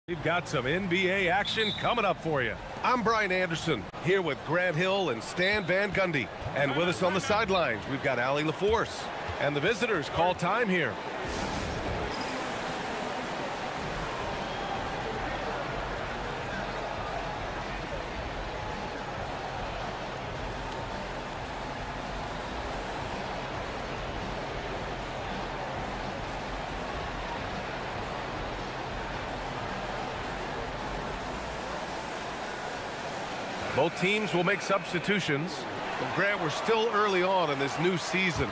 We've got some NBA action coming up for you. I'm Brian Anderson, here with Grant Hill and Stan Van Gundy. And with us on the sidelines, we've got Allie LaForce. And the visitors call time here. Both teams will make substitutions. But Grant, we're still early on in this new season.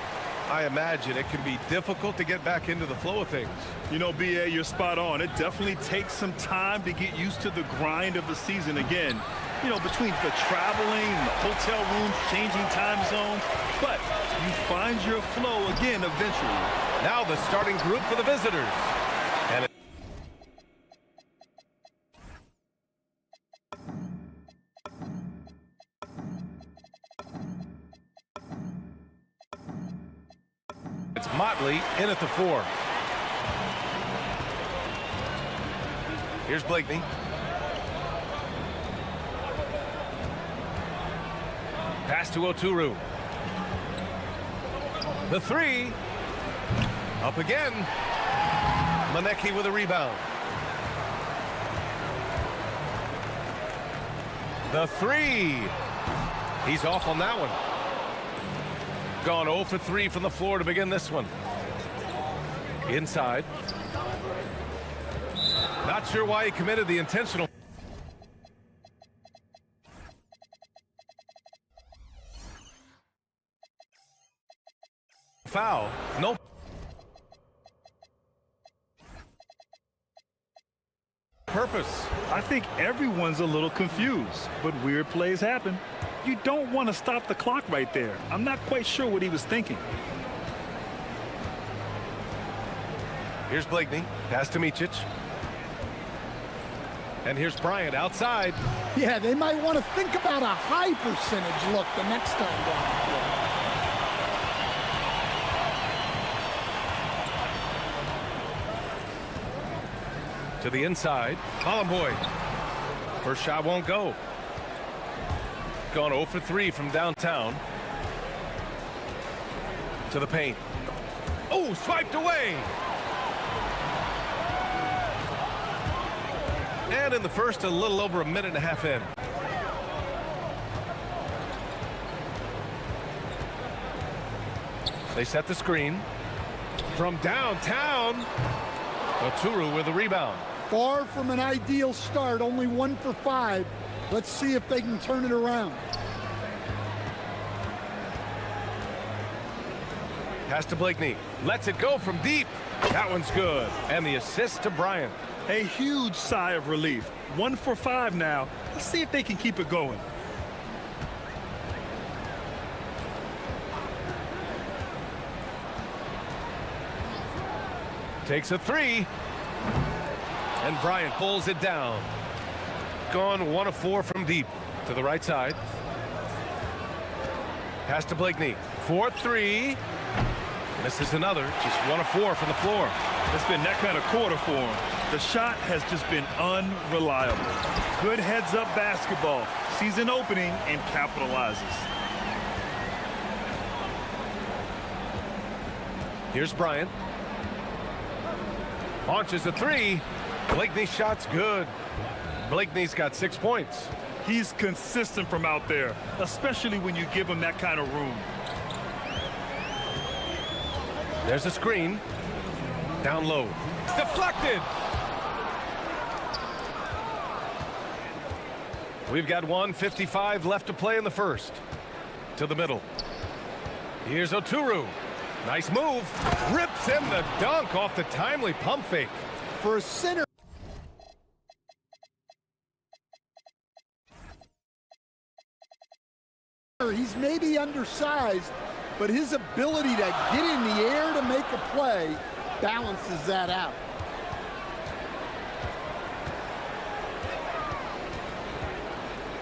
I imagine it can be difficult to get back into the flow of things. You know, B.A., you're spot on. It definitely takes some time to get used to the grind of the season again. You know, between the traveling, the hotel rooms, changing time zones. But you find your flow again eventually. Now the starting group for the visitors. And it's Motley in at the 4. Here's Blakeney. Pass to Oturu. The 3. Up again. Maneki with a rebound. The 3. He's off on that one. Gone 0 for 3 from the floor to begin this one. Inside. Not sure why he committed the intentional foul. No purpose. I think everyone's a little confused, but weird plays happen. You don't want to stop the clock right there. I'm not quite sure what he was thinking. Here's Blakeney. Pass to Micic. And here's Bryant outside. Yeah, they might want to think about a high percentage look the next time down the floor. To the inside. Hollenboy. First shot won't go. Gone 0 for 3 from downtown. To the paint. Oh, swiped away. And in the first, a little over a minute and a half in. They set the screen. From downtown, Oturu with the rebound. Far from an ideal start, only 1 for 5. Let's see if they can turn it around. Pass to Blakeney. Lets it go from deep. That one's good. And the assist to Bryant. A huge sigh of relief. 1 for 5 now. Let's see if they can keep it going. Takes a 3. And Bryant pulls it down. Gone 1 of 4 from deep. To the right side. Pass to Blakeney. 4-3. Misses another. Just 1 of 4 from the floor. It's been that kind of quarter for him. The shot has just been unreliable. Good heads-up basketball. Sees an opening and capitalizes. Here's Bryant. Launches a 3. Blakeney's shot's good. Blakeney's got 6 points. He's consistent from out there, especially when you give him that kind of room. There's a screen. Down low. Deflected! We've got 1:55 left to play in the first. To the middle. Here's Oturu. Nice move. Rips in the dunk off the timely pump fake. For a center, he's maybe undersized, but his ability to get in the air to make a play balances that out.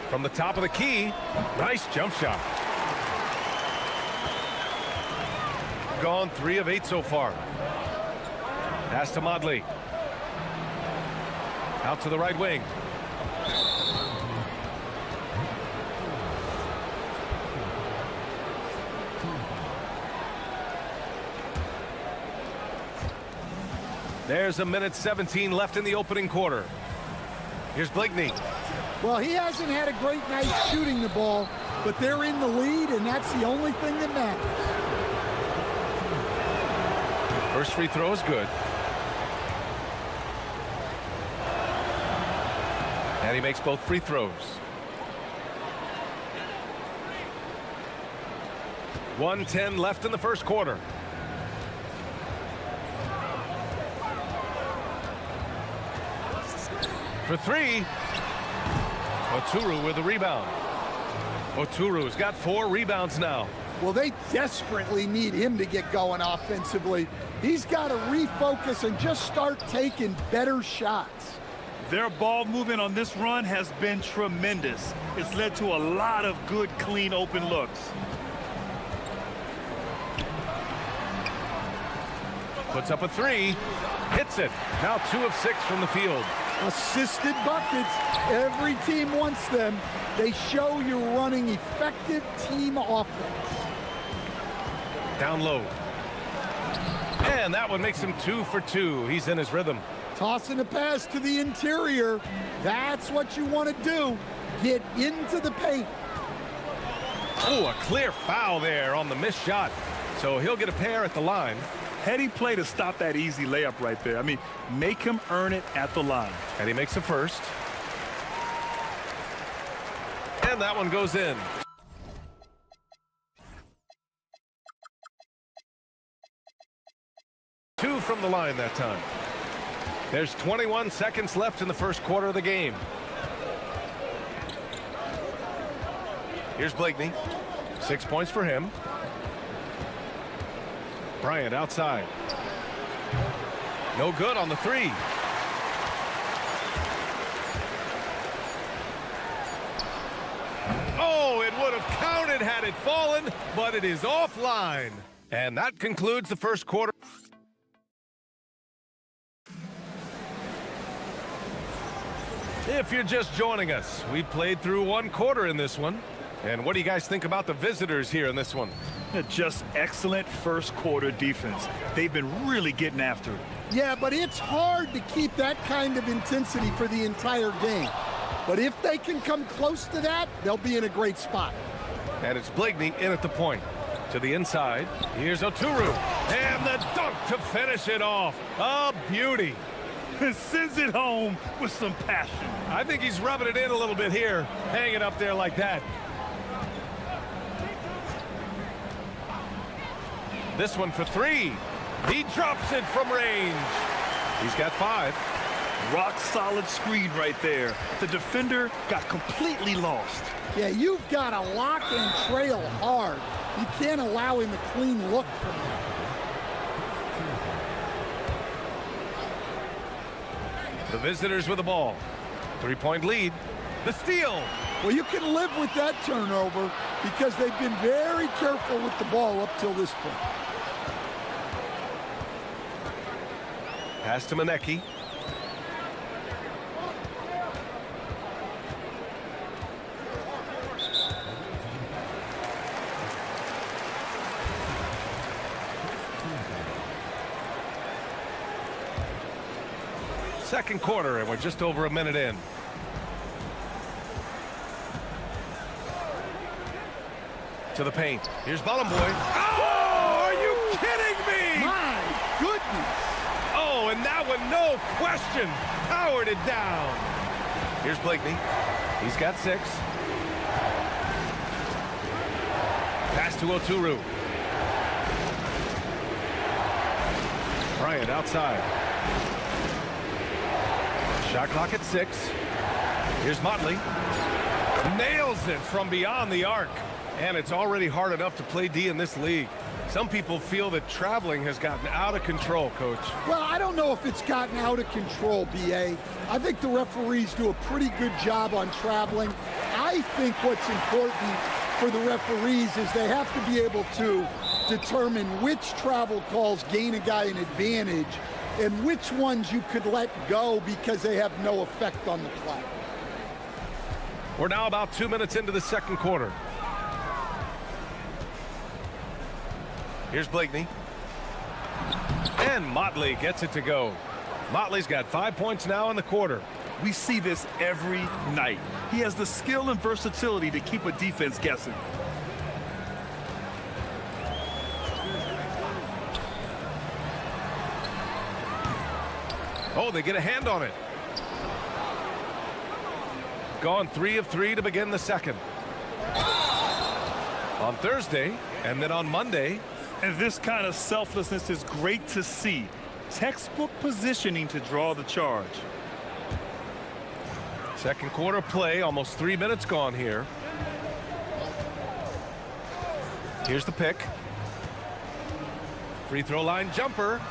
From the top of the key, nice jump shot. Gone 3 of 8 so far. Pass to Motley. Out to the right wing. There's a minute 17 left in the opening quarter. Here's Blakeney. Well, he hasn't had a great night shooting the ball, but they're in the lead, and that's the only thing that matters. First free throw is good. And he makes both free throws. 1:10 left in the first quarter. For three. Oturu with the rebound. Oturu's got 4 rebounds now. Well, they desperately need him to get going offensively. He's got to refocus and just start taking better shots. Their ball movement on this run has been tremendous. It's led to a lot of good, clean, open looks. Puts up a 3. Hits it. Now 2 of 6 from the field. Assisted buckets. Every team wants them. They show you're running effective team offense. Down low. And that one makes him 2 for 2. He's in his rhythm. Tossing a pass to the interior. That's what you want to do. Get into the paint. Oh, a clear foul there on the missed shot. So he'll get a pair at the line. Heady play to stop that easy layup right there. I mean, make him earn it at the line. And he makes a first. And that one goes in. Two from the line that time. There's 21 seconds left in the first quarter of the game. Here's Blakeney. 6 points for him. Bryant outside. No good on the 3. Oh, it would have counted had it fallen, but it is offline. And that concludes the first quarter. If you're just joining us, we played through 1 quarter in this one. And what do you guys think about the visitors here in this one? Just excellent first quarter defense. They've been really getting after it. Yeah, but it's hard to keep that kind of intensity for the entire game. But if they can come close to that, they'll be in a great spot. And it's Blakeney in at the point. To the inside. Here's Oturu. And the dunk to finish it off. A beauty. Sends it home with some passion. I think he's rubbing it in a little bit here. Hang it up there like that. This one for 3. He drops it from range. He's got 5. Rock solid screen right there. The defender got completely lost. Yeah, you've got to lock and trail hard. You can't allow him a clean look from that. The visitors with the ball. 3-point lead. The steal. Well, you can live with that turnover because they've been very careful with the ball up till this point. Pass to Manecki. Second quarter, and we're just over a minute in. To the paint. Here's Ballon Boy. Oh, are you kidding me? My goodness. Oh, and that one, no question, powered it down. Here's Blakeney. He's got 6. Pass to Oturu. Bryant outside. Shot clock at 6. Here's Motley. Nails it from beyond the arc. And it's already hard enough to play D in this league. Some people feel that traveling has gotten out of control, Coach. Well, I don't know if it's gotten out of control, B.A. I think the referees do a pretty good job on traveling. I think what's important for the referees is they have to be able to determine which travel calls gain a guy an advantage and which ones you could let go because they have no effect on the play. We're now about 2 minutes into the second quarter. Here's Blakeney. And Motley gets it to go. Motley's got 5 points now in the quarter. We see this every night. He has the skill and versatility to keep a defense guessing. Oh, they get a hand on it. Gone 3 of 3 to begin the second. On Thursday, and then on Monday. And this kind of selflessness is great to see. Textbook positioning to draw the charge. Second quarter play, almost 3 minutes gone here. Here's the pick. Free throw line jumper.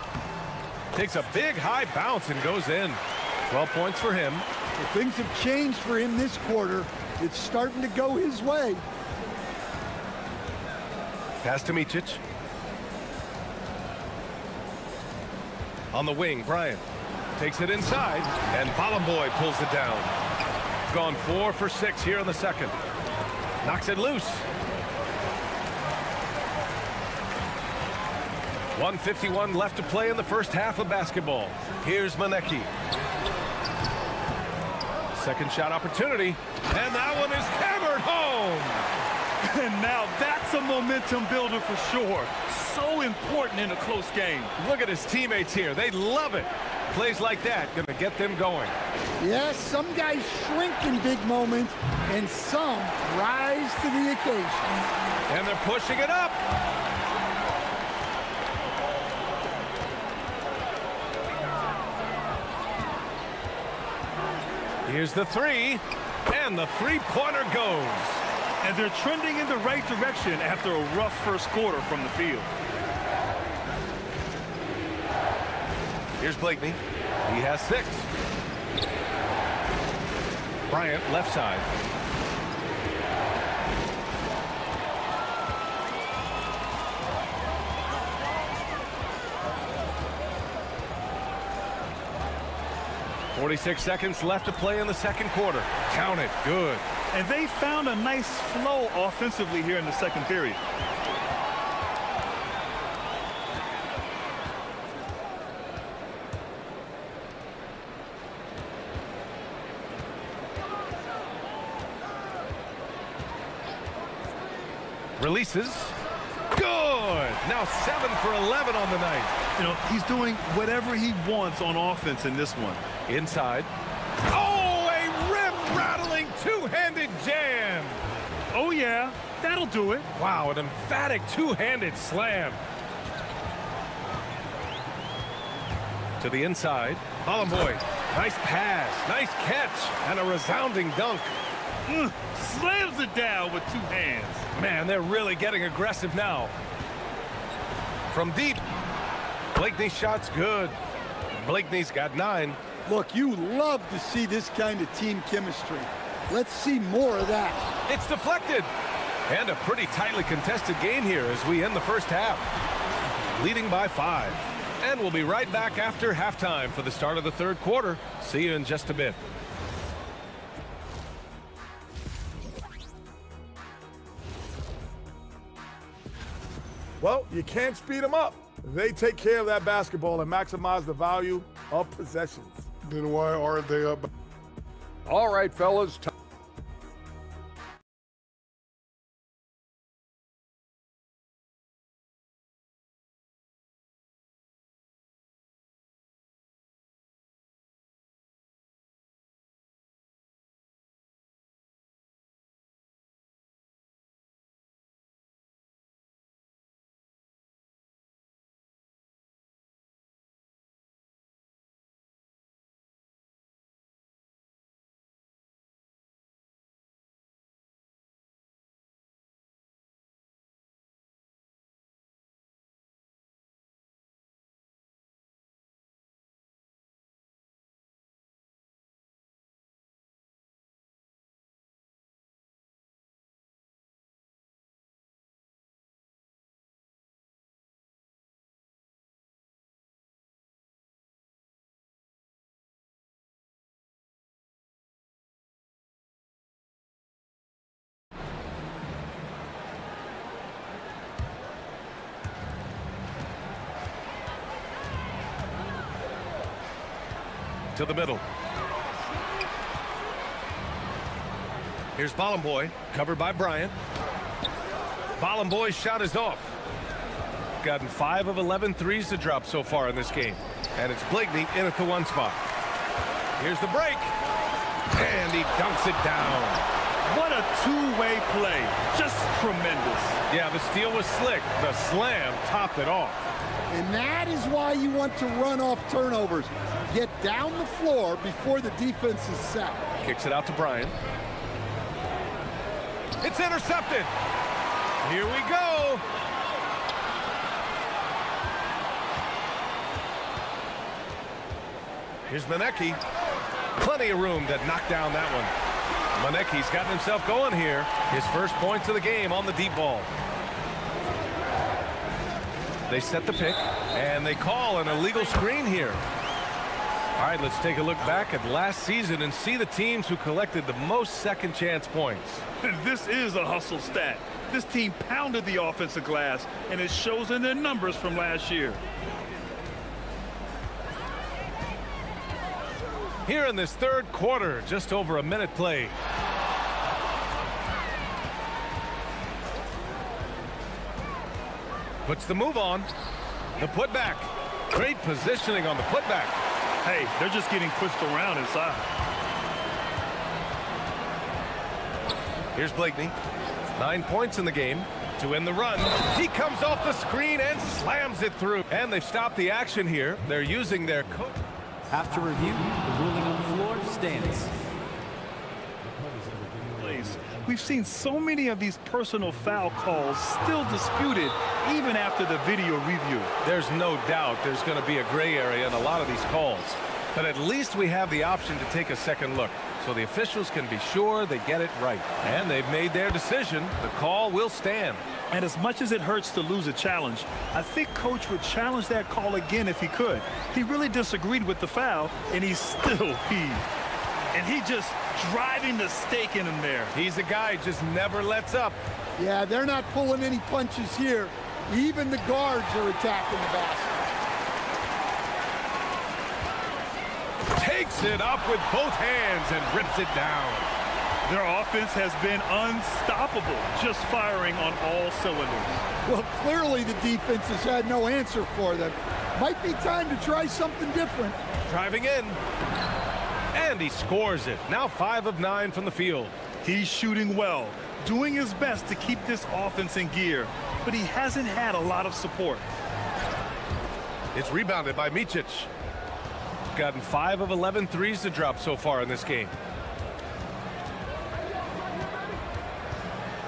Takes a big high bounce and goes in. 12 points for him. Well, things have changed for him this quarter. It's starting to go his way. Pass to Micic. On the wing, Bryant takes it inside, and Bolomboy pulls it down. Gone 4 for 6 here in the second. Knocks it loose. 1:51 left to play in the first half of basketball. Here's Manecki. Second shot opportunity, and that one is hammered home. And now that's a momentum builder for sure. So important in a close game. Look at his teammates here. They love it. Plays like that gonna get them going. Yes, some guys shrink in big moments, and some rise to the occasion. And they're pushing it up. Here's the three, and the three-pointer goes. And they're trending in the right direction after a rough first quarter from the field. Here's Blakeney. He has 6. Bryant, left side. .46 seconds left to play in the second quarter. Count it. Good. And they found a nice flow offensively here in the second period. Releases. Good. Now 7 for 11 on the night. You know, he's doing whatever he wants on offense in this one. Inside. Oh, a rim-rattling two-handed jam. Oh, yeah, that'll do it. Wow, an emphatic two-handed slam. To the inside. Bolomboy. Nice pass. Nice catch. And a resounding dunk. Slams it down with 2 hands. Man, they're really getting aggressive now. From deep. Blakeney's shot's good. Blakeney's got 9. Look, you love to see this kind of team chemistry. Let's see more of that. It's deflected. And a pretty tightly contested game here as we end the first half. Leading by 5. And we'll be right back after halftime for the start of the third quarter. See you in just a bit. Well, you can't speed them up. They take care of that basketball and maximize the value of possessions. Then why aren't they up? All right, fellas. to the middle. Here's Bollenboy, covered by Bryant. Bollenboy's shot is off. Gotten 5 of 11 threes to drop so far in this game. And it's Blakeney in at the 1 spot. Here's the break. And he dunks it down. What a two-way play. Just tremendous. Yeah, the steal was slick. The slam topped it off. And that is why you want to run off turnovers. Get down the floor before the defense is set. Kicks it out to Bryant. It's intercepted. Here we go. Here's Manecki. Plenty of room to knock down that one. Manecki's gotten himself going here. His first points of the game on the deep ball. They set the pick, and they call an illegal screen here. All right, let's take a look back at last season and see the teams who collected the most second chance points. This is a hustle stat. This team pounded the offensive glass, and it shows in their numbers from last year. Here in this third quarter, just over a minute played. Puts the move on. The putback. Great positioning on the putback. Hey, they're just getting pushed around inside. Here's Blakeney. 9 points in the game to win the run. He comes off the screen and slams it through. And they've stopped the action here. They're using their coach. After review, the ruling on the floor stands. We've seen so many of these personal foul calls still disputed even after the video review. There's no doubt there's going to be a gray area in a lot of these calls. But at least we have the option to take a second look, so the officials can be sure they get it right. And they've made their decision. The call will stand. And as much as it hurts to lose a challenge, I think Coach would challenge that call again if he could. He really disagreed with the foul, and he's still peeved. And he just driving the stake in him there. He's a guy who just never lets up. Yeah, they're not pulling any punches here. Even the guards are attacking the basket. Takes it up with both hands and rips it down. Their offense has been unstoppable, just firing on all cylinders. Well, clearly the defense has had no answer for them. Might be time to try something different. Driving in. And he scores it. Now 5 of 9 from the field. He's shooting well, doing his best to keep this offense in gear, but he hasn't had a lot of support. It's rebounded by Micic. Gotten 5 of 11 threes to drop so far in this game.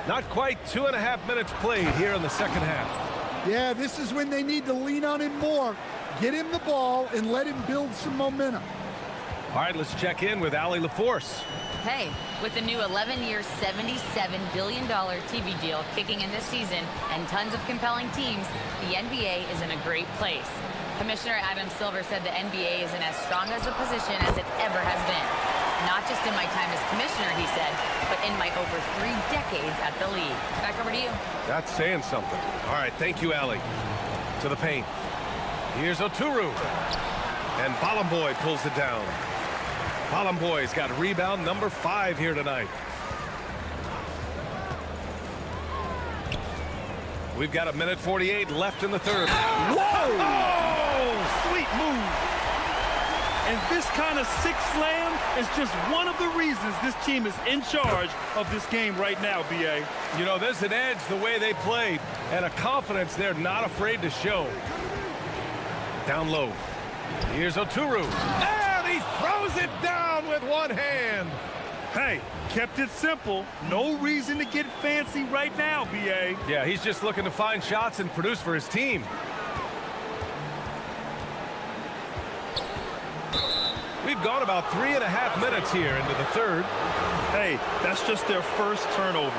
Not quite 2.5 minutes played here in the second half. Yeah, this is when they need to lean on him more. Get him the ball and let him build some momentum. All right, let's check in with Allie LaForce. Hey, with the new 11-year, $77 billion TV deal kicking in this season and tons of compelling teams, the NBA is in a great place. Commissioner Adam Silver said the NBA is in as strong as a position as it ever has been. Not just in my time as commissioner, he said, but in my over 3 decades at the league. Back over to you. That's saying something. All right, thank you, Allie. To the paint. Here's Oturu. And Bollenboy pulls it down. Bollenboy's got rebound number 5 here tonight. We've got 1:48 left in the third. Whoa! Oh, sweet move. And this kind of sick slam is just one of the reasons this team is in charge of this game right now, B.A. You know, there's an edge the way they play and a confidence they're not afraid to show. Down low. Here's Oturu. And he throws it down with one hand. Hey, kept it simple. No reason to get fancy right now, B.A. Yeah, he's just looking to find shots and produce for his team. We've gone about 3.5 minutes here into the third. Hey, that's just their first turnover.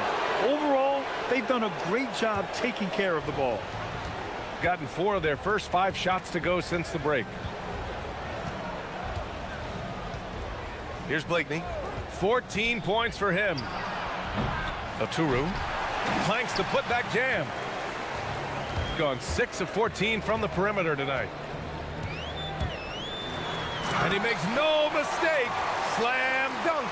Overall, they've done a great job taking care of the ball. Gotten 4 of their first 5 shots to go since the break. Here's Blakeney. 14 points for him. Oturu planks the putback jam. Gone 6 of 14 from the perimeter tonight. And he makes no mistake. Slam dunk.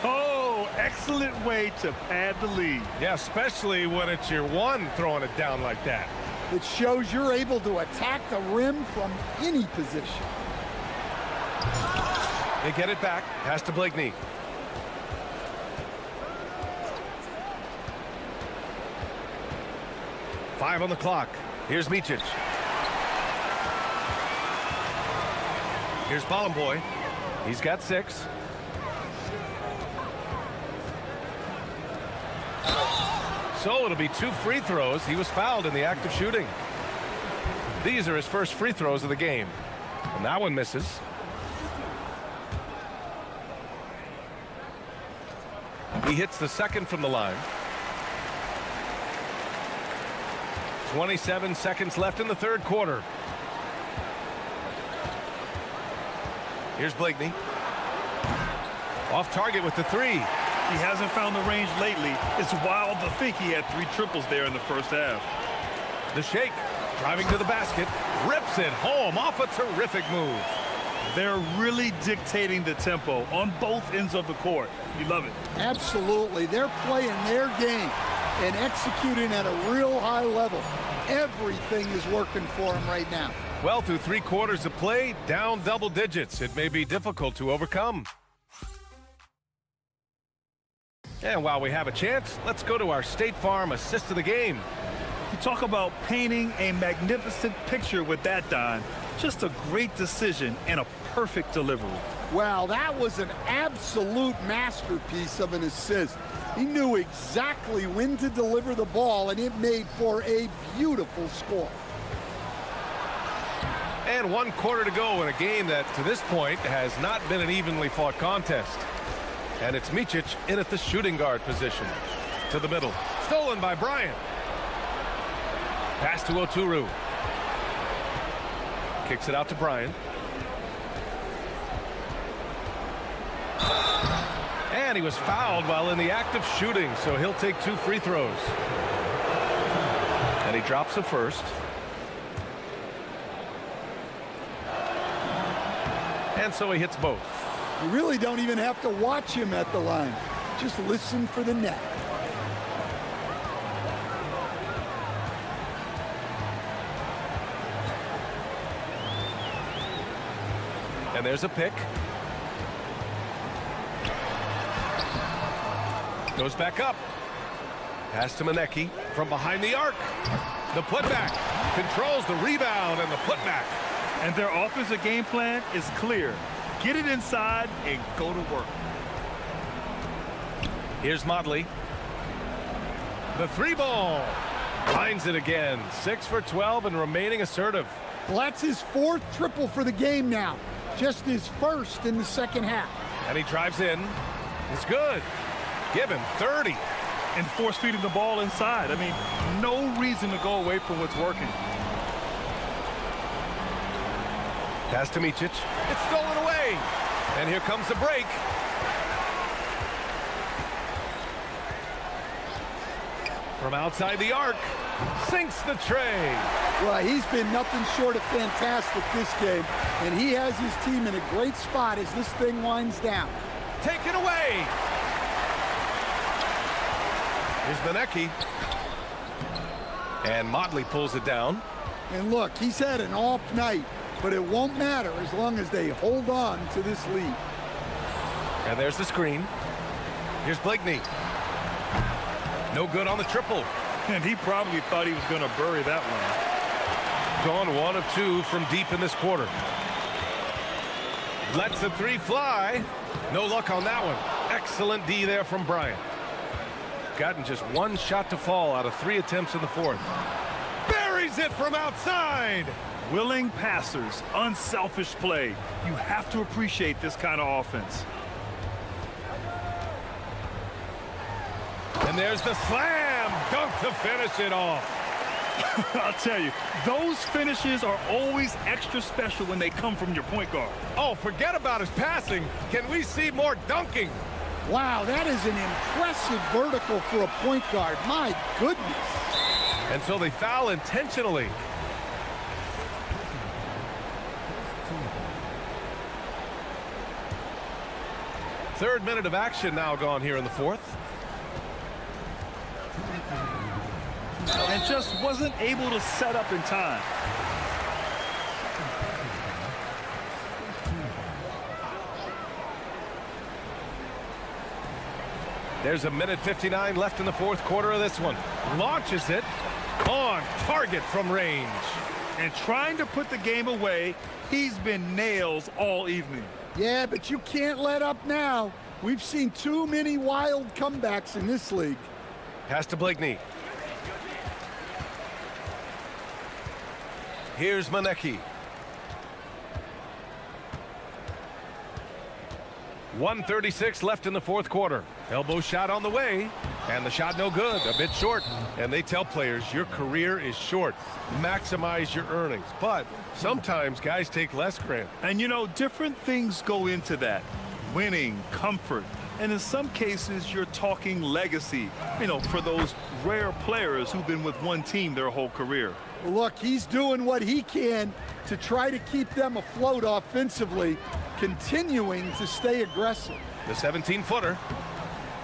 Oh, excellent way to pad the lead. Yeah, especially when it's your one throwing it down like that. It shows you're able to attack the rim from any position. They get it back. Pass to Blakeney. Five on the clock. Here's Micic. Here's Bollenboy. He's got 6. So it'll be 2 free throws. He was fouled in the act of shooting. These are his first free throws of the game. And that one misses. He hits the second from the line. 27 seconds left in the third quarter. Here's Blakeney. Off target with the 3. He hasn't found the range lately. It's wild to think he had 3 triples there in the first half. The shake, driving to the basket, rips it home off a terrific move. They're really dictating the tempo on both ends of the court. You love it. Absolutely. They're playing their game and executing at a real high level. Everything is working for them right now. Well, through 3 quarters of play, down double digits. It may be difficult to overcome. And while we have a chance, let's go to our State Farm assist of the game. You talk about painting a magnificent picture with that, Don. Just a great decision and a perfect delivery. Wow, that was an absolute masterpiece of an assist. He knew exactly when to deliver the ball, and it made for a beautiful score. And 1 quarter to go in a game that, to this point, has not been an evenly fought contest. And it's Micic in at the shooting guard position. To the middle. Stolen by Bryant. Pass to Oturu. Kicks it out to Bryant. And he was fouled while in the act of shooting, so he'll take 2 free throws. And he drops a first. And so he hits both. You really don't even have to watch him at the line. Just listen for the net. And there's a pick. Goes back up. Pass to Manecki from behind the arc. The putback. Controls the rebound and the putback. And their offensive game plan is clear. Get it inside and go to work. Here's Motley. The 3 ball. Finds it again. 6 for 12 and remaining assertive. Well, that's his 4th triple for the game now. Just his first in the second half. And he drives in. It's good. Give him 30. And force feeding the ball inside. I mean, no reason to go away from what's working. Pass to Micic. It's stolen away. And here comes the break. From outside the arc. Sinks the tray. Well, he's been nothing short of fantastic this game. And he has his team in a great spot as this thing winds down. Taken away. Here's Manecki. And Motley pulls it down. And look, he's had an off night, but it won't matter as long as they hold on to this lead. And there's the screen. Here's Blakeney. No good on the triple. And he probably thought he was going to bury that one. Gone 1 of 2 from deep in this quarter. Lets the 3 fly. No luck on that one. Excellent D there from Bryant. Gotten just 1 shot to fall out of 3 attempts in the 4th. Buries it from outside. Willing passers, unselfish play. You have to appreciate this kind of offense. And there's the slam dunk to finish it off. I'll tell you, those finishes are always extra special when they come from your point guard. Oh, forget about his passing. Can we see more dunking? Wow, that is an impressive vertical for a point guard. My goodness. And so they foul intentionally. third minute of action now gone here in the fourth. And just wasn't able to set up in time. There's a minute 59 left in the fourth quarter of this one. Launches it on target from range. And trying to put the game away, he's been nails all evening. Yeah, but you can't let up now. We've seen too many wild comebacks in this league. Pass to Blakeney. Here's Manecki. 1:36 left in the fourth quarter. Elbow shot on the way, and the shot no good, a bit short. And they tell players, your career is short. Maximize your earnings. But sometimes guys take less, Grant. And you know, different things go into that. Winning, comfort, and in some cases, you're talking legacy, you know, for those rare players who've been with one team their whole career. Look, he's doing what he can to try to keep them afloat offensively, continuing to stay aggressive. The 17-footer,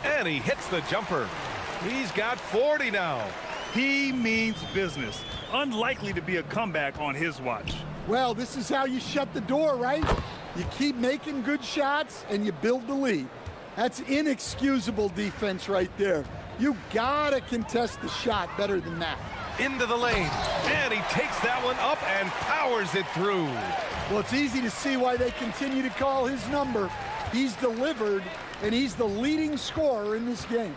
and he hits the jumper. He's got 40 now. He means business. Unlikely to be a comeback on his watch. Well, this is how you shut the door, right? You keep making good shots and you build the lead. That's inexcusable defense right there. You gotta contest the shot better than that. Into the lane, and he takes that one up and powers it through. Well, it's easy to see why they continue to call his number. He's delivered, and he's the leading scorer in this game.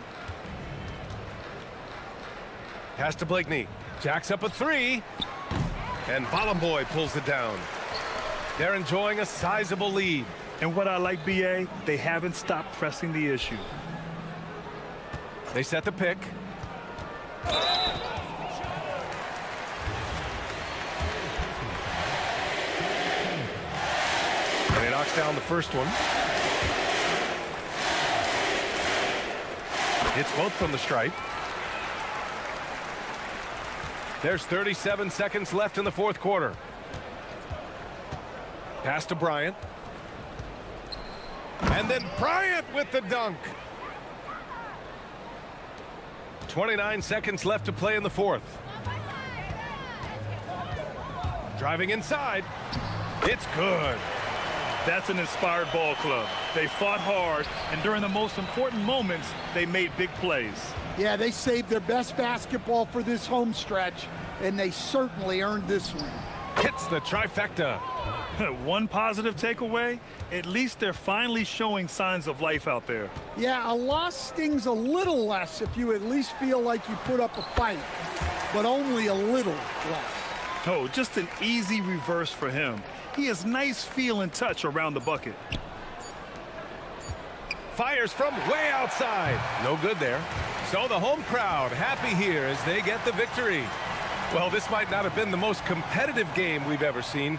Pass to Blakeney. Jacks up a three, and Boy pulls it down. They're enjoying a sizable lead. And what I like, BA, they haven't stopped pressing the issue. They set the pick. And he knocks down the first one. Hits both from the stripe. There's 37 seconds left in the fourth quarter. Pass to Bryant. And then Bryant with the dunk. 29 seconds left to play in the fourth. Driving inside. It's good. That's an inspired ball club. They fought hard, and during the most important moments, they made big plays. Yeah, they saved their best basketball for this home stretch, and they certainly earned this one. Hits the trifecta. One positive takeaway, at least they're finally showing signs of life out there. Yeah, a loss stings a little less if you at least feel like you put up a fight, but only a little less. Oh, just an easy reverse for him. He has nice feel and touch around the bucket. Fires from way outside. No good there. So the home crowd happy here as they get the victory. Well, this might not have been the most competitive game we've ever seen,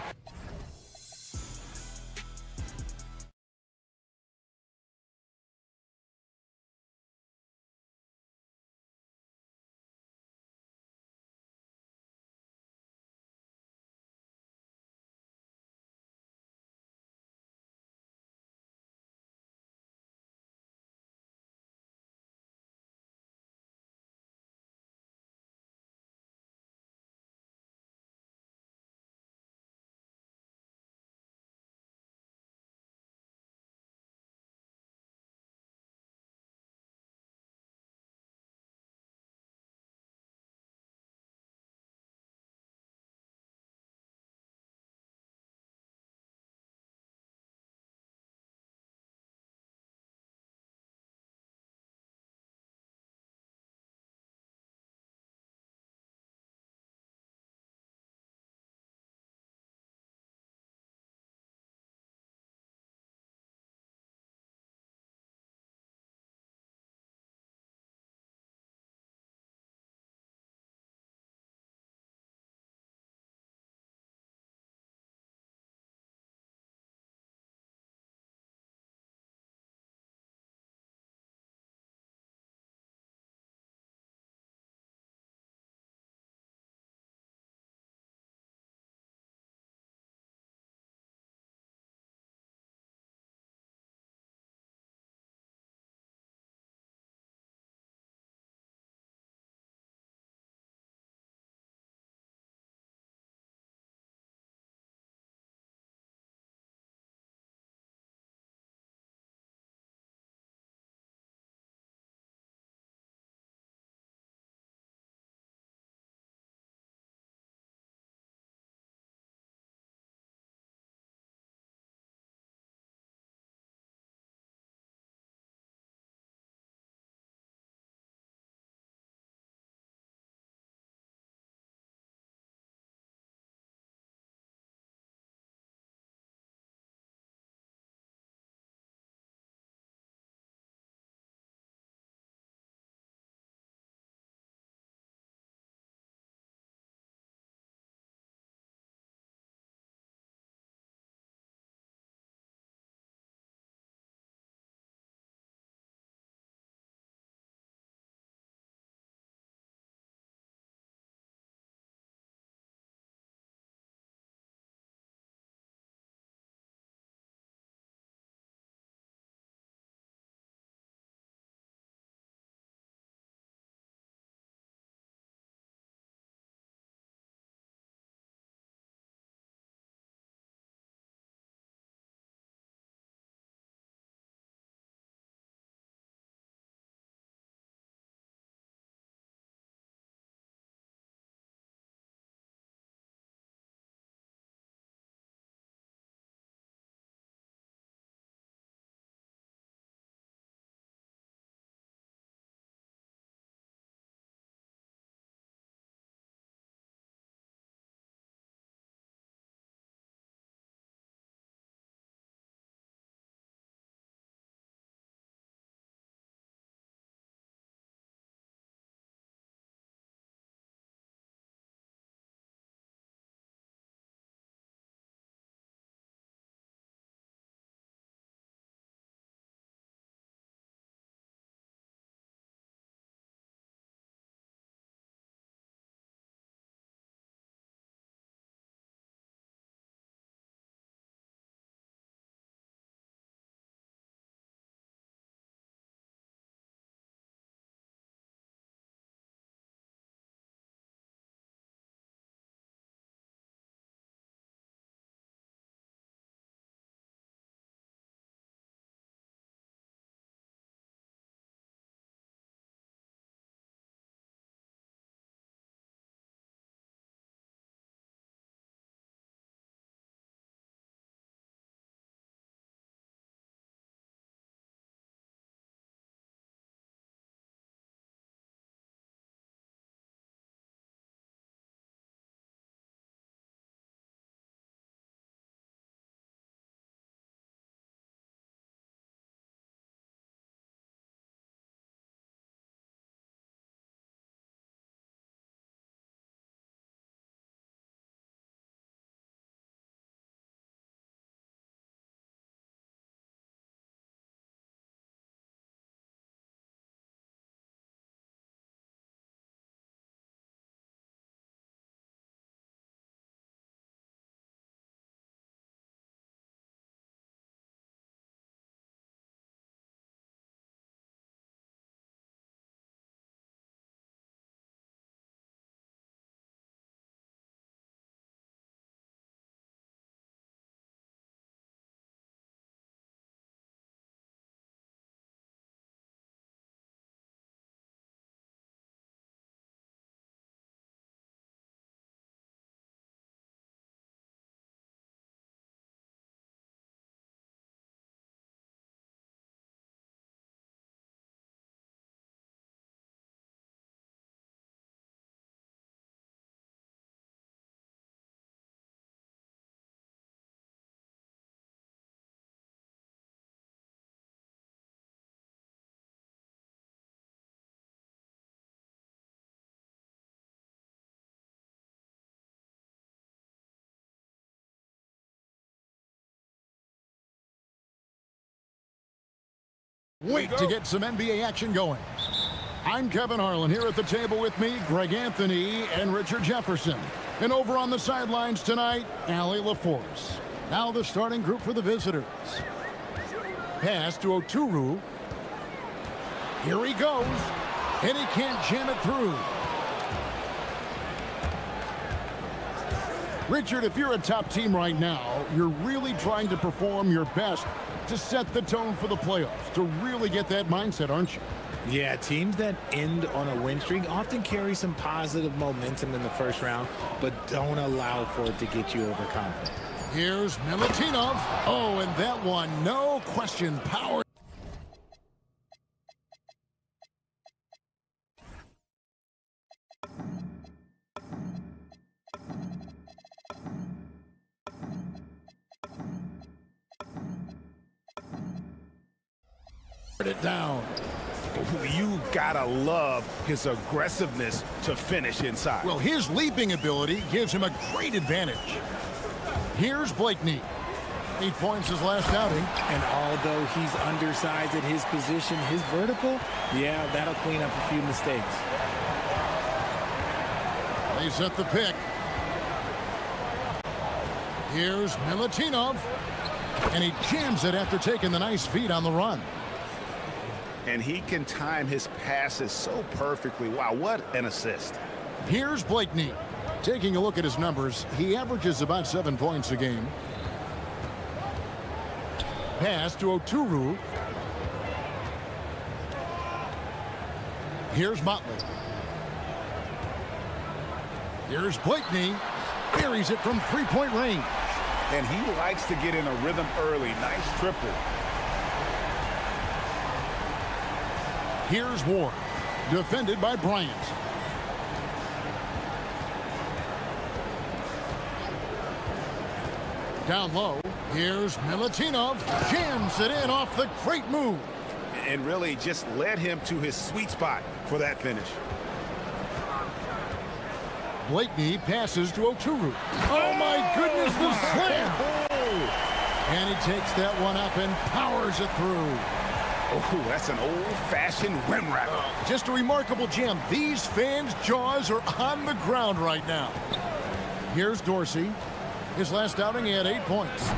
Wait to get some NBA action going. I'm Kevin Harlan. Here at the table with me, Greg Anthony and Richard Jefferson. And over on the sidelines tonight, Allie LaForce. Now the starting group for the visitors. Pass to Oturu. Here he goes. And he can't jam it through. Richard, if you're a top team right now, you're really trying to perform your best to set the tone for the playoffs, to really get that mindset, aren't you? Yeah, teams that end on a win streak often carry some positive momentum in the first round, but don't allow for it to get you overconfident. Here's Milutinov. Oh, and that one, no question, power. It down. You gotta love his aggressiveness to finish inside. Well, his leaping ability gives him a great advantage. Here's Blakeney. 8 points his last outing. And although he's undersized at his position, his vertical, yeah, that'll clean up a few mistakes. They set the pick. Here's Milutinov. And he jams it after taking the nice feed on the run. And he can time his passes so perfectly. Wow, what an assist. Here's Blakeney. Taking a look at his numbers, he averages about 7 points a game. Pass to Oturu. Here's Motley. Here's Blakeney. Buries it from three-point range. And he likes to get in a rhythm early. Nice triple. Here's Ward, defended by Bryant. Down low, here's Milutinov, jams it in off the great move. And really just led him to his sweet spot for that finish. Blakeney passes to Oturu. Oh my goodness, the slam! And he takes that one up and powers it through. Oh, that's an old-fashioned rim wrap. Just a remarkable jam. These fans' jaws are on the ground right now. Here's Dorsey. His last outing, he had 8 points.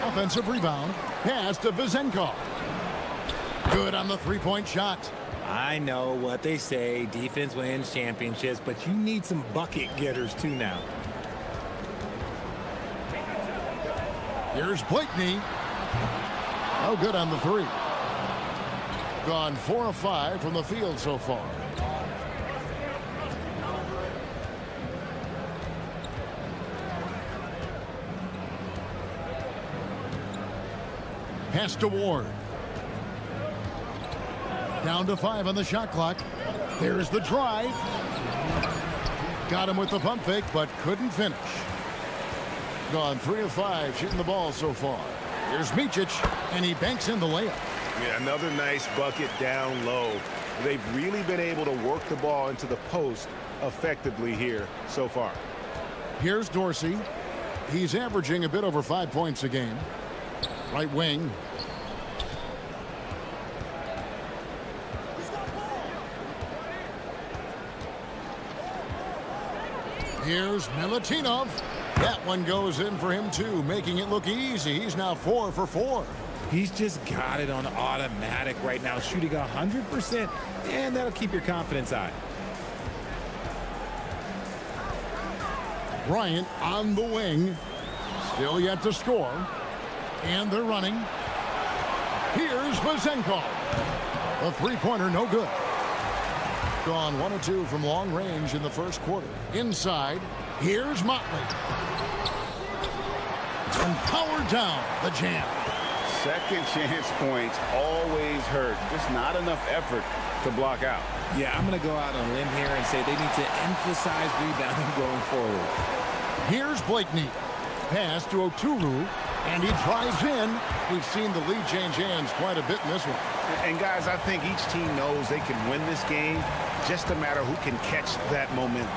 Offensive rebound. Pass to Vezenkov. Good on the three-point shot. I know what they say, defense wins championships, but you need some bucket getters too now. Here's Blakeney. No good on the three. Gone 4 of 5 from the field so far. Pass to Ward. Down to 5 on the shot clock. There's the drive. Got him with the pump fake, but couldn't finish. Gone 3 of 5 shooting the ball so far. Here's Micic, and he banks in the layup. Yeah, another nice bucket down low. They've really been able to work the ball into the post effectively here so far. Here's Dorsey. He's averaging a bit over 5 points a game. Right wing. Here's Milutinov. That one goes in for him too, making it look easy. He's now 4 for 4. He's just got it on automatic right now, shooting 100%, and that'll keep your confidence high. Bryant on the wing. Still yet to score. And they're running. Here's Vezenkov. A three-pointer, no good. Gone 1 of 2 from long range in the first quarter. Inside, here's Motley. And powered down the jam. Second chance points always hurt. Just not enough effort to block out. Yeah, I'm going to go out on a limb here and say they need to emphasize rebounding going forward. Here's Blakeney. Pass to Oturu, and he drives in. We've seen the lead change hands quite a bit in this one. And guys, I think each team knows they can win this game. Just a matter who can catch that momentum.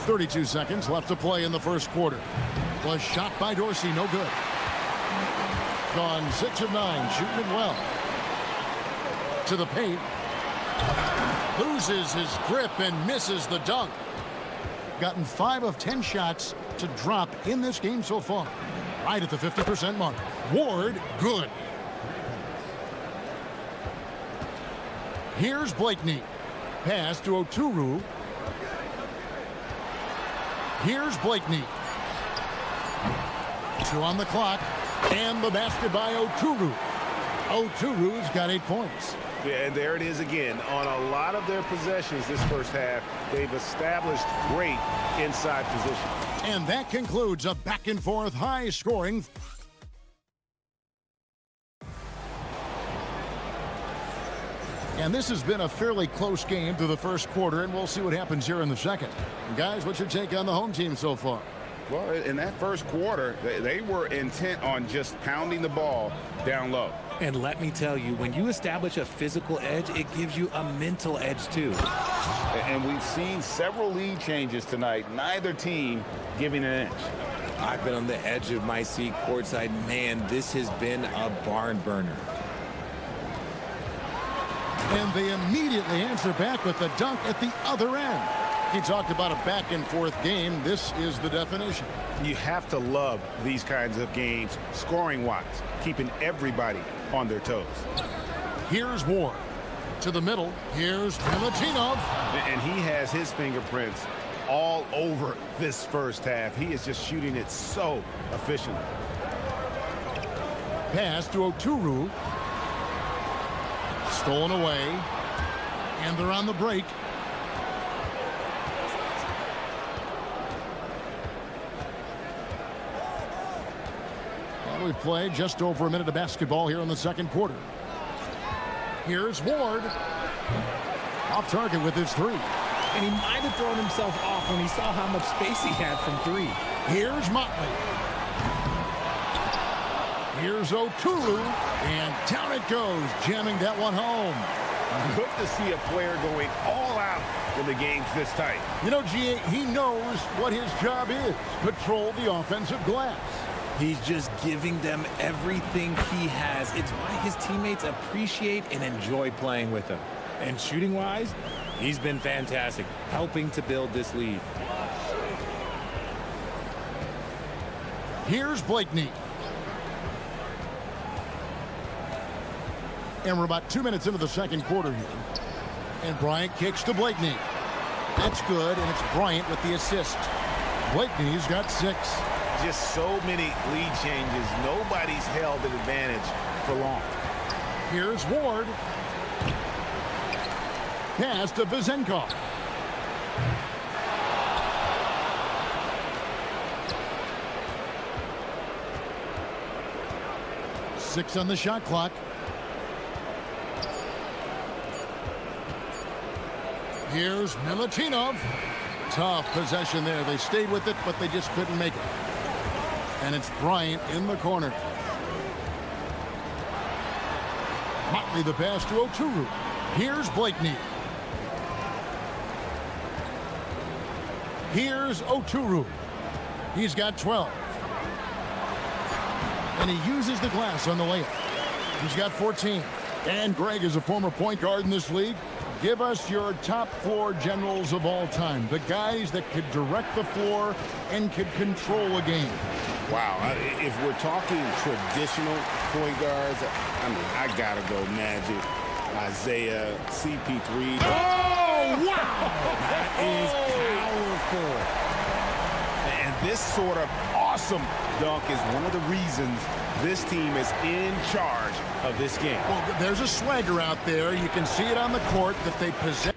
32 seconds left to play in the first quarter. Was shot by Dorsey, no good. Gone 6 of 9, shooting it well. To the paint. Loses his grip and misses the dunk. Gotten 5 of 10 shots to drop in this game so far. Right at the 50% mark. Ward, good. Here's Blakeney. Pass to Oturu. Here's Blakeney. 2 on the clock. And the basket by Oturu. Oturu's got 8 points. Yeah, and there it is again. On a lot of their possessions this first half, they've established great inside position. And that concludes a back-and-forth high-scoring. And this has been a fairly close game through the first quarter, and we'll see what happens here in the second. Guys, what's your take on the home team so far? Well, in that first quarter, they were intent on just pounding the ball down low. And let me tell you, when you establish a physical edge, it gives you a mental edge too. And we've seen several lead changes tonight, neither team giving an inch. I've been on the edge of my seat courtside. Man, this has been a barn burner. And they immediately answer back with the dunk at the other end. He talked about a back-and-forth game. This is the definition. You have to love these kinds of games, scoring-wise, keeping everybody on their toes. Here's Ward. To the middle. Here's Milutinov. And he has his fingerprints all over this first half. He is just shooting it so efficiently. Pass to Oturu. Stolen away. And they're on the break. We've played just over a minute of basketball here in the second quarter. Here's Ward. Off target with his 3. And he might have thrown himself off when he saw how much space he had from 3. Here's Motley. Here's Oturu. And down it goes, jamming that one home. Good to see a player going all out when the game's this tight. You know, G.A., he knows what his job is. Patrol the offensive glass. He's just giving them everything he has. It's why his teammates appreciate and enjoy playing with him. And shooting-wise, he's been fantastic, helping to build this lead. Here's Blakeney. And we're about 2 minutes into the second quarter here. And Bryant kicks to Blakeney. That's good, and it's Bryant with the assist. Blakeney's got 6. Just so many lead changes. Nobody's held an advantage for long. Here's Ward. Pass to Vizenkov. Six on the shot clock. Here's Milutinov. Tough possession there. They stayed with it, but they just couldn't make it. And it's Bryant in the corner. Motley the pass to Oturu. Here's Blakeney. Here's Oturu. He's got 12. And he uses the glass on the layup. He's got 14. And Greg is a former point guard in this league. Give us your top floor generals of all time. The guys that could direct the floor and could control a game. Wow, if we're talking traditional point guards, I mean, I gotta go Magic, Isaiah, CP3. Oh, wow! That is powerful. And this sort of awesome dunk is one of the reasons this team is in charge of this game. Well, there's a swagger out there. You can see it on the court that they possess.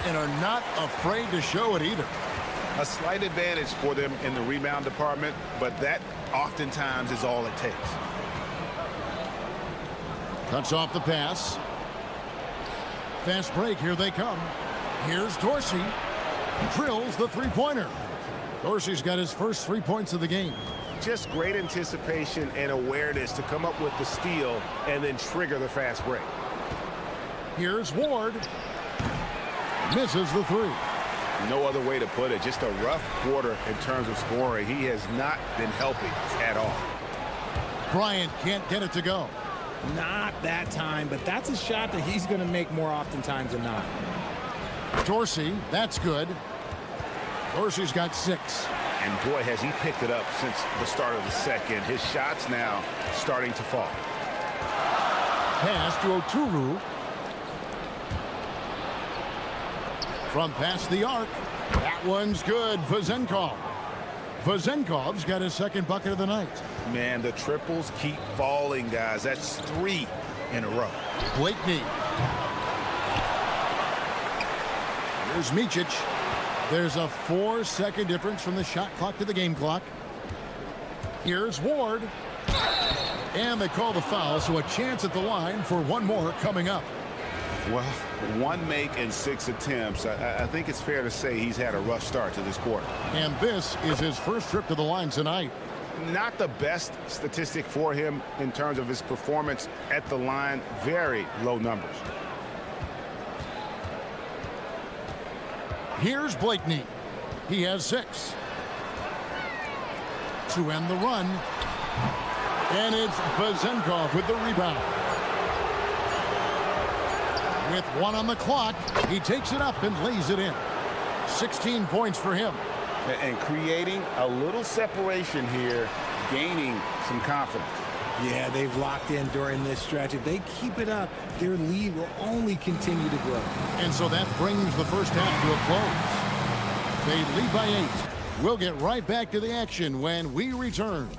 And are not afraid to show it either. A slight advantage for them in the rebound department, but that oftentimes is all it takes. Cuts off the pass. Fast break, here they come. Here's Dorsey. Drills the three-pointer. Dorsey's got his first 3 points of the game. Just great anticipation and awareness to come up with the steal and then trigger the fast break. Here's Ward. Misses the 3. No other way to put it. Just a rough quarter in terms of scoring. He has not been helping at all. Bryant can't get it to go. Not that time, but that's a shot that he's going to make more oftentimes than not. Dorsey, that's good. Dorsey's got 6. And boy, has he picked it up since the start of the second. His shots now starting to fall. Pass to Oturu. From past the arc. That one's good. Vazenkov. Vazenkov's got his second bucket of the night. Man, the triples keep falling, guys. That's 3 in a row. Blakeney. Here's Micic. There's a 4-second difference from the shot clock to the game clock. Here's Ward. And they call the foul, so a chance at the line for one more coming up. Well, 1 make and 6 attempts. I think it's fair to say he's had a rough start to this quarter. And this is his first trip to the line tonight. Not the best statistic for him in terms of his performance at the line. Very low numbers. Here's Blakeney. He has 6. To end the run. And it's Vazenkov with the rebound. With 1 on the clock, he takes it up and lays it in. 16 points for him. And creating a little separation here, gaining some confidence. Yeah, they've locked in during this stretch. If they keep it up, their lead will only continue to grow. And so that brings the first half to a close. They lead by 8. We'll get right back to the action when we return.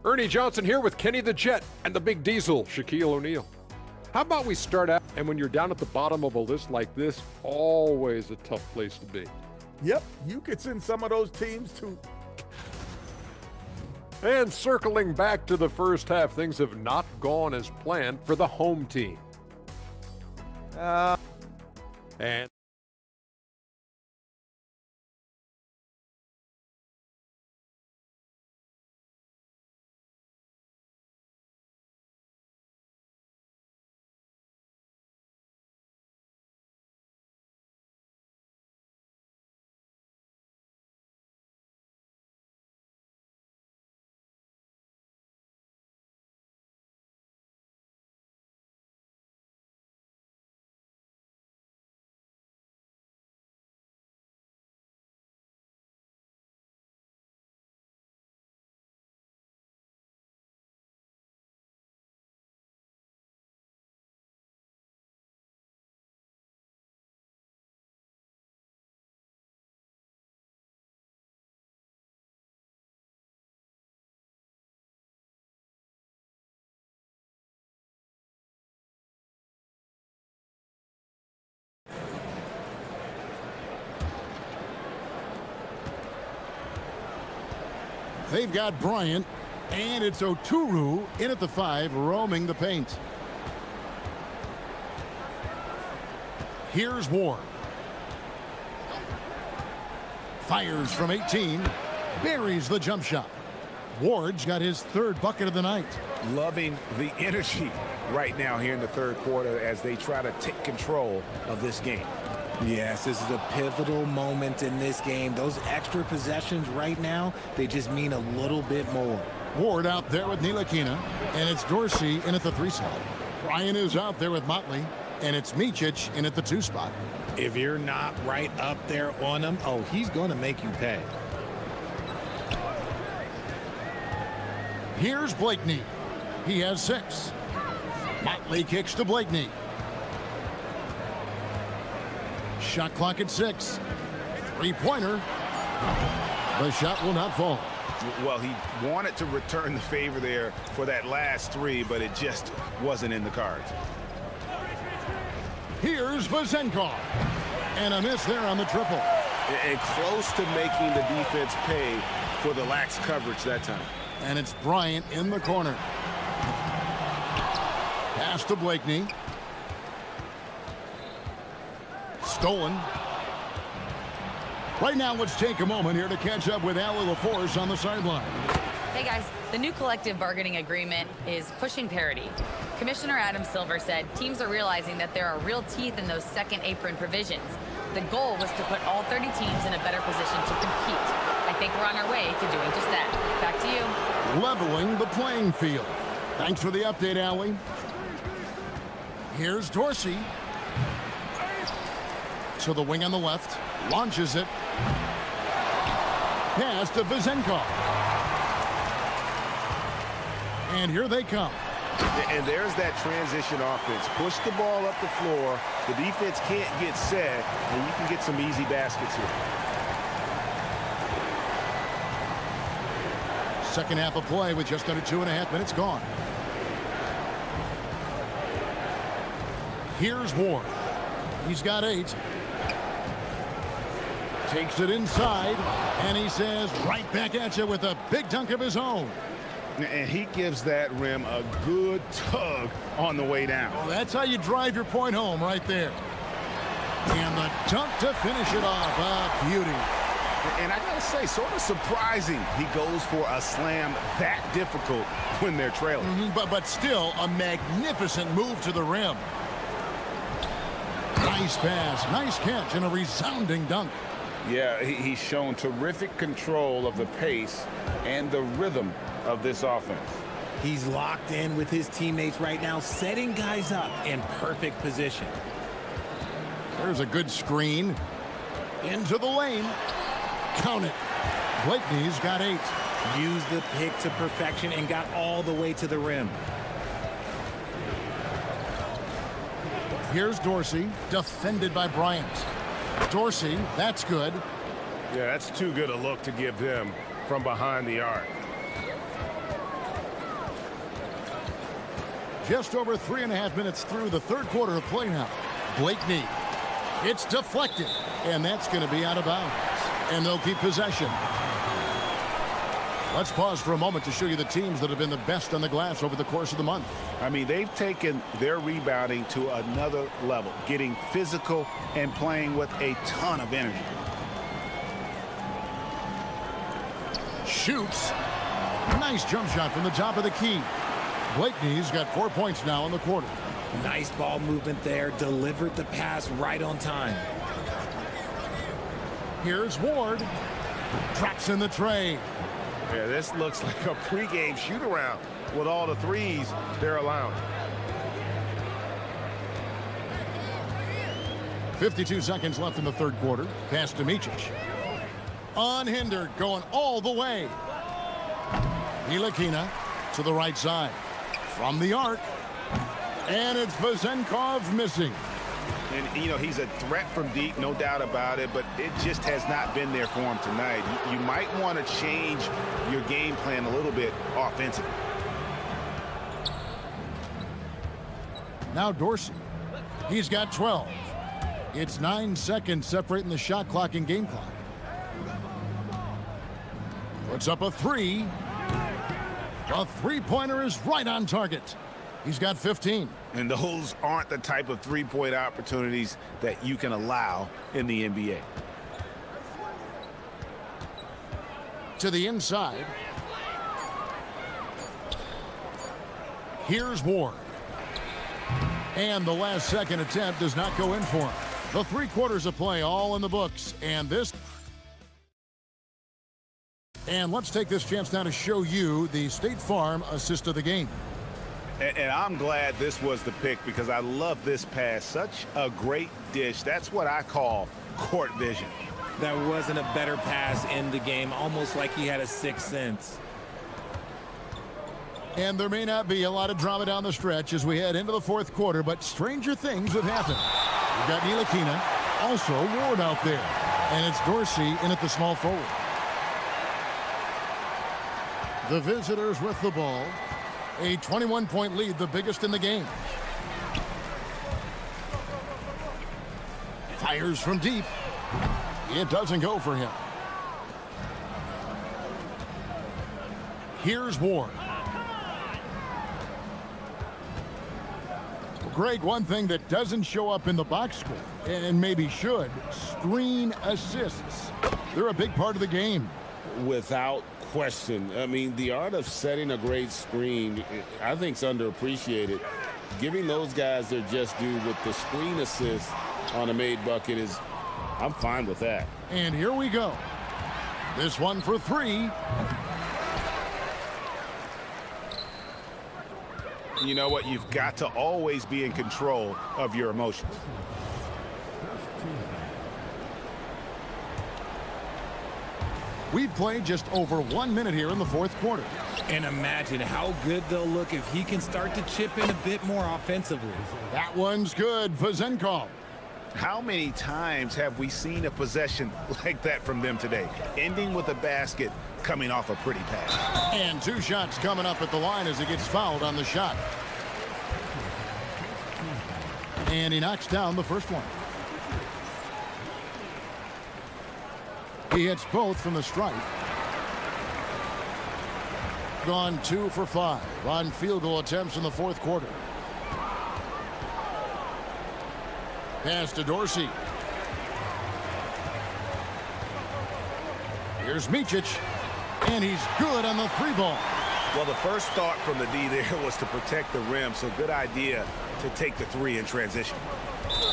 Ernie Johnson here with Kenny the Jet and the Big Diesel, Shaquille O'Neal. How about we start out, and when you're down at the bottom of a list like this, always a tough place to be. Yep, you could send some of those teams to... And circling back to the first half, things have not gone as planned for the home team. And they've got Bryant, and it's Oturu in at the 5, roaming the paint. Here's Ward. Fires from 18, buries the jump shot. Ward's got his 3rd bucket of the night. Loving the energy right now here in the 3rd quarter as they try to take control of this game. Yes, this is a pivotal moment in this game. Those extra possessions right now, they just mean a little bit more. Ward out there with Ntilikina, and it's Dorsey in at the 3 spot. Ryan is out there with Motley, and it's Micic in at the 2 spot. If you're not right up there on him, oh, he's going to make you pay. Here's Blakeney. He has 6. Motley kicks to Blakeney. Shot clock at 6. 3-pointer. The shot will not fall. Well, he wanted to return the favor there for that last 3, but it just wasn't in the cards. Here's Vazenkov. And a miss there on the triple. And close to making the defense pay for the lax coverage that time. And it's Bryant in the corner. Pass to Blakeney. Stolen. Right now, let's take a moment here to catch up with Allie LaForce on the sideline. Hey guys, the new collective bargaining agreement is pushing parity. Commissioner Adam Silver said teams are realizing that there are real teeth in those second apron provisions. The goal was to put all 30 teams in a better position to compete. I think we're on our way to doing just that. Back to you. Leveling the playing field. Thanks for the update, Allie. Here's Dorsey. To the wing on the left. Launches it. Pass to Vizenkov. And here they come. And there's that transition offense. Push the ball up the floor. The defense can't get set, and you can get some easy baskets here. Second half of play with just under 2.5 minutes gone. Here's Ward. He's got 8. Takes it inside, and he says, right back at you with a big dunk of his own. And he gives that rim a good tug on the way down. Well, that's how you drive your point home right there. And the dunk to finish it off. A beauty. And I gotta say, sort of surprising he goes for a slam that difficult when they're trailing. But still a magnificent move to the rim. Nice pass, nice catch, and a resounding dunk. Yeah, he's shown terrific control of the pace and the rhythm of this offense. He's locked in with his teammates right now, setting guys up in perfect position. There's a good screen. Into the lane. Count it. Blakeney's got 8. Used the pick to perfection and got all the way to the rim. Here's Dorsey, defended by Bryant. Dorsey, that's good. Yeah, that's too good a look to give them from behind the arc. Just over 3.5 minutes through the third quarter of play now. Blakeney. It's deflected, and that's going to be out of bounds. And they'll keep possession. Let's pause for a moment to show you the teams that have been the best on the glass over the course of the month. I mean, they've taken their rebounding to another level, getting physical and playing with a ton of energy. Shoots. Nice jump shot from the top of the key. Blakeney's got 4 points now in the quarter. Nice ball movement there. Delivered the pass right on time. Here's Ward. Drops in the tray. Yeah, this looks like a pregame shoot-around with all the threes they're allowing. 52 seconds left in the third quarter. Pass to Micic. Unhindered, going all the way. Ntilikina to the right side. From the arc. And it's Vizenkov missing. And, you know, he's a threat from deep, no doubt about it, but it just has not been there for him tonight. You might want to change your game plan a little bit offensively. Now Dorsey. He's got 12. It's 9 seconds separating the shot clock and game clock. Puts up a 3. A three-pointer is right on target. He's got 15. And those aren't the type of three-point opportunities that you can allow in the NBA. To the inside. Here's Ward. And the last second attempt does not go in for him. The 3 quarters of play all in the books. And let's take this chance now to show you the State Farm assist of the game. And I'm glad this was the pick because I love this pass. Such a great dish. That's what I call court vision. There wasn't a better pass in the game, almost like he had a sixth sense. And there may not be a lot of drama down the stretch as we head into the fourth quarter, but stranger things have happened. We've got Ntilikina, also Ward out there. And it's Dorsey in at the small forward. The visitors with the ball. A 21-point lead, the biggest in the game. Fires from deep. It doesn't go for him. Here's Ward. Well, Greg, one thing that doesn't show up in the box score, and maybe should, screen assists. They're a big part of the game. Without question. I mean, the art of setting a great screen, I think, is underappreciated. Giving those guys their just due with the screen assist on a made bucket is, I'm fine with that. And here we go. This one for three. You know what? You've got to always be in control of your emotions. We've played just over 1 minute here in the fourth quarter. And imagine how good they'll look if he can start to chip in a bit more offensively. That one's good. Vazenkov. How many times have we seen a possession like that from them today, ending with a basket coming off a pretty pass? And 2 shots coming up at the line as he gets fouled on the shot. And he knocks down the first one. He hits both from the stripe. Gone 2 for 5 on field goal attempts in the fourth quarter. Pass to Dorsey. Here's Micic. And he's good on the 3-ball. Well, the first thought from the D there was to protect the rim, so good idea to take the 3 in transition.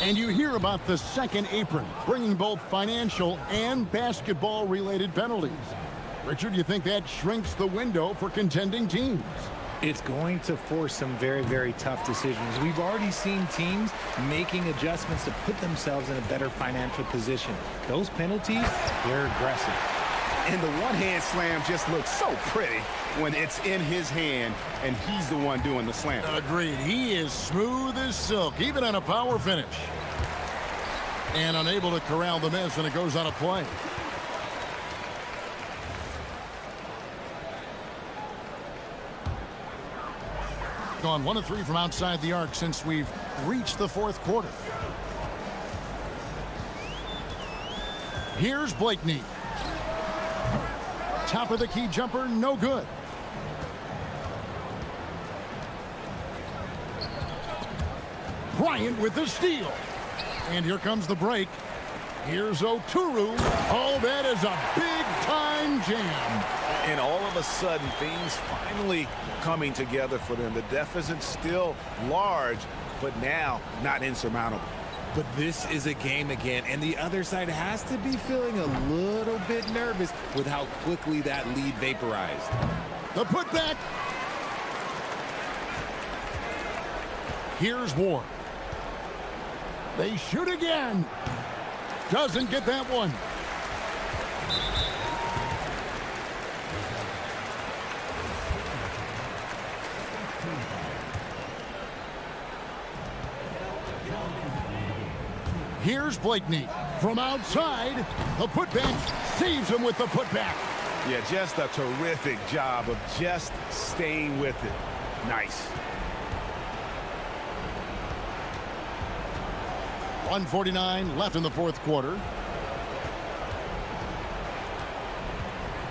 And you hear about the second apron, bringing both financial and basketball-related penalties. Richard, do you think that shrinks the window for contending teams? It's going to force some very, very tough decisions. We've already seen teams making adjustments to put themselves in a better financial position. Those penalties, they're aggressive. And the one-hand slam just looks so pretty when it's in his hand and he's the one doing the slam. Agreed. He is smooth as silk, even on a power finish. And unable to corral the miss, and it goes on a play. Gone 1 of 3 from outside the arc since we've reached the fourth quarter. Here's Blakeney. Top of the key jumper, no good. Bryant with the steal. And here comes the break. Here's Oturu. Oh, that is a big-time jam. And all of a sudden, things finally coming together for them. The deficit's still large, but now not insurmountable. But this is a game again, and the other side has to be feeling a little bit nervous with how quickly that lead vaporized. The putback. Here's Ward. They shoot again. Doesn't get that one. Here's Blakeney from outside. The putback saves him with the putback. Yeah, just a terrific job of just staying with it. Nice. 1:49 left in the fourth quarter.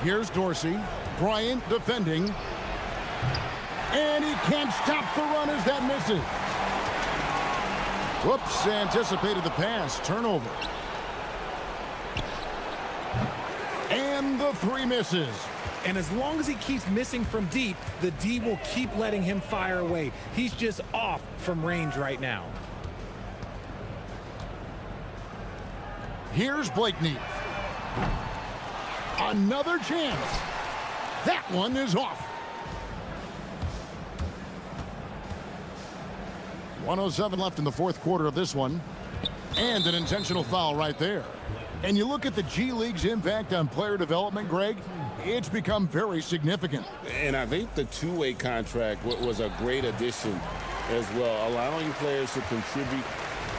Here's Dorsey. Bryant defending. And he can't stop the run as that misses. Whoops, anticipated the pass. Turnover. And the 3 misses. And as long as he keeps missing from deep, the D will keep letting him fire away. He's just off from range right now. Here's Blakeney. Another chance. That one is off. 1:07 left in the fourth quarter of this one. And an intentional foul right there. And you look at the G League's impact on player development, Greg, it's become very significant. And I think the two-way contract was a great addition as well, allowing players to contribute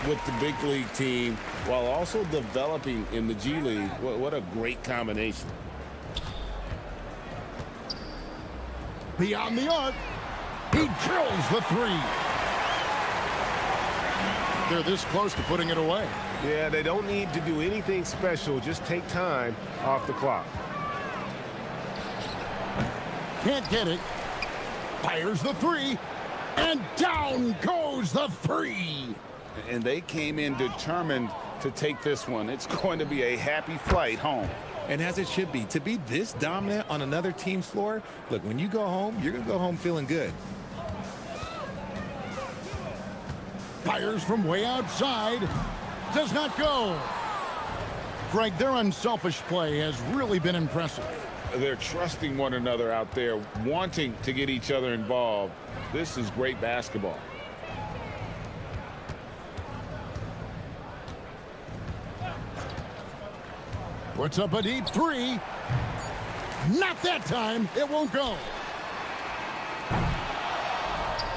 with the big league team while also developing in the G League. What a great combination. Beyond the arc, he drills the 3. They're this close to putting it away. Yeah, they don't need to do anything special. Just take time off the clock. Can't get it. Fires the 3. And down goes the 3. And they came in determined to take this one. It's going to be a happy flight home. and as it should be. To be this dominant on another team's floor, look, when you go home, you're going to go home feeling good. Fires from way outside. Does not go. Greg, their unselfish play has really been impressive. They're trusting one another out there, wanting to get each other involved. This is great basketball. Puts up a deep three. Not that time. It won't go.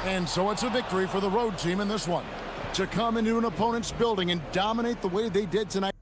And so it's a victory for the road team in this one. To come into an opponent's building and dominate the way they did tonight.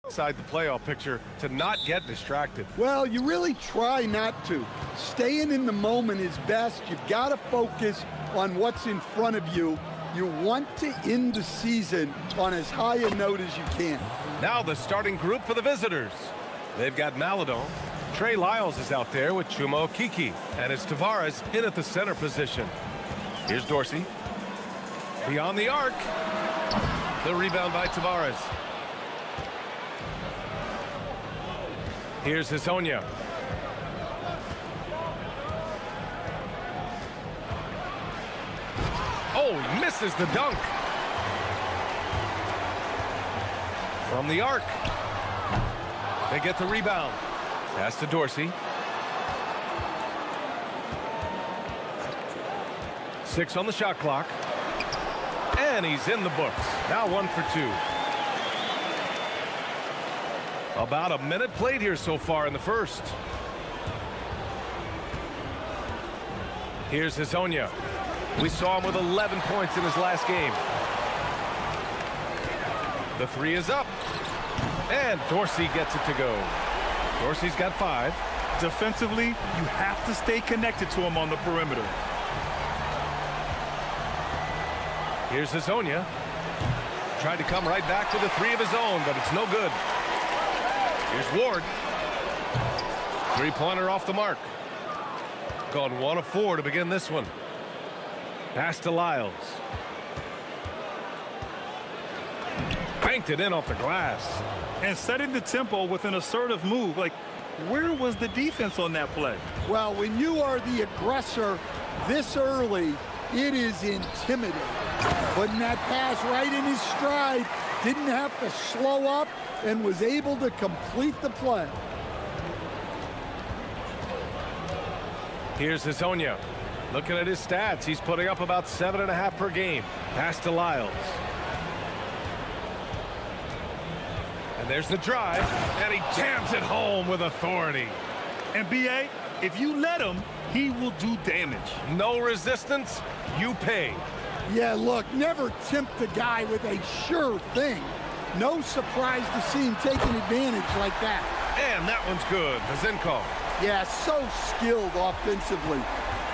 inside the playoff picture to not get distracted. Well, you really try not to. Staying in the moment is best. You've got to focus on what's in front of you. You want to end the season on as high a note as you can. Now the starting group for the visitors. They've got Maladon. Trey Lyles is out there with Chuma Okiki. And it's Tavares in at the center position. Here's Dorsey. Beyond the arc. The rebound by Tavares. Here's Hezonja. Oh, he misses the dunk. From the arc. They get the rebound. Pass to Dorsey. 6 on the shot clock. And he's in the books. Now 1 for 2. About a minute played here so far in the first. Here's Hezonja. We saw him with 11 points in his last game. The 3 is up. And Dorsey gets it to go. Dorsey's got 5. Defensively, you have to stay connected to him on the perimeter. Here's Hezonja. Tried to come right back with a 3 of his own, but it's no good. Here's Ward. 3-pointer off the mark. Gone 1 of 4 to begin this one. Pass to Lyles. Banked it in off the glass. And setting the tempo with an assertive move. Like, where was the defense on that play? Well, when you are the aggressor this early, it is intimidating. Putting that pass right in his stride, didn't have to slow up, and was able to complete the play. Here's Hezonja. Looking at his stats, he's putting up about 7.5 per game. Pass to Lyles. And there's the drive, and he jams it home with authority. And B.A., if you let him, he will do damage. No resistance, you pay. Yeah, look, never tempt a guy with a sure thing. No surprise to see him taking advantage like that. And that one's good. Vazenko. Yeah, so skilled offensively.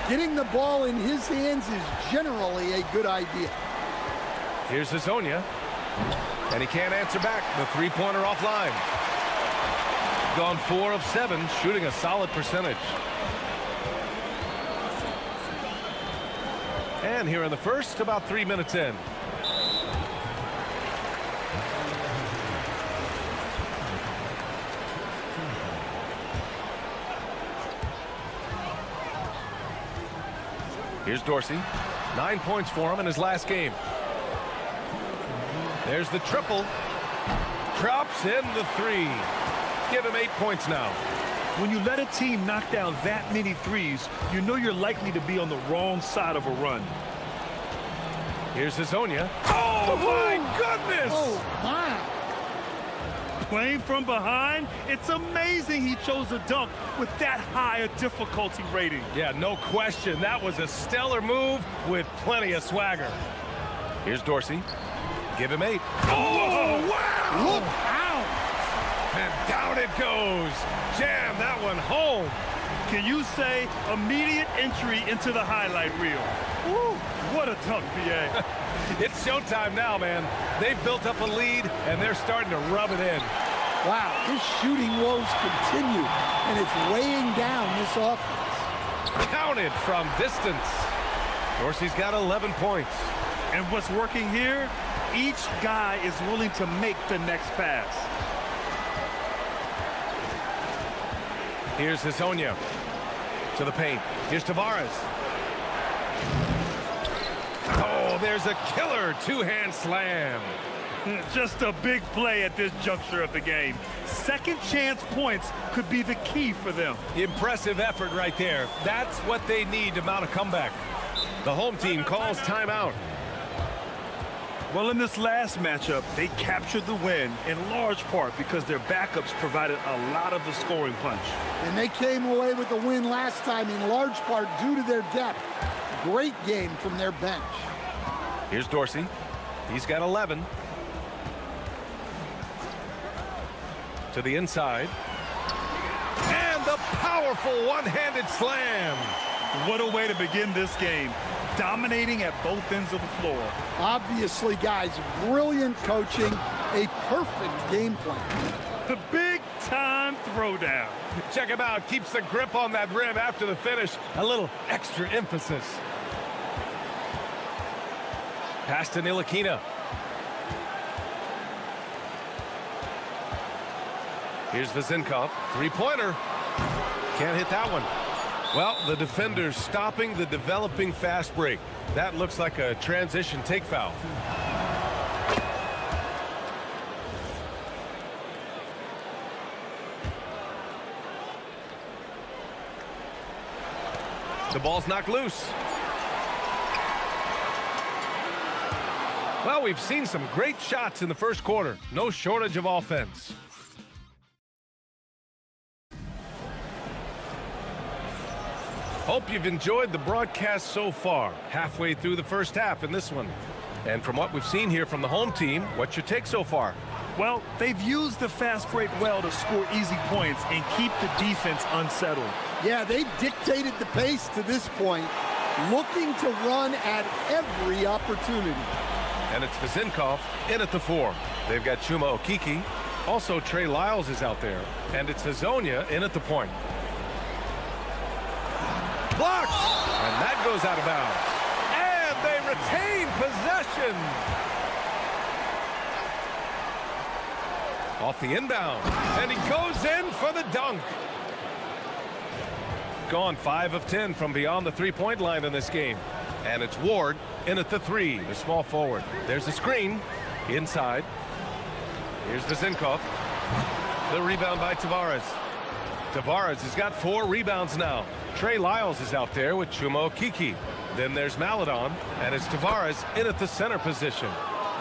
Getting the ball in his hands is generally a good idea. Here's Hezonja. And he can't answer back. The 3-pointer offline. Gone 4 of 7, shooting a solid percentage. And here in the first, about 3 minutes in. Here's Dorsey. 9 points for him in his last game. There's the triple. Drops in the 3. Give him 8 points now. When you let a team knock down that many threes, you know you're likely to be on the wrong side of a run. Here's Hezonja. Oh, my goodness! Oh, my. Playing from behind, it's amazing he chose a dunk with that high a difficulty rating. Yeah, no question. That was a stellar move with plenty of swagger. Here's Dorsey. Give him 8. Oh, wow! Look out! And down it goes. Jam that one home. Can you say immediate entry into the highlight reel? Woo, what a dunk, B.A. It's showtime now, man. They've built up a lead, and they're starting to rub it in. Wow, his shooting woes continue, and it's weighing down this offense. Counted from distance. Dorsey's got 11 points. And what's working here? Each guy is willing to make the next pass. Here's Hezonja to the paint. Here's Tavares. Oh, there's a killer 2-hand slam. Just a big play at this juncture of the game. Second chance points could be the key for them. Impressive effort right there. That's what they need to mount a comeback. The home team calls timeout. Well, in this last matchup, they captured the win in large part because their backups provided a lot of the scoring punch. And they came away with the win last time in large part due to their depth. Great game from their bench. Here's Dorsey. He's got 11. To the inside. And the powerful one-handed slam. What a way to begin this game. Dominating at both ends of the floor. Obviously, guys, brilliant coaching, a perfect game plan. The big-time throwdown. Check him out. Keeps the grip on that rim after the finish. A little extra emphasis. Pass to Ntilikina. Here's Vezinkov. Three-pointer. Can't hit that one. Well, the defender's stopping the developing fast break. That looks like a transition take foul. The ball's knocked loose. Well, we've seen some great shots in the first quarter. No shortage of offense. Hope you've enjoyed the broadcast so far. Halfway through the first half in this one. And from what we've seen here from the home team, what's your take so far? Well, they've used the fast break well to score easy points and keep the defense unsettled. Yeah, they've dictated the pace to this point, looking to run at every opportunity. And it's Vezinkov in at the 4. They've got Chuma Okeke. Also, Trey Lyles is out there. And it's Hazonia in at the point. Blocked! And that goes out of bounds. And they retain possession. Off the inbound. And he goes in for the dunk. Gone 5 of 10 from beyond the three-point line in this game. And it's Ward in at the 3, the small forward. There's a screen. Inside. Here's Vezinkov. The rebound by Tavares. Tavares has got 4 rebounds now. Trey Lyles is out there with Chuma Okeke. Then there's Maladon, and it's Tavares in at the center position.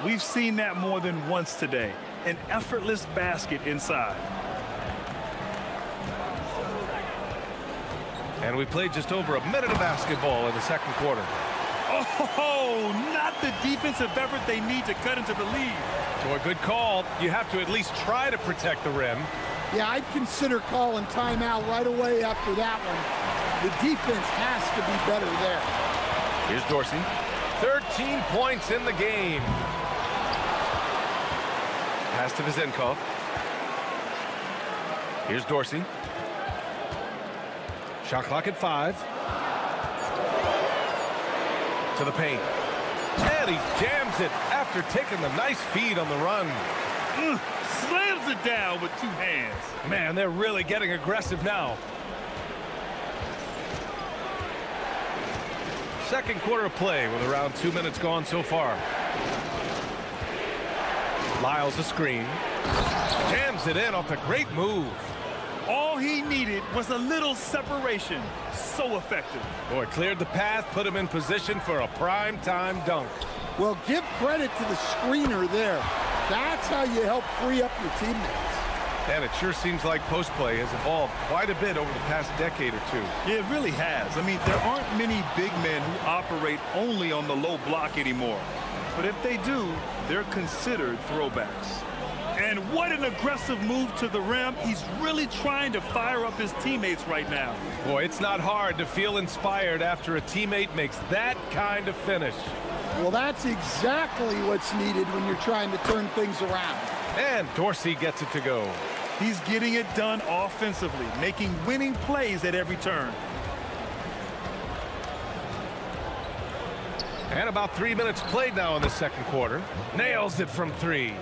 We've seen that more than once today. An effortless basket inside. And we played just over a minute of basketball in the second quarter. Oh, not the defensive effort they need to cut into the lead. Boy, good call. You have to at least try to protect the rim. Yeah, I'd consider calling timeout right away after that one. The defense has to be better there. Here's Dorsey. 13 points in the game. Pass to Vezinkov. Here's Dorsey. Shot clock at 5. To the paint. And he jams it after taking the nice feed on the run. Slams it down with 2 hands. Man, they're really getting aggressive now. Second quarter of play with around 2 minutes gone so far. Lyles a screen. Jams it in off a great move. All he needed was a little separation. So effective. Boy, cleared the path, put him in position for a prime-time dunk. Well, give credit to the screener there. That's how you help free up your teammates. And it sure seems like post play has evolved quite a bit over the past decade or two. Yeah, it really has. I mean, there aren't many big men who operate only on the low block anymore. But if they do, they're considered throwbacks. And what an aggressive move to the rim. He's really trying to fire up his teammates right now. Boy, it's not hard to feel inspired after a teammate makes that kind of finish. Well, that's exactly what's needed when you're trying to turn things around. And Dorsey gets it to go. He's getting it done offensively, making winning plays at every turn. And about 3 minutes played now in the second quarter. Nails it from 3.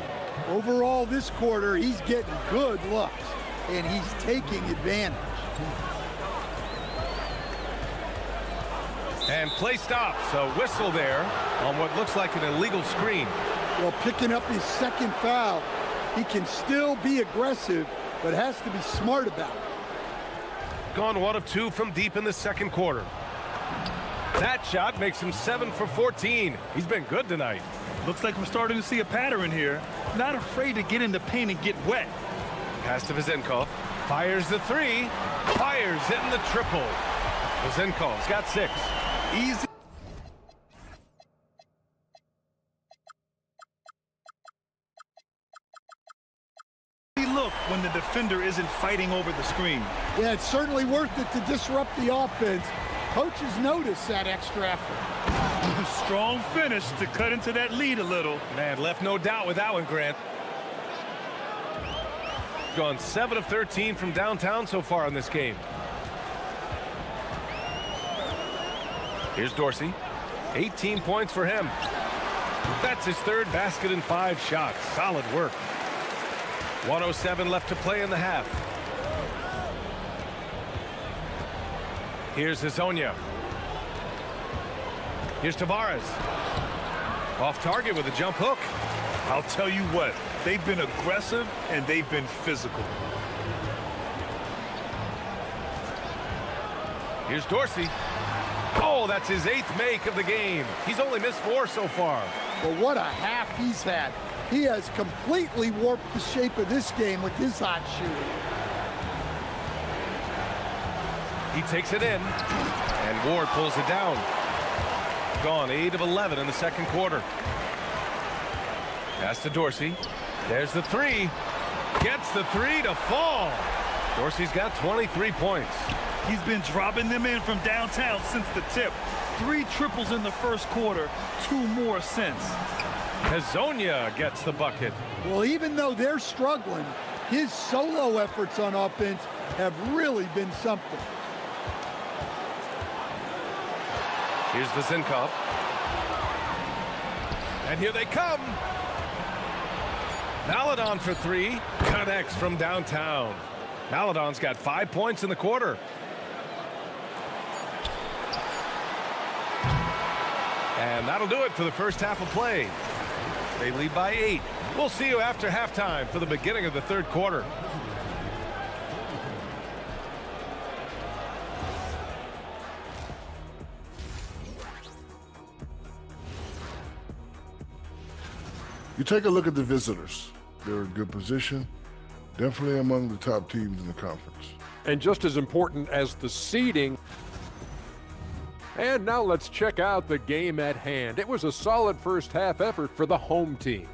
Overall, this quarter, he's getting good looks, and he's taking advantage. And play stops. A whistle there on what looks like an illegal screen. Well, picking up his second foul, he can still be aggressive, but has to be smart about it. Gone 1 of 2 from deep in the second quarter. That shot makes him 7 for 14. He's been good tonight. Looks like we're starting to see a pattern here. Not afraid to get in the paint and get wet. Pass to Vezinkov. Fires the 3. Fires in the triple. Vezinkov's got 6. Easy. Look when the defender isn't fighting over the screen. Yeah, it's certainly worth it to disrupt the offense. Coaches notice that extra effort. Strong finish to cut into that lead a little. Man, left no doubt with that one, Grant. Gone 7 of 13 from downtown so far in this game. Here's Dorsey. 18 points for him. That's his third basket in 5 shots. Solid work. 1:07 left to play in the half. Here's Hazonia. Here's Tavares. Off target with a jump hook. I'll tell you what, they've been aggressive and they've been physical. Here's Dorsey. Oh, that's his 8th make of the game. He's only missed 4 so far. But what a half he's had. He has completely warped the shape of this game with his hot shooting. He takes it in, and Ward pulls it down. Gone 8 of 11 in the second quarter. Pass to Dorsey. There's the 3. Gets the 3 to fall. Dorsey's got 23 points. He's been dropping them in from downtown since the tip. 3 triples in the first quarter, 2 more since. Hazonia gets the bucket. Well, even though they're struggling, his solo efforts on offense have really been something. Here's Vezinkov. And here they come. Maladon for 3. Connects from downtown. Maladon's got 5 points in the quarter. And that'll do it for the first half of play. They lead by 8. We'll see you after halftime for the beginning of the third quarter. You take a look at the visitors. They're in good position, definitely among the top teams in the conference. And just as important as the seeding. And now let's check out the game at hand. It was a solid first half effort for the home team.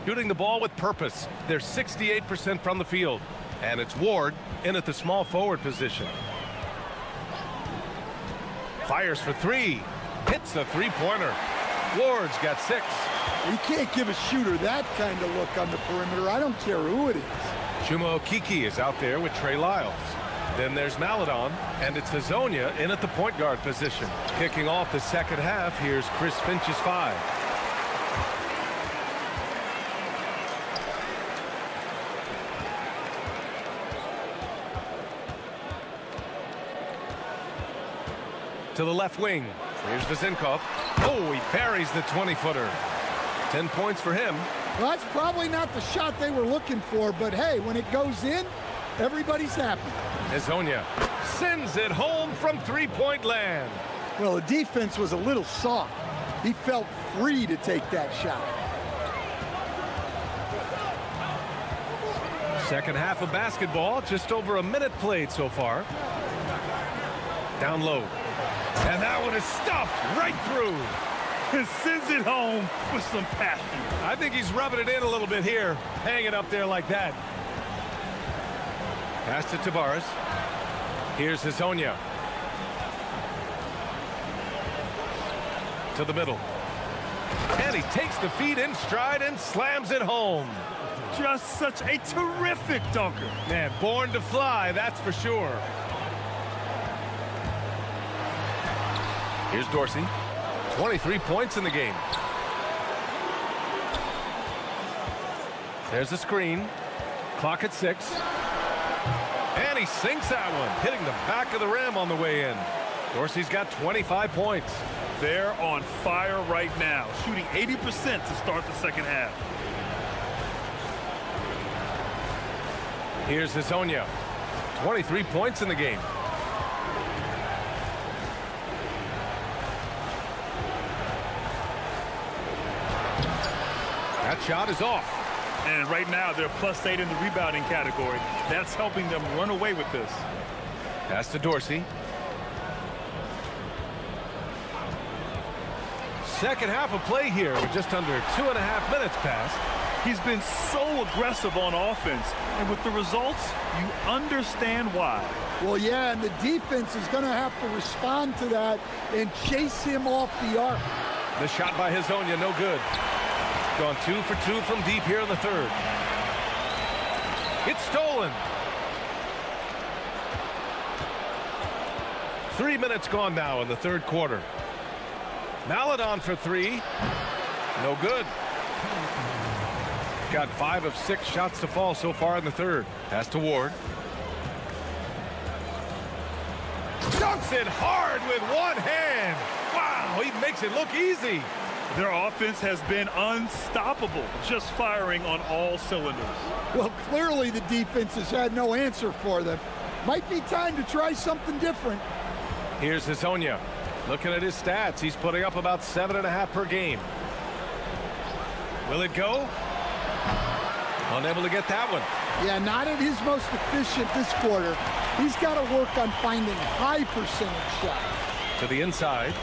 Shooting the ball with purpose. They're 68% from the field. And it's Ward in at the small forward position. Fires for 3. Hits the 3-pointer. Ward's got 6. You can't give a shooter that kind of look on the perimeter. I don't care who it is. Chuma Okeke is out there with Trey Lyles. Then there's Maladon, and it's Hazonia in at the point guard position. Kicking off the second half, here's Chris Finch's 5. To the left wing. Here's Vezinkov. Oh, he buries the 20-footer. 10 points for him. Well, that's probably not the shot they were looking for, but hey, when it goes in, everybody's happy. Hazonia sends it home from 3-point land. Well, the defense was a little soft. He felt free to take that shot. Second half of basketball, just over a minute played so far. Down low. And that one is stuffed right through. And sends it home with some passion. I think he's rubbing it in a little bit here, hanging up there like that. Pass to Tavares. Here's Hazonia. To the middle. And he takes the feed in stride and slams it home. Just such a terrific dunker. Man, born to fly, that's for sure. Here's Dorsey. 23 points in the game. There's a screen. Clock at 6. And he sinks that one, hitting the back of the rim on the way in. Dorsey's got 25 points. They're on fire right now, shooting 80% to start the second half. Here's Hezonja. 23 points in the game. That shot is off. And right now, they're +8 in the rebounding category. That's helping them run away with this. Pass to Dorsey. Second half of play here with just under 2.5 minutes passed. He's been so aggressive on offense, and with the results, you understand why. Well, yeah, and the defense is going to have to respond to that and chase him off the arc. The shot by Hezonja, no good. Gone 2 for 2 from deep here in the third. It's stolen. 3 minutes gone now in the third quarter. Maladon for 3. No good. Got 5 of 6 shots to fall so far in the third. Pass to Ward. Dunks it hard with one hand. Wow, he makes it look easy. Their offense has been unstoppable, just firing on all cylinders. Well, clearly the defense has had no answer for them. Might be time to try something different. Here's Hezonja. Looking at his stats, he's putting up about 7.5 per game. Will it go? Unable to get that one. Yeah, not at his most efficient this quarter. He's got to work on finding high percentage shots. To the inside.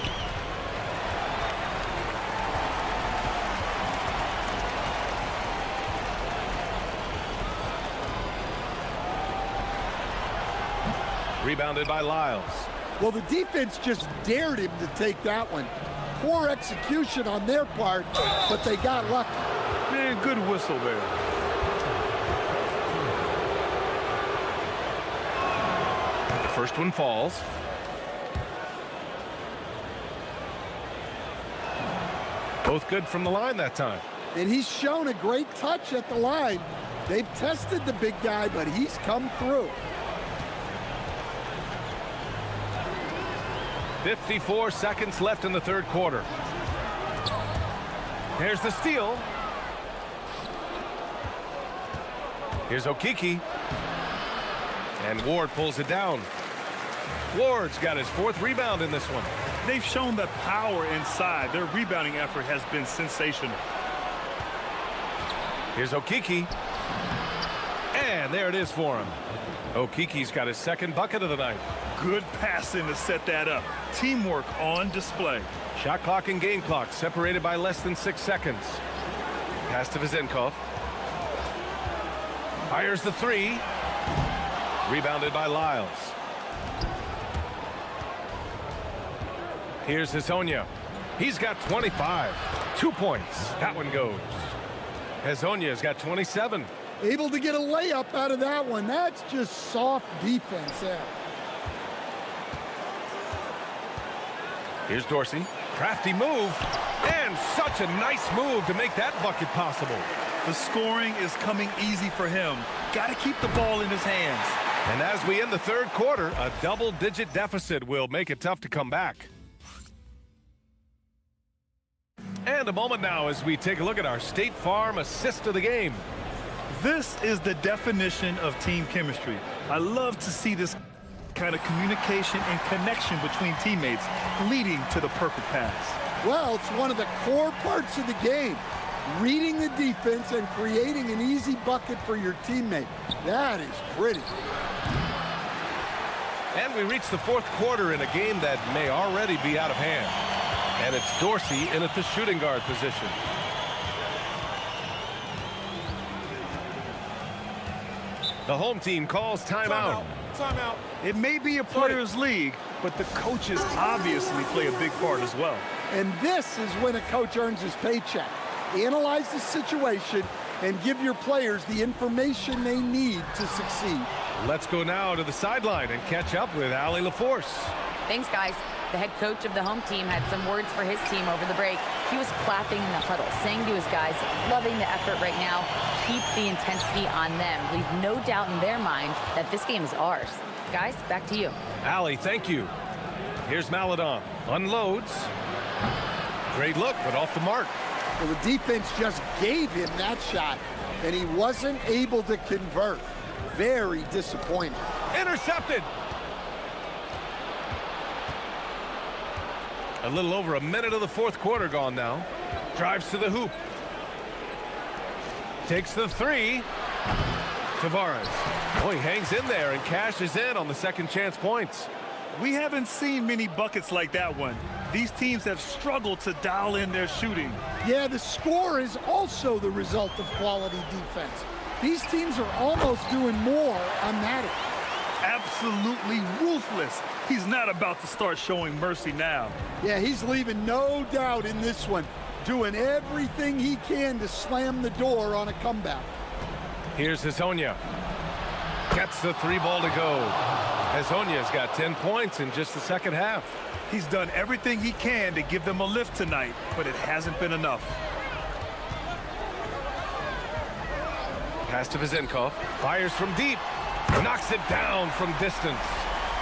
Rebounded by Lyles. Well, the defense just dared him to take that one. Poor execution on their part, but they got lucky. Man, good whistle there. The first one falls. Both good from the line that time. And he's shown a great touch at the line. They've tested the big guy, but he's come through. 54 seconds left in the third quarter. Here's the steal. Here's Okiki. And Ward pulls it down. Ward's got his 4th rebound in this one. They've shown the power inside. Their rebounding effort has been sensational. Here's Okiki. And there it is for him. Okiki's got his 2nd bucket of the night. Good passing to set that up. Teamwork on display. Shot clock and game clock separated by less than 6 seconds. Pass to Vezenkov. Fires the 3. Rebounded by Lyles. Here's Hezonja. He's got 25. 2 points. That one goes. Hezonja's got 27. Able to get a layup out of that one. That's just soft defense there. Here's Dorsey. Crafty move. And such a nice move to make that bucket possible. The scoring is coming easy for him. Got to keep the ball in his hands. And as we end the third quarter, a double-digit deficit will make it tough to come back. And a moment now as we take a look at our State Farm assist of the game. This is the definition of team chemistry. I love to see this kind of communication and connection between teammates leading to the perfect pass. Well, it's one of the core parts of the game. Reading the defense and creating an easy bucket for your teammate. That is pretty. And we reach the fourth quarter in a game that may already be out of hand. And it's Dorsey in at the shooting guard position. The home team calls timeout. It may be a players' league, but the coaches obviously play a big part as well. And this is when a coach earns his paycheck. Analyze the situation and give your players the information they need to succeed. Let's go now to the sideline and catch up with Allie LaForce. Thanks, guys. The head coach of the home team had some words for his team over the break. He was clapping in the huddle, saying to his guys, loving the effort right now, keep the intensity on them. Leave no doubt in their mind that this game is ours. Guys, back to you. Allie, thank you. Here's Maladon. Unloads. Great look, but off the mark. Well, the defense just gave him that shot, and he wasn't able to convert. Very disappointing. Intercepted. A little over a minute of the fourth quarter gone now. Drives to the hoop. Takes the three. Tavares. Oh, he hangs in there and cashes in on the second chance points. We haven't seen many buckets like that one. These teams have struggled to dial in their shooting. Yeah, the score is also the result of quality defense. These teams are almost doing more on that end. Absolutely ruthless. He's not about to start showing mercy now. Yeah, he's leaving no doubt in this one, doing everything he can to slam the door on a comeback. Here's Hazonia. Gets the three ball to go. Hazonia's got 10 points in just the second half. He's done everything he can to give them a lift tonight, but it hasn't been enough. Pass to Vezenkov. Fires from deep. Knocks it down from distance.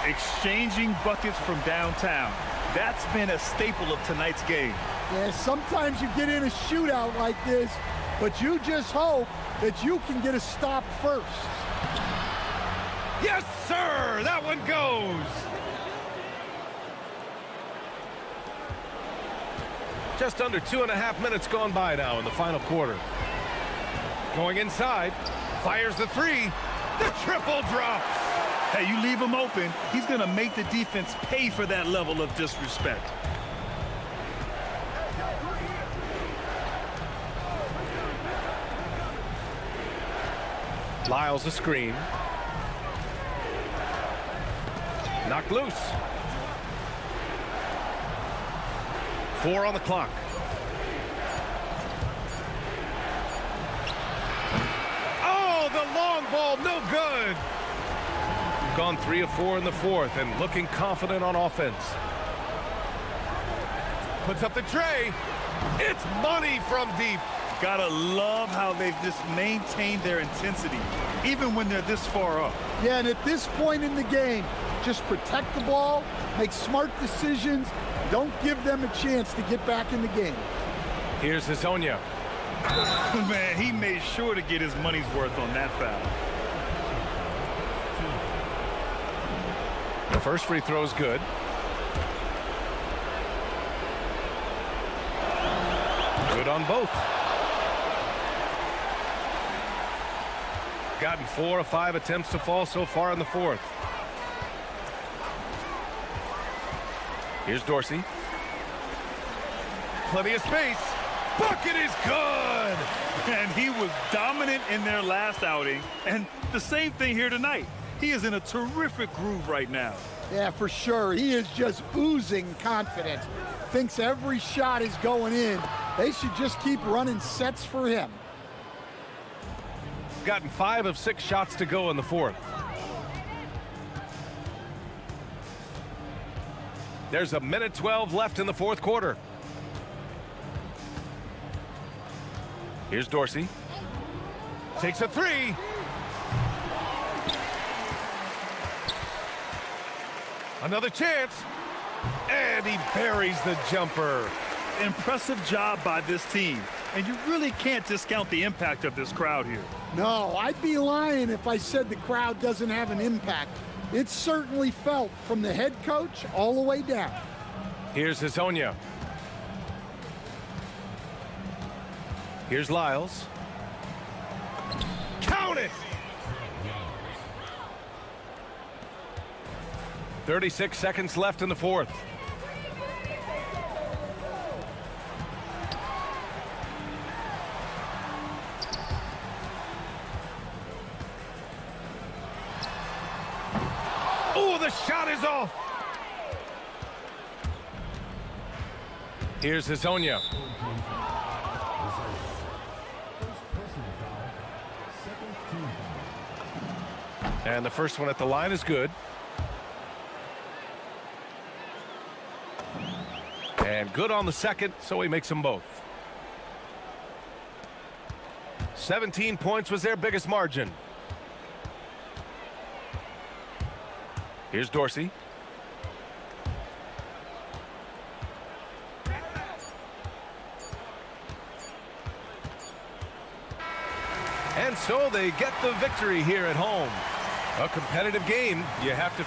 Exchanging buckets from downtown. That's been a staple of tonight's game. Yeah, sometimes you get in a shootout like this, but you just hope that you can get a stop first. Yes, sir! That one goes! Just under 2.5 minutes gone by now in the final quarter. Going inside. Fires the three. The triple drops. Hey, you leave him open, he's going to make the defense pay for that level of disrespect. Lyles a screen. Knocked loose. 4 on the clock. Oh, the long ball, no good. Gone 3 of 4 in the fourth and looking confident on offense. Puts up the tray. It's money from deep. Gotta love how they've just maintained their intensity, even when they're this far up. Yeah, and at this point in the game, just protect the ball, make smart decisions, don't give them a chance to get back in the game. Here's Hazonia. Man, he made sure to get his money's worth on that foul. The first free throw is good. Good on both. Gotten 4 of 5 attempts to fall so far in the fourth. Here's Dorsey. Plenty of space. Bucket is good. And he was dominant in their last outing. And the same thing here tonight. He is in a terrific groove right now. Yeah, for sure. He is just oozing confidence. Thinks every shot is going in. They should just keep running sets for him. Gotten 5 of 6 shots to go in the fourth. There's a minute 12 left in the fourth quarter. Here's Dorsey. Takes a three. Another chance. And he buries the jumper. Impressive job by this team. And you really can't discount the impact of this crowd here. No, I'd be lying if I said the crowd doesn't have an impact. It's certainly felt from the head coach all the way down. Here's Hazonia. Here's Lyles. Count it! 36 seconds left in the fourth. Oh, the shot is off. Here's Hazonia. And the first one at the line is good. And good on the second, so he makes them both. 17 points was their biggest margin. Here's Dorsey. And so they get the victory here at home. A competitive game, you have to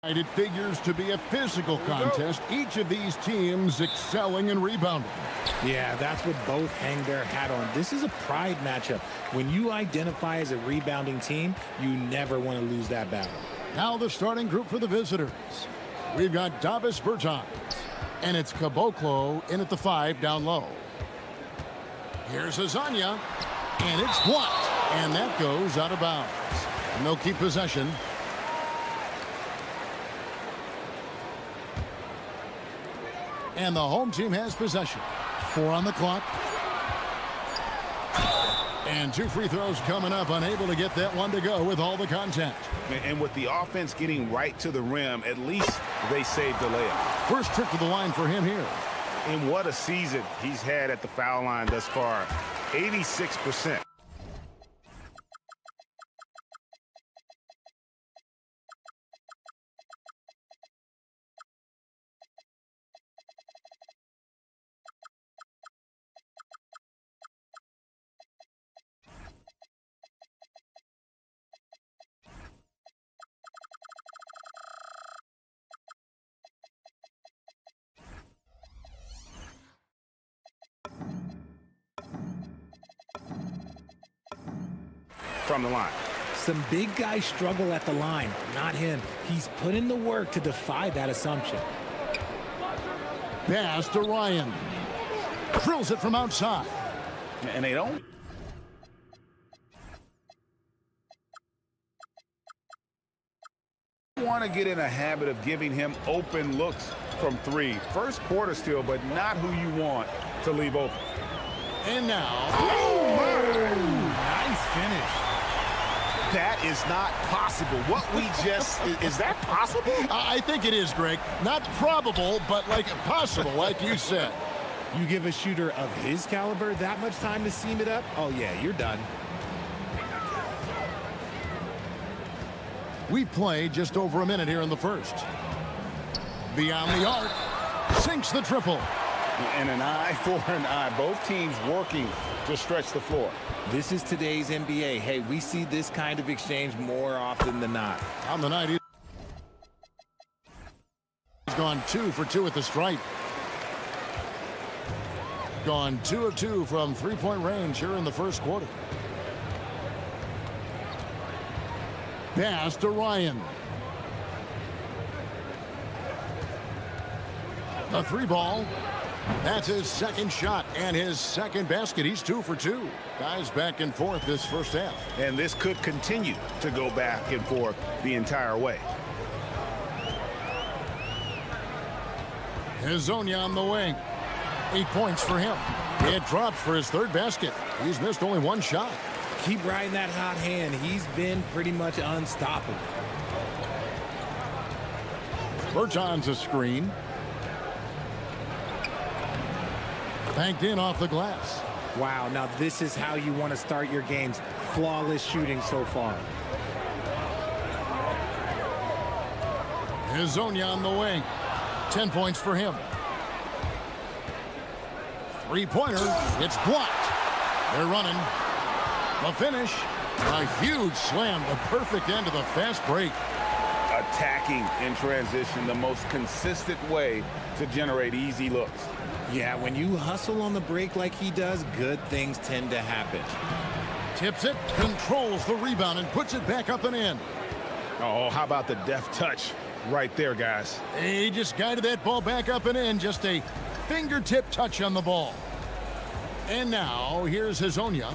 It figures to be a physical contest, each of these teams excelling in rebounding. Yeah, that's what both hang their hat on. This is a pride matchup. When you identify as a rebounding team, you never want to lose that battle. Now the starting group for the visitors. We've got Davis Bertans, and it's Caboclo in at the 5 down low. Here's Azania, and it's blocked, and that goes out of bounds. And they'll keep possession. And the home team has possession. 4 on the clock. And 2 free throws coming up, unable to get that one to go with all the contact. And with the offense getting right to the rim, at least they saved the layup. First trip to the line for him here. And what a season he's had at the foul line thus far. 86%. From the line. Some big guys struggle at the line, not him. He's put in the work to defy that assumption. Pass to Ryan. Drills it from outside. And they don't. Want to get in a habit of giving him open looks from 3. First quarter still, but not who you want to leave open. And now, Nice finish. That is not possible. What we just, is that possible? I think it is, Greg. Not probable, but like possible, like you said. You give a shooter of his caliber that much time to seam it up? Oh, yeah, you're done. We've played just over a minute here in the first. Beyond the arc, sinks the triple. And an eye for an eye. Both teams working to stretch the floor. This is today's NBA. Hey, we see this kind of exchange more often than not. On the night, he's gone 2 for 2 at the stripe. Gone 2 of 2 from three-point range here in the first quarter. Pass to Ryan. A 3-ball. That's his second shot and his second basket. He's 2 for 2. Guys back and forth this first half. And this could continue to go back and forth the entire way. Hazonia on the wing. 8 points for him. It drops for his 3rd basket. He's missed only 1 shot. Keep riding that hot hand. He's been pretty much unstoppable. Bertans a screen. Banked in off the glass. Wow, now this is how you want to start your games. Flawless shooting so far. Hazonia on the wing. 10 points for him. 3-pointer. It's blocked. They're running. The finish. A huge slam. The perfect end of the fast break. Attacking in transition, the most consistent way to generate easy looks. Yeah, when you hustle on the break like he does, good things tend to happen. Tips it, controls the rebound, and puts it back up and in. Oh, how about the deft touch right there, guys? He just guided that ball back up and in. Just a fingertip touch on the ball. And now, here's Hazonia.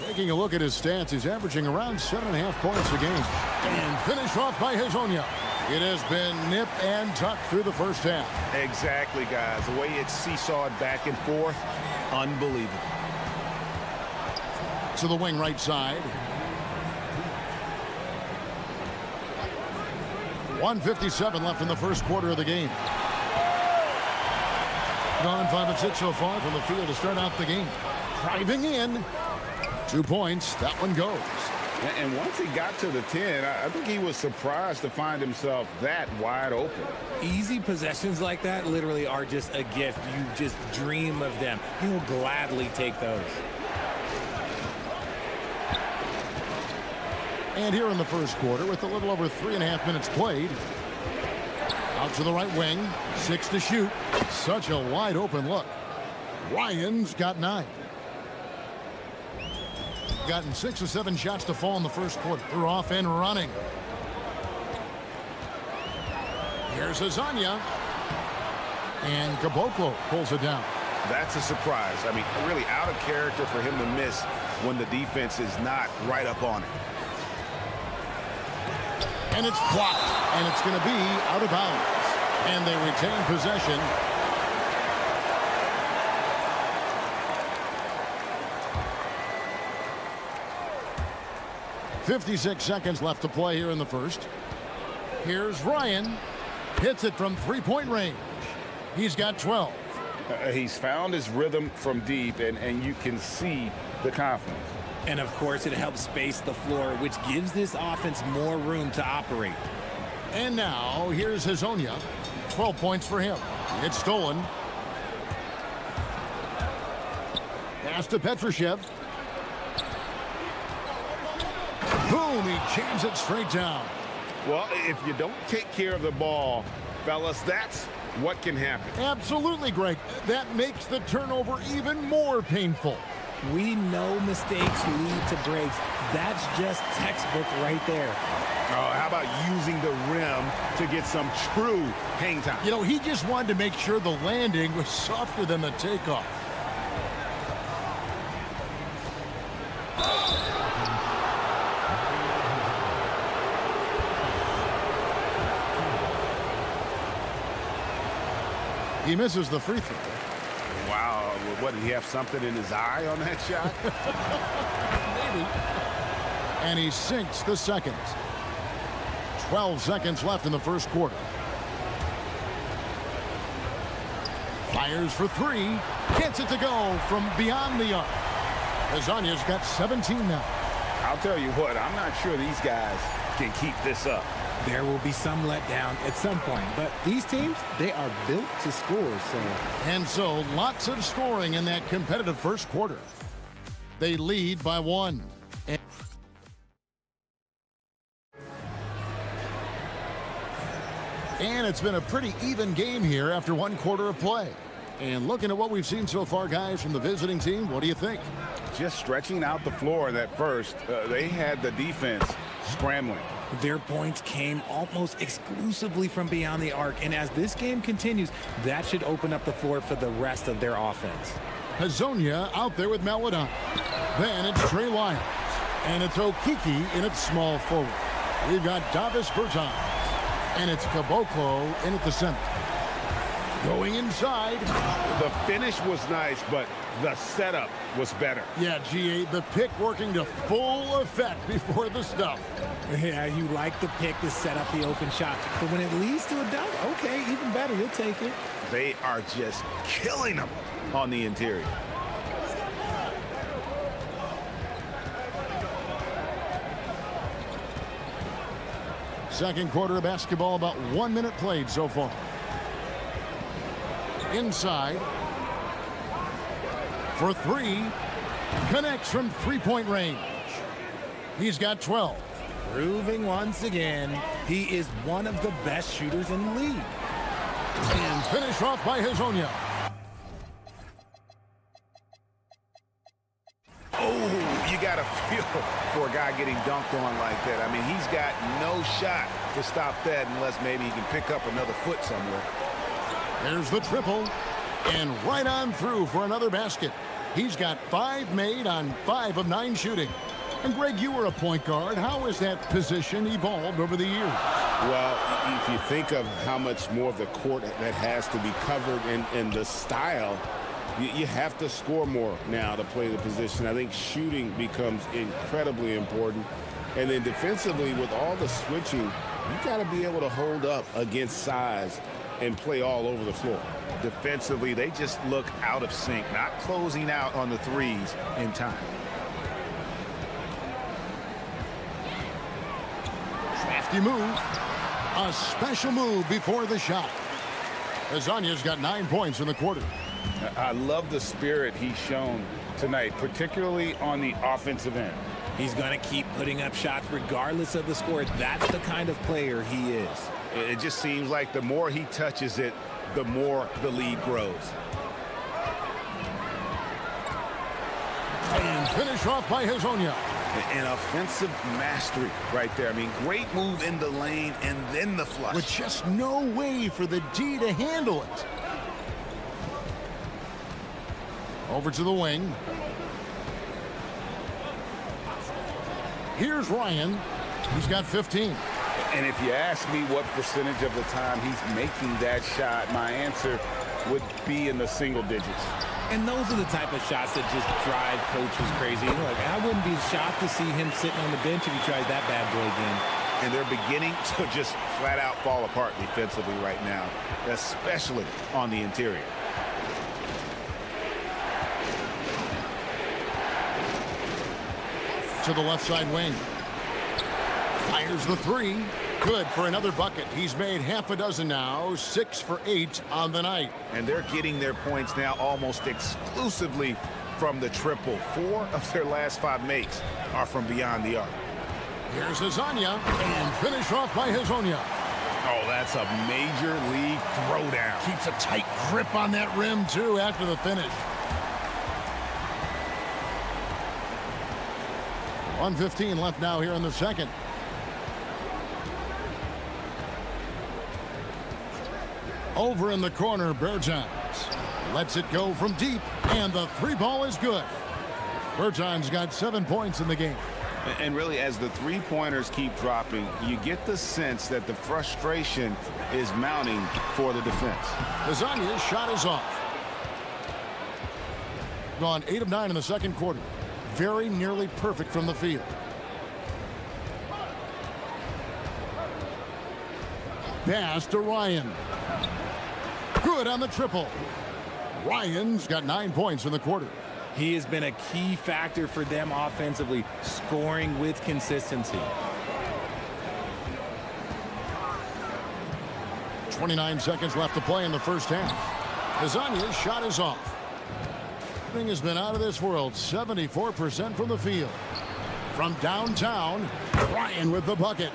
Taking a look at his stats, he's averaging around 7.5 points a game. And finished off by Hazonia. It has been nip and tuck through the first half. Exactly, guys. The way it's seesawed back and forth, unbelievable. To the wing right side. 1:57 left in the first quarter of the game. Gone 5 of 6 so far from the field to start out the game. Driving in. 2 points. That one goes. And once he got to the 10, I think he was surprised to find himself that wide open. Easy possessions like that literally are just a gift. You just dream of them. He'll gladly take those. And here in the first quarter, with a little over 3.5 minutes played, Out to the right wing. 6 to shoot. Such a wide open look. Ryan's got 9. Gotten 6 or 7 shots to fall in the first quarter. They're off and running. Here's Azania. And Caboclo pulls it down. That's a surprise. I mean, really out of character for him to miss when the defense is not right up on it. And it's blocked. And it's going to be out of bounds. And they retain possession. .56 seconds left to play here in the first. Here's Ryan. Hits it from three-point range. He's got 12. He's found his rhythm from deep, and you can see the confidence. And, of course, it helps space the floor, which gives this offense more room to operate. And now, here's Hazonia. 12 points for him. It's stolen. Pass to Petrushev. Boom, he jams it straight down. Well, if you don't take care of the ball, fellas, that's what can happen. Absolutely, Greg. That makes the turnover even more painful. We know mistakes lead to breaks. That's just textbook right there. Oh, how about using the rim to get some true hang time? You know, he just wanted to make sure the landing was softer than the takeoff. He misses the free throw. Wow, what, did he have something in his eye on that shot? Maybe. And he sinks the second. 12 seconds left in the first quarter. Fires for 3. Gets it to go from beyond the arc. Azania's got 17 now. I'll tell you what, I'm not sure these guys can keep this up. There will be some letdown at some point, but these teams, they are built to score. And so lots of scoring in that competitive first quarter. They lead by 1. And it's been a pretty even game here after 1 quarter of play. And looking at what we've seen so far, guys, from the visiting team, what do you think? Just stretching out the floor in that first, they had the defense scrambling. Their points came almost exclusively from beyond the arc, and as this game continues, that should open up the floor for the rest of their offense. Hazonia out there with Maladon. Then it's Trey Lyons. And it's Okiki in its small forward. We've got Davis Bertans. And it's Caboclo in at the center. Going inside. The finish was nice, but the setup was better. Yeah, G8, the pick working to full effect before the stuff. Yeah, you like the pick to set up the open shot. But when it leads to a dunk, okay, even better, you'll take it. They are just killing them on the interior. Second quarter of basketball, about 1 minute played so far. Inside. For 3. Connects from three-point range. He's got 12. Proving once again, he is one of the best shooters in the league. And finish off by Hazonia. Oh, you got to feel for a guy getting dunked on like that. I mean, he's got no shot to stop that unless maybe he can pick up another foot somewhere. There's the triple. And right on through for another basket. He's got 5 made on 5 of 9 shooting. And Greg, you were a point guard. How has that position evolved over the years? Well, if you think of how much more of the court that has to be covered in the style, you have to score more now to play the position. I think shooting becomes incredibly important. And then defensively, with all the switching, you got to be able to hold up against size and play all over the floor. Defensively, they just look out of sync, not closing out on the threes in time. Crafty move. A special move before the shot. Azania's got 9 points in the quarter. I love the spirit he's shown tonight, particularly on the offensive end. He's going to keep putting up shots regardless of the score. That's the kind of player he is. It just seems like the more he touches it, the more the lead grows. And finish off by Hezonja. An offensive mastery right there. I mean, great move in the lane and then the flush. With just no way for the D to handle it. Over to the wing. Here's Ryan. He's got 15. And if you ask me what percentage of the time he's making that shot, my answer would be in the single digits. And those are the type of shots that just drive coaches crazy. Like, I wouldn't be shocked to see him sitting on the bench if he tries that bad boy again. And they're beginning to just flat out fall apart defensively right now, especially on the interior. To the left side wing. Fires the three. Good for another bucket. He's made half a dozen now, 6 for 8 on the night. And they're getting their points now almost exclusively from the triple. 4 of their last 5 makes are from beyond the arc. Here's Hezonja, and finish off by Hezonja. Oh, that's a major league throwdown. Keeps a tight grip on that rim, too, after the finish. 1:15 left now here in the second. Over in the corner, Bertans lets it go from deep, and the three ball is good. Bertans got 7 points in the game. And really, as the three-pointers keep dropping, you get the sense that the frustration is mounting for the defense. Hezonja's shot is off. Gone 8 of 9 in the second quarter. Very nearly perfect from the field. Pass to Ryan. Good on the triple. Ryan's got 9 points in the quarter. He has been a key factor for them offensively, scoring with consistency. 29 seconds left to play in the first half. Hezonja's shot is off. Thing has been out of this world, 74% from the field. From downtown, Ryan with the bucket.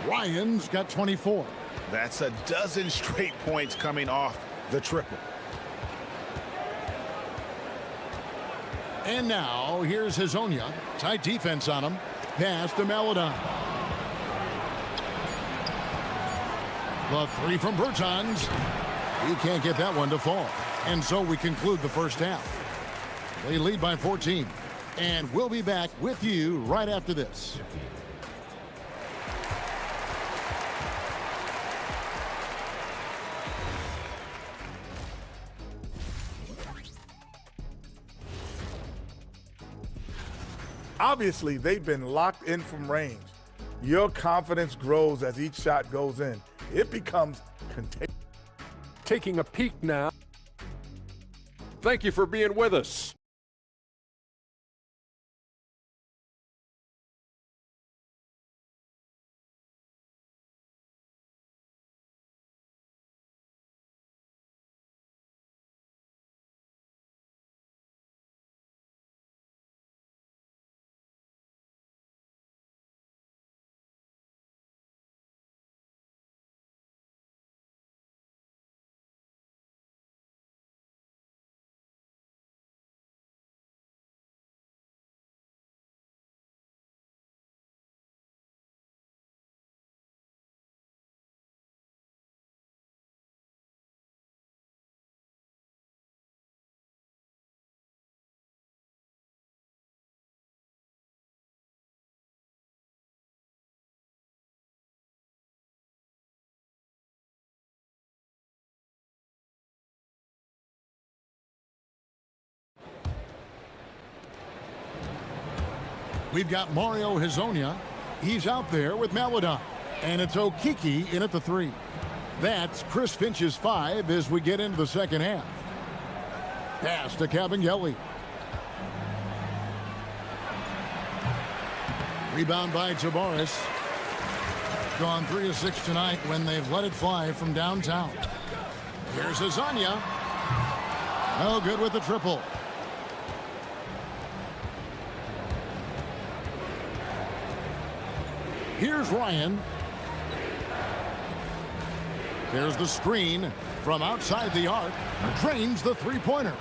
Ryan's got 24. That's a dozen straight points coming off the triple. And now, here's Hezonja. Tight defense on him. Pass to Maladon. The three from Bertans. He can't get that one to fall. And so we conclude the first half. They lead by 14. And we'll be back with you right after this. Obviously, they've been locked in from range. Your confidence grows as each shot goes in. It becomes contagious. Taking a peek now. Thank you for being with us. We've got Mario Hezonja. He's out there with Maladon. And it's Okiki in at the three. That's Chris Finch's 5 as we get into the second half. Pass to Cabangeli. Rebound by Tabaris. Gone 3 of 6 tonight when they've let it fly from downtown. Here's Hezonja. No good with the triple. Here's Ryan. There's the screen from outside the arc. Drains the three-pointer.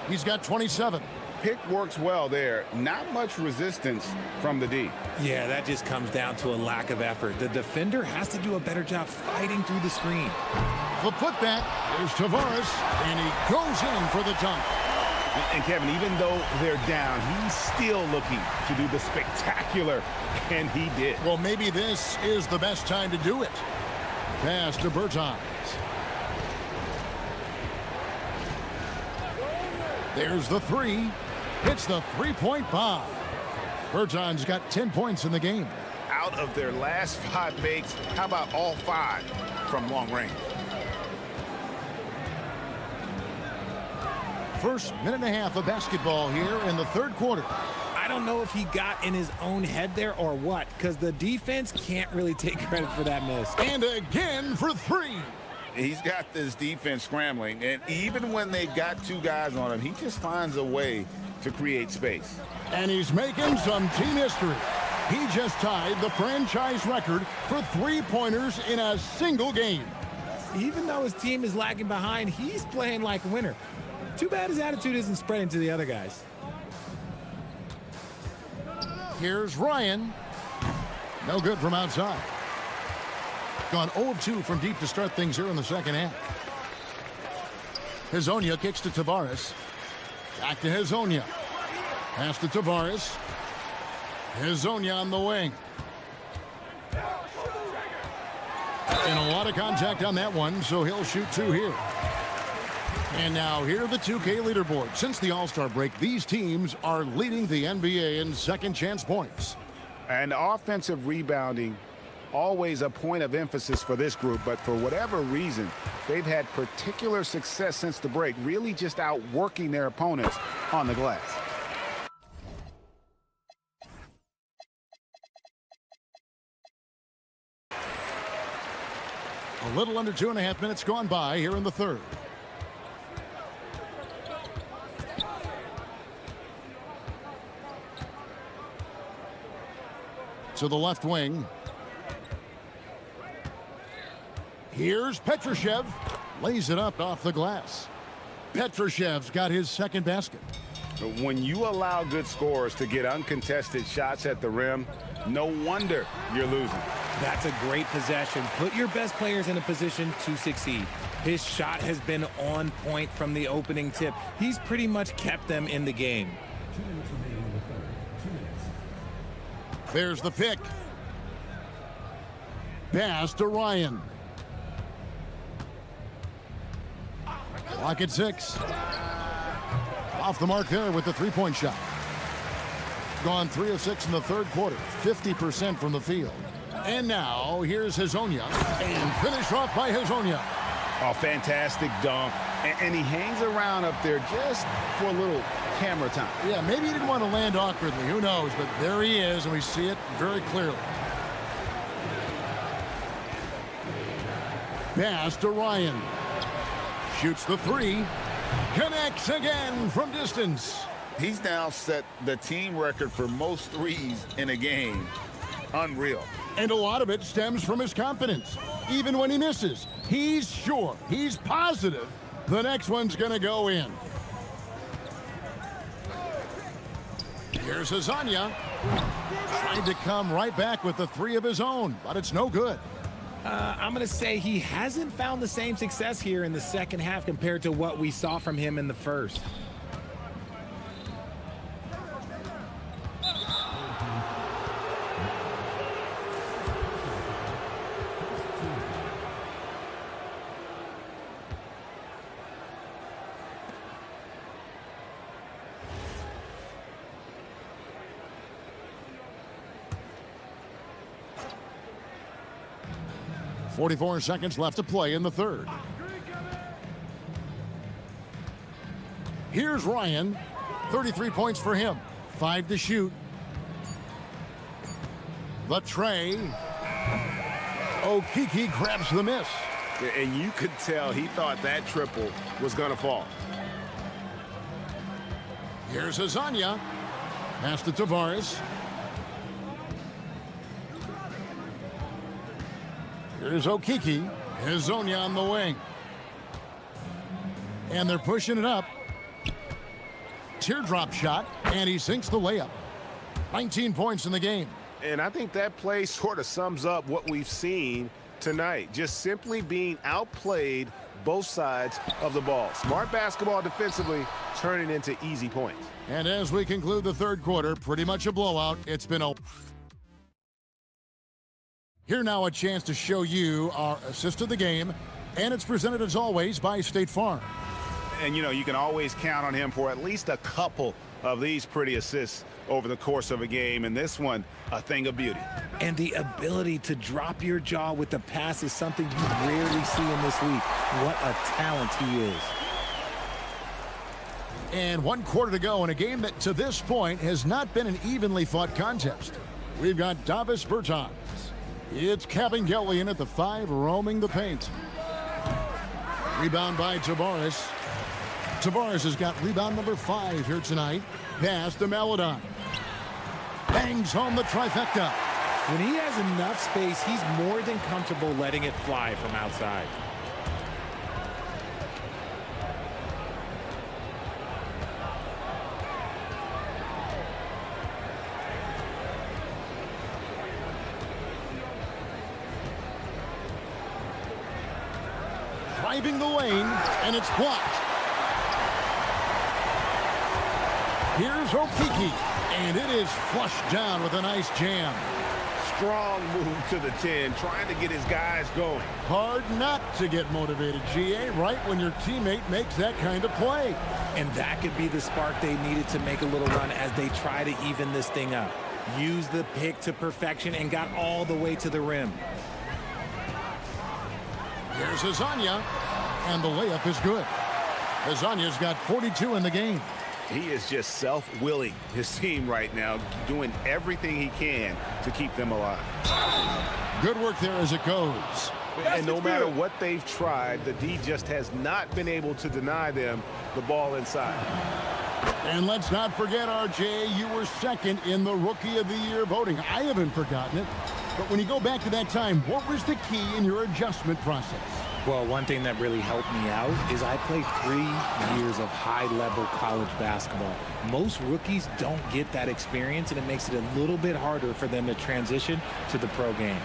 He's got 27. Pick works well there. Not much resistance from the D. Yeah, that just comes down to a lack of effort. The defender has to do a better job fighting through the screen. The putback is Tavares, and he goes in for the dunk. And Kevin, even though they're down, he's still looking to do the spectacular, and he did. Well, maybe this is the best time to do it. Pass to Bertans. There's the three. Hits the three-point bomb. Bertans got 10 points in the game. Out of their last 5 makes, how about all 5 from long range? First minute and a half of basketball here in the third quarter. I don't know if he got in his own head there or what, because the defense can't really take credit for that miss. And again for 3. He's got this defense scrambling, and even when they've got 2 guys on him, he just finds a way to create space. And he's making some team history. He just tied the franchise record for three-pointers in a single game. Even though his team is lagging behind, he's playing like a winner. Too bad his attitude isn't spreading to the other guys. Here's Ryan. No good from outside. Gone 0 of 2 from deep to start things here in the second half. Hezonja kicks to Tavares. Back to Hezonja. Pass to Tavares. Hezonja on the wing. And a lot of contact on that one, so he'll shoot 2 here. And now here are the 2K leaderboard. Since the All-Star break, these teams are leading the NBA in second chance points. And offensive rebounding, always a point of emphasis for this group, but for whatever reason, they've had particular success since the break, really just outworking their opponents on the glass. A little under 2.5 minutes gone by here in the third. To the left wing. Here's Petrushev. Lays it up off the glass. Petrushev's got his second basket. When you allow good scorers to get uncontested shots at the rim, no wonder you're losing. That's a great possession. Put your best players in a position to succeed. His shot has been on point from the opening tip. He's pretty much kept them in the game. There's the pick. Pass to Ryan. Clock at 6. Off the mark there with the three-point shot. Gone 3 of 6 in the third quarter. 50% from the field. And now here's Hezonja. And finished off by Hezonja. Oh, fantastic dunk. And he hangs around up there just for a little camera time. Yeah, maybe he didn't want to land awkwardly. Who knows? But there he is, and we see it very clearly. Pass to Ryan. Shoots the 3. Connects again from distance. He's now set the team record for most threes in a game. Unreal. And a lot of it stems from his confidence. Even when he misses, he's sure, he's positive the next one's going to go in. Here's Hezonja. Trying to come right back with the 3 of his own, but it's no good. I'm going to say he hasn't found the same success here in the second half compared to what we saw from him in the first. .44 seconds left to play in the third. Here's Ryan. 33 points for him. 5 to shoot. The tray. Okeke grabs the miss. And you could tell he thought that triple was going to fall. Here's Hezonja. Pass to Tavares. Here's Okiki. Hazonia on the wing. And they're pushing it up. Teardrop shot, and he sinks the layup. 19 points in the game. And I think that play sort of sums up what we've seen tonight. Just simply being outplayed both sides of the ball. Smart basketball defensively, turning into easy points. And as we conclude the third quarter, pretty much a blowout. It's been a... Here now a chance to show you our assist of the game, and it's presented as always by State Farm. And you know, you can always count on him for at least a couple of these pretty assists over the course of a game, and this one, a thing of beauty. And the ability to drop your jaw with the pass is something you rarely see in this league. What a talent he is. And 1 quarter to go in a game that to this point has not been an evenly fought contest. We've got Davis Bertans. It's Kabengele in at the 5, roaming the paint. Rebound by Tavares. Tavares has got rebound number 5 here tonight. Pass to Maladon. Bangs home the trifecta. When he has enough space, he's more than comfortable letting it fly from outside. Driving the lane, and it's blocked. Here's Okiki, and it is flushed down with a nice jam. Strong move to the 10, trying to get his guys going. Hard not to get motivated, GA, right when your teammate makes that kind of play. And that could be the spark they needed to make a little run as they try to even this thing up. Use the pick to perfection and got all the way to the rim. Here's Hazonia, and the layup is good. Hazonia's got 42 in the game. He is just self-willing, his team right now, doing everything he can to keep them alive. Good work there as it goes. And no matter what they've tried, the D just has not been able to deny them the ball inside. And let's not forget, RJ, you were second in the Rookie of the Year voting. I haven't forgotten it. But when you go back to that time, what was the key in your adjustment process? Well, one thing that really helped me out is I played 3 years of high-level college basketball. Most rookies don't get that experience, and it makes it a little bit harder for them to transition to the pro game.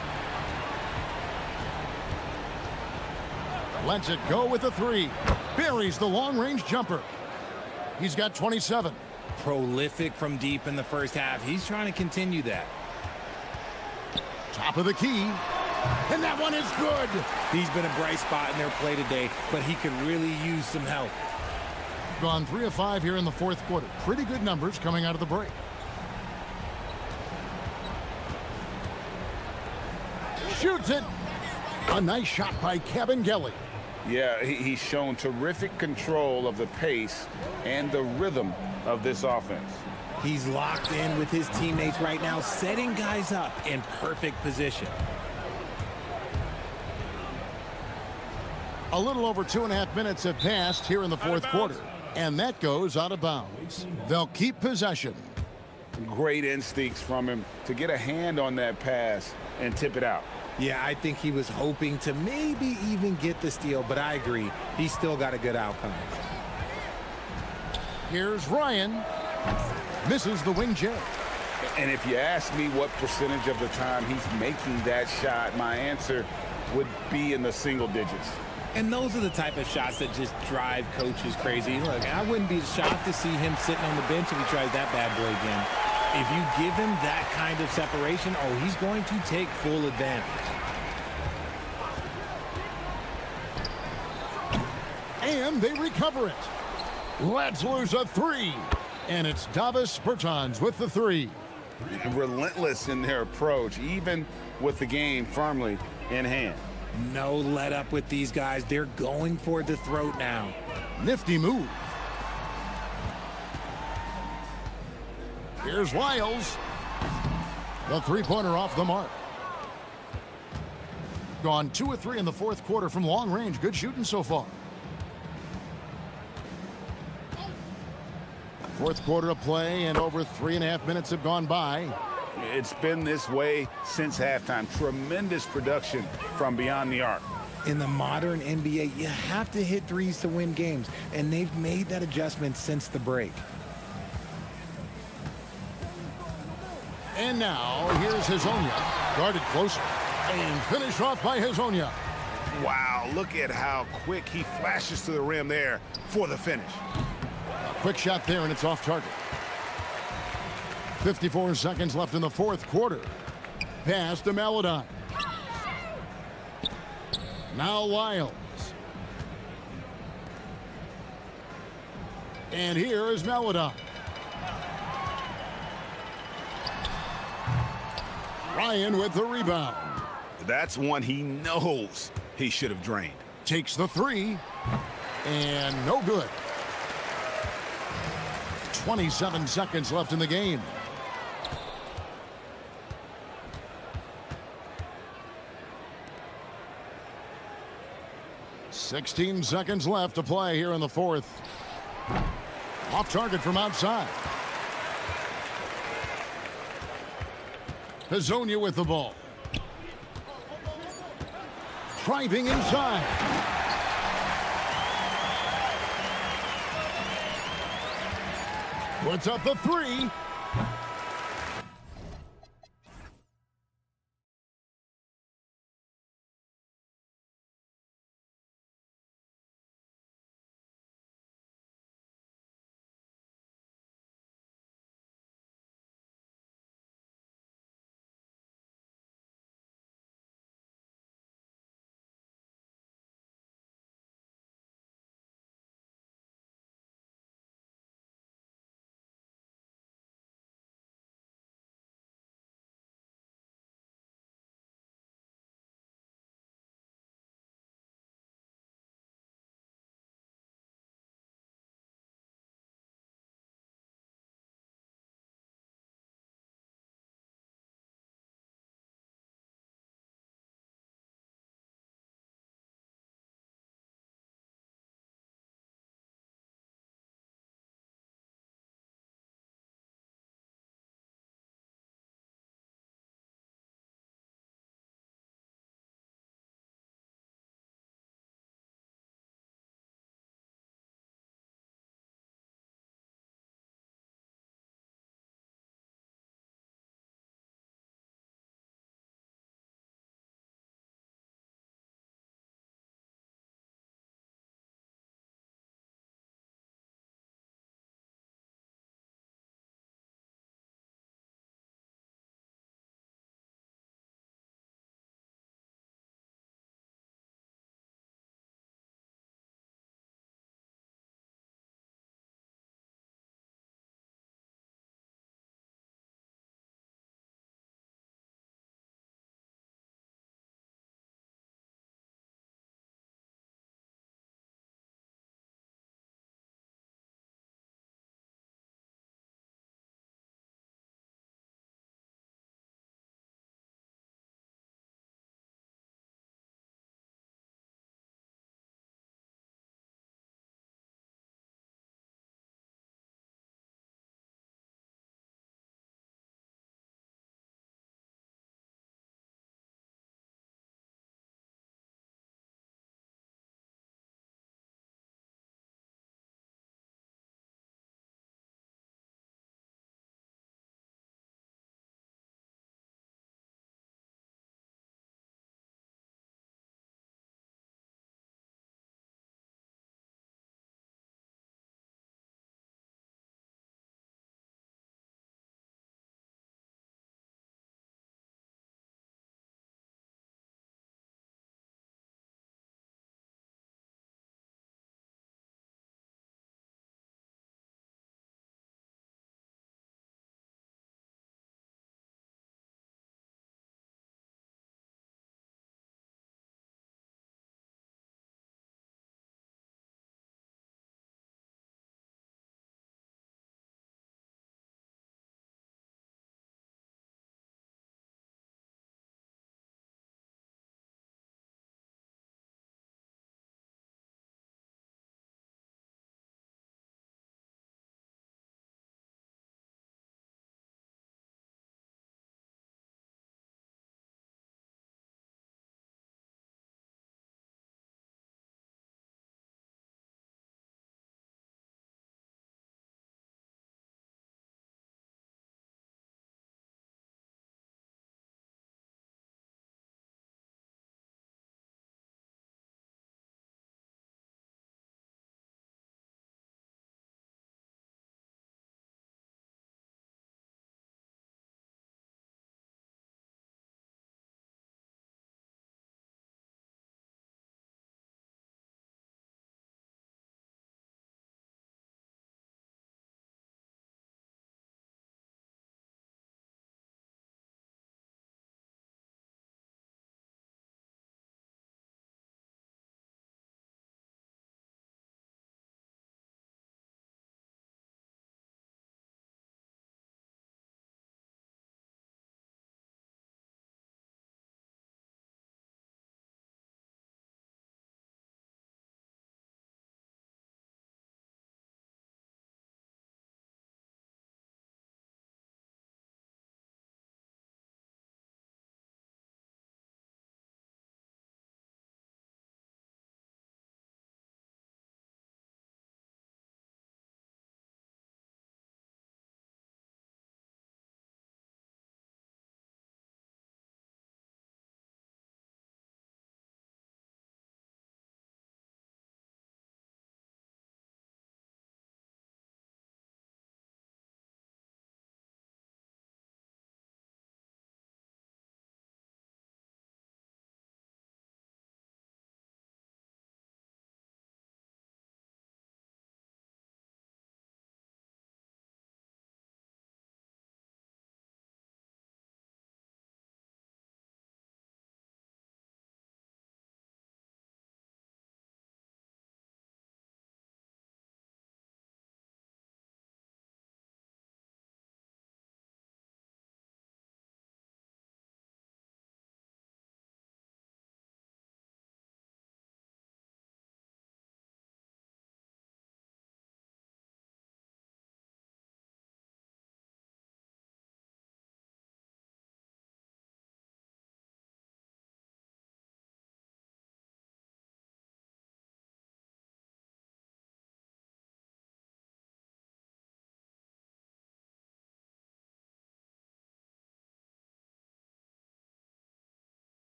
Lets it go with a 3. Buries the long-range jumper. He's got 27. Prolific from deep in the first half. He's trying to continue that. Top of the key. And that one is good. He's been a bright spot in their play today, but he could really use some help. Gone 3 of 5 here in the fourth quarter. Pretty good numbers coming out of the break. Shoots it. A nice shot by Kabengele. Yeah, he's shown terrific control of the pace and the rhythm of this offense. He's locked in with his teammates right now, setting guys up in perfect position. A little over 2.5 minutes have passed here in the fourth quarter, and that goes out of bounds. They'll keep possession. Great instincts from him to get a hand on that pass and tip it out. Yeah, I think he was hoping to maybe even get the steal, but I agree. He's still got a good outcome. Here's Ryan. Misses the wing jab. And if you ask me what percentage of the time he's making that shot, my answer would be in the single digits. And those are the type of shots that just drive coaches crazy. Look, I wouldn't be shocked to see him sitting on the bench if he tries that bad boy again. If you give him that kind of separation, oh, he's going to take full advantage. And they recover it. Let's lose a 3. And it's Davis Bertans with the 3. Relentless in their approach, even with the game firmly in hand. No let up with these guys. They're going for the throat now. Nifty move. Here's Wiles. The 3-pointer off the mark. Gone 2 of 3 in the fourth quarter from long range. Good shooting so far. Fourth quarter of play, and over 3.5 minutes have gone by. It's been this way since halftime. Tremendous production from beyond the arc. In the modern NBA, you have to hit threes to win games, and they've made that adjustment since the break. And now, here's Hazonia, guarded close, and finished off by Hazonia. Wow, look at how quick he flashes to the rim there for the finish. A quick shot there, and it's off target. 54 seconds left in the fourth quarter. Pass to Maladon. Now Lyles. And here is Maladon. Ryan with the rebound. That's one he knows he should have drained. Takes the three. And no good. 27 seconds left in the game. Sixteen seconds left to play here in the fourth. Off target from outside. Hazonia with the ball. Driving inside. Puts up the three.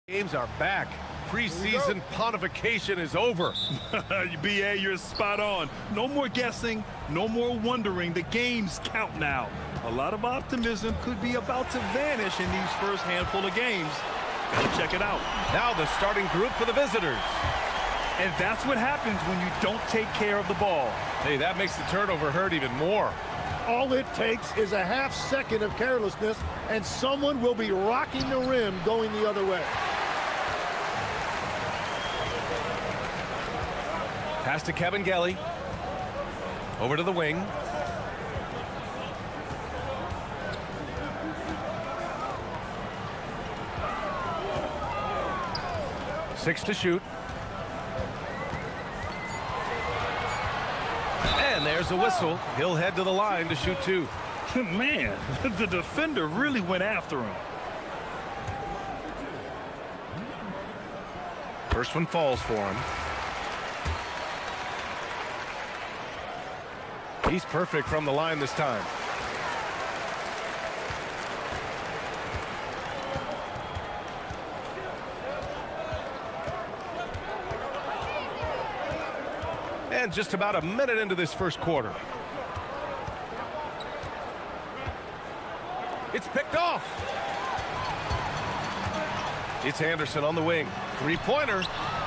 Games are back. Preseason pontification is over. BA, you're spot on. No more guessing, no more wondering. The games count now. A lot of optimism could be about to vanish in these first handful of games. Check it out. Now the starting group for the visitors. And that's what happens when you don't take care of the ball. Hey, that makes the turnover hurt even more. All it takes is a half second of carelessness, and someone will be rocking the rim going the other way. Pass to Kevin Gelly. Over to the wing. Six to shoot. And there's a whistle. He'll head to the line to shoot two. Man, the defender really went after him. First one falls for him. He's perfect from the line this time. And just about a minute into this first quarter. It's picked off. It's Anderson on the wing. Three-pointer.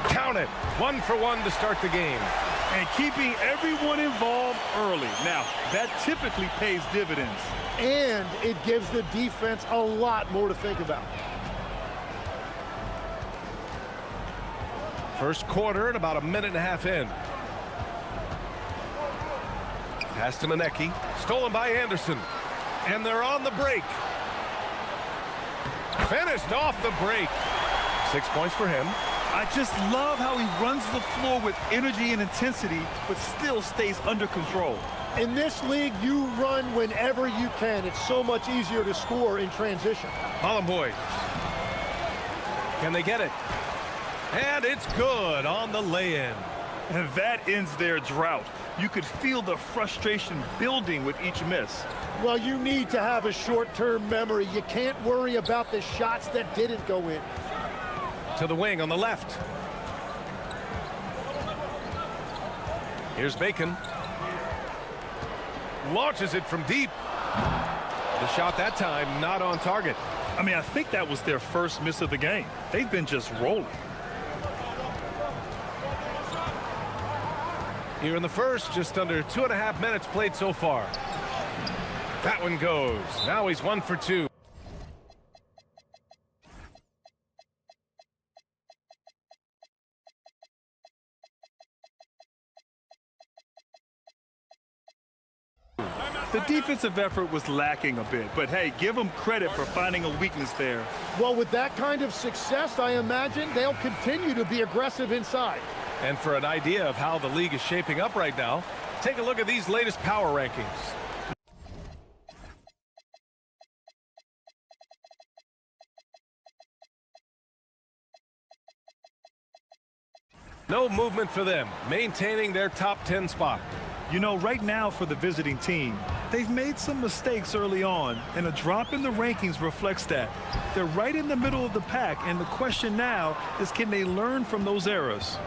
Count it. 1 for 1 to start the game. And keeping everyone involved early. Now, that typically pays dividends. And it gives the defense a lot more to think about. First quarter and about a minute and a half in. Pass to Manecki. Stolen by Anderson. And they're on the break. Finished off the break. 6 points for him. I just love how he runs the floor with energy and intensity, but still stays under control. In this league, you run whenever you can. It's so much easier to score in transition. Hollenboy. Can they get it? And it's good on the lay-in. And that ends their drought. You could feel the frustration building with each miss. Well, you need to have a short-term memory. You can't worry about the shots that didn't go in. To the wing on the left. Here's Bacon. Launches it from deep. The shot that time not on target. I mean, I think that was their first miss of the game. They've been just rolling. Here in the first, just under 2.5 minutes played so far. That one goes. Now he's 1 for 2. The defensive effort was lacking a bit, but hey, give them credit for finding a weakness there. Well, with that kind of success, I imagine they'll continue to be aggressive inside. And for an idea of how the league is shaping up right now, take a look at these latest power rankings. No movement for them, maintaining their top 10 spot. You know, right now for the visiting team, they've made some mistakes early on, and a drop in the rankings reflects that. They're right in the middle of the pack, and the question now is, can they learn from those errors?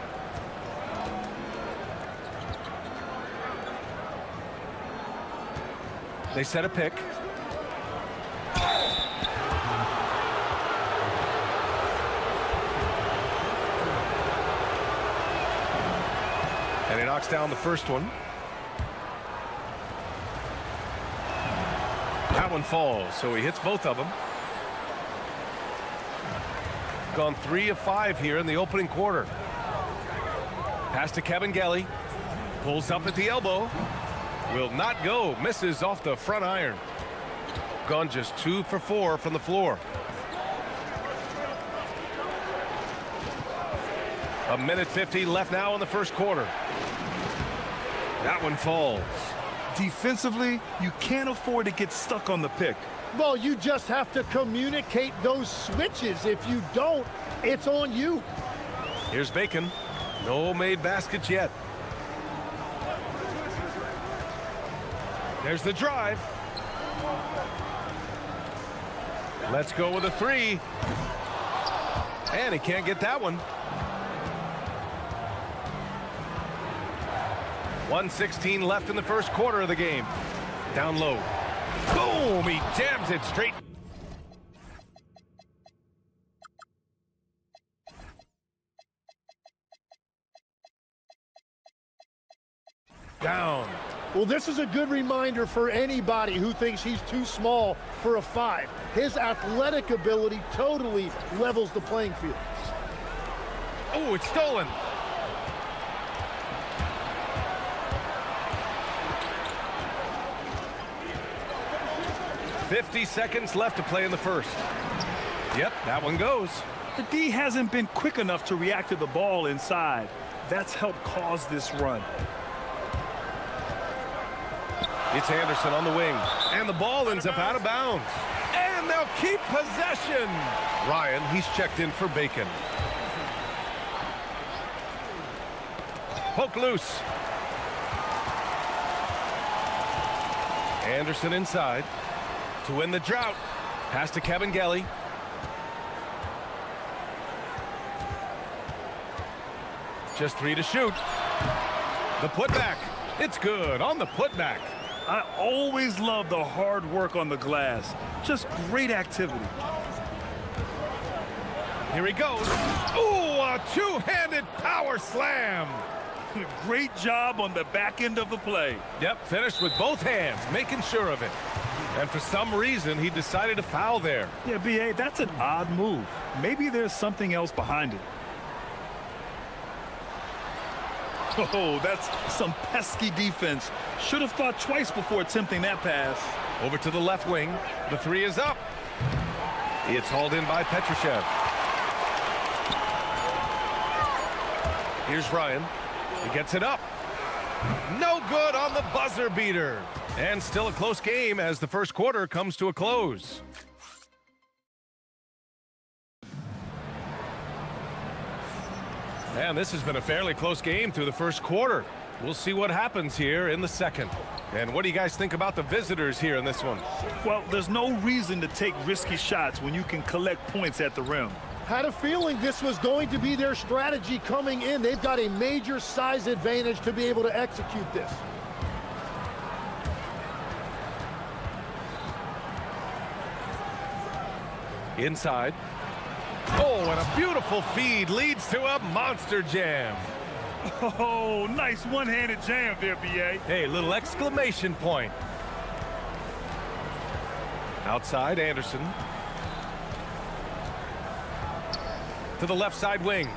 They set a pick. And he knocks down the first one. That one falls, so he hits both of them. Gone 3 of 5 here in the opening quarter. Pass to Kevin Gelly. Pulls up at the elbow. Will not go. Misses off the front iron. Gone just 2 for 4 from the floor. A minute 50 left now in the first quarter. That one falls. Defensively, you can't afford to get stuck on the pick. Well, you just have to communicate those switches. If you don't, it's on you. Here's Bacon. No made baskets yet. There's the drive. Let's go with a 3. And he can't get that one. 1:16 left in the first quarter of the game. Down low. Boom! He jams it straight. Down. Well, this is a good reminder for anybody who thinks he's too small for a 5. His athletic ability totally levels the playing field. Oh, it's stolen. "50 seconds left to play in the first." Yep, that one goes. The D hasn't been quick enough to react to the ball inside. That's helped cause this run. It's Anderson on the wing, and the ball ends up out of bounds. And they'll keep possession. Ryan, he's checked in for Bacon. Poke loose. Anderson inside to win the drought. Pass to Kevin Gelly. Just 3 to shoot. The putback. It's good on the putback. I always love the hard work on the glass. Just great activity. Here he goes. Ooh, a two-handed power slam. Great job on the back end of the play. Yep, finished with both hands, making sure of it. And for some reason, he decided to foul there. Yeah, B.A., that's an odd move. Maybe there's something else behind it. Oh, that's some pesky defense. Should have thought twice before attempting that pass. Over to the left wing. The 3 is up. It's hauled in by Petrushev. Here's Ryan. He gets it up. No good on the buzzer beater. And still a close game as the first quarter comes to a close. And this has been a fairly close game through the first quarter. We'll see what happens here in the second. And what do you guys think about the visitors here in this one? Well, there's no reason to take risky shots when you can collect points at the rim. Had a feeling this was going to be their strategy coming in. They've got a major size advantage to be able to execute this. Inside. Oh, and a beautiful feed leads to a monster jam. Oh, nice one-handed jam there, B.A. Hey, little exclamation point. Outside, Anderson. To the left side wing.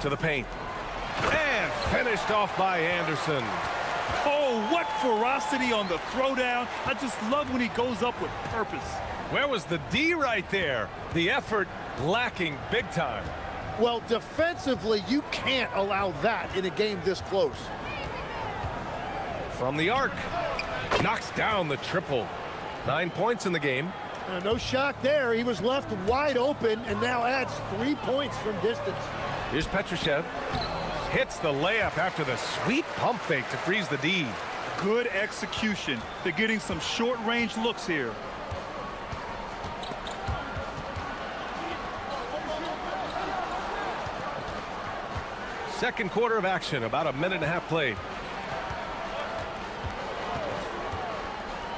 To the paint. And finished off by Anderson. Oh, what ferocity on the throwdown. I just love when he goes up with purpose. Where was the D right there? The effort lacking big time. Well, defensively, you can't allow that in a game this close. From the arc. Knocks down the triple. 9 points in the game. No shock there. He was left wide open and now adds 3 points from distance. Here's Petrushev. Hits the layup after the sweet pump fake to freeze the D. Good execution. They're getting some short-range looks here. Second quarter of action, about a minute and a half played.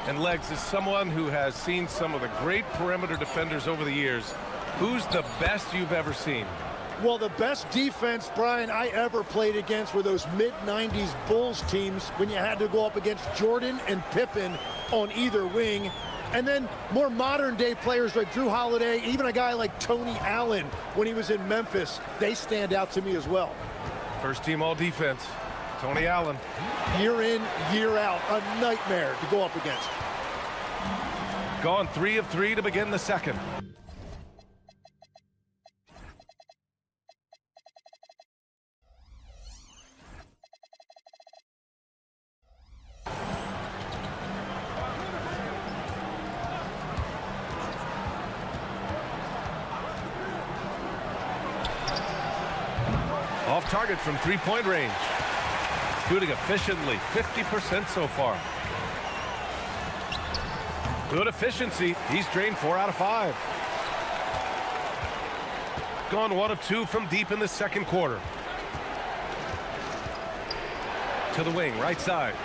And Legs, is someone who has seen some of the great perimeter defenders over the years. Who's the best you've ever seen? Well, the best defense, Brian, I ever played against were those mid-90s Bulls teams when you had to go up against Jordan and Pippen on either wing. And then more modern-day players like Drew Holiday, even a guy like Tony Allen when he was in Memphis, they stand out to me as well. First team all defense, Tony Allen. Year in, year out, a nightmare to go up against. Gone 3 of 3 to begin the second. Off target from three-point range. Shooting efficiently, 50% so far. Good efficiency. He's drained 4 out of 5. gone 1 of 2 from deep in the second quarter. To the wing, right side.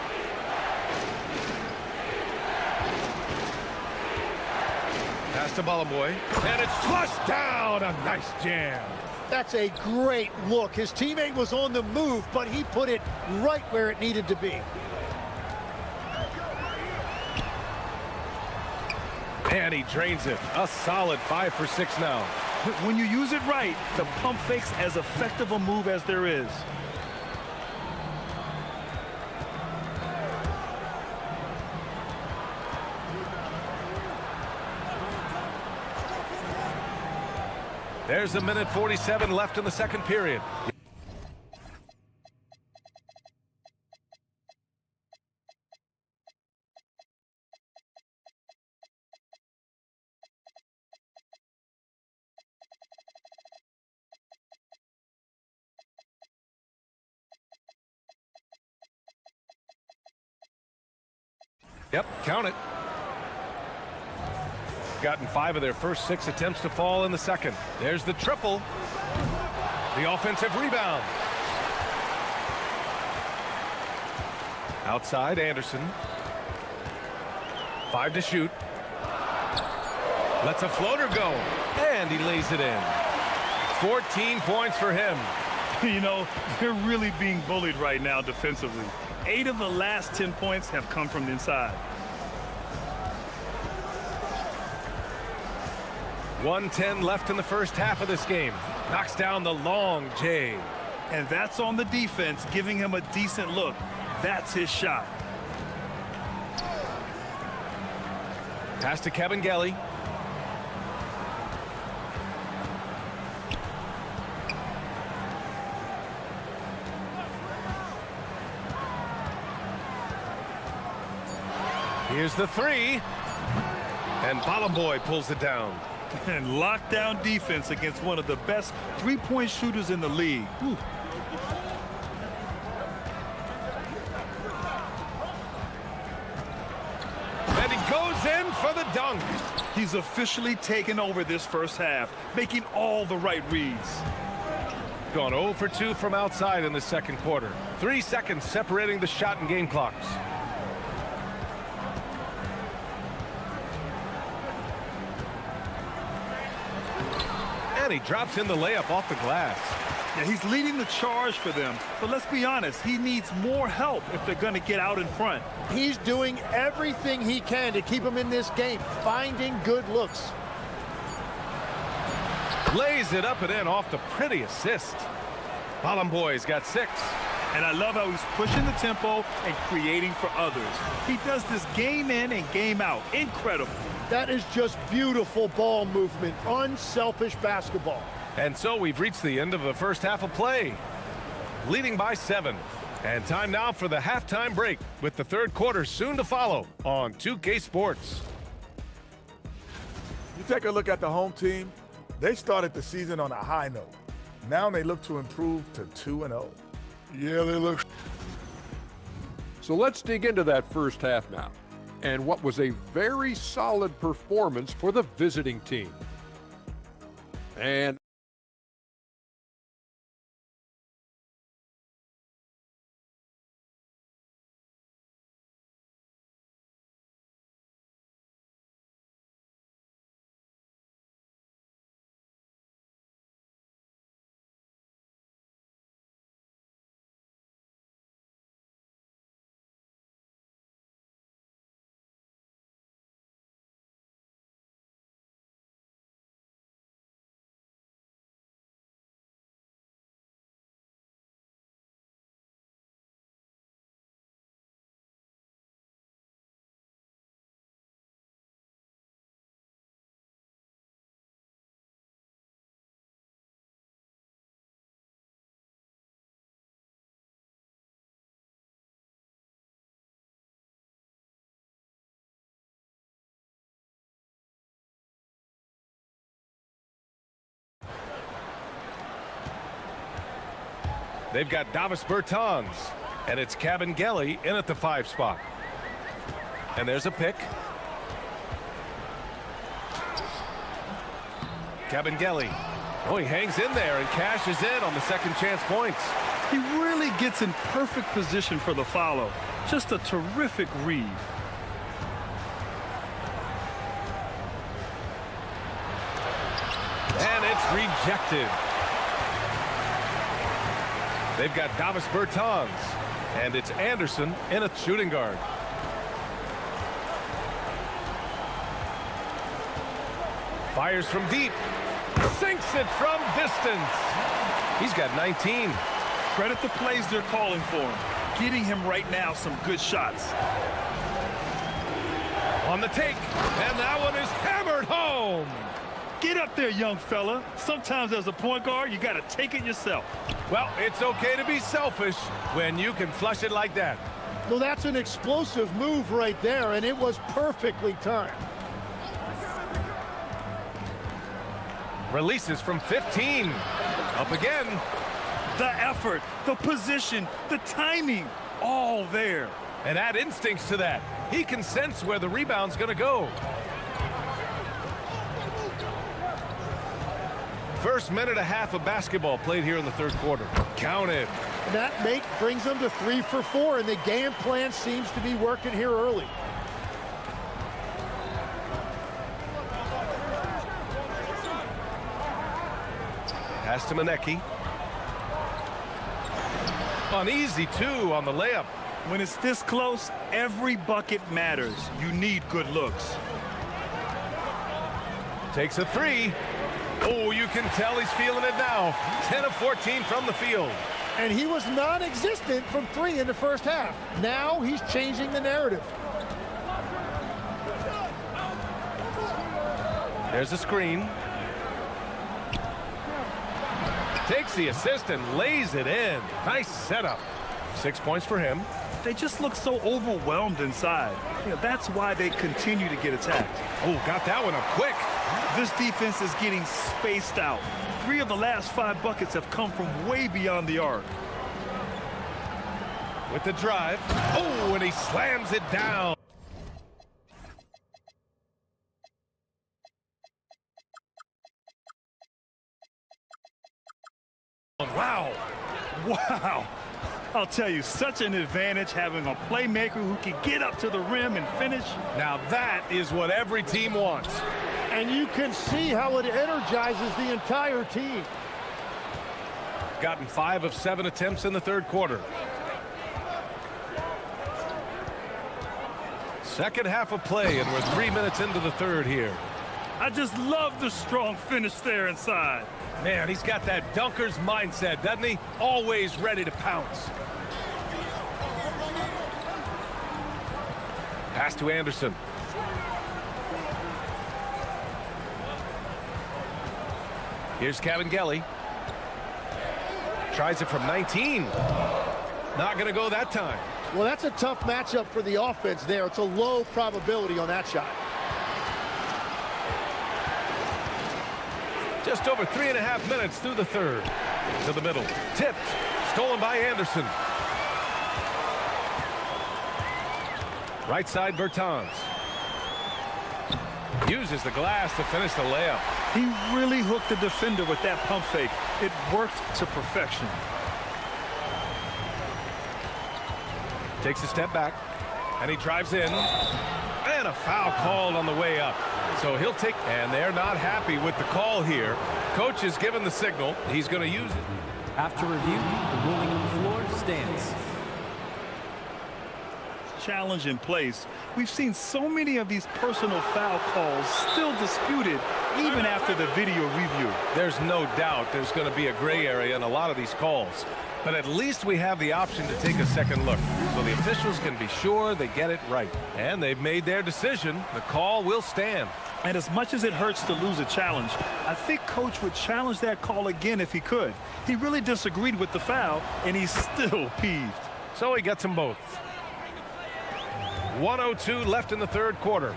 Pass to Balaboy, and it's flushed down. A nice jam. That's a great look. His teammate was on the move, but he put it right where it needed to be. And he drains it. A solid 5 for 6 now. When you use it right, the pump fake's as effective a move as there is. There's a minute 47 left in the second period. Yep, count it. Gotten 5 of their first 6 attempts to fall in the second. There's the triple. The offensive rebound. Outside, Anderson. 5 to shoot. Lets a floater go. And he lays it in. 14 points for him. You know, they're really being bullied right now defensively. 8 of the last 10 points have come from the inside. 1:10 left in the first half of this game. Knocks down the long J. And that's on the defense, giving him a decent look. That's his shot. Pass to Kabengele. Here's the 3. And Balaboy pulls it down. And lockdown defense against one of the best three-point shooters in the league. Whew. And he goes in for the dunk. He's officially taken over this first half, making all the right reads. Gone 0 for 2 from outside in the second quarter. 3 seconds separating the shot and game clocks. And he drops in the layup off the glass. Yeah, he's leading the charge for them. But let's be honest, he needs more help if they're going to get out in front. He's doing everything he can to keep him in this game, finding good looks. Lays it up and in off the pretty assist. Balaboy's got 6. And I love how he's pushing the tempo and creating for others. He does this game in and game out. Incredible. That is just beautiful ball movement, unselfish basketball. And so we've reached the end of the first half of play. Leading by 7. And time now for the halftime break with the third quarter soon to follow on 2K Sports. You take a look at the home team. They started the season on a high note. Now they look to improve to 2-0. Yeah, they look. So let's dig into that first half now, and what was a very solid performance for the visiting team. And they've got Davis Bertans, and it's Kabengele in at the 5 spot. And there's a pick. Kabengele Oh, he hangs in there and cashes in on the second chance points. He really gets in perfect position for the follow. Just a terrific read. And it's rejected. They've got Davis Bertans, and it's Anderson in a shooting guard. Fires from deep. Sinks it from distance. He's got 19. Credit the plays they're calling for him. Getting him right now some good shots. On the take, and that one is hammered home. Get up there, young fella. Sometimes as a point guard, you got to take it yourself. Well, it's okay to be selfish when you can flush it like that. Well, that's an explosive move right there, and it was perfectly timed. Releases from 15. Up again. The effort, the position, the timing, all there. And add instincts to that. He can sense where the rebound's going to go. First minute and a half of basketball played here in the third quarter. Counted. That make brings them to 3 for 4, and the game plan seems to be working here early. Pass to Manecki. Uneasy, too, on the layup. When it's this close, every bucket matters. You need good looks. Takes a three. Oh, you can tell he's feeling it now. 10 of 14 from the field. And he was non-existent from 3 in the first half. Now he's changing the narrative. There's a screen. Takes the assist and lays it in. Nice setup. 6 points for him. They just look so overwhelmed inside. You know, that's why they continue to get attacked. Oh, got that one up quick. This defense is getting spaced out. 3 of the last 5 buckets have come from way beyond the arc. With the drive. Oh, and he slams it down. Wow. Wow. I'll tell you, such an advantage having a playmaker who can get up to the rim and finish. Now that is what every team wants. And you can see how it energizes the entire team. Gotten 5 of 7 attempts in the third quarter. Second half of play, and we're 3 minutes into the third here. I just love the strong finish there inside. Man, he's got that dunker's mindset, doesn't he? Always ready to pounce. Pass to Anderson. Here's Cavangeli. Tries it from 19. Not going to go that time. Well, that's a tough matchup for the offense there. It's a low probability on that shot. Just over 3.5 minutes through the third. To the middle. Tipped. Stolen by Anderson. Right side, Bertans. Uses the glass to finish the layup. He really hooked the defender with that pump fake. It worked to perfection. Takes a step back, and he drives in. And a foul called on the way up. So he'll take, and they're not happy with the call here. Coach has given the signal. He's going to use it. After review, the ruling on the floor stands. Challenge in place. We've seen so many of these personal foul calls still disputed even after the video review. There's no doubt there's going to be a gray area in a lot of these calls. But at least we have the option to take a second look, so the officials can be sure they get it right. And they've made their decision. The call will stand. And as much as it hurts to lose a challenge, I think Coach would challenge that call again if he could. He really disagreed with the foul, and he's still peeved. So he gets them both. 1:02 left in the third quarter.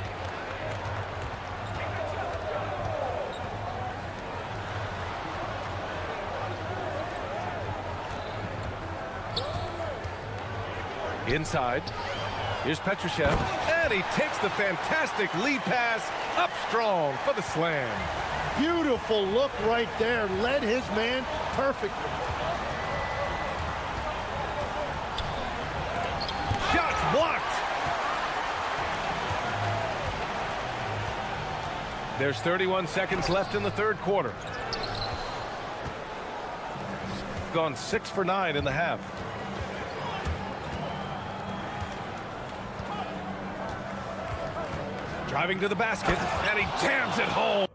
Inside. Here's Petrushev, and he takes the fantastic lead pass up strong for the slam. Beautiful look right there. Led his man perfectly. Shots blocked. There's 31 seconds left in the third quarter. Gone 6 for 9 in the half. Driving to the basket, and he jams it home.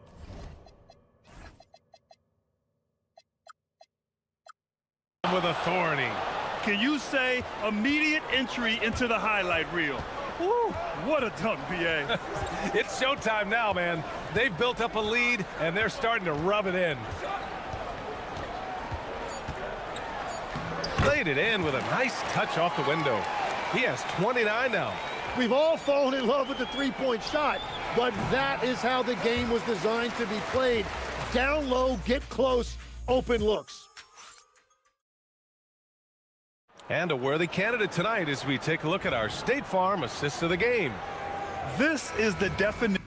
With authority. Can you say immediate entry into the highlight reel? Woo, what a dunk, BA. It's showtime now, man. They've built up a lead, and they're starting to rub it in. Laid it in with a nice touch off the window. He has 29 now. We've all fallen in love with the three-point shot, but that is how the game was designed to be played. Down low, get close, open looks. And a worthy candidate tonight as we take a look at our State Farm assists of the game. This is the definition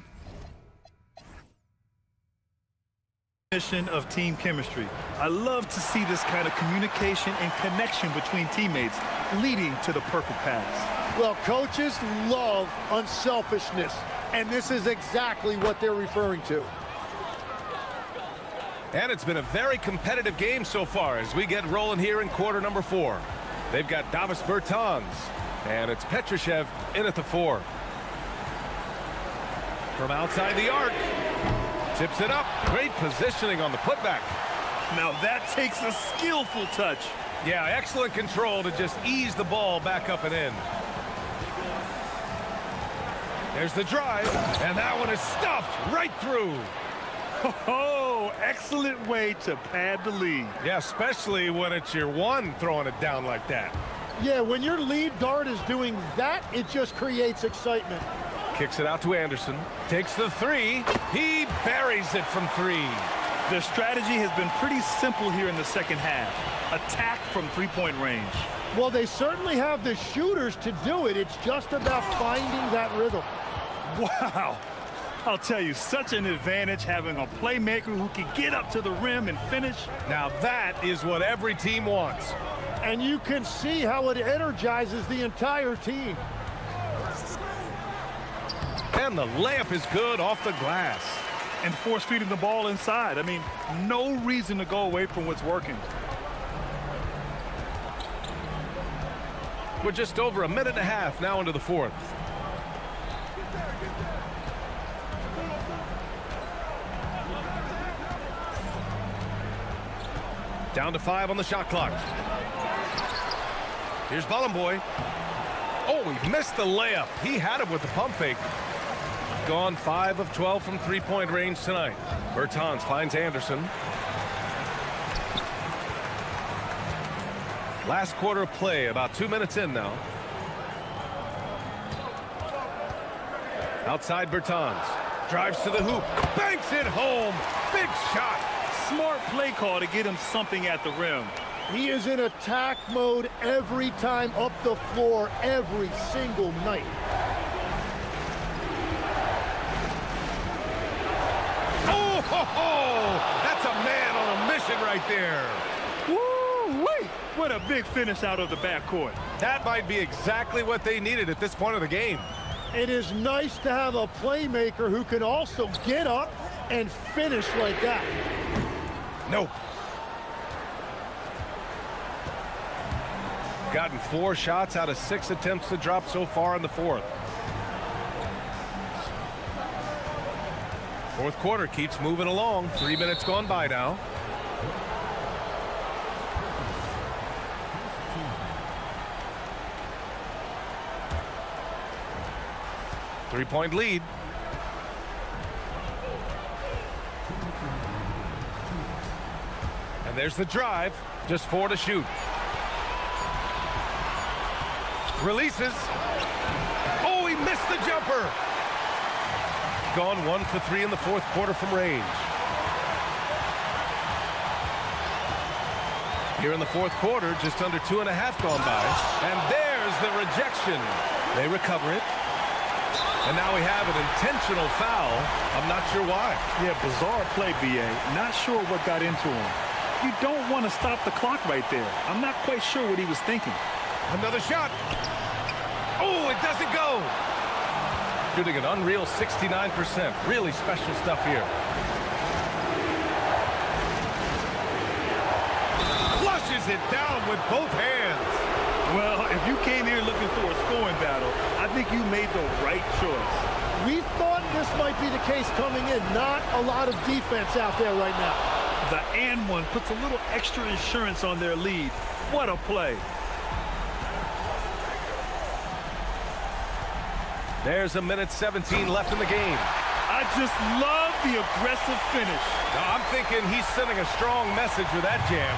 of team chemistry. I love to see this kind of communication and connection between teammates leading to the perfect pass. Well, coaches love unselfishness, and this is exactly what they're referring to. And it's been a very competitive game so far as we get rolling here in quarter number 4. They've got Davis Bertans, and it's Petrushev in at the 4. From outside the arc, tips it up. Great positioning on the putback. Now that takes a skillful touch. Yeah, excellent control to just ease the ball back up and in. There's the drive, and that one is stuffed right through. Oh, excellent way to pad the lead. Yeah, especially when it's your one throwing it down like that. Yeah, when your lead guard is doing that, it just creates excitement. Kicks it out to Anderson. Takes the 3. He buries it from 3. Their strategy has been pretty simple here in the second half. Attack from three-point range. Well, they certainly have the shooters to do it. It's just about finding that rhythm. Wow. I'll tell you, such an advantage having a playmaker who can get up to the rim and finish. Now that is what every team wants. And you can see how it energizes the entire team. And the layup is good off the glass. And force feeding the ball inside. I mean, no reason to go away from what's working. We're just over a minute and a half now into the 4th. Down to 5 on the shot clock. Here's Bollenboy. Oh, he missed the layup. He had him with the pump fake. Gone 5 of 12 from three-point range tonight. Bertans finds Anderson. Last quarter of play, about 2 minutes in now. Outside Bertans. Drives to the hoop. Banks it home. Big shot. Smart play call to get him something at the rim. He is in attack mode every time up the floor, every single night. Oh, ho, ho! That's a man on a mission right there. Woo-wee! What a big finish out of the backcourt. That might be exactly what they needed at this point of the game. It is nice to have a playmaker who can also get up and finish like that. Nope. Gotten 4 shots out of 6 attempts to drop so far in the 4th. Fourth quarter keeps moving along. 3 minutes gone by now. Three-point lead. And there's the drive. Just 4 to shoot. Releases. Oh, he missed the jumper. Gone 1 for 3 in the 4th quarter from range. Here in the 4th quarter, just under 2.5 gone by. And there's the rejection. They recover it. And now we have an intentional foul. I'm not sure why. Yeah, bizarre play, B.A. Not sure what got into him. You don't want to stop the clock right there. I'm not quite sure what he was thinking. Another shot. Oh, it doesn't go. Shooting an unreal 69%. Really special stuff here. Flushes it down with both hands. Well, if you came here looking for a scoring battle, I think you made the right choice. We thought this might be the case coming in. Not a lot of defense out there right now. The and one puts a little extra insurance on their lead. What a play. There's a minute 17 left in the game. I just love the aggressive finish. I'm thinking he's sending a strong message with that jam.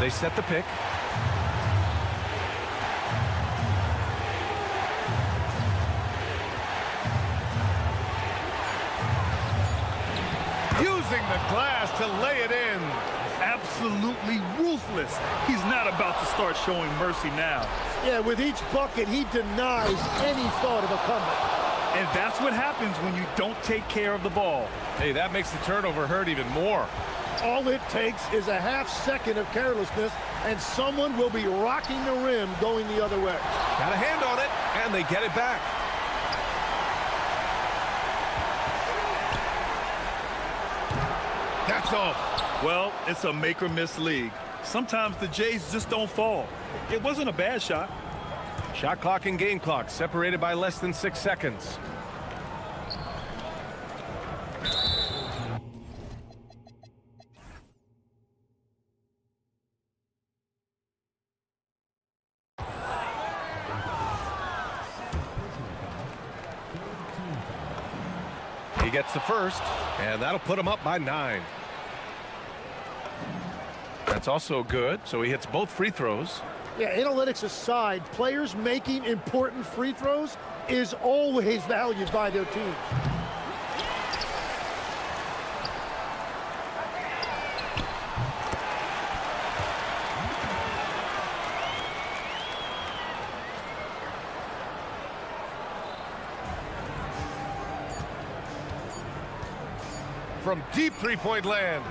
They set the pick. Using the glass to lay it in. Absolutely ruthless. He's not about to start showing mercy now. Yeah, with each bucket, he denies any thought of a comeback. And that's what happens when you don't take care of the ball. Hey, that makes the turnover hurt even more. All it takes is a half second of carelessness, and someone will be rocking the rim going the other way. Got a hand on it, and they get it back. That's off. Well, it's a make-or-miss league. Sometimes the Jays just don't fall. It wasn't a bad shot. Shot clock and game clock separated by less than 6 seconds. He gets the first, and that'll put him up by 9. That's also good, so he hits both free throws. Yeah, analytics aside, players making important free throws is always valued by their team. From deep three-point land.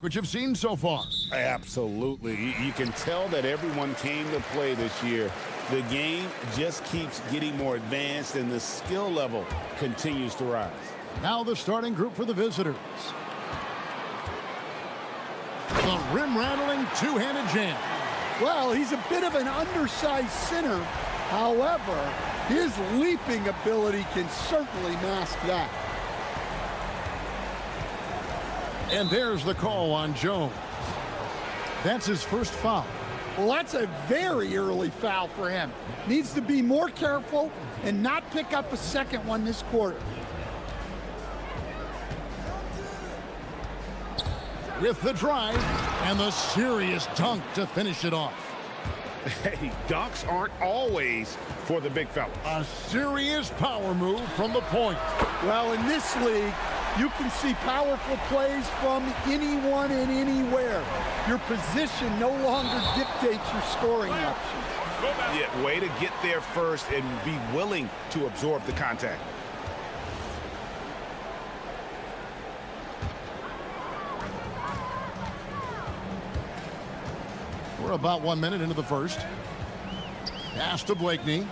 which you've seen so far. Absolutely. You can tell that everyone came to play this year. The game just keeps getting more advanced, and the skill level continues to rise. Now the starting group for the visitors. The rim-rattling two-handed jam. Well, he's a bit of an undersized center. However, his leaping ability can certainly mask that. And there's the call on Jones. That's his first foul. Well, that's a very early foul for him. Needs to be more careful and not pick up a second one this quarter. With the drive and the serious dunk to finish it off. Hey, dunks aren't always for the big fella. A serious power move from the point. Well, in this league, you can see powerful plays from anyone and anywhere. Your position no longer dictates your scoring options. Yeah, way to get there first and be willing to absorb the contact. We're about 1 minute into the first. Pass to Blakeney.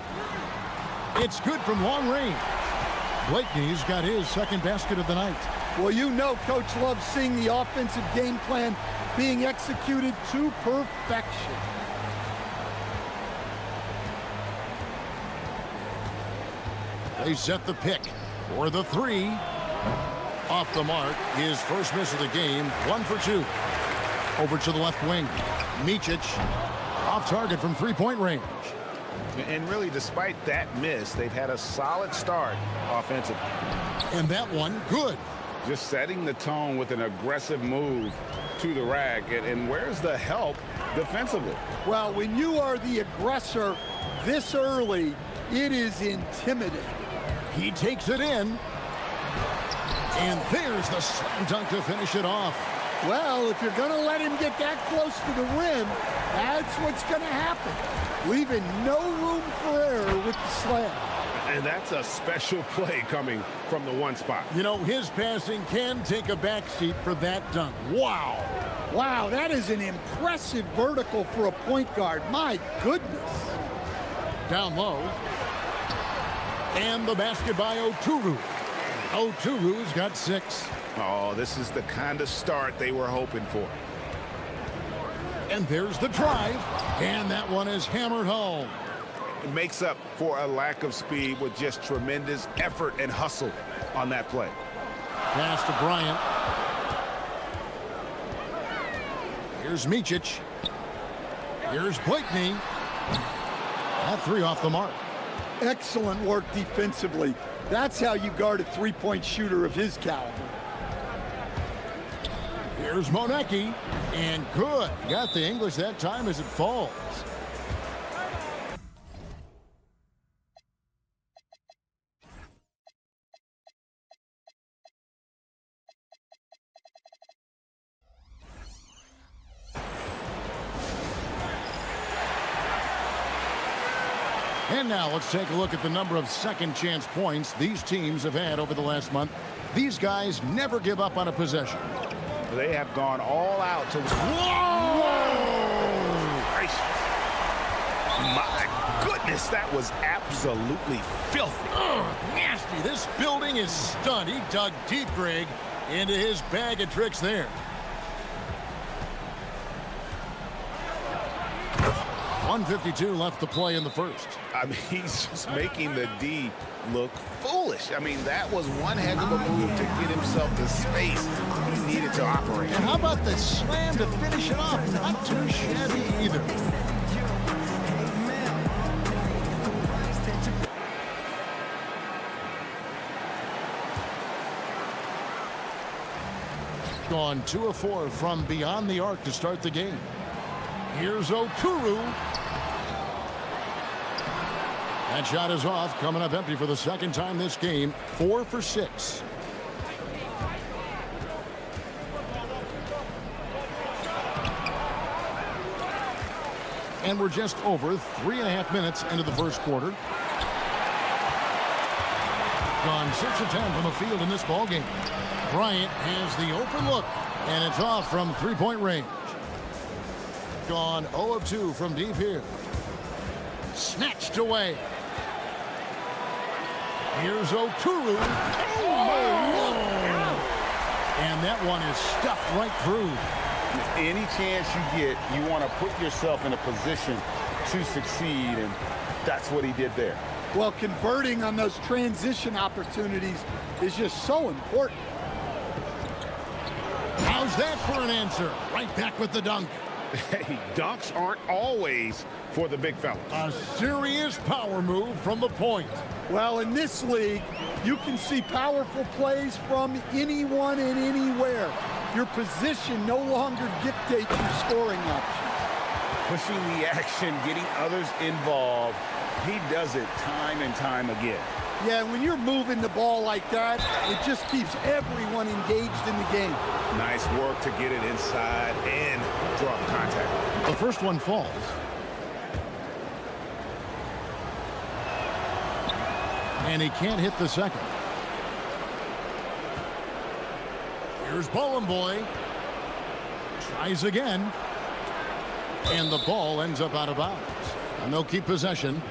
It's good from long range. Blakeney's got his second basket of the night. Well, you know Coach loves seeing the offensive game plan being executed to perfection. They set the pick for the three. Off the mark, his first miss of the game, 1 for 2. Over to the left wing. Micic off target from three-point range. And really, despite that miss, they've had a solid start offensively. And that one, good. Just setting the tone with an aggressive move to the rack. And where's the help defensively? Well, when you are the aggressor this early, it is intimidating. He takes it in. And there's the slam dunk to finish it off. Well, if you're going to let him get that close to the rim, that's what's going to happen. Leaving no room for error with the slam. And that's a special play coming from the one spot. You know, his passing can take a backseat for that dunk. Wow. Wow, that is an impressive vertical for a point guard. My goodness. Down low. And the basket by Oturu. Oturu's got 6. Oh, this is the kind of start they were hoping for. And there's the drive. And that one is hammered home. It makes up for a lack of speed with just tremendous effort and hustle on that play. Pass to Bryant. Here's Micic. Here's Blakeney. That 3 off the mark. Excellent work defensively. That's how you guard a three-point shooter of his caliber. Here's Monecki, and good. Got the English that time as it falls. And now let's take a look at the number of second chance points these teams have had over the last month. These guys never give up on a possession. They have gone all out to... Whoa! Gracious. My goodness, that was absolutely filthy. Nasty. This building is stunned. He dug deep, Greg, into his bag of tricks there. 1:52 left to play in the first. I mean, he's just making the D look foolish. I mean, that was one heck of a move to get himself the space he needed to operate. And how about the slam to finish it off? Not too shabby either. Gone 2 of 4 from beyond the arc to start the game. Here's Oturu. That shot is off, coming up empty for the second time this game. 4 for 6. And we're just over 3.5 minutes into the first quarter. Gone 6 of 10 from the field in this ball game. Bryant has the open look. And it's off from three-point range. Gone 0 of 2 from deep here. Snatched away. Here's Oturu. And that one is stuffed right through. Any chance you get, you want to put yourself in a position to succeed, and that's what he did there. Well, converting on those transition opportunities is just so important. How's that for an answer? Right back with the dunk. Hey, dunks aren't always for the big fellas. A serious power move from the point. Well, in this league, you can see powerful plays from anyone and anywhere. Your position no longer dictates your scoring options. Pushing the action, getting others involved. He does it time and time again. Yeah, when you're moving the ball like that, it just keeps everyone engaged in the game. Nice work to get it inside and draw contact. The first one falls. And he can't hit the second. Here's Ballin' Boy. Tries again. And the ball ends up out of bounds. And they'll keep possession.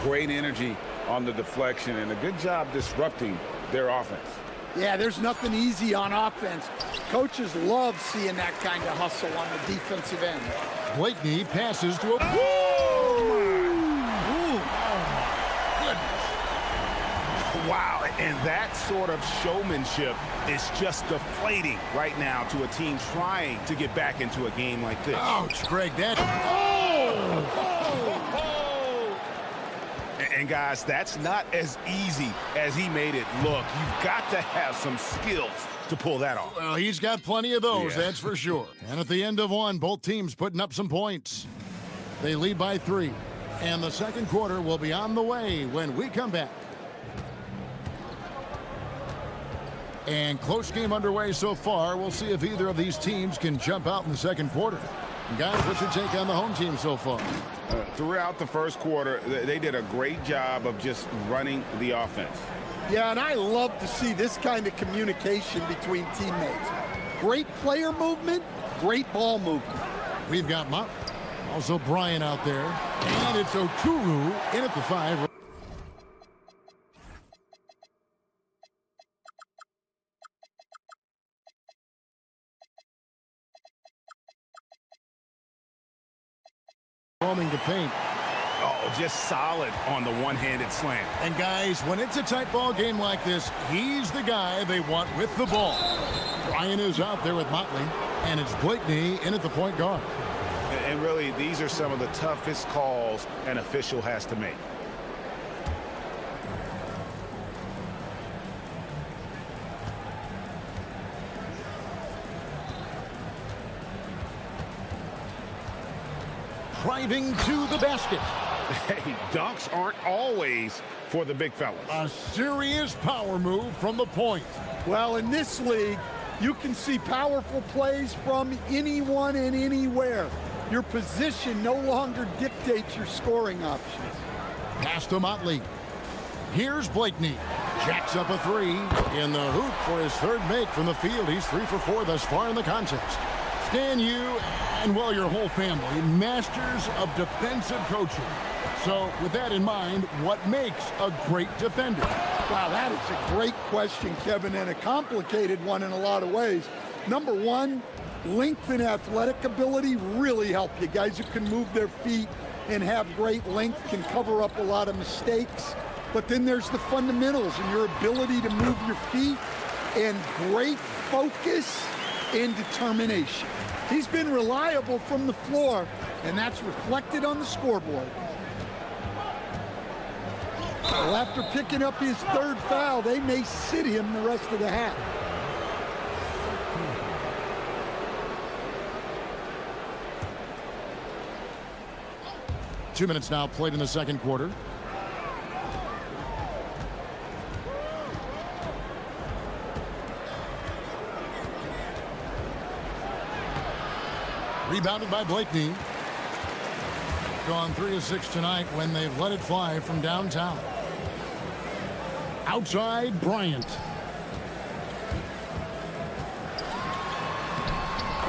Great energy on the deflection and a good job disrupting their offense. Yeah, there's nothing easy on offense. Coaches love seeing that kind of hustle on the defensive end. Blakeney passes to a... Wow, and that sort of showmanship is just deflating right now to a team trying to get back into a game like this. Ouch, Greg, that... And guys, that's not as easy as he made it look. You've got to have some skills to pull that off. Well, he's got plenty of those, that's for sure. And at the end of one, both teams putting up some points. They lead by 3. And the second quarter will be on the way when we come back. And close game underway so far. We'll see if either of these teams can jump out in the second quarter. And guys, what's your take on the home team so far? Throughout the first quarter, they did a great job of just running the offense. Yeah, and I love to see this kind of communication between teammates. Great player movement, great ball movement. We've got Mott, also Brian out there, and it's Oturu in at the 5. Roaming the paint. Oh, just solid on the one-handed slam. And guys, when it's a tight ball game like this, he's the guy they want with the ball. Brian is out there with Motley, and it's Blakeney in at the point guard. And really, these are some of the toughest calls an official has to make. Driving to the basket. Hey, dunks aren't always for the big fellas. A serious power move from the point. Well, in this league, you can see powerful plays from anyone and anywhere. Your position no longer dictates your scoring options. Pass to Motley. Here's Blakeney. Jacks up a 3 in the hoop for his third make from the field. He's 3 for 4 thus far in the contest. Stan, you and, well, your whole family, masters of defensive coaching. So with that in mind, what makes a great defender? Wow, that is a great question, Kevin, and a complicated one in a lot of ways. Number one, length and athletic ability really help you. Guys who can move their feet and have great length can cover up a lot of mistakes. But then there's the fundamentals and your ability to move your feet and great focus and determination. He's been reliable from the floor, and that's reflected on the scoreboard. Well, after picking up his third foul, they may sit him the rest of the half. Two minutes now played in the second quarter. Rebounded by Blakeney. Gone 3 of 6 tonight when they've let it fly from downtown. Outside, Bryant.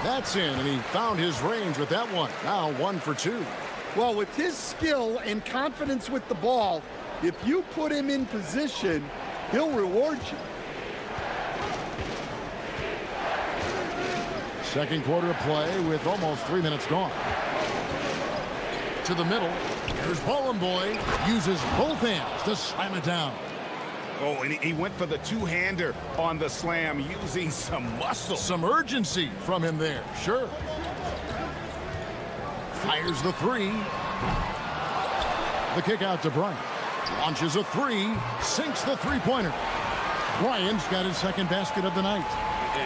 That's in, and he found his range with that one. Now 1 for 2. Well, with his skill and confidence with the ball, if you put him in position, he'll reward you. Second quarter of play with almost 3 minutes gone. To the middle. Here's Boy. Uses both hands to slam it down. Oh, and he went for the two-hander on the slam, using some muscle. Some urgency from him there, sure. Fires the three. The kick out to Bryant. Launches a three. Sinks the three-pointer. Bryant's got his second basket of the night.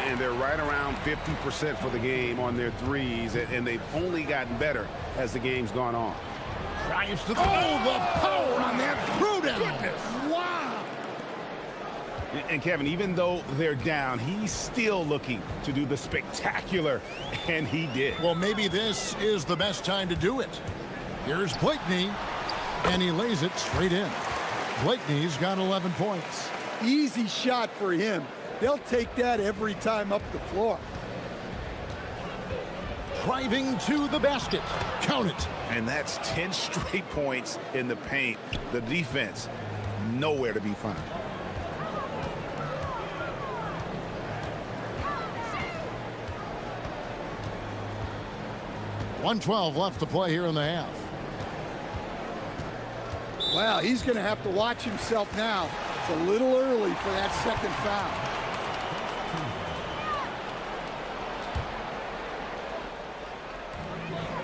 And they're right around 50% for the game on their threes, and they've only gotten better as the game's gone on. Drives to the... Oh, the power on that throwdown. Wow. And Kevin, even though they're down, he's still looking to do the spectacular, and he did. Well, maybe this is the best time to do it. Here's Blakeney, and he lays it straight in. Blakeney's got 11 points. Easy shot for him. They'll take that every time up the floor. Driving to the basket. Count it. And that's 10 straight points in the paint. The defense, nowhere to be found. .112 left to play here in the half. Well, he's going to have to watch himself now. It's a little early for that second foul.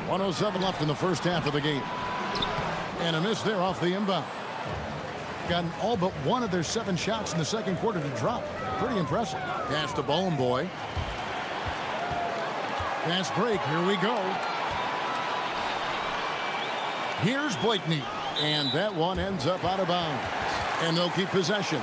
.107 left in the first half of the game. And a miss there off the inbound. Gotten all but one of their 7 shots in the second quarter to drop. Pretty impressive. Pass to Boy. Fast break. Here we go. Here's Blakeney, and that one ends up out of bounds. And they'll keep possession.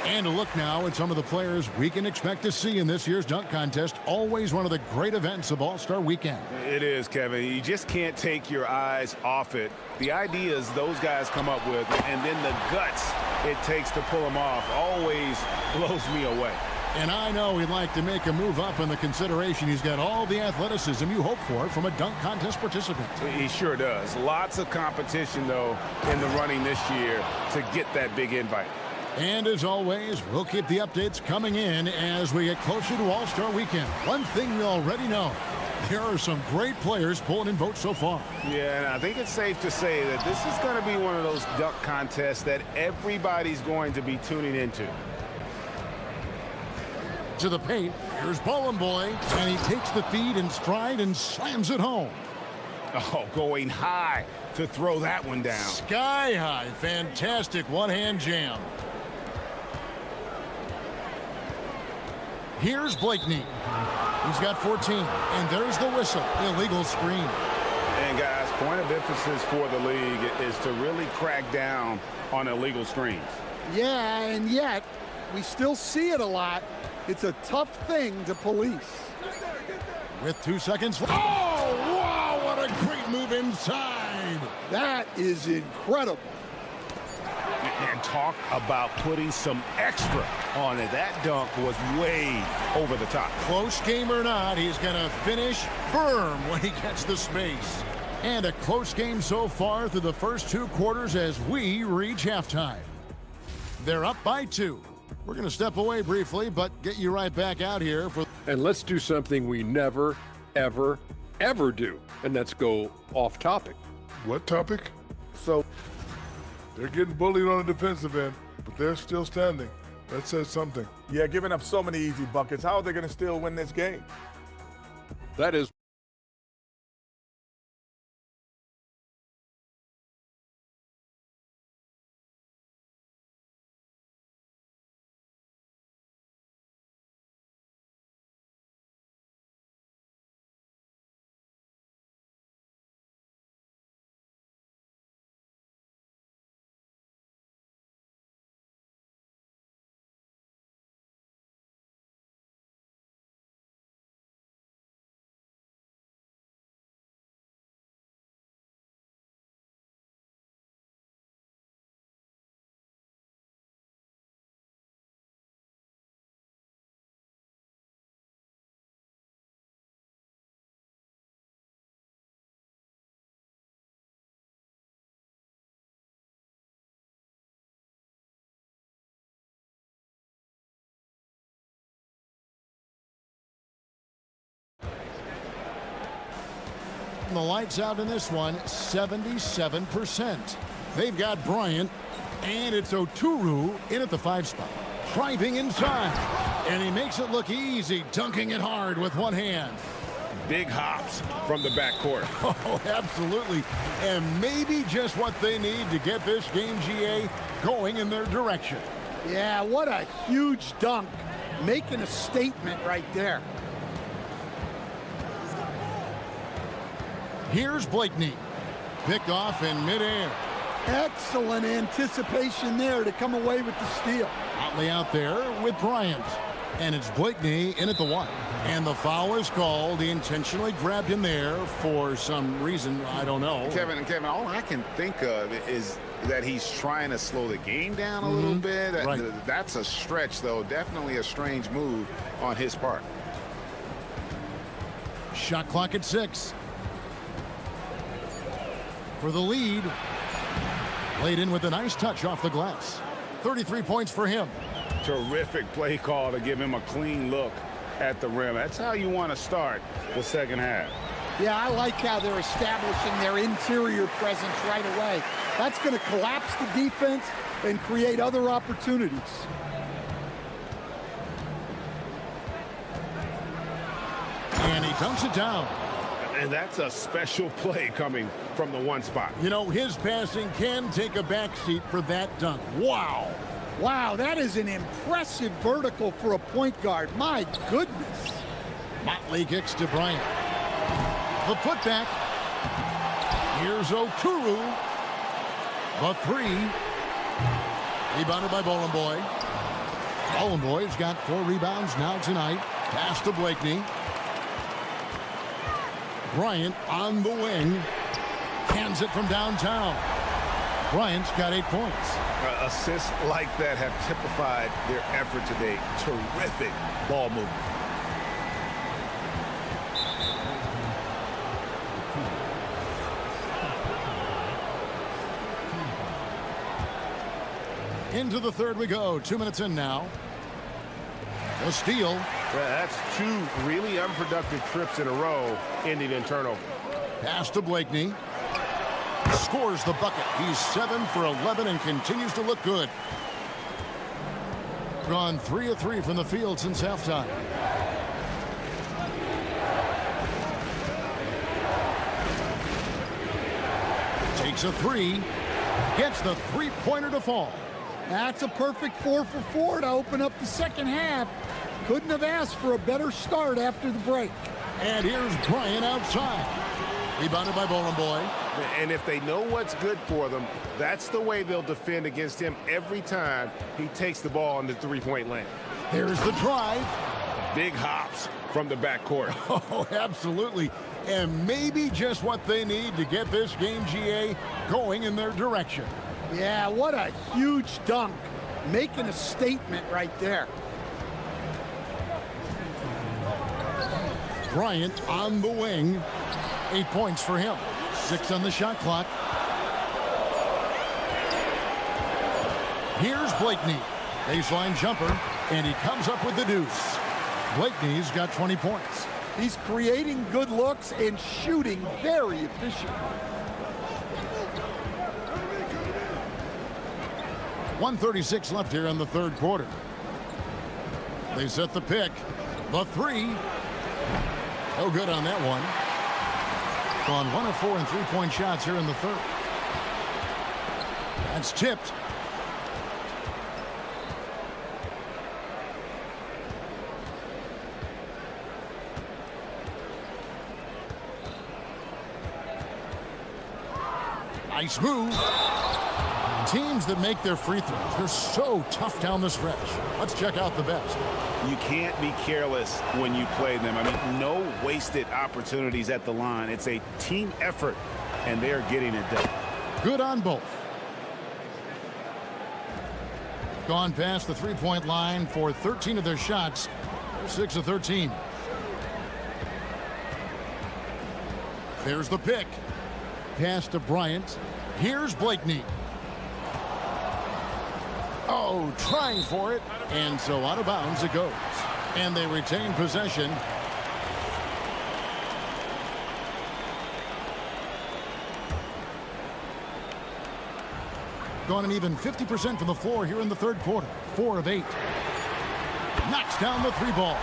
And a look now at some of the players we can expect to see in this year's dunk contest. Always one of the great events of All-Star Weekend. It is, Kevin. You just can't take your eyes off it. The ideas those guys come up with, and then the guts it takes to pull them off, always blows me away. And I know he'd like to make a move up in the consideration. He's got all the athleticism you hope for from a dunk contest participant. He sure does. Lots of competition, though, in the running this year to get that big invite. And as always, we'll keep the updates coming in as we get closer to All-Star Weekend. One thing we already know, there are some great players pulling in votes so far. Yeah, and I think it's safe to say that this is going to be one of those dunk contests that everybody's going to be tuning into. To the paint, here's Boy, and he takes the feed in stride and slams it home. Oh, going high to throw that one down. Sky high, fantastic one-hand jam. Here's Blakeney. He's got 14, and there's the whistle. Illegal screen. And guys, point of emphasis for the league is to really crack down on illegal screens. Yeah, and yet we still see it a lot. It's a tough thing to police. With 2 seconds left. Oh, wow, what a great move inside. That is incredible. And talk about putting some extra on it. That dunk was way over the top. Close game or not, he's going to finish firm when he gets the space. And a close game so far through the first 2 quarters as we reach halftime. They're up by 2. We're going to step away briefly, but get you right back out here for... And let's do something we never, ever, ever do, and that's go off topic. What topic? So they're getting bullied on the defensive end, but they're still standing. That says something. yeah, giving up so many easy buckets. How are they going to still win this game? That is shooting the lights out in this one, 77%. They've got Bryant, and it's Oturu in at the 5 spot. Driving inside, and he makes it look easy, dunking it hard with one hand. Big hops from the backcourt. Oh, absolutely. And maybe just what they need to get this game, GA, going in their direction. Yeah, what a huge dunk. Making a statement right there. Here's Blakeney. Pick off in midair. Excellent anticipation there to come away with the steal. Otley out there with Bryant. And it's Blakeney in at the 1. And the foul is called. He intentionally grabbed him there for some reason. I don't know. Kevin, all I can think of is that he's trying to slow the game down a little bit. Right. That's a stretch, though. Definitely a strange move on his part. Shot clock at 6. For the lead. Laid in with a nice touch off the glass. 33 points for him. Terrific play call to give him a clean look at the rim. That's how you want to start the second half. Yeah, I like how they're establishing their interior presence right away. That's going to collapse the defense and create other opportunities. And he dunks it down. And that's a special play coming from the 1 spot. You know, his passing can take a backseat for that dunk. Wow. Wow, that is an impressive vertical for a point guard. My goodness. Motley kicks to Bryant. The putback. Here's Oturu. The 3. Rebounded by Boy. Boy's got 4 rebounds now tonight. Pass to Blakeney. Bryant on the wing. Hands it from downtown. Bryant's got 8 points. Assists like that have typified their effort today. Terrific ball movement. Into the third we go. 2 minutes in now. The steal. That's 2 really unproductive trips in a row ending in turnover. Pass to Blakeney. Scores the bucket. He's 7 for 11 and continues to look good. Gone 3 of 3 from the field since halftime. Takes a 3. Gets the 3-pointer to fall. That's a perfect 4 for 4 to open up the second half. Couldn't have asked for a better start after the break. And here's Bryant outside. Rebounded by Boy. And if they know what's good for them, that's the way they'll defend against him every time he takes the ball in the 3-point lane. There's the drive. Big hops from the backcourt. Oh, absolutely. And maybe just what they need to get this game, GA, going in their direction. Yeah, what a huge dunk. Making a statement right there. Bryant on the wing. 8 points for him. 6 on the shot clock. Here's Blakeney. Baseline jumper, and he comes up with the deuce. Blakeney's got 20 points. He's creating good looks and shooting very efficient. 1:36 left here in the third quarter. They set the pick. The 3. No good on that one. Gone 1 of 4 in 3-point shots here in the third. That's tipped. Nice move. Teams that make their free throws, they're so tough down the stretch. Let's check out the best. You can't be careless when you play them. I mean, no wasted opportunities at the line. It's a team effort, and they're getting it done. Good on both. Gone past the 3-point line for 13 of their shots. They're 6 of 13. There's the pick. Pass to Bryant. Here's Blakeney. Oh, trying for it. And so out of bounds it goes. And they retain possession. Gone an even 50% from the floor here in the third quarter. 4 of 8. Knocks down the 3 ball.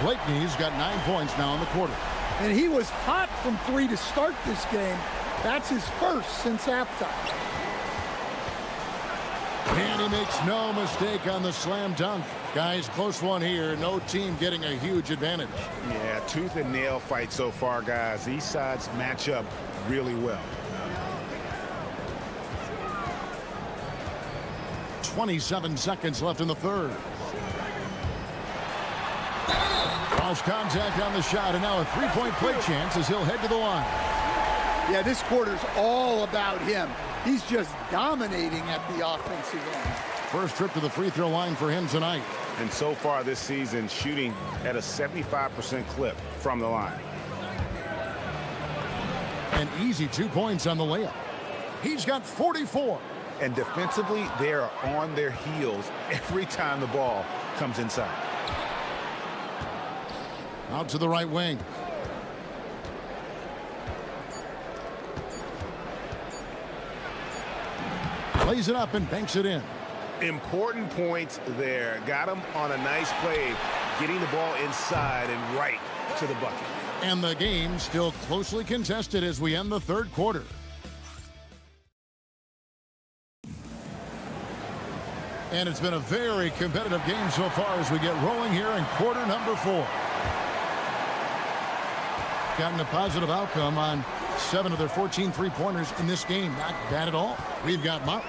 Blakeney's got 9 points now in the quarter. And he was hot from 3 to start this game. That's his first since halftime. And he makes no mistake on the slam dunk. Guys, close one here. No team getting a huge advantage. Yeah, tooth and nail fight so far, guys. These sides match up really well. 27 seconds left in the third. Lost contact on the shot, and now a three-point play chance as he'll head to the line. Yeah, this quarter's all about him. He's just dominating at the offensive end. First trip to the free throw line for him tonight. And so far this season, shooting at a 75% clip from the line. An easy 2 points on the layup. He's got 44. And defensively, they are on their heels every time the ball comes inside. Out to the right wing. Plays it up and banks it in. Important points there. Got him on a nice play, getting the ball inside and right to the bucket. And the game still closely contested as we end the third quarter. And it's been a very competitive game so far as we get rolling here in quarter number 4. Gotten a positive outcome on 7 of their 14 three-pointers in this game. Not bad at all. We've got Mott,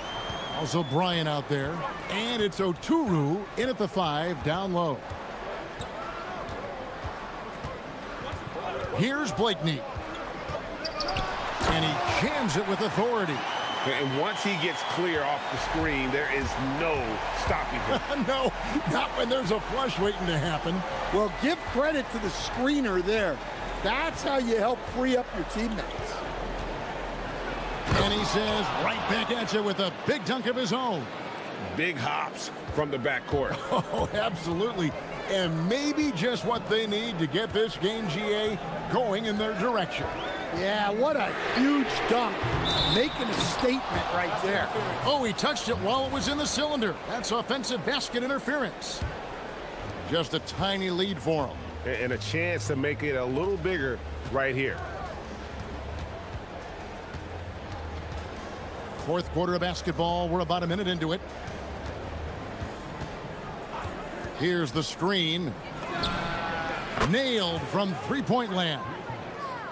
also Brian out there. And it's Oturu in at the 5, down low. Here's Blakeney. And he jams it with authority. And once he gets clear off the screen, there is no stopping him. No, not when there's a flush waiting to happen. Well, give credit to the screener there. That's how you help free up your teammates. And he says, right back at you with a big dunk of his own. Big hops from the backcourt. Oh, absolutely. And maybe just what they need to get this game, GA, going in their direction. Yeah, what a huge dunk. Making a statement right there. Oh, he touched it while it was in the cylinder. That's offensive basket interference. Just a tiny lead for him. And a chance to make it a little bigger right here. Fourth quarter of basketball. We're about a minute into it. Here's the screen. Nailed from three-point land.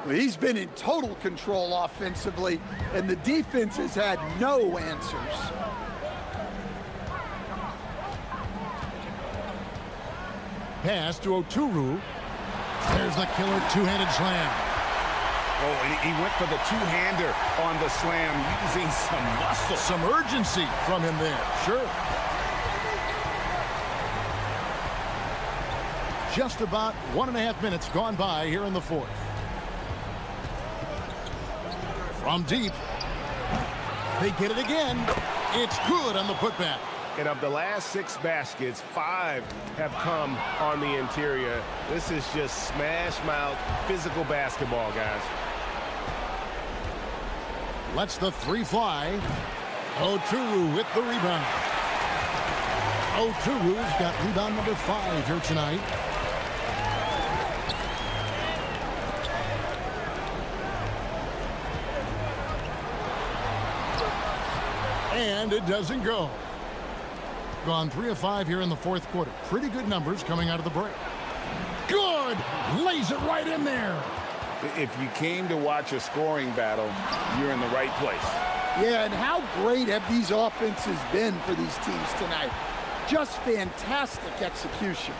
Well, he's been in total control offensively, and the defense has had no answers. Pass to Oturu. There's the killer two-handed slam. Oh, and he went for the two-hander on the slam using some muscle. Some urgency from him there, sure. Just about 1.5 minutes gone by here in the fourth. From deep. They get it again. It's good on the putback. And of the last 6 baskets, 5 have come on the interior. This is just smash-mouth physical basketball, guys. Lets the 3 fly. Oturu with the rebound. Oturu's got rebound number 5 here tonight. And it doesn't go. Gone 3 of 5 here in the fourth quarter. Pretty good numbers coming out of the break. Good! Lays it right in there. If you came to watch a scoring battle, you're in the right place. Yeah, and how great have these offenses been for these teams tonight? Just fantastic execution.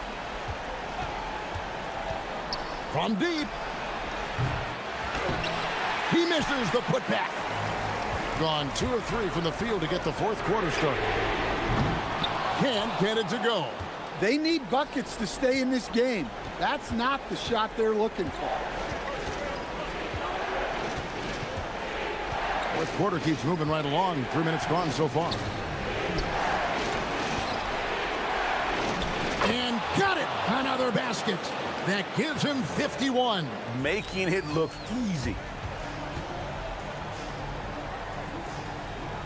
From deep. He misses the putback. Gone 2 of 3 from the field to get the fourth quarter started. Can't get it to go. They need buckets to stay in this game. That's not the shot they're looking for. Fourth quarter keeps moving right along. 3 minutes gone so far. And got it! Another basket. That gives him 51. Making it look easy.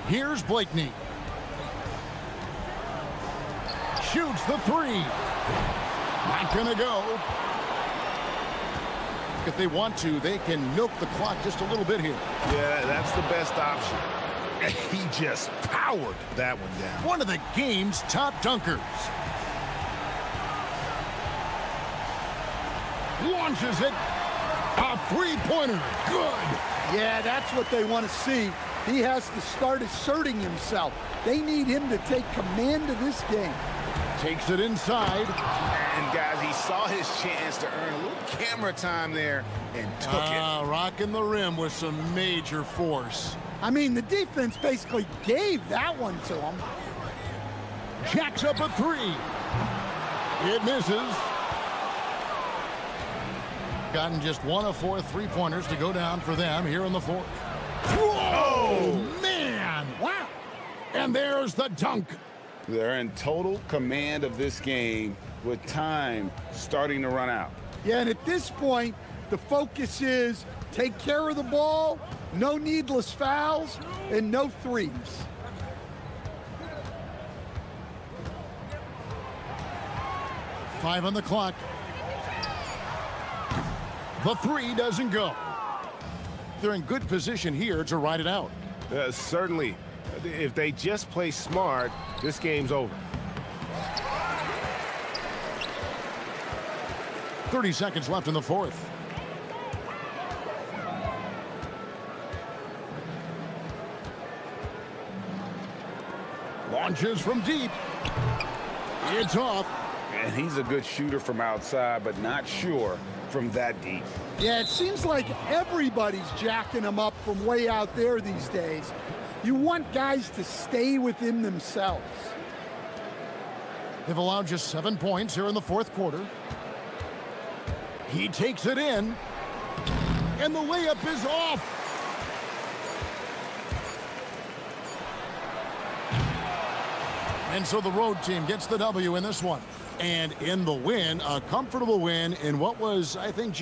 Here's Blakeney. Shoots the three. Not gonna go. If they want to, they can milk the clock just a little bit here. Yeah, that's the best option. He just powered that one down. One of the game's top dunkers. Launches it. A three-pointer. Good. Yeah, that's what they want to see. He has to start asserting himself. They need him to take command of this game. Takes it inside. And guys, he saw his chance to earn a little camera time there and took it. Rocking the rim with some major force. I mean, the defense basically gave that one to him. Jacks up a three. It misses. Gotten just one of 4 three-pointers to go down for them here in the fourth. Whoa, man! Wow! And there's the dunk. They're in total command of this game with time starting to run out. Yeah, and at this point, the focus is take care of the ball, no needless fouls, and no threes. Five on the clock. The three doesn't go. They're in good position here to ride it out. Certainly. If they just play smart, this game's over. 30 seconds left in the fourth. Launches from deep. It's off. And he's a good shooter from outside, but not sure from that deep. Yeah, it seems like everybody's jacking him up from way out there these days. You want guys to stay within themselves. They've allowed just 7 points here in the fourth quarter. He takes it in, and the layup is off. And so the road team gets the W in this one. And in the win, a comfortable win in what was, I think,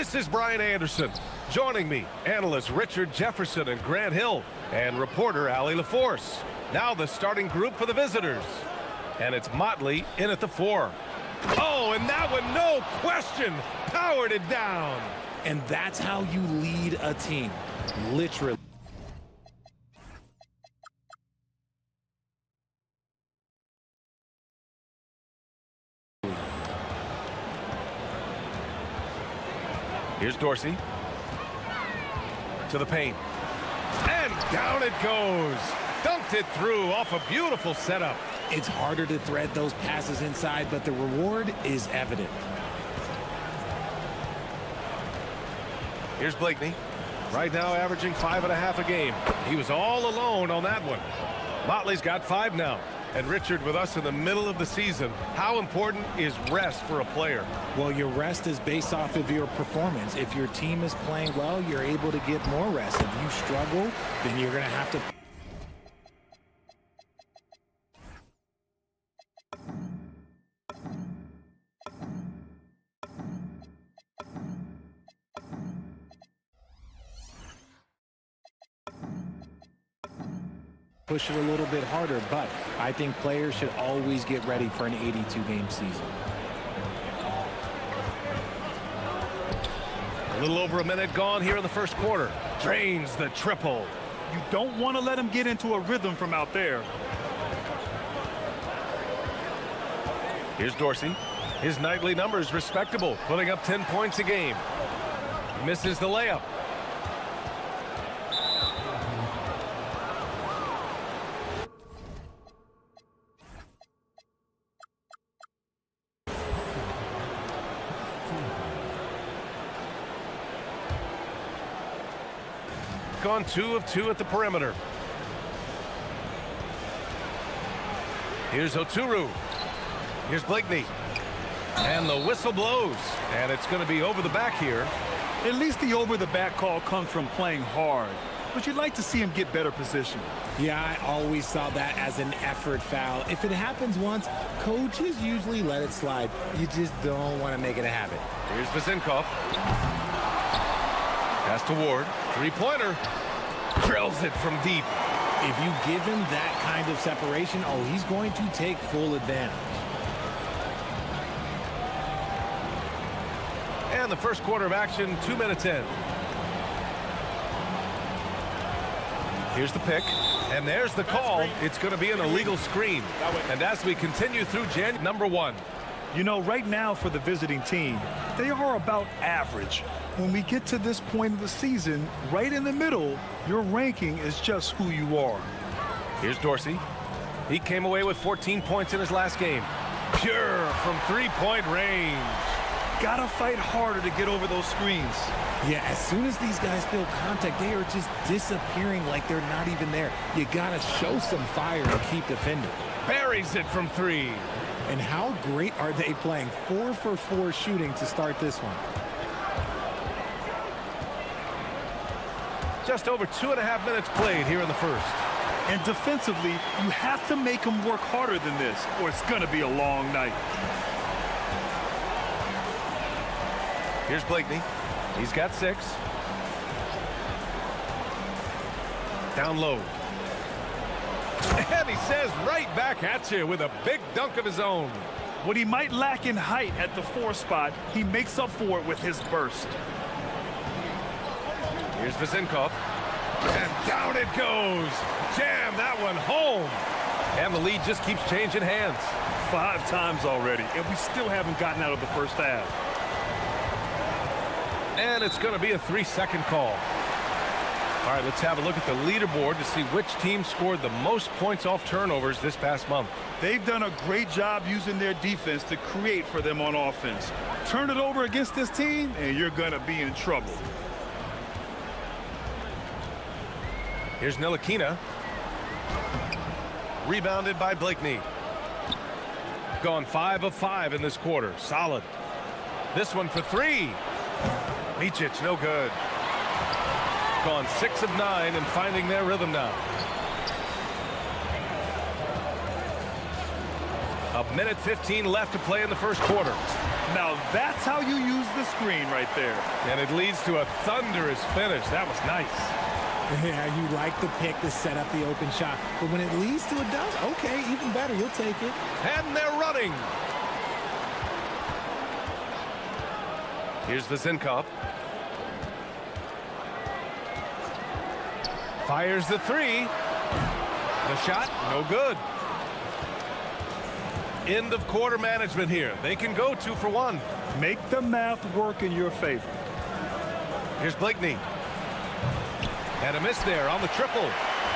This is Brian Anderson. Joining me, analysts Richard Jefferson and Grant Hill, and reporter Allie LaForce. Now the starting group for the visitors. And it's Motley in at the 4. Oh, and that one, no question, powered it down. And that's how you lead a team, literally. Here's Dorsey. To the paint. And down it goes. Dunked it through off a beautiful setup. It's harder to thread those passes inside, but the reward is evident. Here's Blakeney. Right now averaging 5.5 a game. He was all alone on that one. Motley's got 5 now. And Richard, with us in the middle of the season, how important is rest for a player? Well, your rest is based off of your performance. If your team is playing well, you're able to get more rest. If you struggle, then you're going to have to... push it a little bit harder, but I think players should always get ready for an 82-game season. A little over a minute gone here in the first quarter. Drains the triple. You don't want to let him get into a rhythm from out there. Here's Dorsey. His nightly numbers respectable, putting up 10 points a game. Misses the layup. Gone 2 of 2 at the perimeter. Here's Oturu. Here's Blakeney. And the whistle blows. And it's going to be over the back here. At least the over the back call comes from playing hard. But you'd like to see him get better position. Yeah, I always saw that as an effort foul. If it happens once, coaches usually let it slide. You just don't want to make it a habit. Here's Vazenkov. Pass to Ward. Three-pointer. Drills it from deep. If you give him that kind of separation, oh, he's going to take full advantage. And the first quarter of action, 2 minutes in. Here's the pick, and there's the call. It's going to be an illegal screen. And as we continue through number 1. You know, right now for the visiting team, they are about average. When we get to this point of the season, right in the middle, your ranking is just who you are. Here's Dorsey. He came away with 14 points in his last game. Pure from three-point range. Gotta fight harder to get over those screens. Yeah, as soon as these guys feel contact, they are just disappearing like they're not even there. You gotta show some fire to keep defending. Buries it from 3. And how great are they playing? 4 for 4 shooting to start this one. Just over 2.5 minutes played here in the first. And defensively, you have to make them work harder than this, or it's going to be a long night. Here's Blakeney. He's got 6. Down low. And he says right back at you with a big dunk of his own. What he might lack in height at the 4 spot, he makes up for it with his burst. Here's Vazenkov. And down it goes. Jam that one home. And the lead just keeps changing hands. 5 times already, and we still haven't gotten out of the first half. And it's going to be a 3-second call. All right, let's have a look at the leaderboard to see which team scored the most points off turnovers this past month. They've done a great job using their defense to create for them on offense. Turn it over against this team, and you're going to be in trouble. Here's Ntilikina. Rebounded by Blakeney. Gone 5 of 5 in this quarter. Solid. This one for 3. Micic, no good. Gone 6 of 9 and finding their rhythm now. A minute 15 left to play in the first quarter. Now that's how you use the screen right there. And it leads to a thunderous finish. That was nice. Yeah, you like the pick to set up the open shot. But when it leads to a dunk, okay, even better. You'll take it. And they're running. Here's Vezinkov. Fires the three. The shot, no good. End of quarter management here. They can go 2 for 1. Make the math work in your favor. Here's Blakeney. And a miss there on the triple.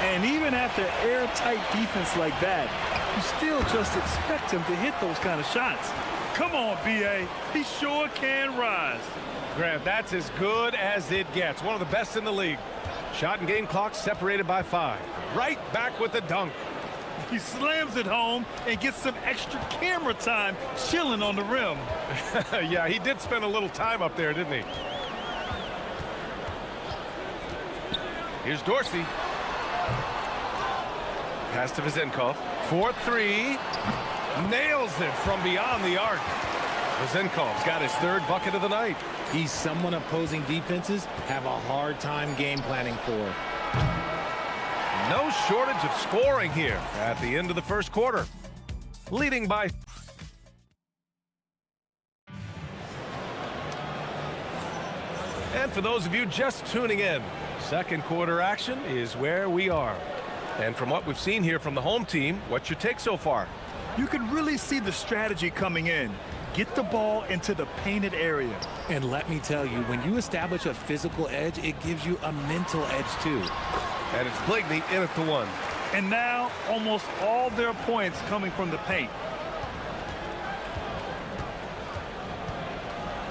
And even after airtight defense like that, you still just expect him to hit those kind of shots. Come on, B.A. He sure can rise. Grant, that's as good as it gets. One of the best in the league. Shot and game clock separated by 5. Right back with the dunk. He slams it home and gets some extra camera time chilling on the rim. Yeah, he did spend a little time up there, didn't he? Here's Dorsey. Pass to Vezinkov. 4-3. Nails it from beyond the arc. Vezinkov's got his 3rd bucket of the night. He's someone opposing defenses have a hard time game planning for. No shortage of scoring here at the end of the first quarter. Leading by... And for those of you just tuning in, second quarter action is where we are. And from what we've seen here from the home team, what's your take so far? You can really see the strategy coming in. Get the ball into the painted area. And let me tell you, when you establish a physical edge, it gives you a mental edge too. And it's Blakeney in at the 1. And now almost all their points coming from the paint.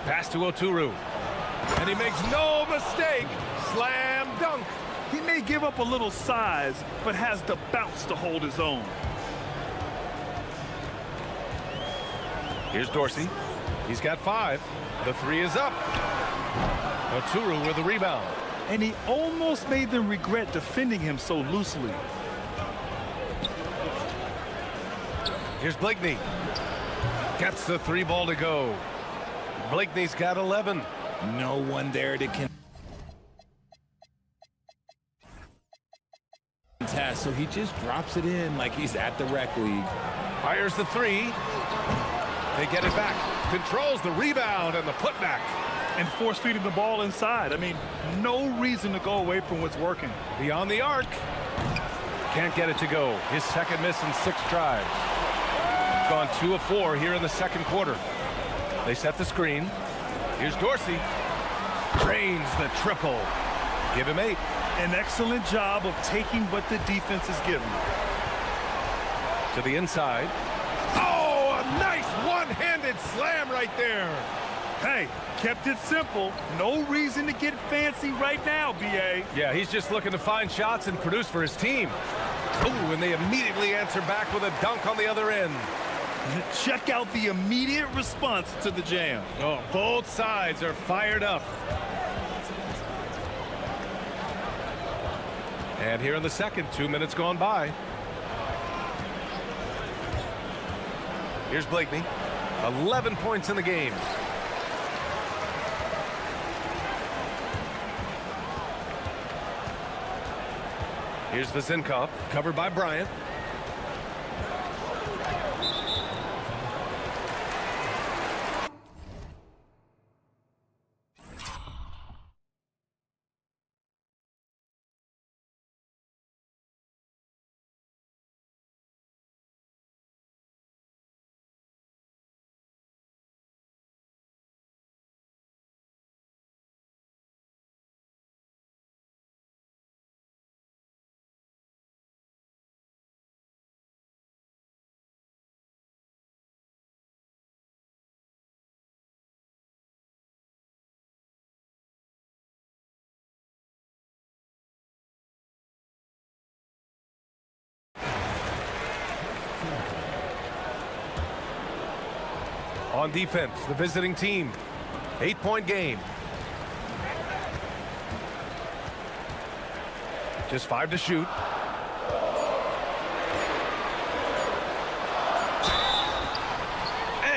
Pass to Oturu. And he makes no mistake. Slam dunk. He may give up a little size, but has the bounce to hold his own. Here's Dorsey. He's got 5. The 3 is up. Oturu with the rebound. And he almost made them regret defending him so loosely. Here's Blakeney. Gets the 3 ball to go. Blakeney's got 11. No one there to contest, so he just drops it in like he's at the rec league. Fires the 3. They get it back. Controls the rebound and the putback. And force feeding the ball inside. I mean, no reason to go away from what's working. Beyond the arc. Can't get it to go. His 2nd miss in 6 tries. Gone 2 of 4 here in the second quarter. They set the screen. Here's Dorsey. Drains the triple. Give him 8. An excellent job of taking what the defense is giving. To the inside. Oh, a nice one-handed slam right there. Hey, kept it simple. No reason to get fancy right now, B.A. Yeah, he's just looking to find shots and produce for his team. Ooh, and they immediately answer back with a dunk on the other end. Check out the immediate response to the jam. Oh, both sides are fired up. And here in the second, 2 minutes gone by. Here's Blakeney. 11 points in the game. Here's Vezinkov, covered by Bryant. On defense, the visiting team. 8-point game. Just 5 to shoot.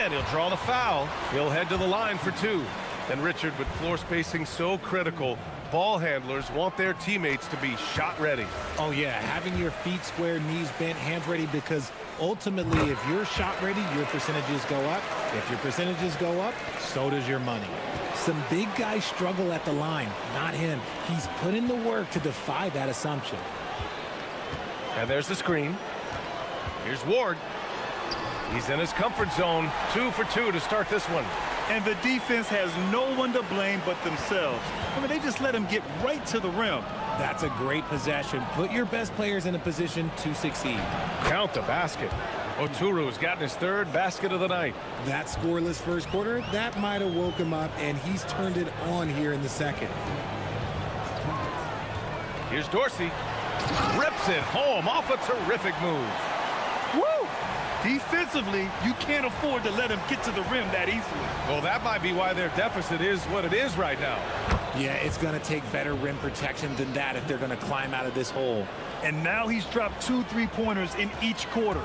And he'll draw the foul. He'll head to the line for two. And Richard, with floor spacing so critical, ball handlers want their teammates to be shot ready. Oh, yeah, having your feet square, knees bent, hands ready, because ultimately, if you're shot ready, your percentages go up. If your percentages go up, so does your money. Some big guys struggle at the line, not him. He's put in the work to defy that assumption. And there's the screen. Here's Ward. He's in his comfort zone. 2 for 2 to start this one. And the defense has no one to blame but themselves. I mean, they just let him get right to the rim. That's a great possession. Put your best players in a position to succeed. Count the basket. Oturu's gotten his third basket of the night. That scoreless first quarter, that might have woke him up, and he's turned it on here in the second. Here's Dorsey. Rips it home off a terrific move. Woo! Defensively, you can't afford to let him get to the rim that easily. Well, that might be why their deficit is what it is right now. Yeah, it's going to take better rim protection than that if they're going to climb out of this hole. And now he's dropped 2 3-pointers in each quarter.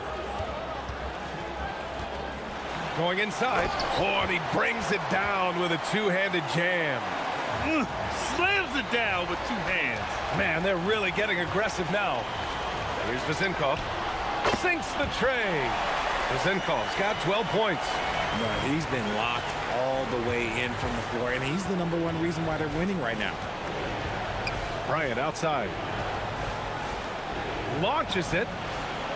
Going inside. Oh, and he brings it down with a two-handed jam. Slams it down with 2 hands. Man, they're really getting aggressive now. Here's Vezinkov. Sinks the tray. Vezinkov's got 12 points. No, he's been locked all the way in from the floor, and he's the #1 reason why they're winning right now. Bryant outside. Launches it.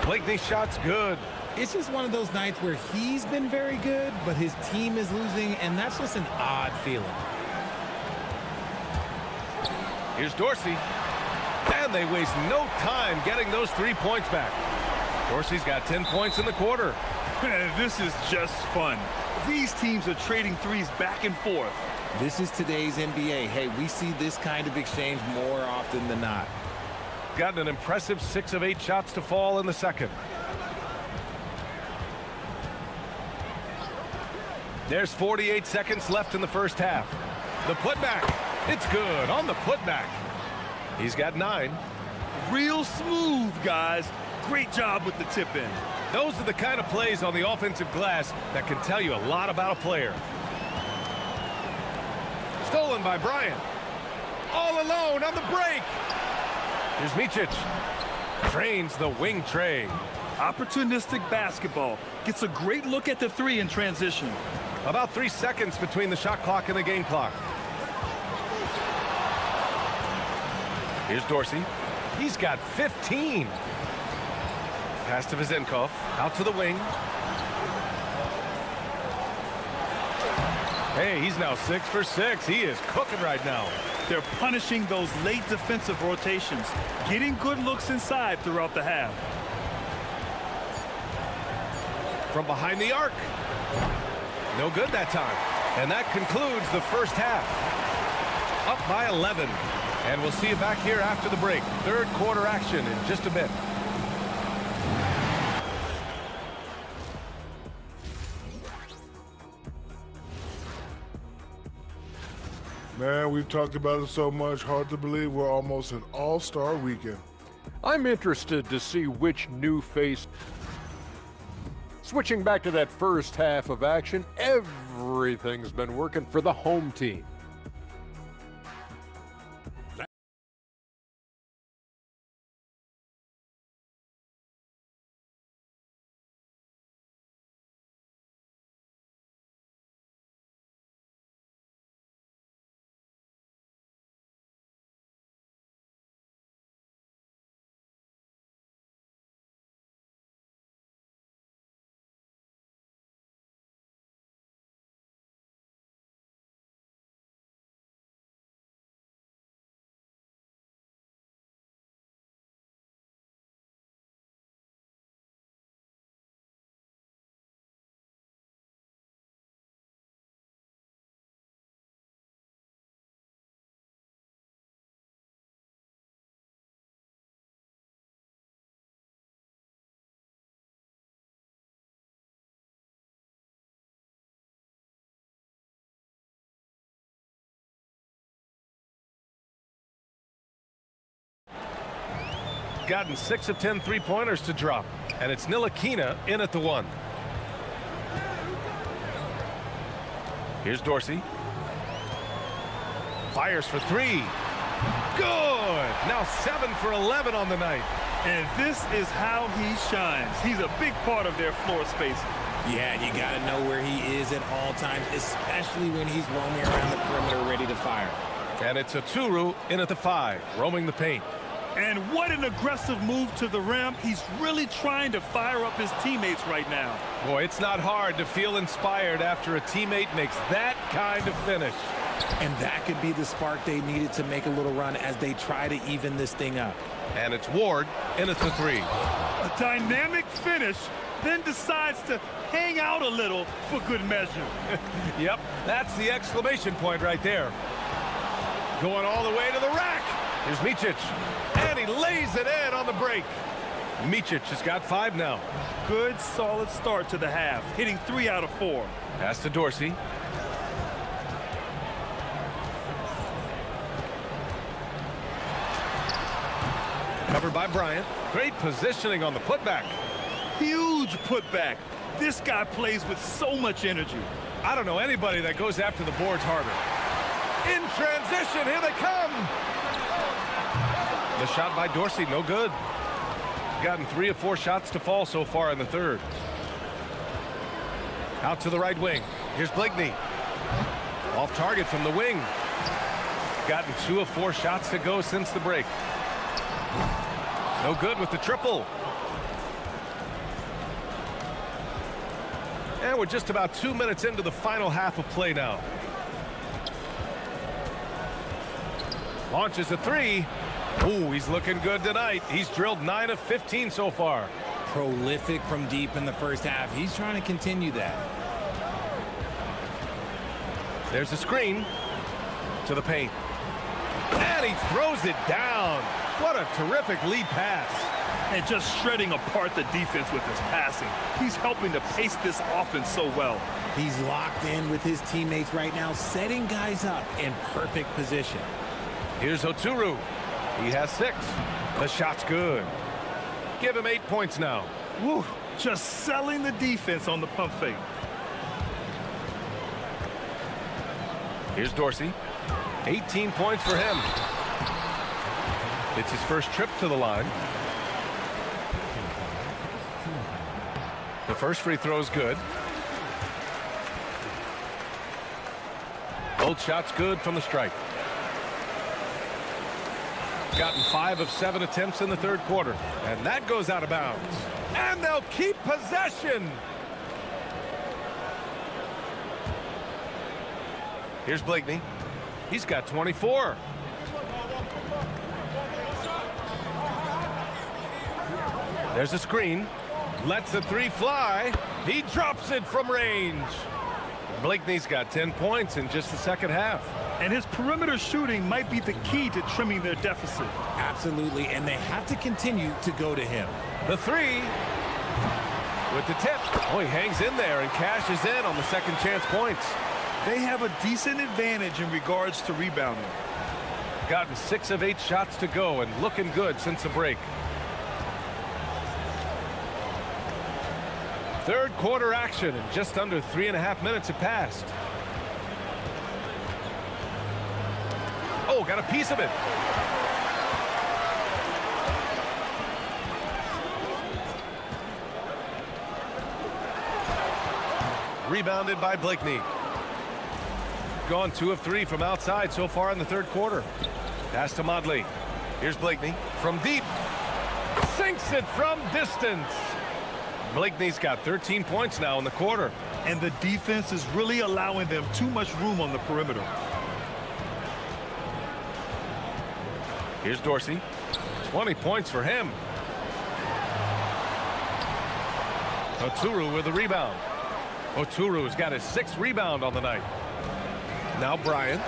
Blakeney's shot's good. It's just one of those nights where he's been very good, but his team is losing, and that's just an odd feeling. Here's Dorsey. And they waste no time getting those 3 points back. Dorsey's got 10 points in the quarter. This is just fun. These teams are trading threes back and forth. This is today's NBA. Hey, we see this kind of exchange more often than not. Gotten an impressive 6 of 8 shots to fall in the second. There's 48 seconds left in the first half. The putback. It's good on the putback. He's got 9. Real smooth, guys. Great job with the tip in. Those are the kind of plays on the offensive glass that can tell you a lot about a player. Stolen by Bryant. All alone on the break. Here's Micic. Trains the wing tray. Opportunistic basketball. Gets a great look at the 3 in transition. About 3 seconds between the shot clock and the game clock. Here's Dorsey. He's got 15. Pass to Vezinkov. Out to the wing. Hey, he's now 6 for 6. He is cooking right now. They're punishing those late defensive rotations. Getting good looks inside throughout the half. From behind the arc. No good that time. And that concludes the first half. Up by 11. And we'll see you back here after the break. Third quarter action in just a bit. Man, we've talked about it so much, hard to believe we're almost an all-star weekend. I'm interested to see which new face. Switching back to that first half of action, everything's been working for the home team. Gotten 6 of 10 3-pointers to drop. And it's Ntilikina in at the 1. Here's Dorsey. Fires for three. Good. Now 7 for 11 on the night. And this is how he shines. He's a big part of their floor spacing. Yeah, and you got to know where he is at all times, especially when he's roaming around the perimeter ready to fire. And it's a Turu in at the 5, roaming the paint. And what an aggressive move to the rim. He's really trying to fire up his teammates right now. Boy, it's not hard to feel inspired after a teammate makes that kind of finish. And that could be the spark they needed to make a little run as they try to even this thing up. And it's Ward in at the 3. A dynamic finish, then decides to hang out a little for good measure. Yep, that's the exclamation point right there. Going all the way to the rack. Here's Micic. And he lays it in on the break. Micic has got 5 now. Good, solid start to the half, hitting 3 out of 4. Pass to Dorsey. Covered by Bryant. Great positioning on the putback. Huge putback. This guy plays with so much energy. I don't know anybody that goes after the boards harder. In transition, here they come. The shot by Dorsey, no good. Gotten 3 of 4 shots to fall so far in the third. Out to the right wing. Here's Blakeney. Off target from the wing. Gotten 2 of 4 shots to go since the break. No good with the triple. And we're just about 2 minutes into the final half of play now. Launches a 3. Ooh, he's looking good tonight. He's drilled 9 of 15 so far. Prolific from deep in the first half. He's trying to continue that. There's a screen to the paint. And he throws it down. What a terrific lead pass. And just shredding apart the defense with his passing. He's helping to pace this offense so well. He's locked in with his teammates right now, setting guys up in perfect position. Here's Oturu. He has 6. The shot's good. Give him 8 points now. Woo, just selling the defense on the pump fake. Here's Dorsey. 18 points for him. It's his first trip to the line. The first free throw is good. Both shots good from the stripe. Gotten 5 of 7 attempts in the third quarter. And that goes out of bounds. And they'll keep possession. Here's Blakeney. He's got 24. There's a screen. Lets the 3 fly. He drops it from range. Blakeney's got 10 points in just the second half. And his perimeter shooting might be the key to trimming their deficit. Absolutely, and they have to continue to go to him. The 3 with the tip. Oh, he hangs in there and cashes in on the second chance points. They have a decent advantage in regards to rebounding. Gotten 6 of 8 shots to go and looking good since the break. Third quarter action and just under 3.5 minutes have passed. Oh, got a piece of it. Rebounded by Blakeney. Gone 2 of 3 from outside so far in the third quarter. Pass to Modley. Here's Blakeney from deep. Sinks it from distance. Blakeney's got 13 points now in the quarter. And the defense is really allowing them too much room on the perimeter. Here's Dorsey. 20 points for him. Oturu with the rebound. Oturu's got his 6th rebound on the night. Now Bryant.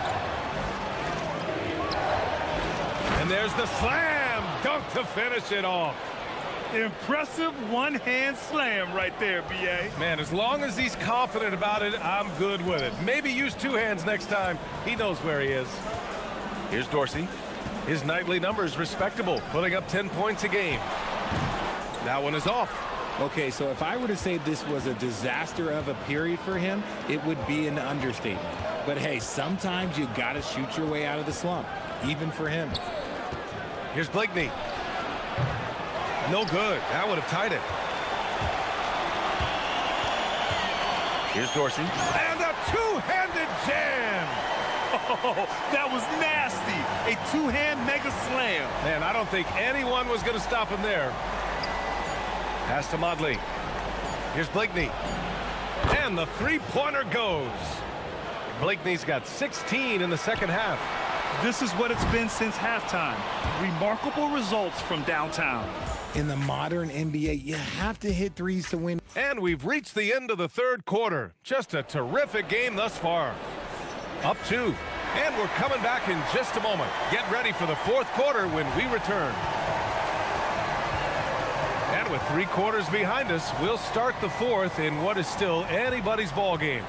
And there's the slam dunk to finish it off. Impressive one-hand slam right there, B.A. Man, as long as he's confident about it, I'm good with it. Maybe use 2 hands next time. He knows where he is. Here's Dorsey. His nightly numbers respectable, putting up 10 points a game. That one is off. Okay, so if I were to say this was a disaster of a period for him, it would be an understatement. But hey, sometimes you got to shoot your way out of the slump, even for him. Here's Blakeney. No good. That would have tied it. Here's Dorsey. And a two-handed jam. Oh, that was nasty. A two-hand mega slam. Man, I don't think anyone was going to stop him there. Pass to Modley. Here's Blakeney. And the three-pointer goes. Blakeney's got 16 in the second half. This is what it's been since halftime. Remarkable results from downtown. In the modern NBA, you have to hit threes to win. And we've reached the end of the third quarter. Just a terrific game thus far. Up 2. And we're coming back in just a moment. Get ready for the fourth quarter when we return. And with 3 quarters behind us, we'll start the fourth in what is still anybody's ball game.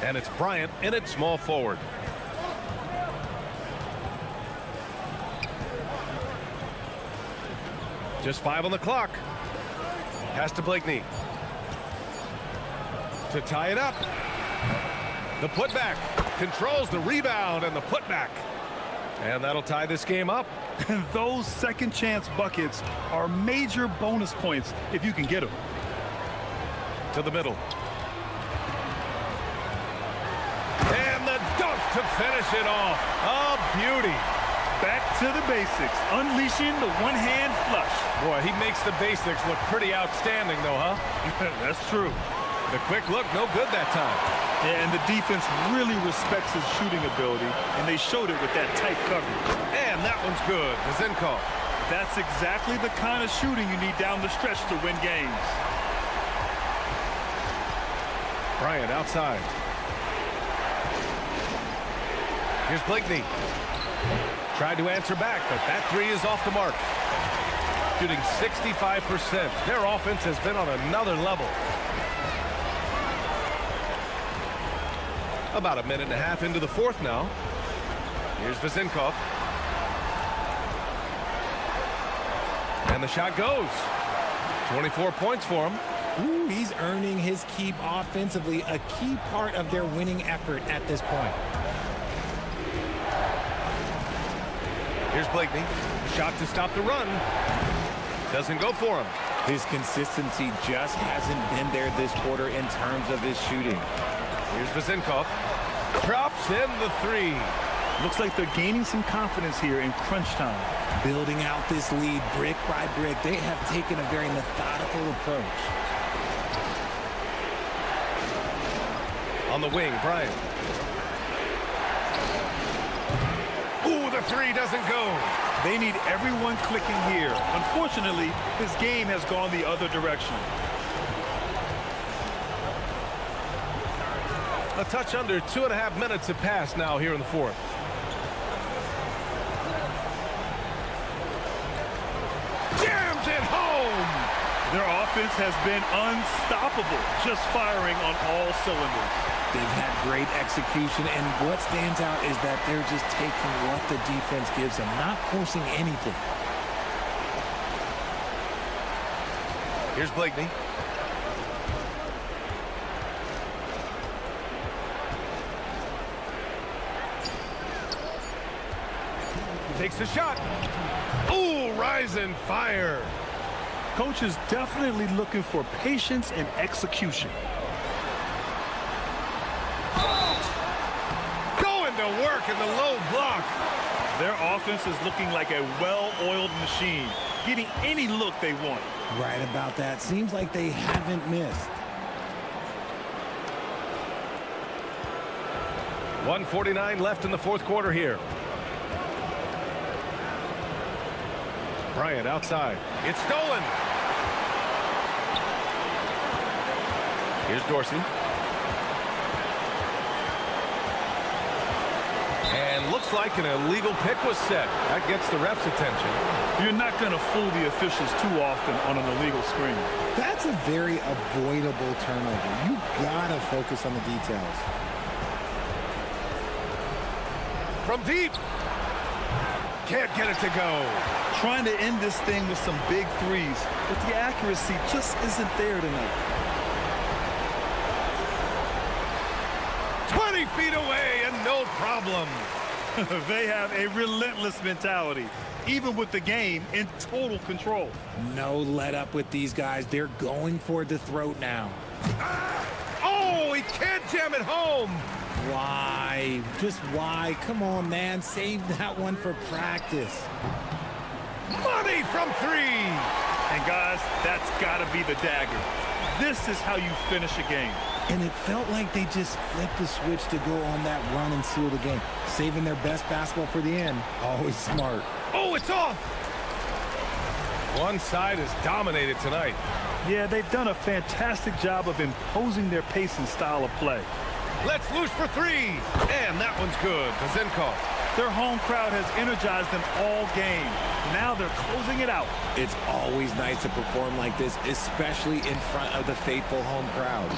And it's Bryant in at small forward. Just 5 on the clock. Pass to Blakeney. To tie it up. The putback. Controls the rebound and the putback. And that'll tie this game up. Those second chance buckets are major bonus points if you can get them. To the middle. And the dunk to finish it off. A beauty. Back to the basics, unleashing the one-hand flush. Boy, he makes the basics look pretty outstanding, though, huh? That's true. The quick look, no good that time. Yeah, and the defense really respects his shooting ability, and they showed it with that tight coverage. And that one's good. Zinkov. That's exactly the kind of shooting you need down the stretch to win games. Bryant outside. Here's Blakeney. Tried to answer back, but that 3 is off the mark. Shooting 65%. Their offense has been on another level. About a minute and a half into the fourth now. Here's Zinkov. And the shot goes. 24 points for him. Ooh, he's earning his keep offensively, a key part of their winning effort at this point. Here's Blakeney. Shot to stop the run. Doesn't go for him. His consistency just hasn't been there this quarter in terms of his shooting. Here's Zinkov. Drops in the 3. Looks like they're gaining some confidence here in crunch time. Building out this lead brick by brick, they have taken a very methodical approach. On the wing, Bryant. Ooh, the 3 doesn't go. They need everyone clicking here. Unfortunately, this game has gone the other direction. A touch under 2.5 minutes have passed now here in the fourth. Jams it home! Their offense has been unstoppable, just firing on all cylinders. They've had great execution, and what stands out is that they're just taking what the defense gives them, not forcing anything. Here's Blakeney. Takes the shot. Ooh, rise and fire. Coach is definitely looking for patience and execution. Going to work in the low block. Their offense is looking like a well-oiled machine, getting any look they want. Right about that. Seems like they haven't missed. 1:49 left in the fourth quarter here. Bryant outside. It's stolen. Here's Dorsey. And looks like an illegal pick was set. That gets the ref's attention. You're not going to fool the officials too often on an illegal screen. That's a very avoidable turnover. You gotta focus on the details. From deep. Can't get it to go. Trying to end this thing with some big threes, but the accuracy just isn't there tonight. 20 feet away and no problem. They have a relentless mentality, even with the game in total control. No let up with these guys. They're going for the throat now. Oh, he can't jam it home. Why? Just why? Come on, man. Save that one for practice. Money from three. And guys, that's got to be the dagger. This is how you finish a game. And it felt like they just flipped the switch to go on that run and seal the game. Saving their best basketball for the end. Always smart. Oh, it's off. One side is dominated tonight. Yeah, they've done a fantastic job of imposing their pace and style of play. Let's loose for three. And that one's good to Zenkov. Their home crowd has energized them all game. Now they're closing it out. It's always nice to perform like this, especially in front of the faithful home crowd.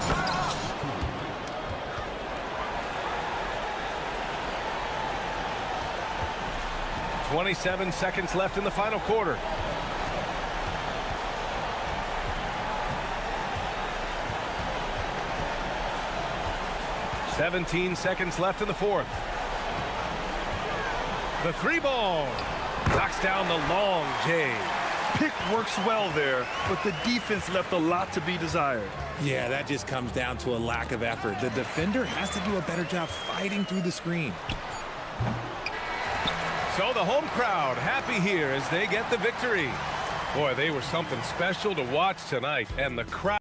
27 seconds left in the final quarter. "17 seconds left in the fourth. The three ball knocks down the long J. Pick works well there, but the defense left a lot to be desired. Yeah, that just comes down to a lack of effort. The defender has to do a better job fighting through the screen. So the home crowd happy here as they get the victory. Boy, they were something special to watch tonight, and the crowd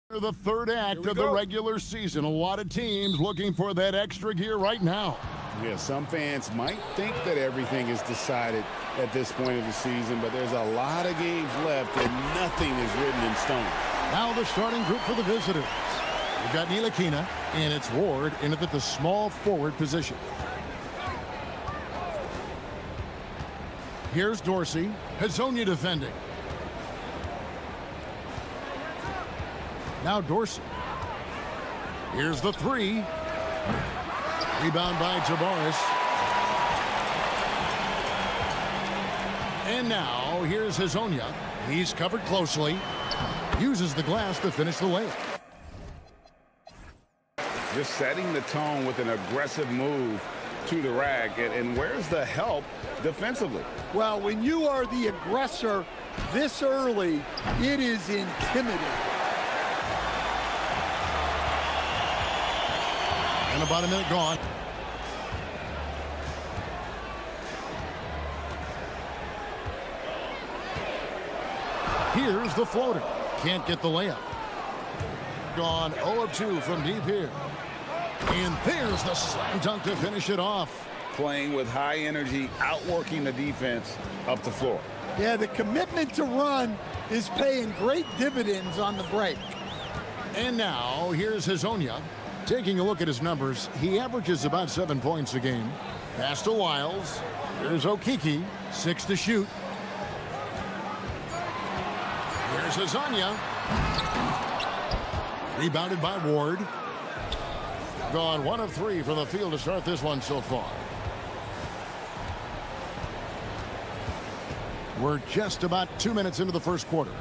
The third act of the regular season. A lot of teams looking for that extra gear right now. Yeah, some fans might think that everything is decided at this point of the season, but there's a lot of games left and nothing is written in stone. Now the starting group for the visitors. We've got Ntilikina, and it's Ward in at the small forward position. Here's Dorsey. Hazonia defending. Now Dorsey. Here's the three. Rebound by Jabbaris. And now here's Hazonia. He's covered closely. Uses the glass to finish the layup. Just setting the tone with an aggressive move to the rack. And where's the help defensively? Well, when you are the aggressor this early, it is intimidating. And about a minute gone. Here's the floater. Can't get the layup. Gone 0 of 2 from deep here. And there's the slam dunk to finish it off. Playing with high energy, outworking the defense up the floor. Yeah, the commitment to run is paying great dividends on the break. And now here's Hazonia. Taking a look at his numbers, he averages about 7 points a game. Pass to Wiles. Here's Okiki, 6 to shoot. Here's Hazonia. Rebounded by Ward. Gone 1 of 3 from the field to start this one so far. We're just about 2 minutes into the first quarter.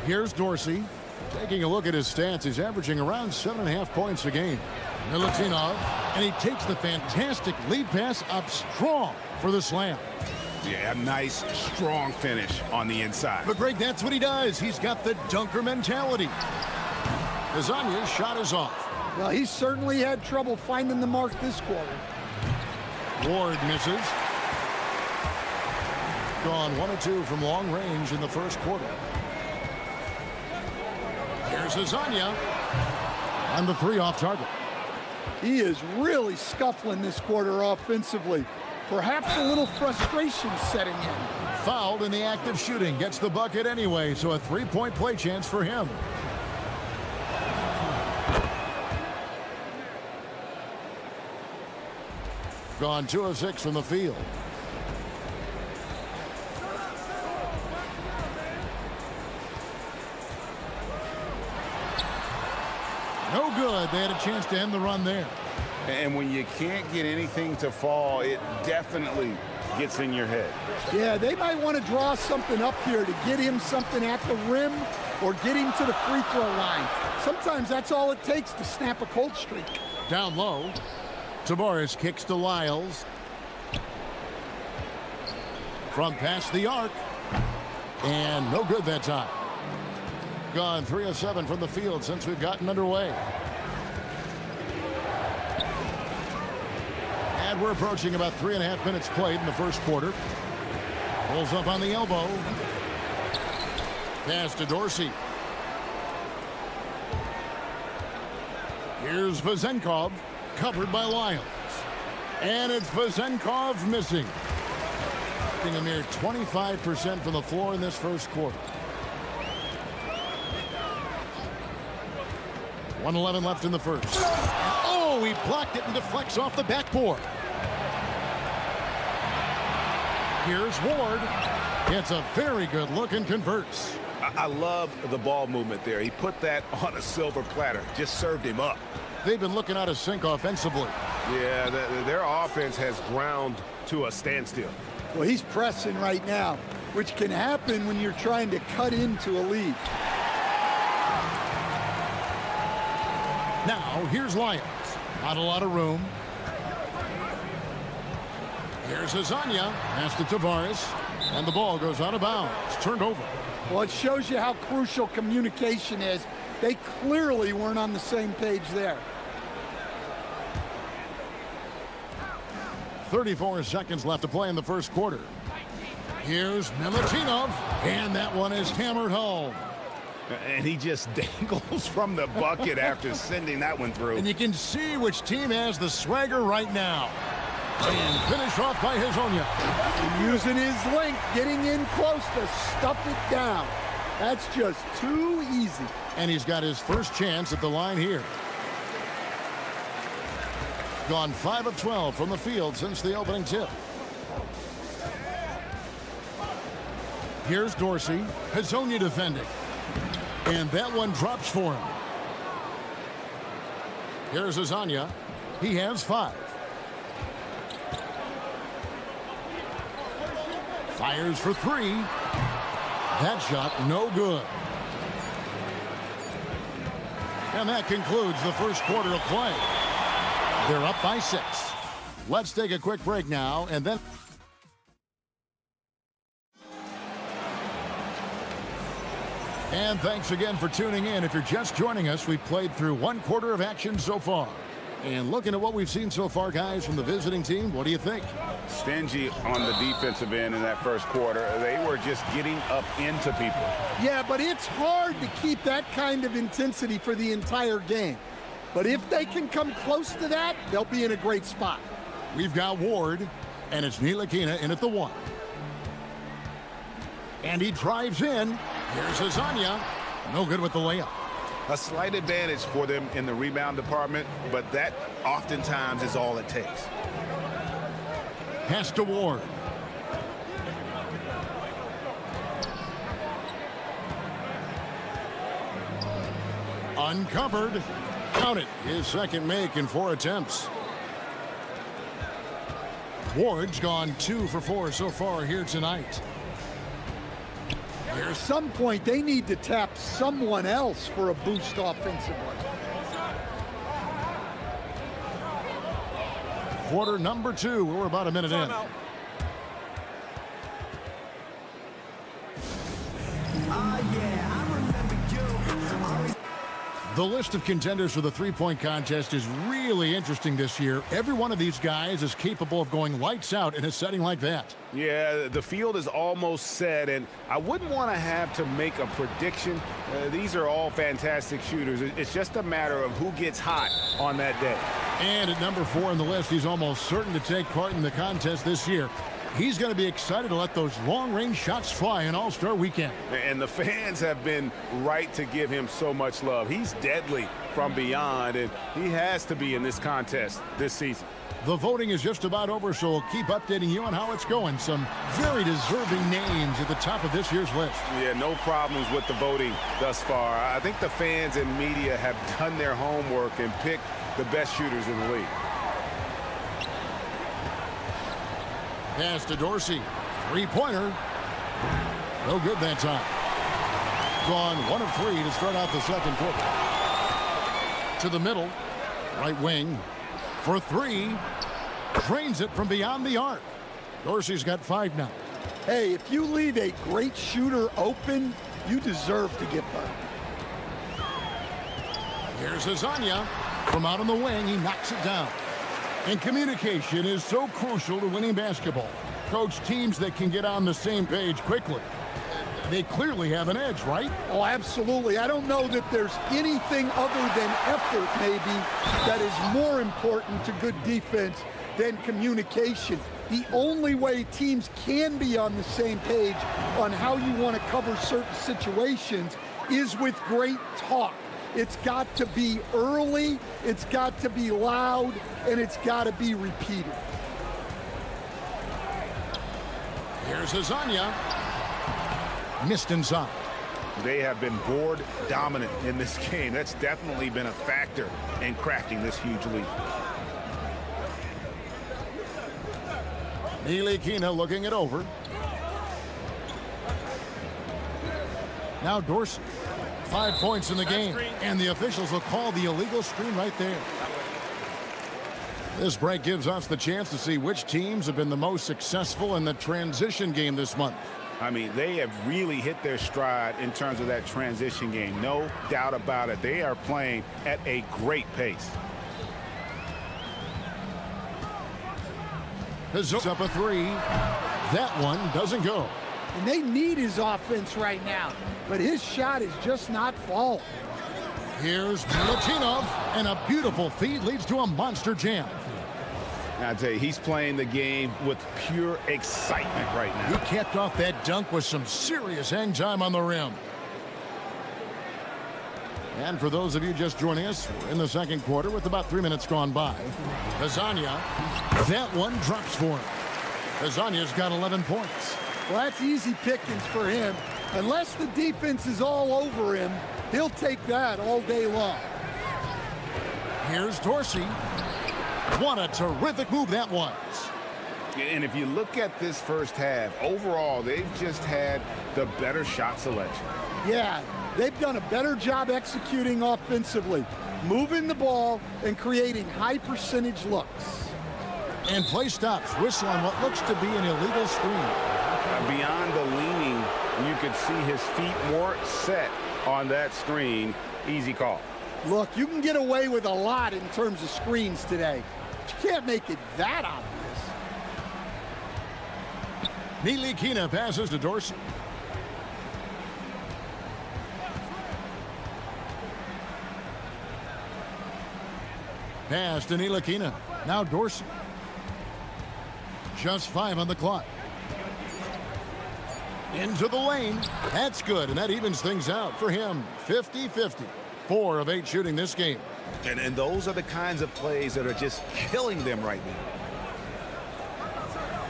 Here's Dorsey. Taking a look at his stats, he's averaging around 7.5 points a game. Milutinov, and he takes the fantastic lead pass up strong for the slam. Yeah, a nice, strong finish on the inside. But Greg, that's what he does. He's got the dunker mentality. Hazonia's shot is off. Well, he certainly had trouble finding the mark this quarter. Ward misses. Gone 1 of 2 from long range in the first quarter. Here's Hazonia. And the 3 off target. He is really scuffling this quarter offensively. Perhaps a little frustration setting in. Fouled in the act of shooting. Gets the bucket anyway, so a 3-point play chance for him. Gone 2 of 6 from the field. No good. They had a chance to end the run there. And when you can't get anything to fall, it definitely gets in your head. Yeah, they might want to draw something up here to get him something at the rim or get him to the free throw line. Sometimes that's all it takes to snap a cold streak. Down low. Tavares kicks to Lyles. From past the arc. And no good that time. Gone 3 of 7 from the field since we've gotten underway. And we're approaching about 3.5 minutes played in the first quarter. Pulls up on the elbow. Pass to Dorsey. Here's Vazenkov, covered by Lyles. And it's Vazenkov missing. A mere 25% from the floor in this first quarter. 1:11 left in the first. Oh, he blocked it and deflects off the backboard. Here's Ward. Gets a very good look and converts. I love the ball movement there. He put that on a silver platter. Just served him up. They've been looking out of sync offensively. Yeah, their offense has ground to a standstill. Well, he's pressing right now, which can happen when you're trying to cut into a lead. Now, here's Lyles. Not a lot of room. Here's Hazonia. Pass to Tavares. And the ball goes out of bounds. Turned over. Well, it shows you how crucial communication is. They clearly weren't on the same page there. 34 seconds left to play in the first quarter. Here's Milutinov, and that one is hammered home. And he just dangles from the bucket after sending that one through. And you can see which team has the swagger right now. And finish off by Hezonja. Using his length, getting in close to stuff it down. That's just too easy. And he's got his first chance at the line here. Gone 5 of 12 from the field since the opening tip. Here's Dorsey. Hezonja defending. And that one drops for him. Here's Hezonja. He has 5. Fires for 3. That shot no good. And that concludes the first quarter of play. They're up by 6. Let's take a quick break now, and then... And thanks again for tuning in. If you're just joining us, we've played through 1 quarter of action so far. And looking at what we've seen so far, guys, from the visiting team, what do you think? Stingy on the defensive end in that first quarter. They were just getting up into people. Yeah, but it's hard to keep that kind of intensity for the entire game. But if they can come close to that, they'll be in a great spot. We've got Ward, and it's Ntilikina in at the 1. And he drives in. Here's Hezonja. No good with the layup. A slight advantage for them in the rebound department, but that oftentimes is all it takes. Pass to Ward. Uncovered. Count it. His second make in 4 attempts. Ward's gone 2 for 4 so far here tonight. At some point, they need to tap someone else for a boost offensively. Quarter number 2. We're about a minute in. The list of contenders for the three-point contest is really interesting this year. Every one of these guys is capable of going lights out in a setting like that. Yeah, the field is almost set, and I wouldn't want to have to make a prediction. These are all fantastic shooters. It's just a matter of who gets hot on that day. And at number 4 on the list, he's almost certain to take part in the contest this year. He's going to be excited to let those long-range shots fly in All-Star Weekend. And the fans have been right to give him so much love. He's deadly from beyond, and he has to be in this contest this season. The voting is just about over, so we'll keep updating you on how it's going. Some very deserving names at the top of this year's list. Yeah, no problems with the voting thus far. I think the fans and media have done their homework and picked the best shooters in the league. Pass to Dorsey. 3-pointer. No good that time. Gone 1 of 3 to start out the second quarter. To the middle. Right wing. For 3. Drains it from beyond the arc. Dorsey's got 5 now. Hey, if you leave a great shooter open, you deserve to get burned. Here's Hezonja. From out on the wing, he knocks it down. And communication is so crucial to winning basketball. Coach, teams that can get on the same page quickly, they clearly have an edge, right? Oh, absolutely. I don't know that there's anything other than effort, maybe, that is more important to good defense than communication. The only way teams can be on the same page on how you want to cover certain situations is with great talk. It's got to be early, it's got to be loud, and it's got to be repeated. Here's Hezonja. Missed inside. They have been board dominant in this game. That's definitely been a factor in crafting this huge lead. Ntilikina looking it over. Now Dorsey. 5 points in the game, and the officials will call the illegal screen right there. This break gives us the chance to see which teams have been the most successful in the transition game this month. I mean, they have really hit their stride in terms of that transition game. No doubt about it. They are playing at a great pace. Hezonja up a 3. That one doesn't go. And they need his offense right now, but his shot is just not falling. Here's Milutinov, and a beautiful feed leads to a monster jam. I tell you, he's playing the game with pure excitement right now. He capped off that dunk with some serious hang time on the rim. And for those of you just joining us, we're in the second quarter with about 3 minutes gone by. Hazania, that one drops for him. Hazania's got 11 points. Well, that's easy pickings for him. Unless the defense is all over him, he'll take that all day long. Here's Dorsey. What a terrific move that was. And if you look at this first half, overall, they've just had the better shot selection. Yeah, they've done a better job executing offensively, moving the ball and creating high percentage looks. And play stops, whistle on what looks to be an illegal screen. Beyond the leaning, you could see his feet more set on that screen. Easy call. Look, you can get away with a lot in terms of screens today, but you can't make it that obvious. Nilikina passes to Dorsey. Pass to Nilikina. Now Dorsey. Just 5 on the clock. Into the lane. That's good, and that evens things out for him. 50-50. 4 of 8 shooting this game. And those are the kinds of plays that are just killing them right now.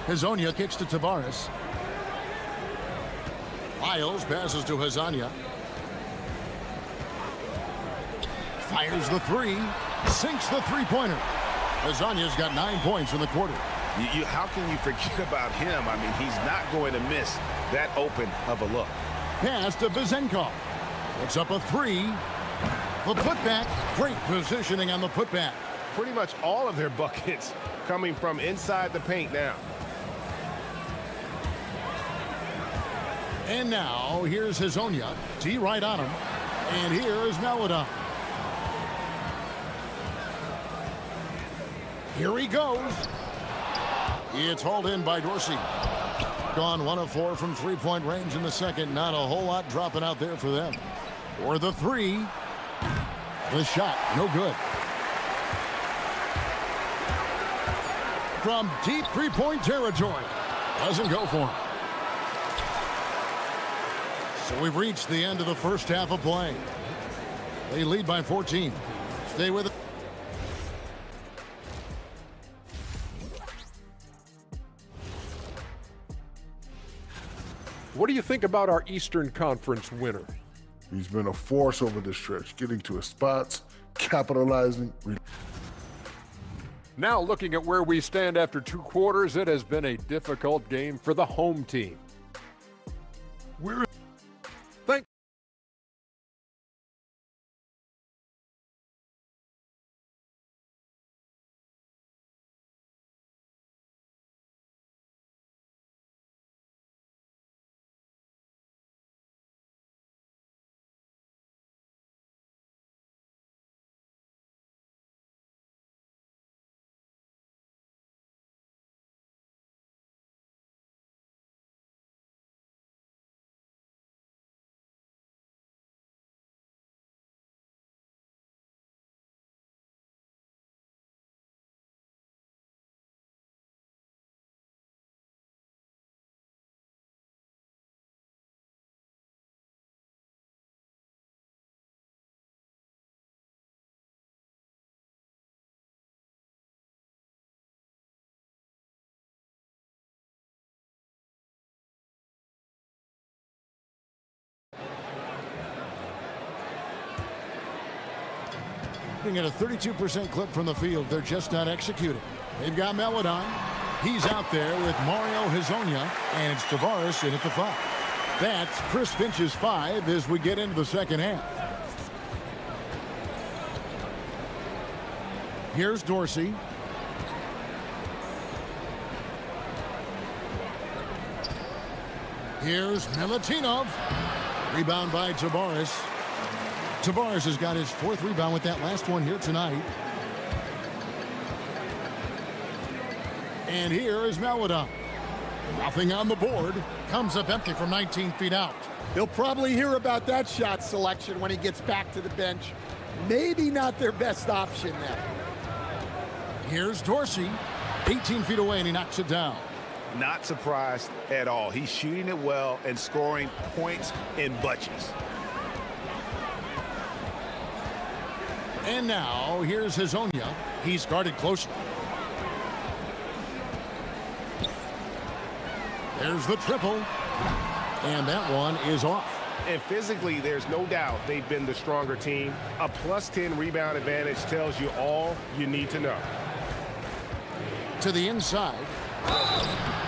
Hazonia kicks to Tavares. Lyles passes to Hazania. Fires the 3. Sinks the three-pointer. Hazania's got 9 points in the quarter. How can you forget about him? I mean, he's not going to miss that open of a look. Pass to Vizenkov. Puts up a 3. The putback. Great positioning on the putback. Pretty much all of their buckets coming from inside the paint now. And now, here's Hazonia. T right on him. And here is Melodon. Here he goes. It's hauled in by Dorsey. Gone 1 of 4 from three-point range in the second. Not a whole lot dropping out there for them. For the 3. The shot, no good. From deep three-point territory. Doesn't go for him. So we've reached the end of the first half of play. They lead by 14. Stay with it. What do you think about our Eastern Conference winner? He's been a force over the stretch, getting to his spots, capitalizing. Now looking at where we stand after 2 quarters, it has been a difficult game for the home team. Thank At a 32% clip from the field, they're just not executing. They've got Melodon. He's out there with Mario Hazonia, and it's Tavares in at the 5. That's Chris Finch's 5 as we get into the second half. Here's Dorsey. Here's Milutinov. Rebound by Tavares. Tavares has got his 4th rebound with that last one here tonight. And here is Melodon. Nothing on the board. Comes up empty from 19 feet out. He'll probably hear about that shot selection when he gets back to the bench. Maybe not their best option there. Here's Dorsey, 18 feet away, and he knocks it down. Not surprised at all. He's shooting it well and scoring points in bunches. And now, here's Hazonia. He's guarded closely. There's the triple. And that one is off. And physically, there's no doubt they've been the stronger team. A +10 rebound advantage tells you all you need to know. To the inside.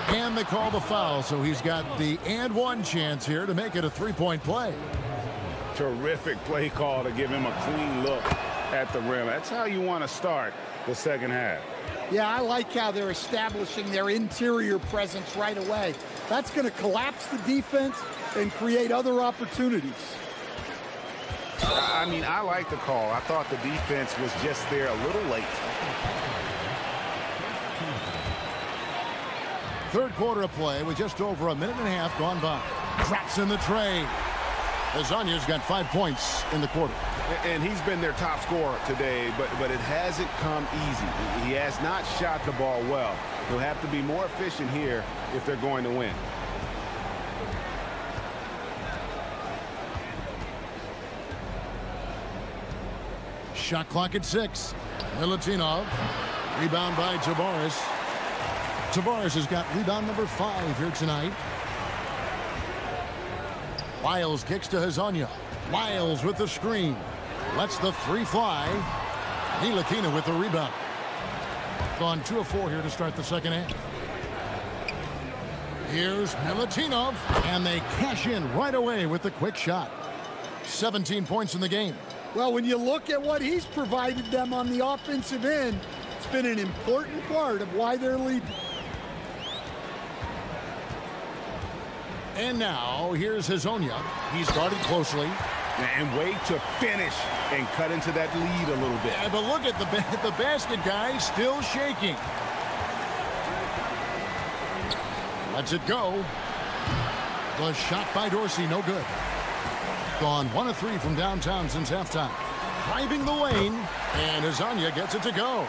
And they call the foul, so he's got the and one chance here to make it a three-point play. Terrific play call to give him a clean look at the rim. That's how you want to start the second half. Yeah, I like how they're establishing their interior presence right away. That's going to collapse the defense and create other opportunities. I mean, I like the call. I thought the defense was just there a little late. Third quarter of play with just over a minute and a half gone by. Drops in the tray. Hazonia's got 5 points in the quarter. And he's been their top scorer today, but it hasn't come easy. He has not shot the ball well. He'll have to be more efficient here if they're going to win. Shot clock at 6. Milutinov. Rebound by Tavares. Tavares has got rebound number 5 here tonight. Lyles kicks to Hazonia. Lyles with the screen. Lets the three fly. Ntilikina with the rebound. Gone 2 of 4 here to start the second half. Here's Milutinov. And they cash in right away with the quick shot. 17 points in the game. Well, when you look at what he's provided them on the offensive end, it's been an important part of why they're leading. And now, here's Hazonia. He's guarded closely. And wait to finish and cut into that lead a little bit. Yeah, but look at the basket guy still shaking. Lets it go. The shot by Dorsey, no good. Gone 1 of 3 from downtown since halftime. Driving the lane, and Hazonia gets it to go.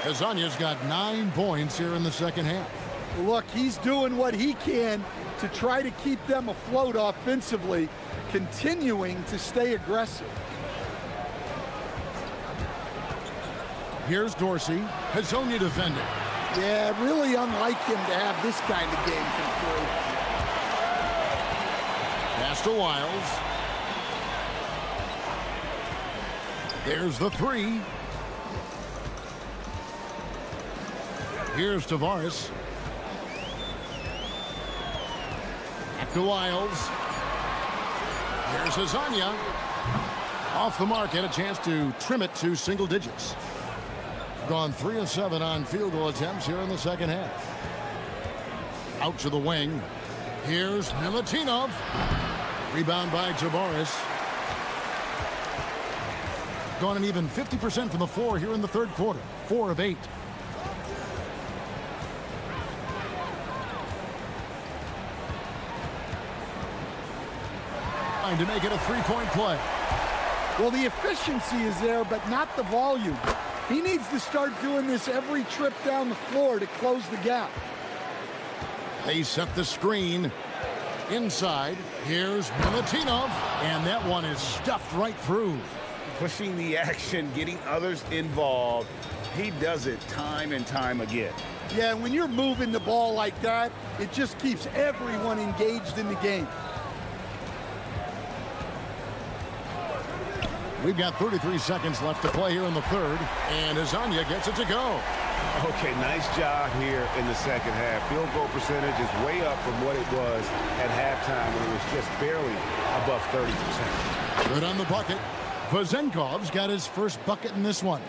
Hazonia's got 9 points here in the second half. Look, he's doing what he can to try to keep them afloat offensively, continuing to stay aggressive. Here's Dorsey. Hazonia defending. Yeah, really unlike him to have this kind of game from 3. Pass to Lyles. There's the 3. Here's Tavares. Back to Lyles. Here's Hazonia. Off the mark, had a chance to trim it to single digits. Gone 3 of 7 on field goal attempts here in the second half. Out to the wing. Here's Milutinov. Rebound by Tavares. Gone an even 50% from the floor here in the third quarter. 4 of 8. To make it a 3-point play. Well, the efficiency is there, but not the volume. He needs to start doing this every trip down the floor to close the gap. They set the screen. Inside, here's Milutinov, and that one is stuffed right through. Pushing the action, getting others involved. He does it time and time again. Yeah, when you're moving the ball like that, it just keeps everyone engaged in the game. We've got 33 seconds left to play here in the third, and Hazonia gets it to go. Okay, nice job here in the second half. Field goal percentage is way up from what it was at halftime when it was just barely above 30%. Good on the bucket. Vazenkov's got his first bucket in this one.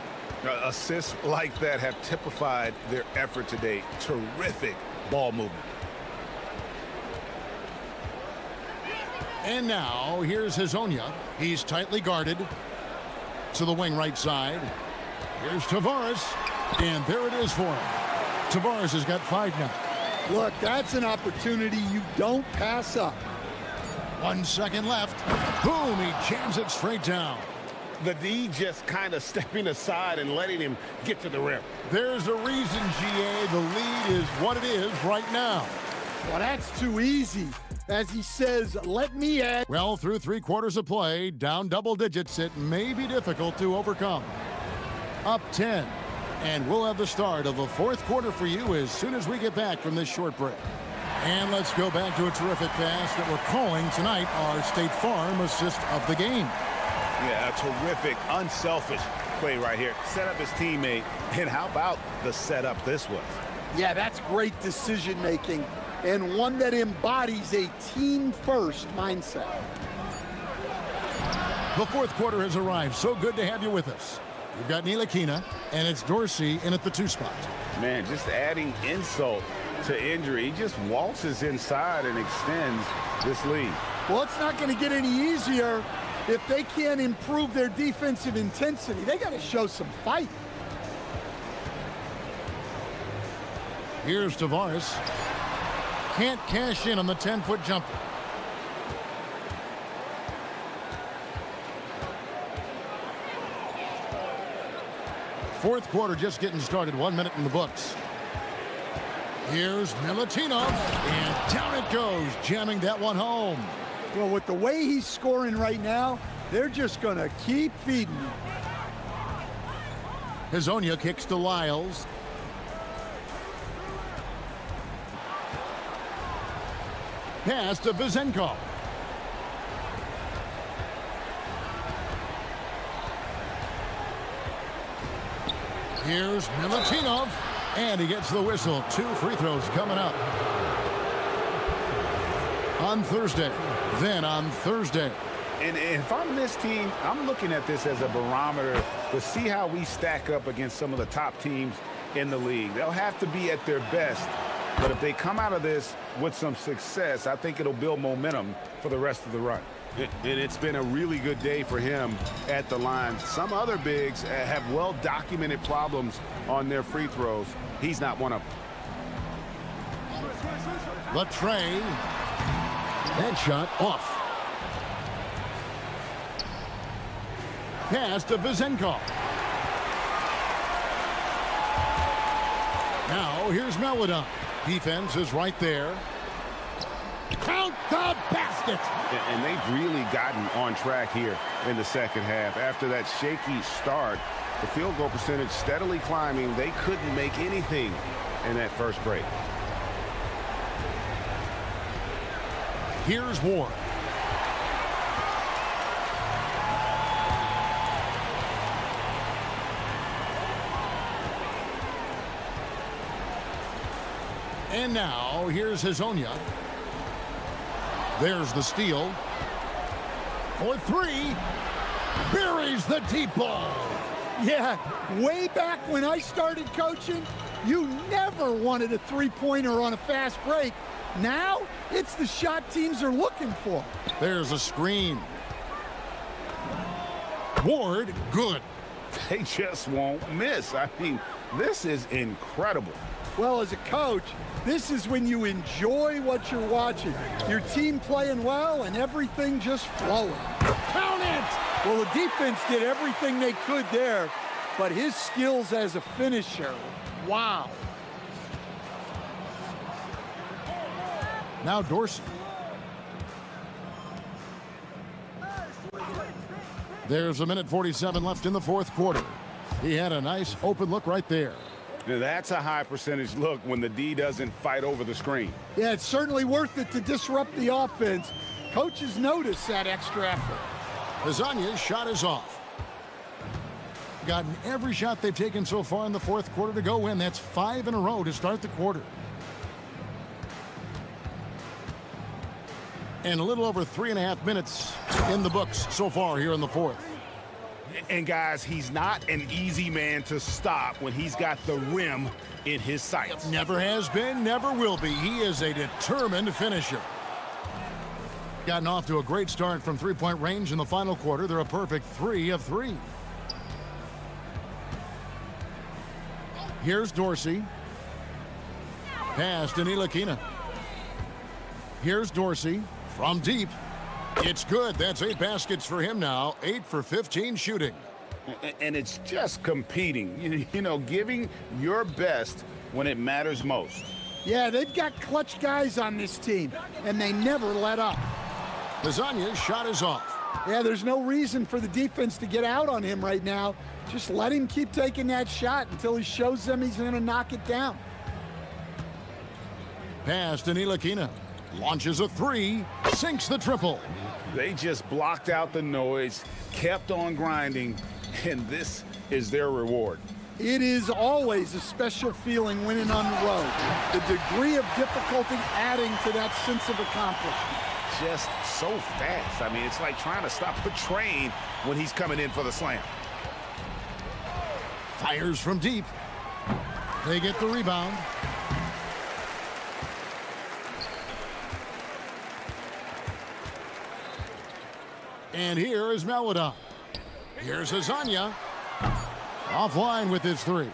Assists like that have typified their effort today. Terrific ball movement. And now, here's Hazonia. He's tightly guarded. To the wing right side. Here's Tavares. And there it is for him. Tavares has got 5 now. Look, that's an opportunity you don't pass up. 1 second left. Boom, he jams it straight down. The D just kind of stepping aside and letting him get to the rim. There's a reason, GA, the lead is what it is right now. Well, that's too easy. As he says, let me add. Well, through 3 quarters of play, down double digits, it may be difficult to overcome. Up 10. And we'll have the start of the 4th quarter for you as soon as we get back from this short break. And let's go back to a terrific pass that we're calling tonight our State Farm assist of the game. Yeah, a terrific, unselfish play right here. Set up his teammate. And how about the setup this was? Yeah, that's great decision making and one that embodies a team-first mindset. The 4th quarter has arrived. So good to have you with us. We've got Ntilikina, and it's Dorsey in at the 2 spot. Man, just adding insult to injury. He just waltzes inside and extends this lead. Well, it's not going to get any easier if they can't improve their defensive intensity. They got to show some fight. Here's Tavares. Can't cash in on the 10-foot jumper. Fourth quarter just getting started. 1 minute in the books. Here's Milutinov, and down it goes, jamming that one home. Well, with the way he's scoring right now, they're just going to keep feeding him. Hezonja kicks to Lyles. Pass to Vizenko. Here's Milutinov, and he gets the whistle. 2 free throws coming up. On Thursday, then on Thursday. And if I'm this team, I'm looking at this as a barometer to see how we stack up against some of the top teams in the league. They'll have to be at their best, but if they come out of this with some success, I think it'll build momentum for the rest of the run. And it's been a really good day for him at the line. Some other bigs have well-documented problems on their free throws. He's not one of them. Latre. That shot off. Pass to Vizenko. Now here's Melodon. Defense is right there. Count the basket. And they've really gotten on track here in the second half. After that shaky start, the field goal percentage steadily climbing. They couldn't make anything in that first break. Here's Ward. And now, here's Hezonja. There's the steal. For 3. Buries the deep ball. Yeah, way back when I started coaching, you never wanted a three-pointer on a fast break. Now, it's the shot teams are looking for. There's a screen. Ward, good. They just won't miss. I mean, this is incredible. Well, as a coach, this is when you enjoy what you're watching. Your team playing well and everything just flowing. Count it! Well, the defense did everything they could there, but his skills as a finisher, wow. Now Dorsey. There's 1:47 left in the fourth quarter. He had a nice open look right there. Now that's a high percentage look when the D doesn't fight over the screen. Yeah, it's certainly worth it to disrupt the offense. Coaches notice that extra effort. Hezonja's shot is off. Gotten every shot they've taken so far in the fourth quarter to go in. That's 5 in a row to start the quarter. And a little over 3.5 minutes in the books so far here in the fourth. And guys, he's not an easy man to stop when he's got the rim in his sights. Never has been, never will be. He is a determined finisher. Gotten off to a great start from three-point range in the final quarter. They're a perfect 3 of 3. Here's Dorsey. Pass to Ntilikina. Here's Dorsey from deep. It's good. That's 8 baskets for him now. 8 for 15 shooting. And it's just competing, you know, giving your best when it matters most. Yeah, they've got clutch guys on this team, and they never let up. Lasagna's shot is off. Yeah, there's no reason for the defense to get out on him right now. Just let him keep taking that shot until he shows them he's going to knock it down. Pass to Ntilikina. Launches a 3, sinks the triple. They just blocked out the noise, kept on grinding, and this is their reward. It is always a special feeling winning on the road. The degree of difficulty adding to that sense of accomplishment. Just so fast. I mean, it's like trying to stop a train when he's coming in for the slam. Fires from deep. They get the rebound. And here is Melodon. Here's Lasagna. Offline with his 3.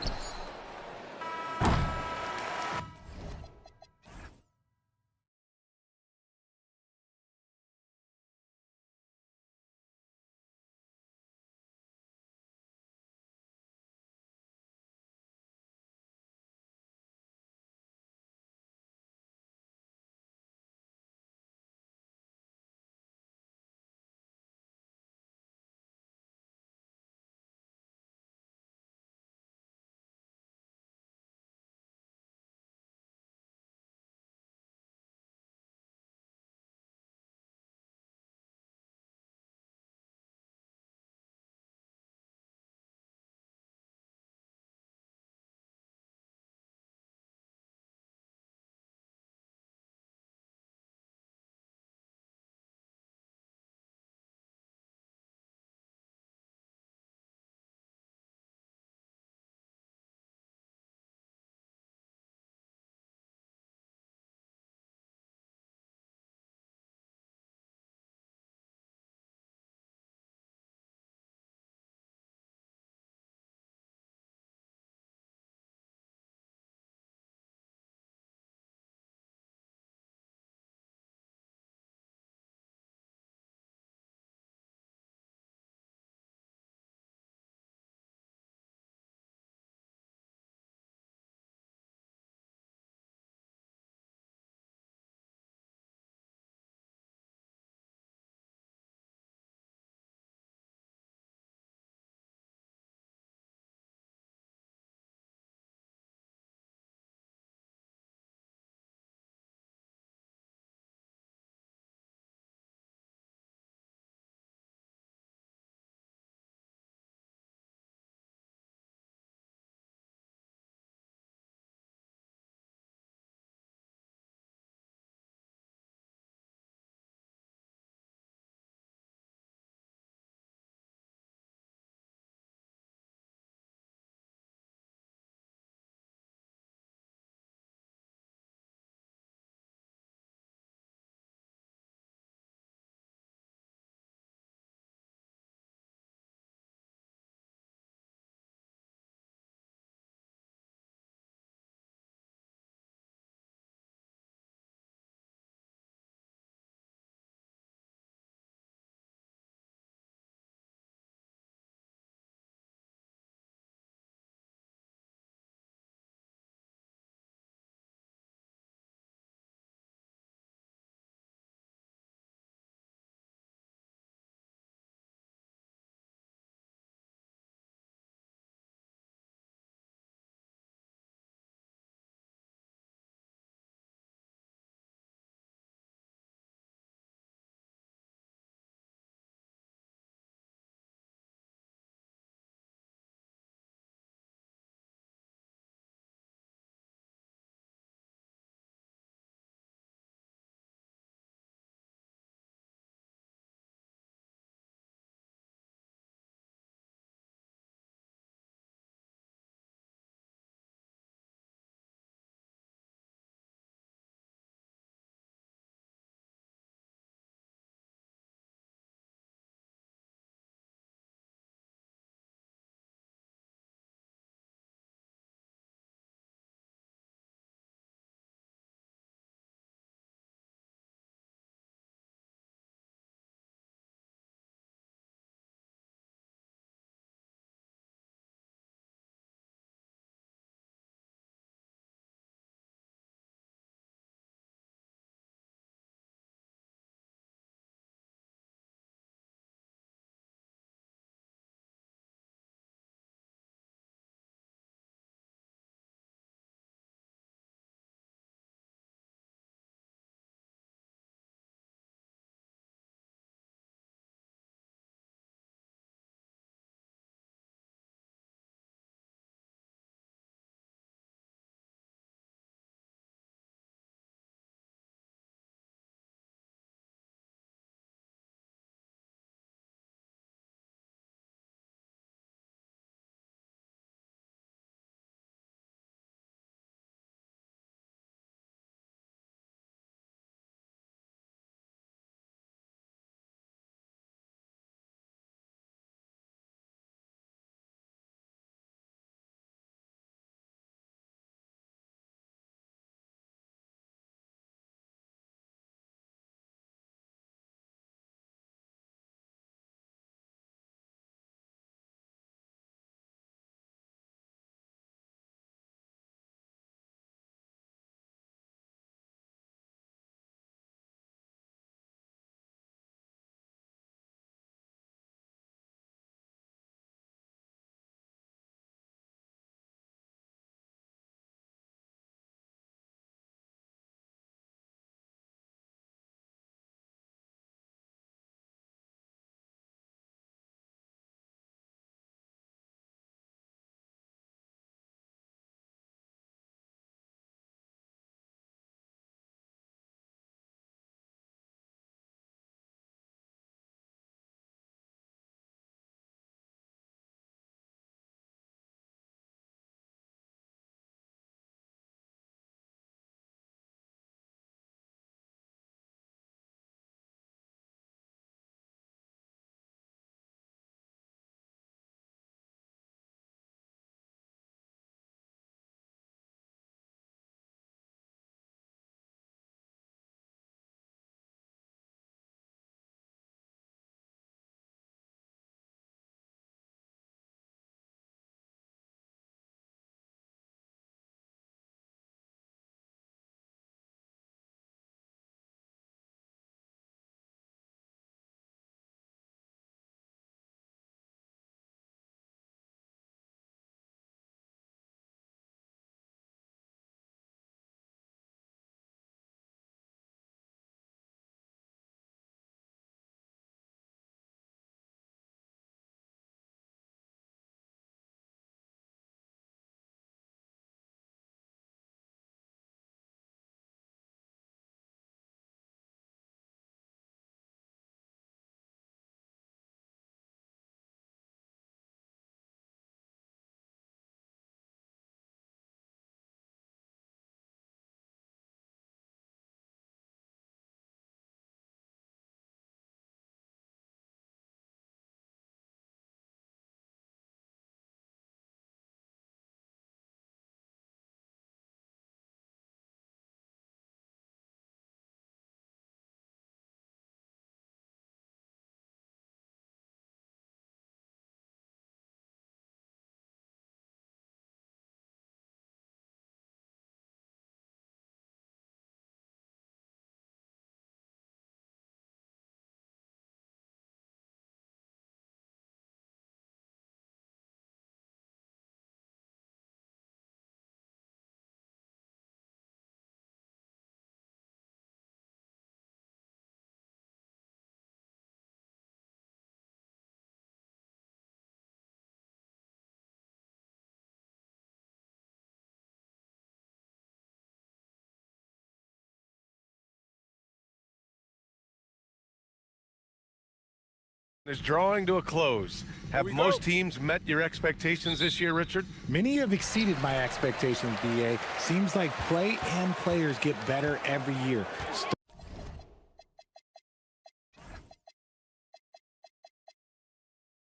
is drawing to a close. Have most teams met your expectations this year, Richard? Many have exceeded my expectations, BA. Seems like play and players get better every year.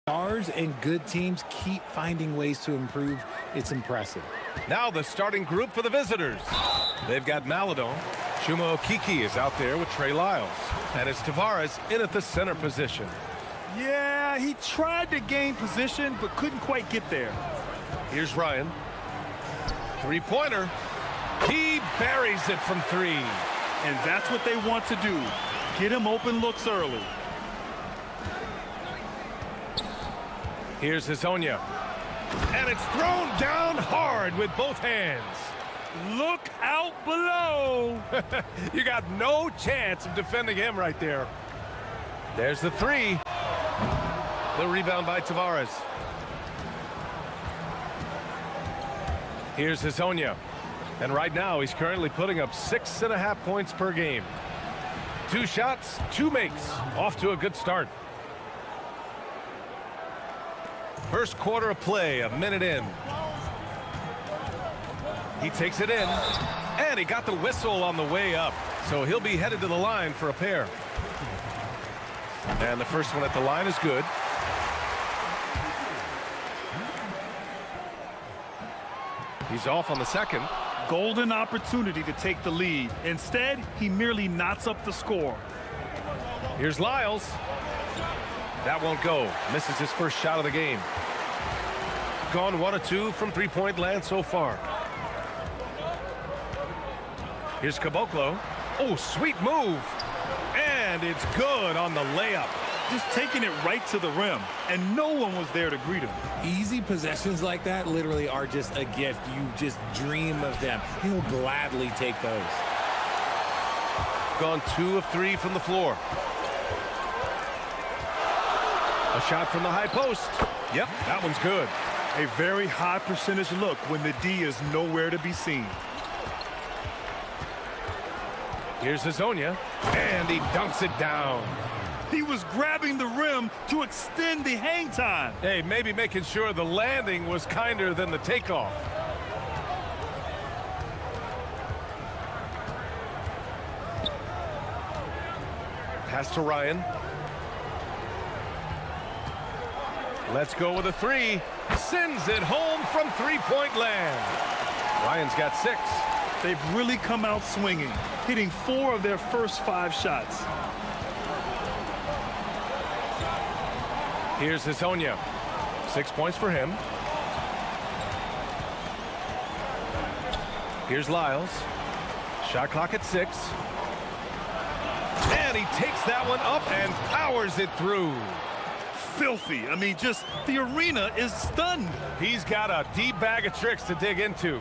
Stars and good teams keep finding ways to improve. It's impressive. Now the starting group for the visitors. They've got Maladon. Chuma Okiki is out there with Trey Lyles. And it's Tavares in at the center position. Yeah, he tried to gain position, but couldn't quite get there. Here's Ryan. Three-pointer. He buries it from three. And that's what they want to do. Get him open looks early. Here's Hazonia. And it's thrown down hard with both hands. Look out below. You got no chance of defending him right there. There's the three. The rebound by Tavares. Here's Hazonia. And right now, he's currently putting up 6.5 points per game. 2 shots, 2 makes. Off to a good start. First quarter of play, a minute in. He takes it in, and he got the whistle on the way up. So he'll be headed to the line for a pair. And the first one at the line is good. He's off on the second. Golden opportunity to take the lead. Instead, he merely knots up the score. Here's Lyles. That won't go. Misses his first shot of the game. Gone 1 of 2 from three-point land so far. Here's Caboclo. Oh, sweet move. And it's good on the layup. Just taking it right to the rim, and no one was there to greet him. Easy possessions like that literally are just a gift. You just dream of them. He'll gladly take those. Gone 2 of 3 from the floor. A shot from the high post. Yep, that one's good. A very high percentage look when the D is nowhere to be seen. Here's Hazonia, and he dunks it down. He was grabbing the rim to extend the hang time. Hey, maybe making sure the landing was kinder than the takeoff. Pass to Ryan. Let's go with a three. Sends it home from three-point land. Ryan's got 6. They've really come out swinging, hitting 4 of their first 5 shots. Here's Hazonia. 6 points for him. Here's Lyles. Shot clock at 6. And he takes that one up and powers it through. Filthy. I mean, just the arena is stunned. He's got a deep bag of tricks to dig into.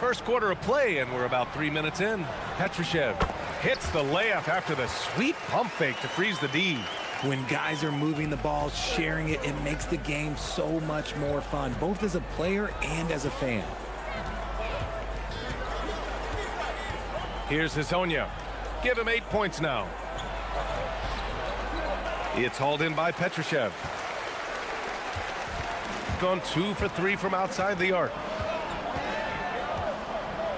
First quarter of play, and we're about 3 minutes in. Petrushev hits the layup after the sweet pump fake to freeze the D. When guys are moving the ball, sharing it, it makes the game so much more fun, both as a player and as a fan. Here's Hazonia. Give him 8 points now. It's hauled in by Petrushev. Gone 2 for 3 from outside the arc.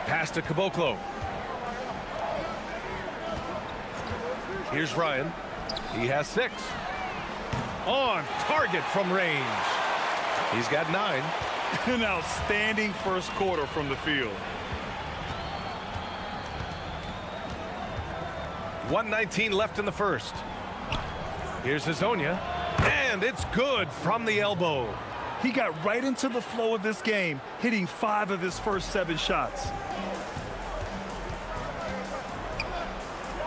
Pass to Caboclo. Here's Ryan. He has 6. On target from range. He's got 9. An outstanding first quarter from the field. 1:19 left in the first. Here's Hazonia. And it's good from the elbow. He got right into the flow of this game, hitting 5 of his first 7 shots.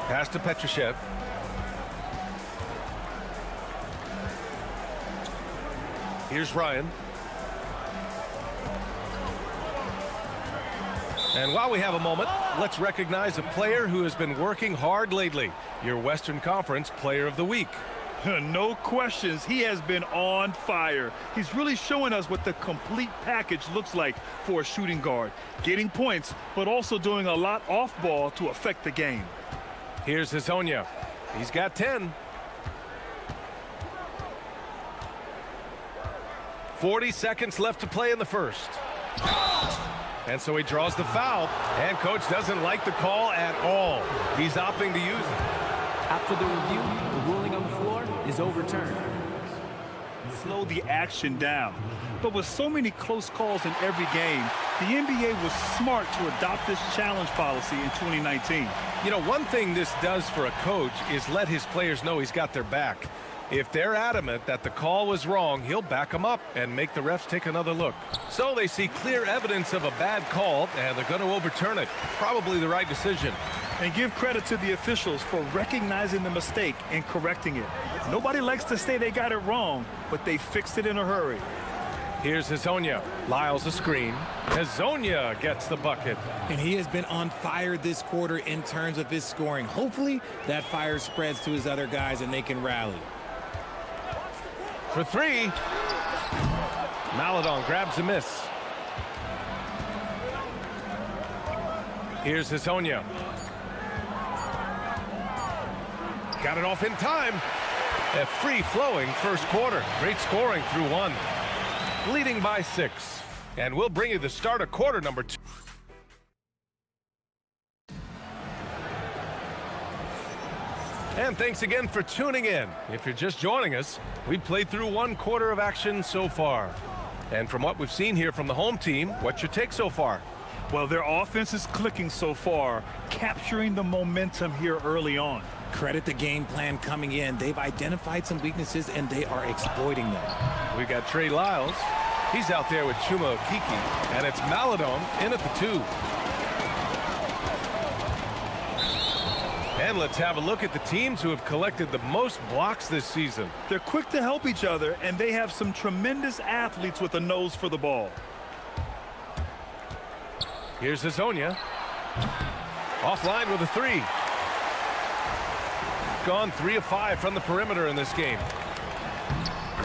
Pass to Petrushev. Here's Ryan. And while we have a moment, let's recognize a player who has been working hard lately. Your Western Conference Player of the Week. No questions, he has been on fire. He's really showing us what the complete package looks like for a shooting guard. Getting points, but also doing a lot off ball to affect the game. Here's Hazonia. He's got 10. 40 seconds left to play in the first. And so he draws the foul, and coach doesn't like the call at all. He's opting to use it. After the review, the ruling on the floor is overturned. Slow the action down. But with so many close calls in every game, the NBA was smart to adopt this challenge policy in 2019. You know, one thing this does for a coach is let his players know he's got their back. If they're adamant that the call was wrong, he'll back them up and make the refs take another look. So they see clear evidence of a bad call, and they're going to overturn it. Probably the right decision. And give credit to the officials for recognizing the mistake and correcting it. Nobody likes to say they got it wrong, but they fixed it in a hurry. Here's Hazonia. Lyles a screen. Hazonia gets the bucket. And he has been on fire this quarter in terms of his scoring. Hopefully that fire spreads to his other guys and they can rally. For three. Maladon grabs a miss. Here's Hazonia. Got it off in time. A free-flowing first quarter. Great scoring through one. Leading by 6. And we'll bring you the start of quarter number 2. And thanks again for tuning in. If you're just joining us, we've played through one quarter of action so far. And from what we've seen here from the home team, what's your take so far? Well, their offense is clicking so far, capturing the momentum here early on. Credit the game plan coming in. They've identified some weaknesses, and they are exploiting them. We got Trey Lyles. He's out there with Chuma Okeke, and it's Maladon in at the 2. And let's have a look at the teams who have collected the most blocks this season. They're quick to help each other, and they have some tremendous athletes with a nose for the ball. Here's Hazonia. Offline with a 3. Gone 3 of 5 from the perimeter in this game.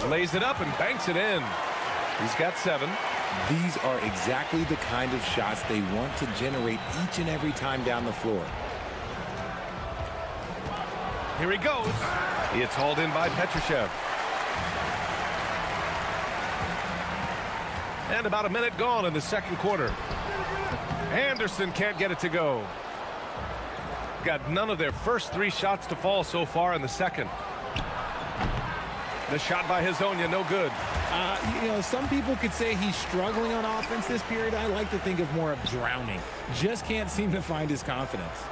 Lays it up and banks it in. He's got 7. These are exactly the kind of shots they want to generate each and every time down the floor. Here he goes. It's hauled in by Petrushev. And about a minute gone in the second quarter. Anderson can't get it to go. Got none of their first 3 shots to fall so far in the second. The shot by Hazonia, no good. You know, some people could say he's struggling on offense this period. I like to think of more of drowning. Just can't seem to find his confidence.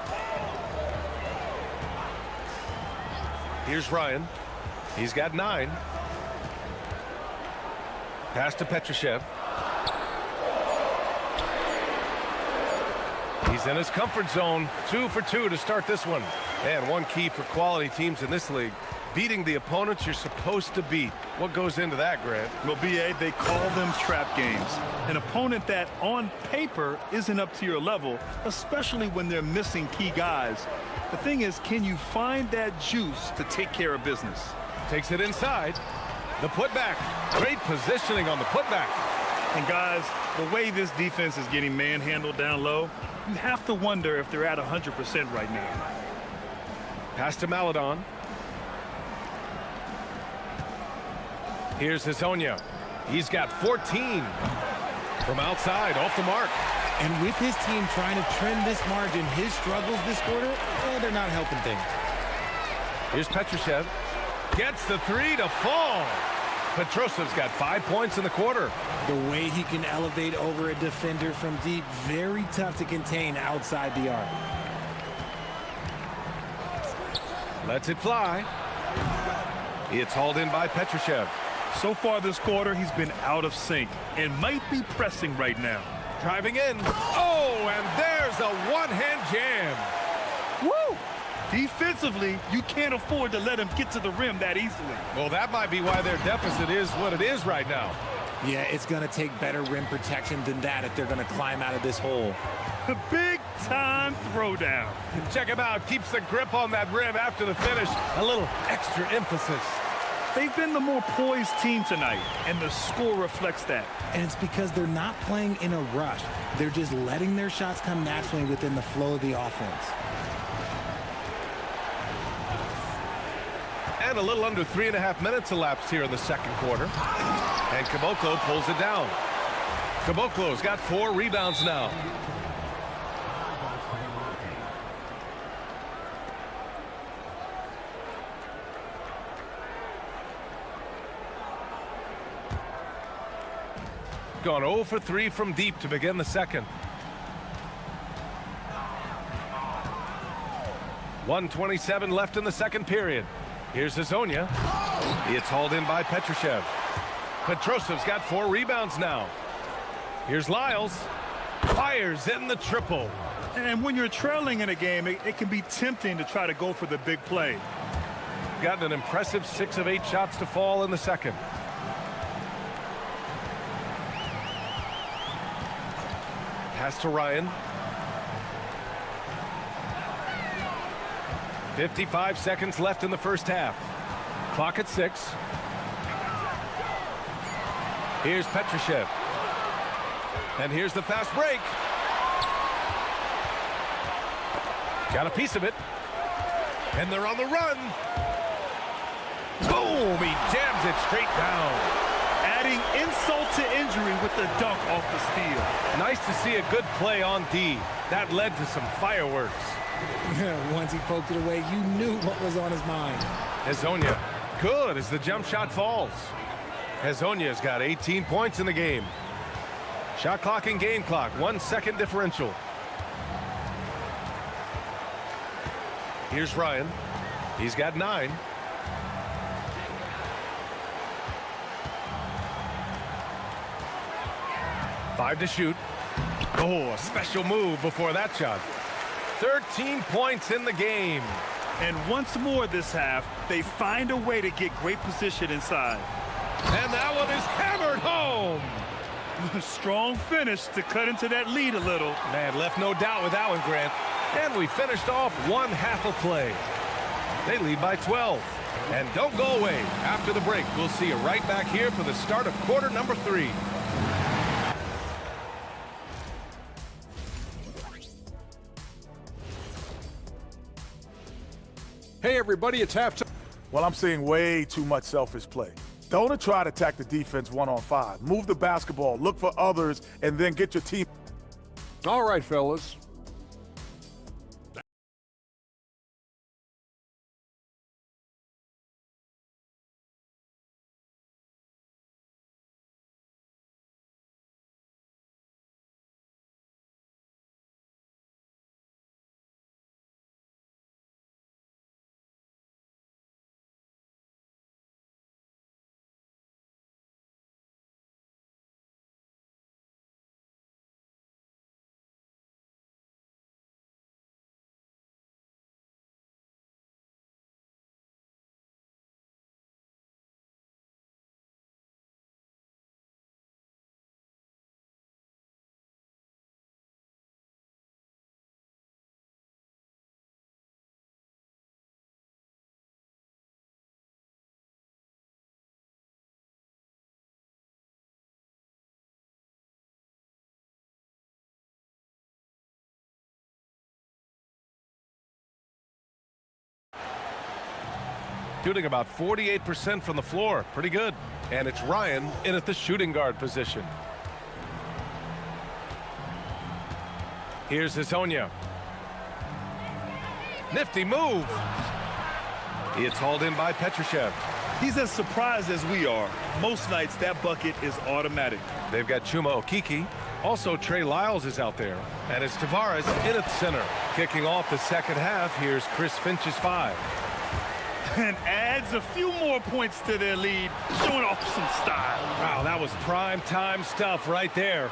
Here's Ryan. He's got 9. Pass to Petrushev. He's in his comfort zone. 2 for 2 to start this one. And one key for quality teams in this league, beating the opponents you're supposed to beat. What goes into that, Grant? Well, B.A., they call them trap games. An opponent that, on paper, isn't up to your level, especially when they're missing key guys. The thing is, can you find that juice to take care of business? Takes it inside. The putback. Great positioning on the putback. And guys, the way this defense is getting manhandled down low, you have to wonder if they're at 100% right now. Pass to Maladon. Here's Hazonia. He's got 14. From outside, off the mark. And with his team trying to trim this margin, his struggles this quarter, they're not helping things. Here's Petrushev. Gets the 3 to fall. Petrosev's got 5 points in the quarter. The way he can elevate over a defender from deep, very tough to contain outside the arc. Lets it fly. It's hauled in by Petrushev. So far this quarter, he's been out of sync and might be pressing right now. Driving in. Oh, and there's a one-hand jam. Woo! Defensively, you can't afford to let him get to the rim that easily. Well, that might be why their deficit is what it is right now. Yeah, it's going to take better rim protection than that if they're going to climb out of this hole. A big-time throwdown. Check him out. Keeps the grip on that rim after the finish. A little extra emphasis. They've been the more poised team tonight, and the score reflects that. And it's because they're not playing in a rush. They're just letting their shots come naturally within the flow of the offense. And a little under 3.5 minutes elapsed here in the second quarter. And Caboclo pulls it down. Caboclo's got 4 rebounds now. Gone 0 for 3 from deep to begin the second. 1:27 left in the second period. Here's Hazonia. It's hauled in by Petrushev. Petrosev's got 4 rebounds now. Here's Lyles. Fires in the triple. And when you're trailing in a game, it can be tempting to try to go for the big play. Got an impressive 6 of 8 shots to fall in the second. Pass to Ryan. 55 seconds left in the first half. Clock at 6. Here's Petrushev. And here's the fast break. Got a piece of it. And they're on the run. Boom! He jams it straight down. Adding insult to injury with the dunk off the steal. Nice to see a good play on D. That led to some fireworks. Once he poked it away, you knew what was on his mind. Hazonia, good as the jump shot falls. Hazonia's got 18 points in the game. Shot clock and game clock, 1 second differential. Here's Ryan. He's got 9. Five to shoot. Oh, a special move before that shot. 13 points in the game. And once more this half, they find a way to get great position inside. And that one is hammered home. Strong finish to cut into that lead a little. Man, left no doubt with that one, Grant. And we finished off 1 half of play. They lead by 12. And don't go away. After the break, we'll see you right back here for the start of quarter number 3. Hey, everybody, it's halftime. Well, I'm seeing way too much selfish play. Don't try to attack the defense 1-on-5. Move the basketball, look for others, and then get your team. All right, fellas. Shooting about 48% from the floor. Pretty good. And it's Ryan in at the shooting guard position. Here's Hazonia. Nifty move. It's hauled in by Petrushev. He's as surprised as we are. Most nights, that bucket is automatic. They've got Chuma Okiki. Also, Trey Lyles is out there. And it's Tavares in at center. Kicking off the second half, here's Chris Finch's 5. And adds a few more points to their lead, showing off some style. Wow, that was prime time stuff right there.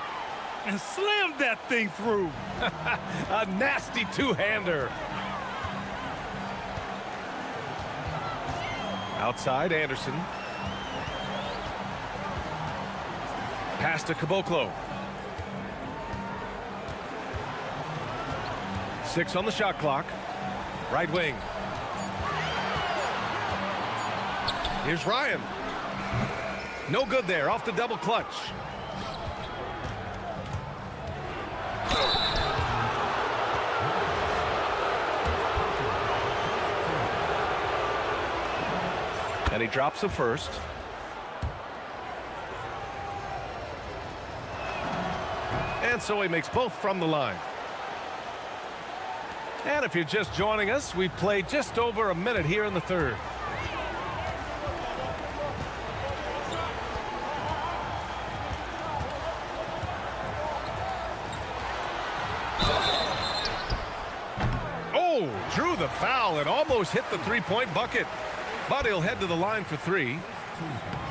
And slammed that thing through. A nasty two-hander. Outside, Anderson. Pass to Caboclo. 6 on the shot clock. Right wing. Here's Ryan. No good there, off the double clutch. And he drops the first. And so he makes both from the line. And if you're just joining us, we played just over a minute here in the third. Oh, drew the foul and almost hit the three-point bucket. But he'll head to the line for three.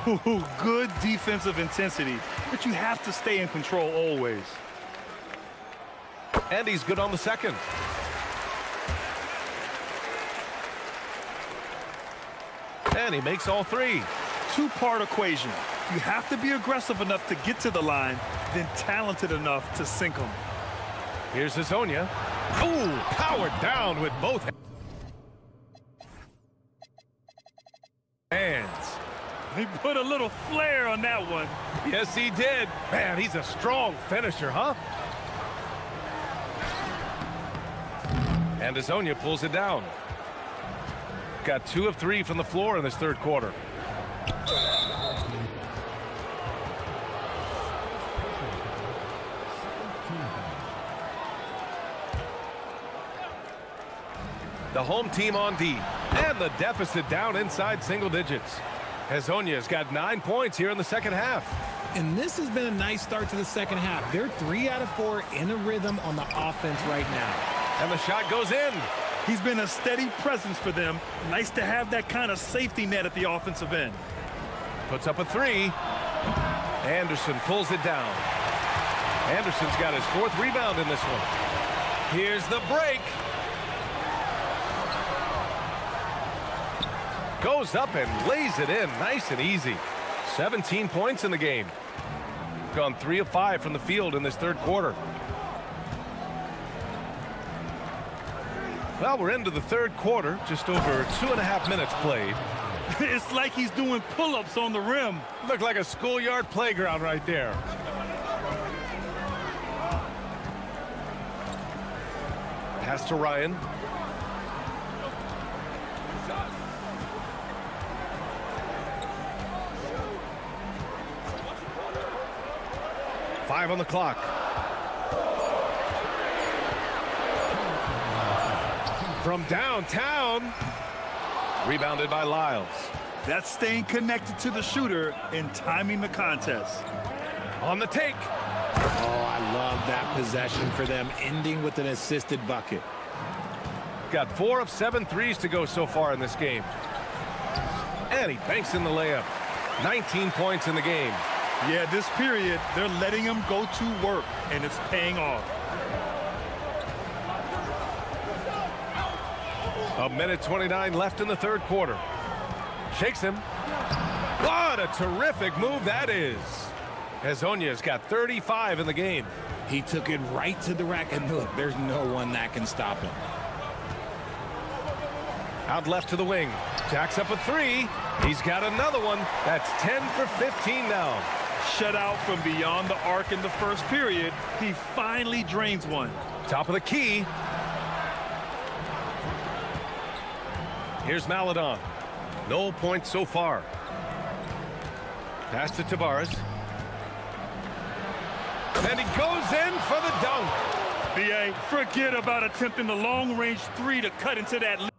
Ooh, good defensive intensity, but you have to stay in control always. And he's good on the second. And he makes all three. Two-part equation. You have to be aggressive enough to get to the line, then talented enough to sink them. Here's Hazonia. Oh, powered down with both hands. He put a little flair on that one. Yes, he did. Man, he's a strong finisher, huh? And Hazonia pulls it down. Got 2 of 3 from the floor in this third quarter. The home team on D. And the deficit down inside single digits. Hazonia's got 9 points here in the second half. And this has been a nice start to the second half. They're 3 out of 4 in a rhythm on the offense right now. And the shot goes in. He's been a steady presence for them. Nice to have that kind of safety net at the offensive end. Puts up a 3. Anderson pulls it down. Anderson's got his 4th rebound in this one. Here's the break. Goes up and lays it in nice and easy. 17 points in the game. Gone 3 of 5 from the field in this third quarter. Well, we're into the third quarter. Just over 2.5 minutes played. It's like he's doing pull-ups on the rim. Looked like a schoolyard playground right there. Pass to Ryan. Five on the clock. From downtown. Rebounded by Lyles. That's staying connected to the shooter and timing the contest. On the take. Oh, I love that possession for them, ending with an assisted bucket. Got 4 of 7 threes to go so far in this game. And he banks in the layup. 19 points in the game. Yeah, this period, they're letting him go to work, and it's paying off. A minute 29 left in the third quarter. Shakes him. What a terrific move that is. Hazonia's got 35 in the game. He took it right to the rack, and look, there's no one that can stop him. Out left to the wing. Jacks up a 3. He's got another one. That's 10 for 15 now. Shut out from beyond the arc in the first period. He finally drains one. Top of the key. Here's Maladon. No points so far. Pass to Tavares. And he goes in for the dunk. B.A., forget about attempting the long-range 3 to cut into that lead.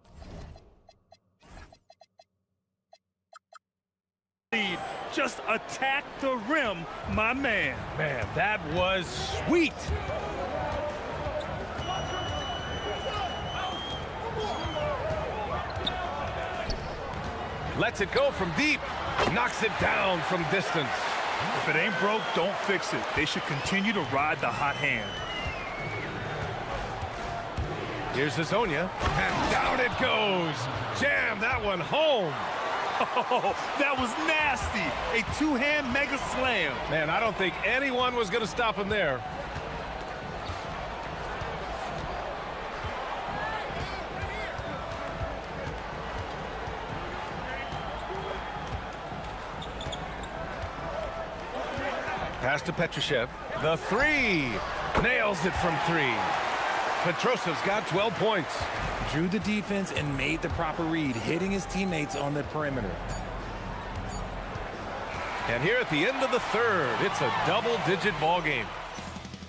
Just attack the rim, my man. Man, that was sweet. Lets it go from deep. Knocks it down from distance. If it ain't broke, don't fix it. They should continue to ride the hot hand. Here's Hazonia. And down it goes. Jam that one home. Oh, that was nasty. A two-hand mega slam. Man, I don't think anyone was going to stop him there. Pass to Petrushev. The 3. Nails it from 3. Petrosev's got 12 points. Drew the defense and made the proper read, hitting his teammates on the perimeter. And here at the end of the third, it's a double-digit ball game.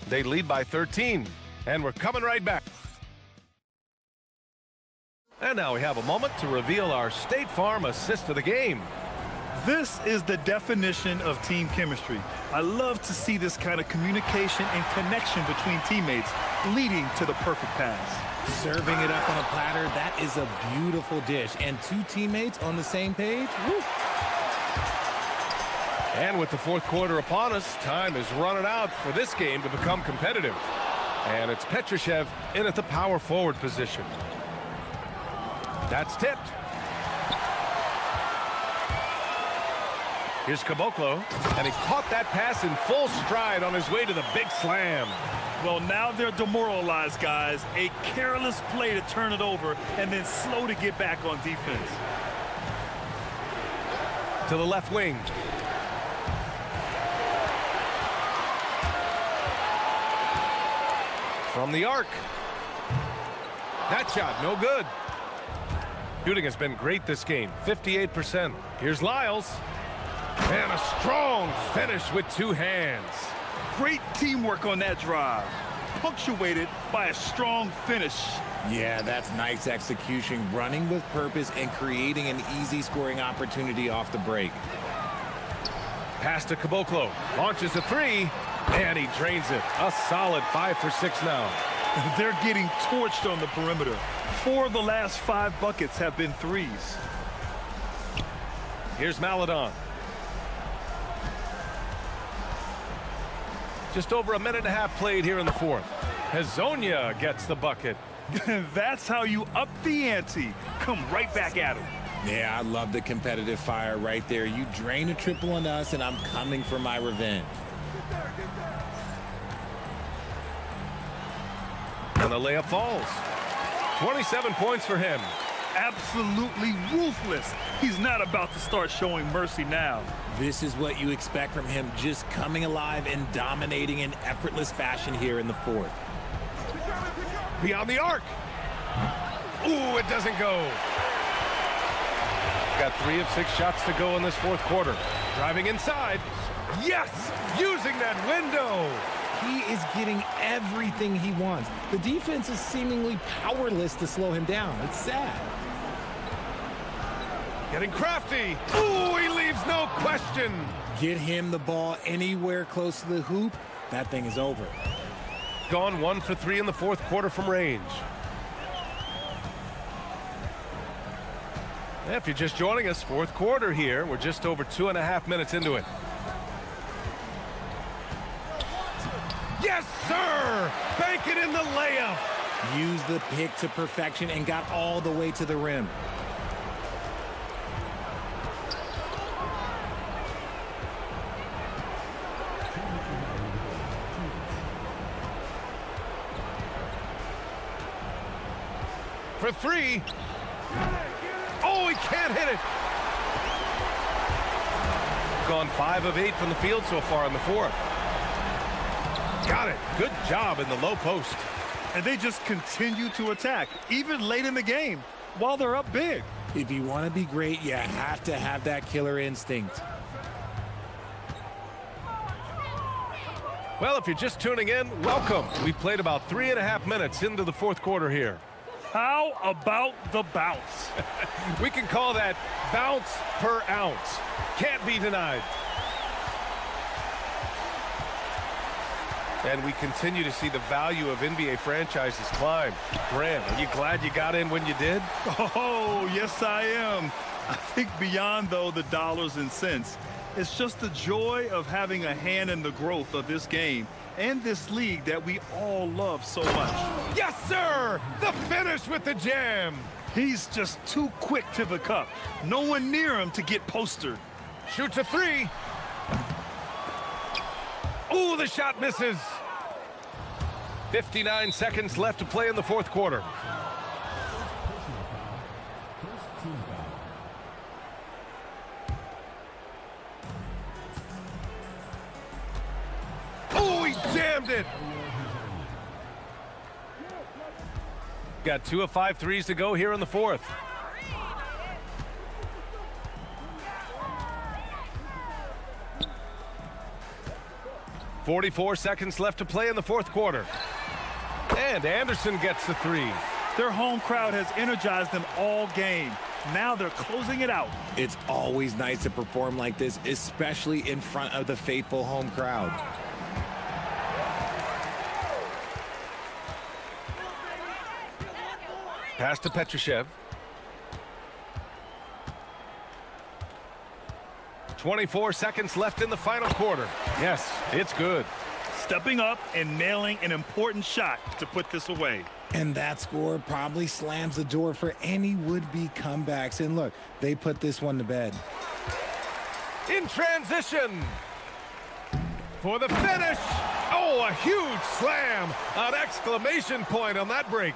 They lead by 13, and we're coming right back. And now we have a moment to reveal our State Farm assist of the game. This is the definition of team chemistry. I love to see this kind of communication and connection between teammates leading to the perfect pass. Serving it up on a platter, that is a beautiful dish. And two teammates on the same page, woo. And with the fourth quarter upon us, time is running out for this game to become competitive. And it's Petrushev in at the power forward position. That's tipped. Here's Caboclo, and he caught that pass in full stride on his way to the big slam. Well, now they're demoralized, guys. A careless play to turn it over and then slow to get back on defense. To the left wing. From the arc. That shot, no good. Shooting has been great this game, 58%. Here's Lyles. And a strong finish with two hands. Great teamwork on that drive, punctuated by a strong finish. Yeah, that's nice execution, running with purpose and creating an easy scoring opportunity off the break. Pass to Caboclo, launches a three, and he drains it. A solid 5 for 6 now. They're getting torched on the perimeter. 4 of the last 5 buckets have been threes. Here's Maladon. Just over a minute and a half played here in the fourth. Hazonia gets the bucket. That's how you up the ante. Come right back at him. Yeah, I love the competitive fire right there. You drain a triple on us, and I'm coming for my revenge. And the layup falls. 27 points for him. Absolutely ruthless. He's not about to start showing mercy now. This is what you expect from him, just coming alive and dominating in effortless fashion here in the fourth. Beyond the arc. Ooh, it doesn't go. Got 3 of 6 shots to go in this fourth quarter. Driving inside. Yes! Using that window. He is getting everything he wants. The defense is seemingly powerless to slow him down. It's sad. Getting crafty. Ooh, he leaves no question. Get him the ball anywhere close to the hoop. That thing is over. Gone 1 for 3 in the fourth quarter from range. If you're just joining us, fourth quarter here. We're just over 2.5 minutes into it. Yes, sir! Bank it in the layup. Use the pick to perfection and got all the way to the rim. For 3. Oh, he can't hit it. Gone 5 of 8 from the field so far in the fourth. Got it. Good job in the low post. And they just continue to attack, even late in the game, while they're up big. If you want to be great, you have to have that killer instinct. Well, if you're just tuning in, welcome. We've played about 3.5 minutes into the fourth quarter here. How about the bounce? We can call that bounce per ounce. Can't be denied. And we continue to see the value of NBA franchises climb. Grant, are you glad you got in when you did? Oh, yes, I am. I think beyond, though, the dollars and cents, it's just the joy of having a hand in the growth of this game and this league that we all love so much. Yes, sir! The finish with the jam! He's just too quick to the cup. No one near him to get postered. Shoots a 3. Ooh, the shot misses. 59 seconds left to play in the fourth quarter. Oh, he jammed it. Got 2 of 5 threes to go here in the fourth. 44 seconds left to play in the fourth quarter. And Anderson gets the three. Their home crowd has energized them all game. Now they're closing it out. It's always nice to perform like this, especially in front of the faithful home crowd. Pass to Petrushev. 24 seconds left in the final quarter. Yes, it's good. Stepping up and nailing an important shot to put this away. And that score probably slams the door for any would-be comebacks. And look, they put this one to bed. In transition. For the finish. Oh, a huge slam. An exclamation point on that break.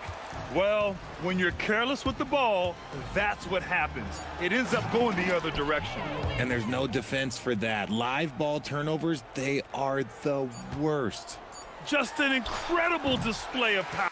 Well, when you're careless with the ball, that's what happens. It ends up going the other direction. And there's no defense for that. Live ball turnovers, they are the worst. Just an incredible display of power.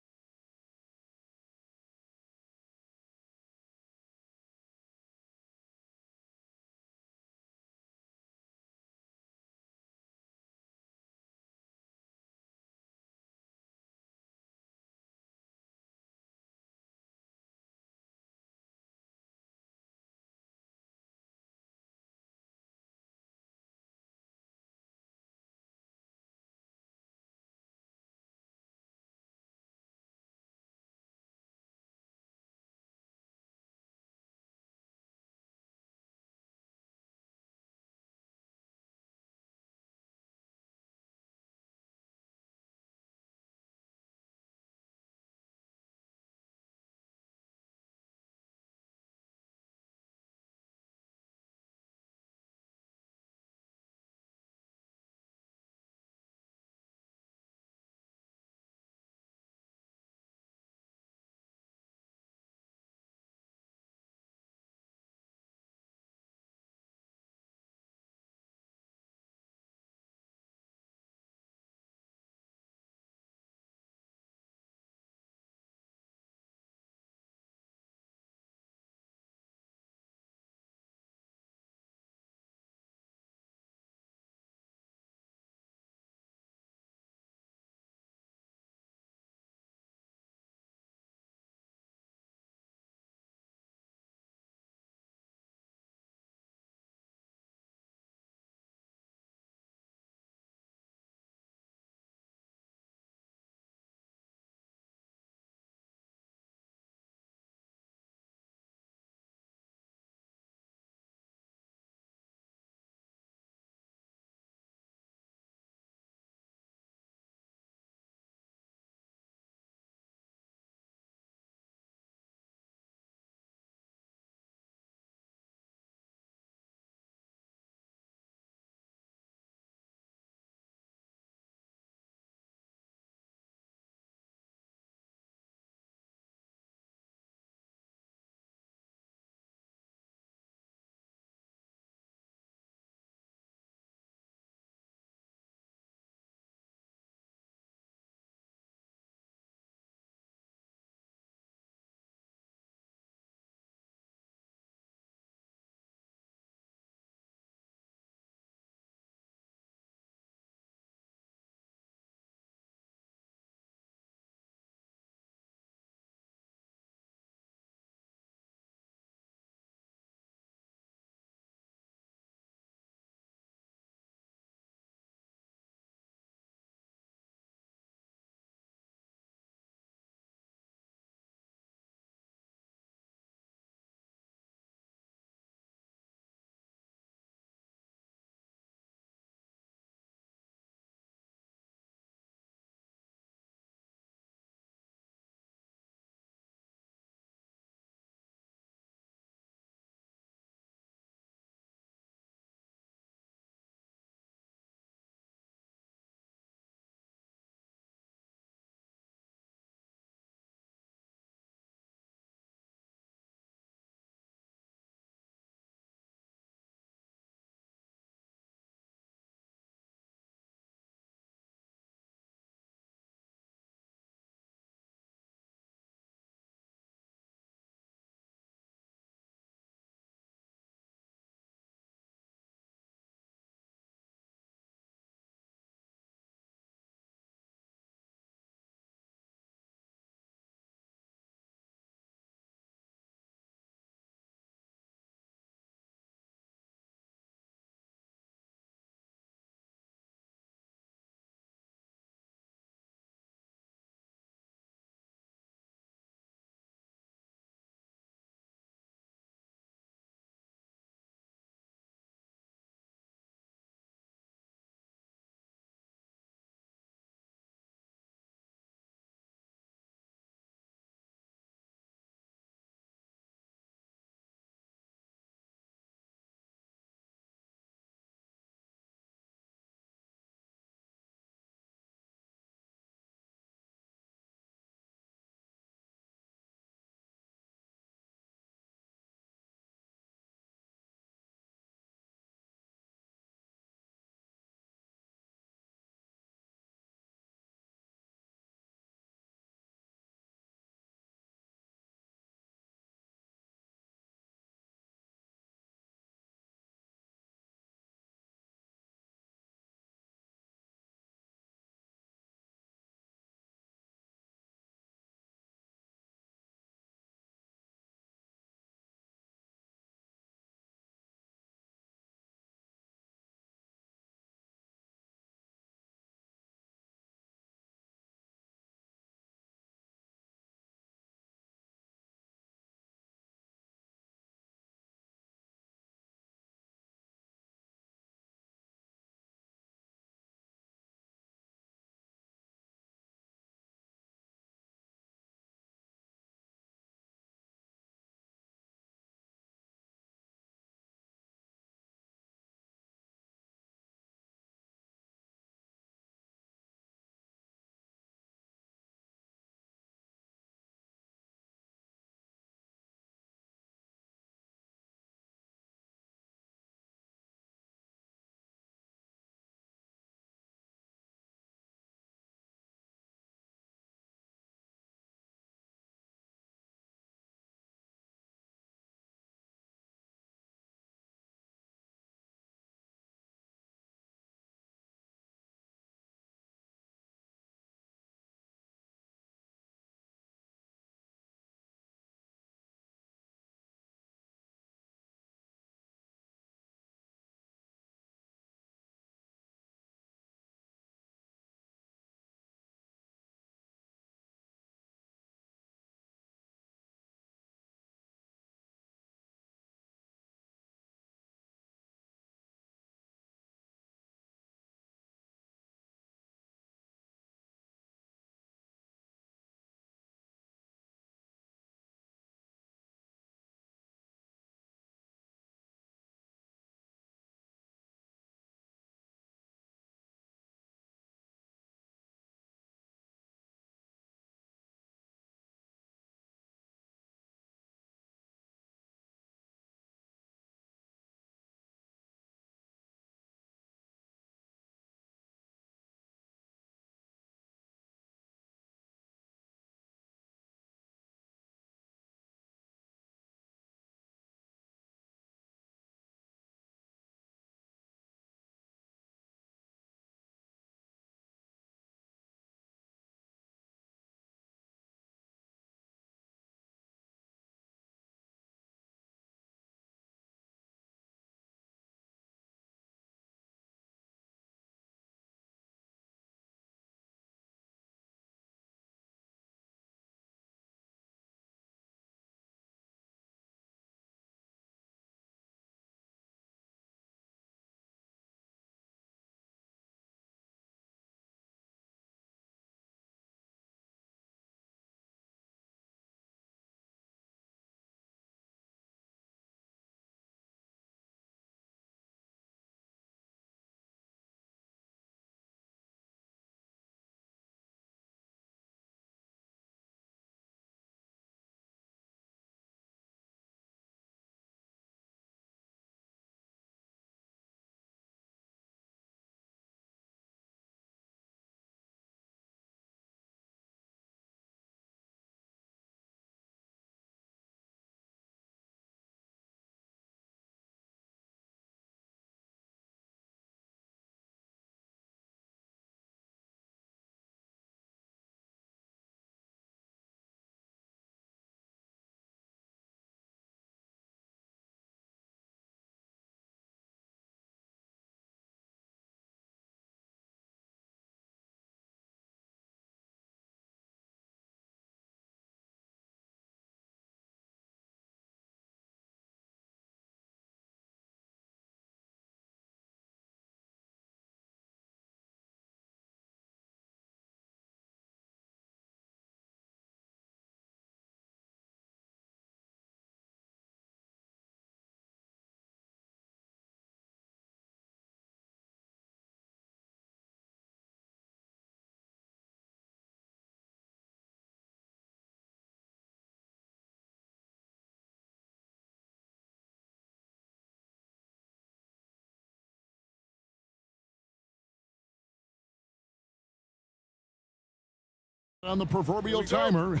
On the proverbial timer.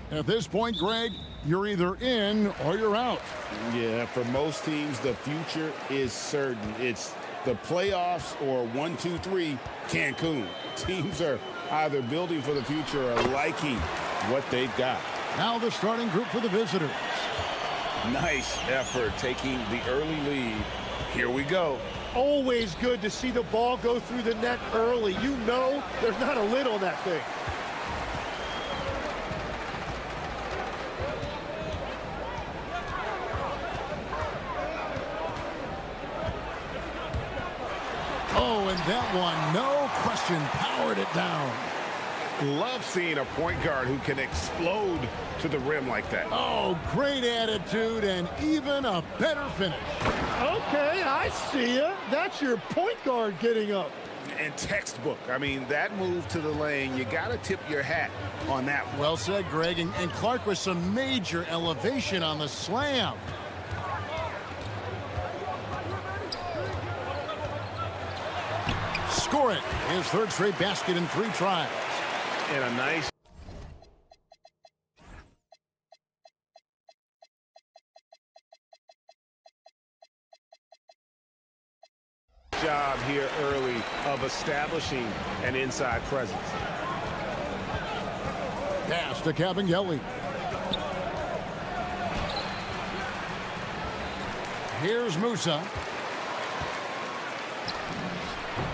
At this point, Greg, you're either in or you're out. Yeah, for most teams, the future is certain. It's the playoffs or 1, 2, 3, Cancun. Teams are either building for the future or liking what they've got. Now the starting group for the visitors. Nice effort taking the early lead. Here we go. Always good to see the ball go through the net early. You know there's not a lid on that thing. Oh, and that one, no question, powered it down. Love seeing a point guard who can explode to the rim like that. Oh, great attitude and even a better finish. Okay, I see ya. That's your point guard getting up. And textbook. I mean, that move to the lane, you got to tip your hat on that one. Well said, Greg. And Clark with some major elevation on the slam. Score it. His third straight basket in 3 tries. And a nice job here early of establishing an inside presence. Pass to Cabangeli. Here's Musa.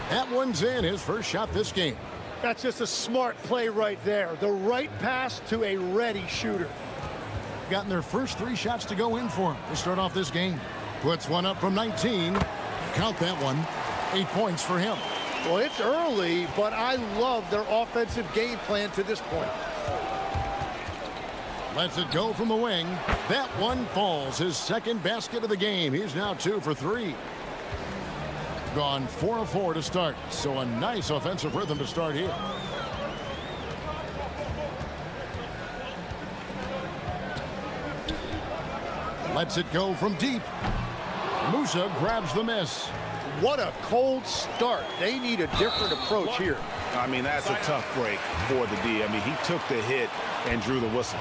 That one's in, his first shot this game. That's just a smart play right there. The right pass to a ready shooter. Gotten their first 3 shots to go in for him to start off this game. Puts one up from 19. Count that one. 8 points for him. Well, it's early, but I love their offensive game plan to this point. Lets it go from the wing. That one falls. His second basket of the game. He's now 2 for 3. Gone 4 of 4 to start. So a nice offensive rhythm to start here. Lets it go from deep. Musa grabs the miss. What a cold start. They need a different approach here. I mean, that's a tough break for the D. I mean, he took the hit and drew the whistle.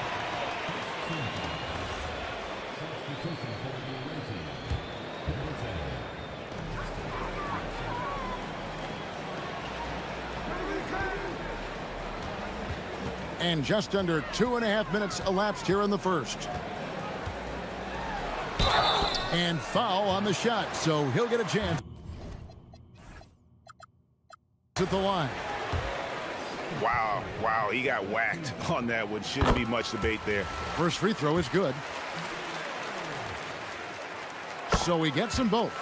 And just under 2.5 minutes elapsed here in the first. And foul on the shot, so he'll get a chance at the line. Wow, he got whacked on that one. Shouldn't be much debate there. First free throw is good. So he gets them both.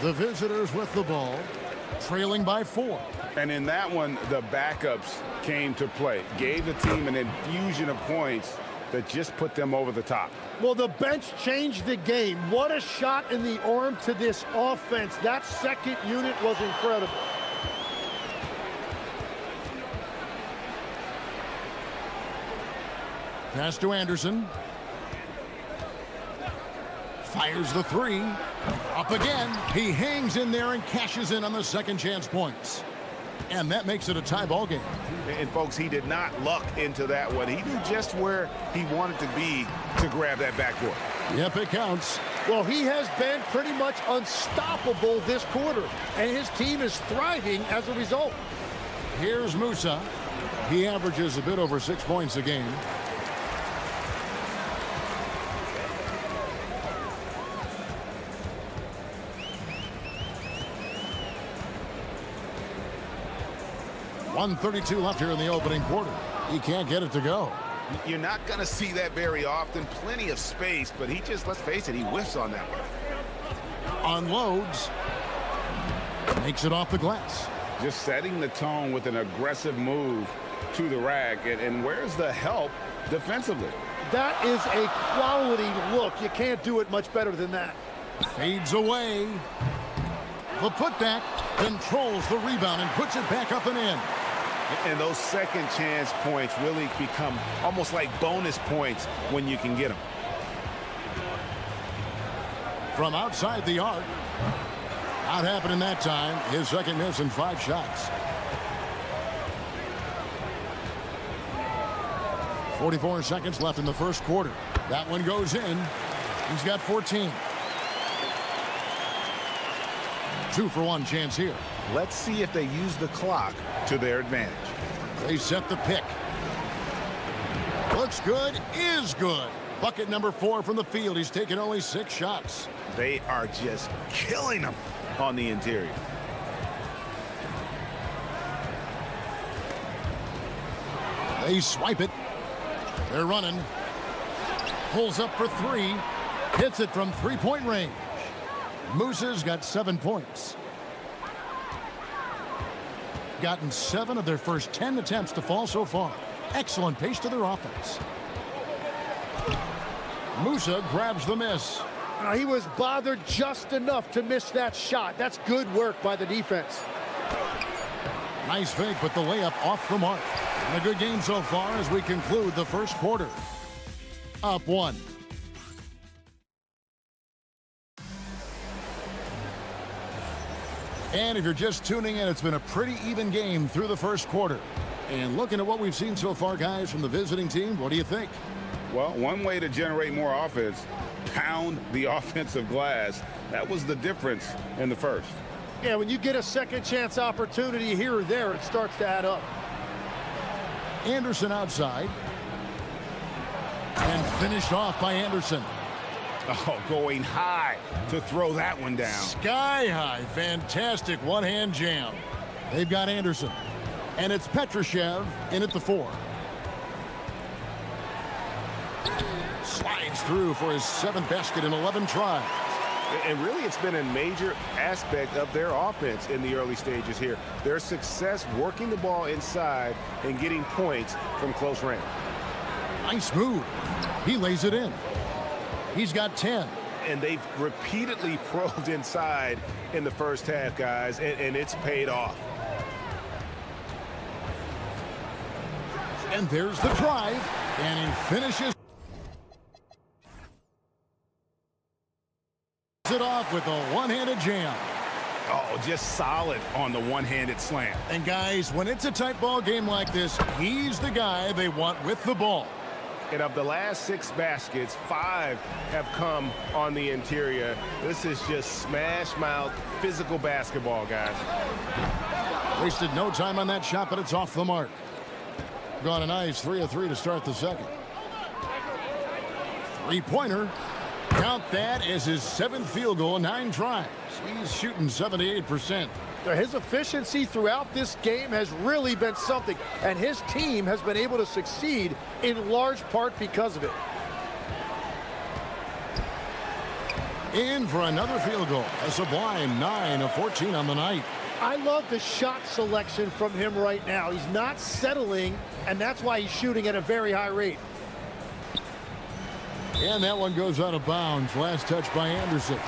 The visitors with the ball, trailing by 4. And in that one, the backups came to play. Gave the team an infusion of points that just put them over the top. Well, the bench changed the game. What a shot in the arm to this offense. That second unit was incredible. Pass to Anderson. Fires the 3. Up again. He hangs in there and cashes in on the second chance points. And that makes it a tie ball game. And folks, he did not luck into that one. He knew just where he wanted to be to grab that backboard. Yep, it counts. Well, he has been pretty much unstoppable this quarter, and his team is thriving as a result. Here's Musa. He averages a bit over 6 points a game. .132 left here in the opening quarter. He can't get it to go. You're not going to see that very often. Plenty of space, but he just, let's face it, he whiffs on that one. Unloads. Makes it off the glass. Just setting the tone with an aggressive move to the rack. And where's the help defensively? That is a quality look. You can't do it much better than that. Fades away. The putback controls the rebound and puts it back up and in. And those second chance points really become almost like bonus points when you can get them. From outside the arc. Not happening that time. His second miss in 5 shots. 44 seconds left in the first quarter. That one goes in. He's got 14. 2-for-1 chance here. Let's see if they use the clock to their advantage. They set the pick. Looks good, is good. Bucket number 4 from the field. He's taken only 6 shots. They are just killing them on the interior. They swipe it. They're running. Pulls up for 3. Hits it from three-point range. Moose's got 7 points. Gotten 7 of their first 10 attempts to fall so far. Excellent pace to their offense. Musa grabs the miss. Now, he was bothered just enough to miss that shot. That's good work by the defense. Nice fake, but the layup off the mark. And a good game so far as we conclude the first quarter. Up 1. And if you're just tuning in, it's been a pretty even game through the first quarter. And looking at what we've seen so far, guys, from the visiting team, what do you think? Well, one way to generate more offense, pound the offensive glass. That was the difference in the first. Yeah, when you get a second chance opportunity here or there, it starts to add up. Anderson outside. And finished off by Anderson. Oh, going high to throw that one down. Sky high. Fantastic one-hand jam. They've got Anderson. And it's Petrushev in at the 4. Slides through for his 7th basket in 11 tries. And really, it's been a major aspect of their offense in the early stages here. Their success working the ball inside and getting points from close range. Nice move. He lays it in. He's got 10. And they've repeatedly probed inside in the first half, guys, and it's paid off. And there's the drive, and he finishes it off with a one-handed jam. Oh, just solid on the one-handed slam. And guys, when it's a tight ball game like this, he's the guy they want with the ball. And of the last 6 baskets, 5 have come on the interior. This is just smash-mouth physical basketball, guys. Wasted no time on that shot, but it's off the mark. Got a nice 3 of 3 to start the second. Three-pointer. Count that as his 7th field goal in 9 tries. He's shooting 78%. His efficiency throughout this game has really been something, and his team has been able to succeed in large part because of it. In for another field goal. A sublime 9 of 14 on the night. I love the shot selection from him right now. He's not settling, and that's why he's shooting at a very high rate. And that one goes out of bounds. Last touch by Anderson.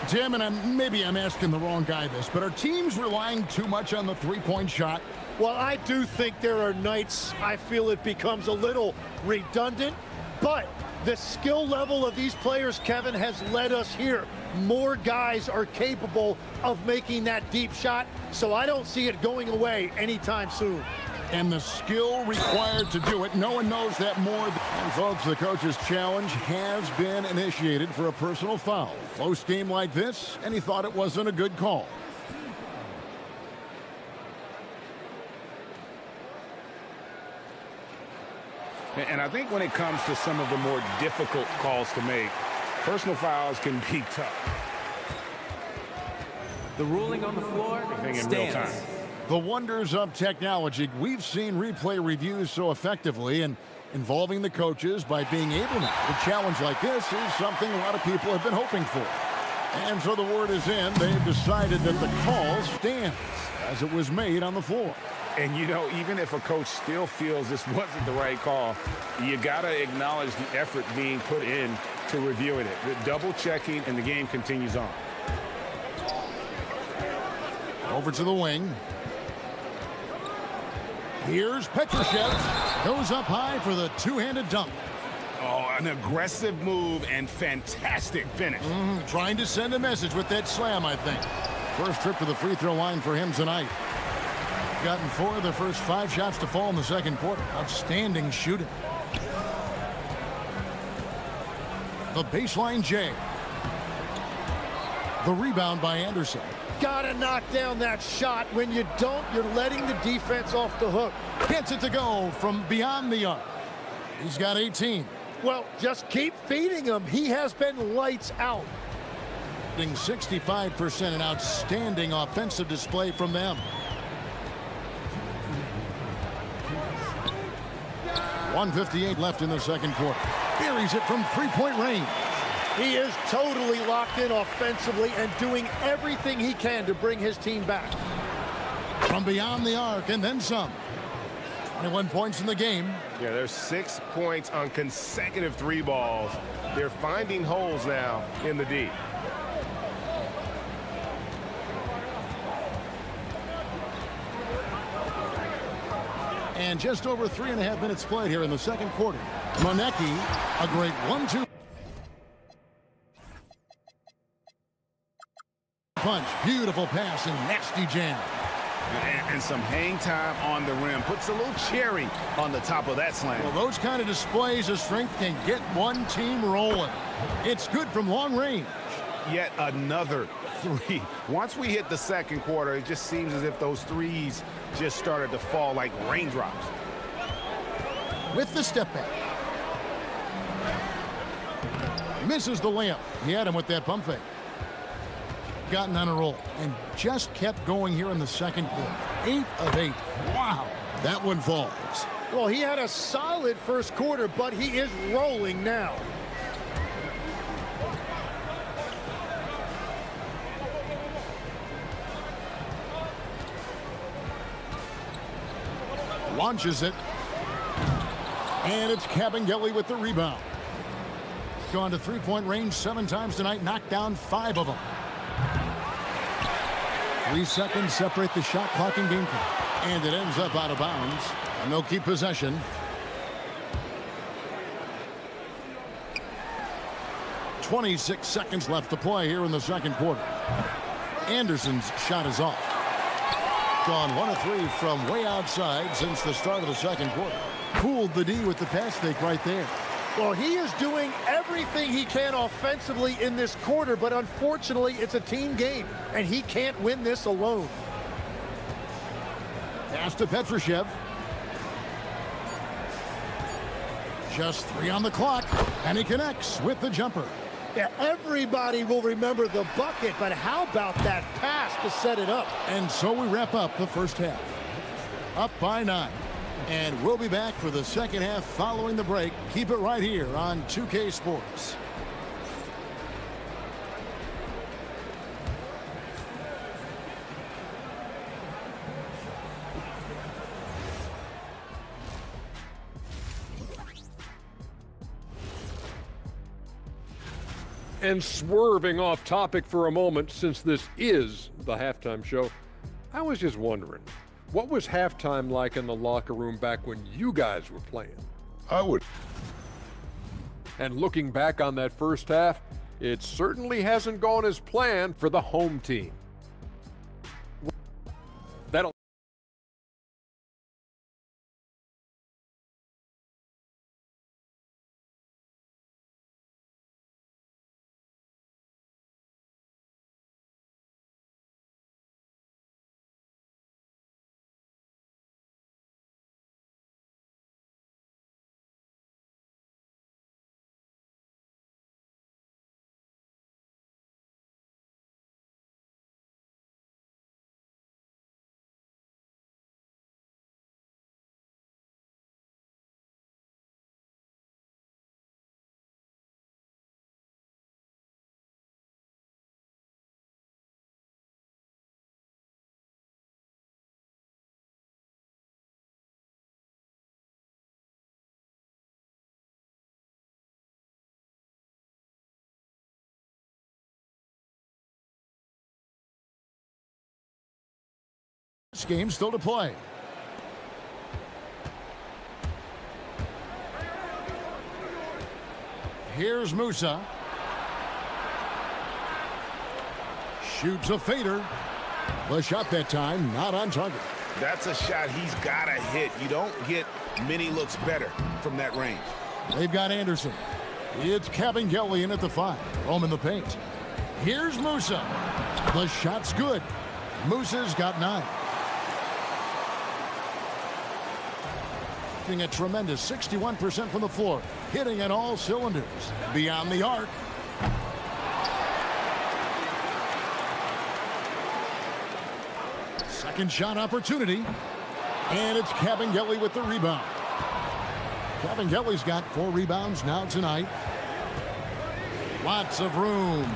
Tim, and maybe I'm asking the wrong guy this, but are teams relying too much on the three-point shot? Well, I do think there are nights I feel it becomes a little redundant, but the skill level of these players, Kevin, has led us here. More guys are capable of making that deep shot, so I don't see it going away anytime soon. And the skill required to do it, no one knows that more. And folks, the coach's challenge has been initiated for a personal foul. Close game like this, and he thought it wasn't a good call. And I think when it comes to some of the more difficult calls to make, personal fouls can be tough. The ruling on the floor stands. The wonders of technology. We've seen replay reviews so effectively, and involving the coaches by being able to. A challenge like this is something a lot of people have been hoping for. And so the word is in. They've decided that the call stands as it was made on the floor. And, you know, even if a coach still feels this wasn't the right call, you got to acknowledge the effort being put in to reviewing it. The double checking, and the game continues on. Over to the wing. Here's Petrushev. Goes up high for the two-handed dunk. Oh, an aggressive move and fantastic finish. Trying to send a message with that slam, I think. First trip to the free throw line for him tonight. Gotten 4 of the first 5 shots to fall in the second quarter. Outstanding shooting. The baseline J. The rebound by Anderson. Gotta knock down that shot. When you don't, you're letting the defense off the hook. Gets it to go from beyond the arc. He's got 18. Well, just keep feeding him. He has been lights out. 65%, an outstanding offensive display from them. 1:58 left in the second quarter. Buries it from three-point range. He is totally locked in offensively and doing everything he can to bring his team back. From beyond the arc and then some. 21 points in the game. Yeah, there's 6 points on consecutive three balls. They're finding holes now in the D. And just over 3.5 minutes played here in the second quarter. Monecki, a great 1-2 punch. Beautiful pass and nasty jam. And some hang time on the rim. Puts a little cherry on the top of that slam. Well, those kind of displays of strength can get one team rolling. It's good from long range. Yet another three. Once we hit the second quarter, it just seems as if those threes just started to fall like raindrops. With the step back. Misses the layup. He had him with that pump fake. Gotten on a roll and just kept going here in the second quarter. 8 of 8. Wow. That one falls. Well, he had a solid first quarter, but he is rolling now. Launches it. And it's Cabangeli with the rebound. Gone to three-point range 7 times tonight, knocked down 5 of them. 3 seconds separate the shot clock and game clock. And it ends up out of bounds. And they'll keep possession. 26 seconds left to play here in the second quarter. Anderson's shot is off. Gone 1 of 3 from way outside since the start of the second quarter. Cooled the D with the pass fake right there. Well, he is doing everything he can offensively in this quarter, but unfortunately, it's a team game, and he can't win this alone. Pass to Petrushev. Just 3 on the clock, and he connects with the jumper. Yeah, everybody will remember the bucket, but how about that pass to set it up? And so we wrap up the first half. Up by 9. And we'll be back for the second half following the break. Keep it right here on 2K Sports. And swerving off topic for a moment, since this is the halftime show, I was just wondering, what was halftime like in the locker room back when you guys were playing? And looking back on that first half, it certainly hasn't gone as planned for the home team. That'll This game still to play. Here's Musa. Shoots a fader. The shot that time not on target. That's a shot he's got to hit. You don't get many looks better from that range. They've got Anderson. It's Kabengele in at the 5. Home in the paint. Here's Musa. The shot's good. Musa's got 9. Hitting a tremendous 61% from the floor. Hitting at all cylinders. Beyond the arc. Second shot opportunity. And it's Kabengele with the rebound. Kabengele's got 4 rebounds now tonight. Lots of room.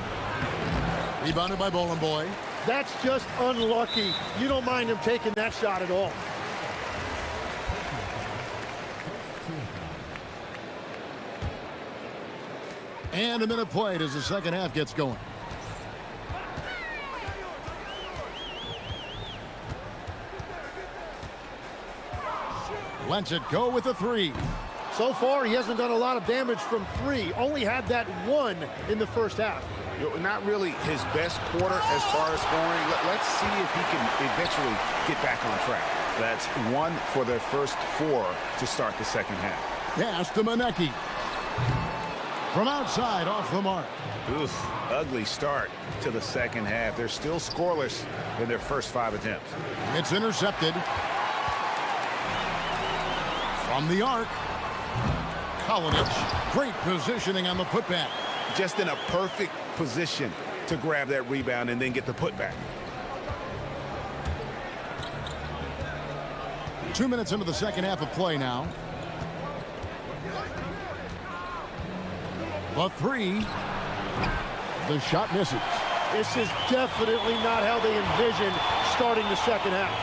Rebounded by Bowling Boy. That's just unlucky. You don't mind him taking that shot at all. And a minute played as the second half gets going. Lets it go with a 3. So far, he hasn't done a lot of damage from 3. Only had that 1 in the first half. Not really his best quarter as far as scoring. Let's see if he can eventually get back on track. That's 1 for their first 4 to start the second half. Pass to Maneki. From outside, off the mark. Oof, ugly start to the second half. They're still scoreless in their first 5 attempts. It's intercepted. From the arc. Kalinic. Great positioning on the putback. Just in a perfect position to grab that rebound and then get the putback. 2 minutes into the second half of play now. The 3. The shot misses. This is definitely not how they envisioned starting the second half.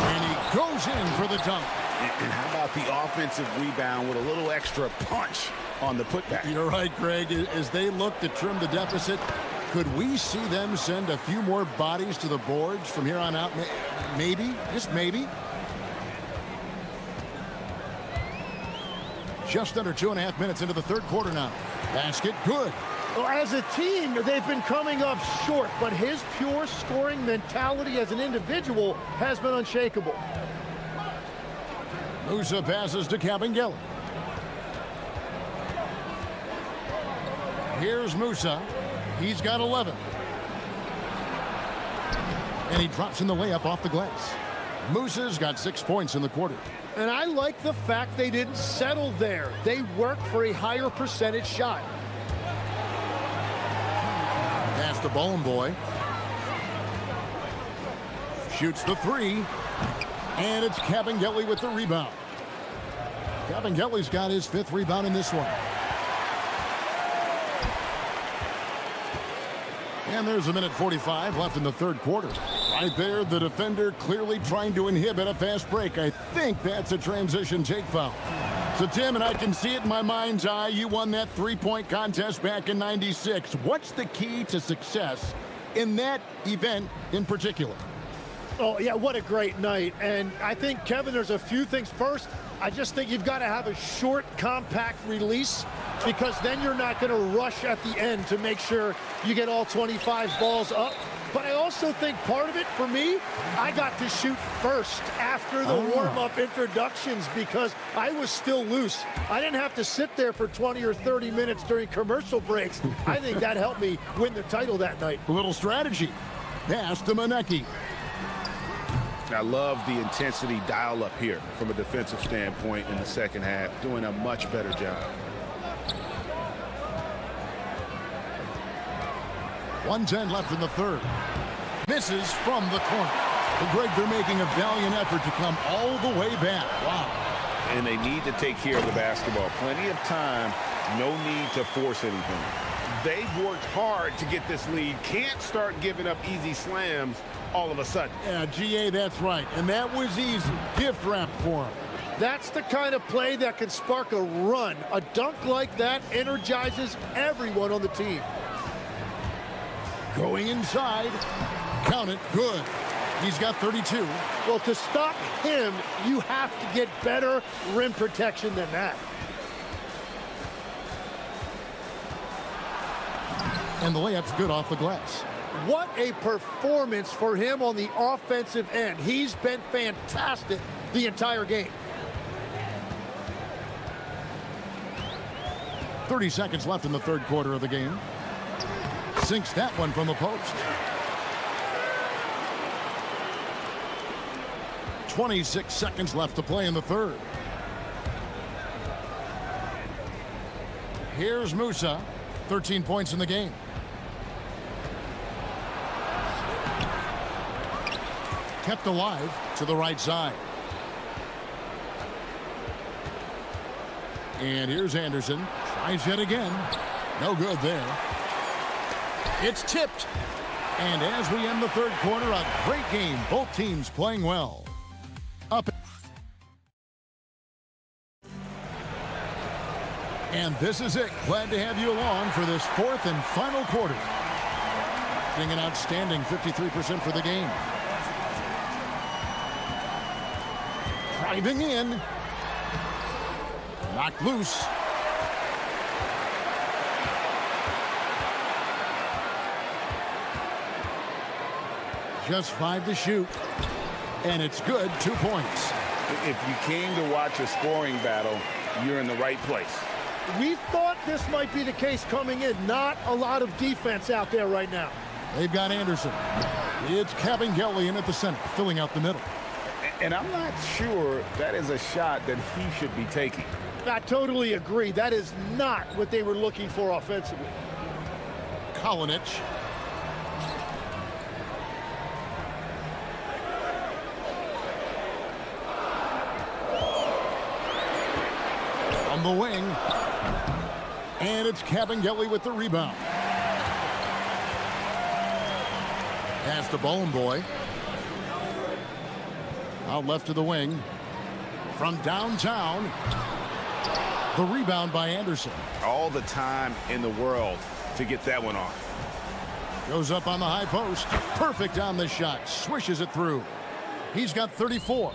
And he goes in for the dunk. And how about the offensive rebound with a little extra punch on the putback? You're right, Greg. As they look to trim the deficit, could we see them send a few more bodies to the boards from here on out? Maybe, just maybe. Just under 2.5 minutes into the third quarter now. Basket good. Well, as a team, they've been coming up short, but his pure scoring mentality as an individual has been unshakable. Musa passes to Kabengele. Here's Musa. He's got 11. And he drops in the layup off the glass. Musa's got 6 points in the quarter. And I like the fact they didn't settle there. They worked for a higher percentage shot. Pass to Bowling Boy. Shoots the 3. And it's Kabengele with the rebound. Kabengele's got his 5th rebound in this one. And there's 1:45 left in the third quarter. Right there, the defender clearly trying to inhibit a fast break. I think that's a transition take foul. So, Tim, and I can see it in my mind's eye, you won that 3-point contest back in '96. What's the key to success in that event in particular? Oh, yeah, what a great night. And I think, Kevin, there's a few things. First, I just think you've got to have a short, compact release, because then you're not going to rush at the end to make sure you get all 25 balls up. But I also think part of it, for me, I got to shoot first after the warm-up introductions because I was still loose. I didn't have to sit there for 20 or 30 minutes during commercial breaks. I think that helped me win the title that night. A little strategy. Pass to Maneki. I love the intensity dial up here from a defensive standpoint in the second half, doing a much better job. 1:10 left in the third. Misses from the corner. But Greg, they're making a valiant effort to come all the way back. Wow. And they need to take care of the basketball. Plenty of time, no need to force anything. They've worked hard to get this lead. Can't start giving up easy slams all of a sudden. Yeah, GA, that's right. And that was easy. Gift wrap for him. That's the kind of play that can spark a run. A dunk like that energizes everyone on the team. Going inside. Count it. Good. He's got 32. Well, to stop him, you have to get better rim protection than that. And the layup's good off the glass. What a performance for him on the offensive end. He's been fantastic the entire game. 30 seconds left in the third quarter of the game. Sinks that one from the post. 26 seconds left to play in the third. Here's Musa. 13 points in the game. Kept alive to the right side. And here's Anderson. Tries yet again. No good there. It's tipped. And as we end the third quarter, a great game. Both teams playing well. Up. And this is it. Glad to have you along for this fourth and final quarter. Being an outstanding 53% for the game. Driving in. Knocked loose. Just 5 to shoot. And it's good. 2 points. If you came to watch a scoring battle, you're in the right place. We thought this might be the case coming in. Not a lot of defense out there right now. They've got Anderson. It's Kabengele in at the center, filling out the middle. And I'm not sure that is a shot that he should be taking. I totally agree. That is not what they were looking for offensively. Kalinic. On the wing. And it's Kabengele with the rebound. Pass to Bone Boy. Out left to the wing. From downtown. The rebound by Anderson. All the time in the world to get that one off. Goes up on the high post. Perfect on the shot. Swishes it through. He's got 34.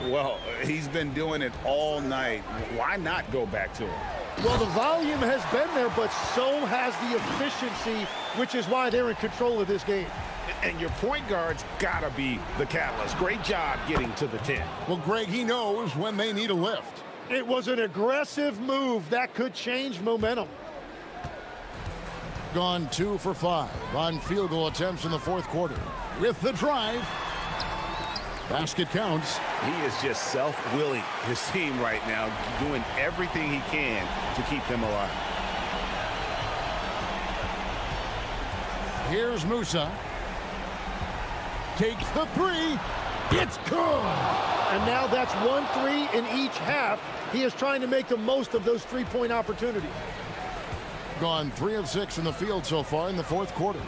Well, he's been doing it all night. Why not go back to him? Well, the volume has been there, but so has the efficiency, which is why they're in control of this game. And your point guard's got to be the catalyst. Great job getting to the 10. Well, Greg, he knows when they need a lift. It was an aggressive move that could change momentum. Gone 2 for 5 on field goal attempts in the fourth quarter. With the drive. Basket counts. He is just self-willing his team right now, doing everything he can to keep them alive. Here's Musa. Takes the 3. It's good. And now that's 1 3 in each half. He is trying to make the most of those three-point opportunities. Gone 3 of 6 in the field so far in the fourth quarter.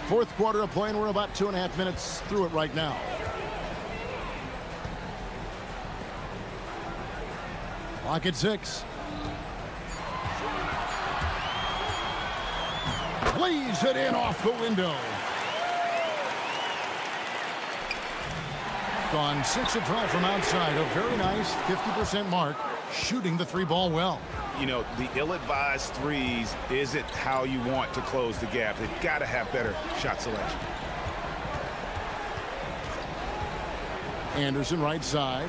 Fourth quarter of play, and we're about 2.5 minutes through it right now. Clock at 6. Plays it in off the window. Gone 6 of 12 from outside. A very nice 50% mark. Shooting the 3-ball well. You know, the ill-advised threes isn't how you want to close the gap. They've got to have better shot selection. Anderson right side.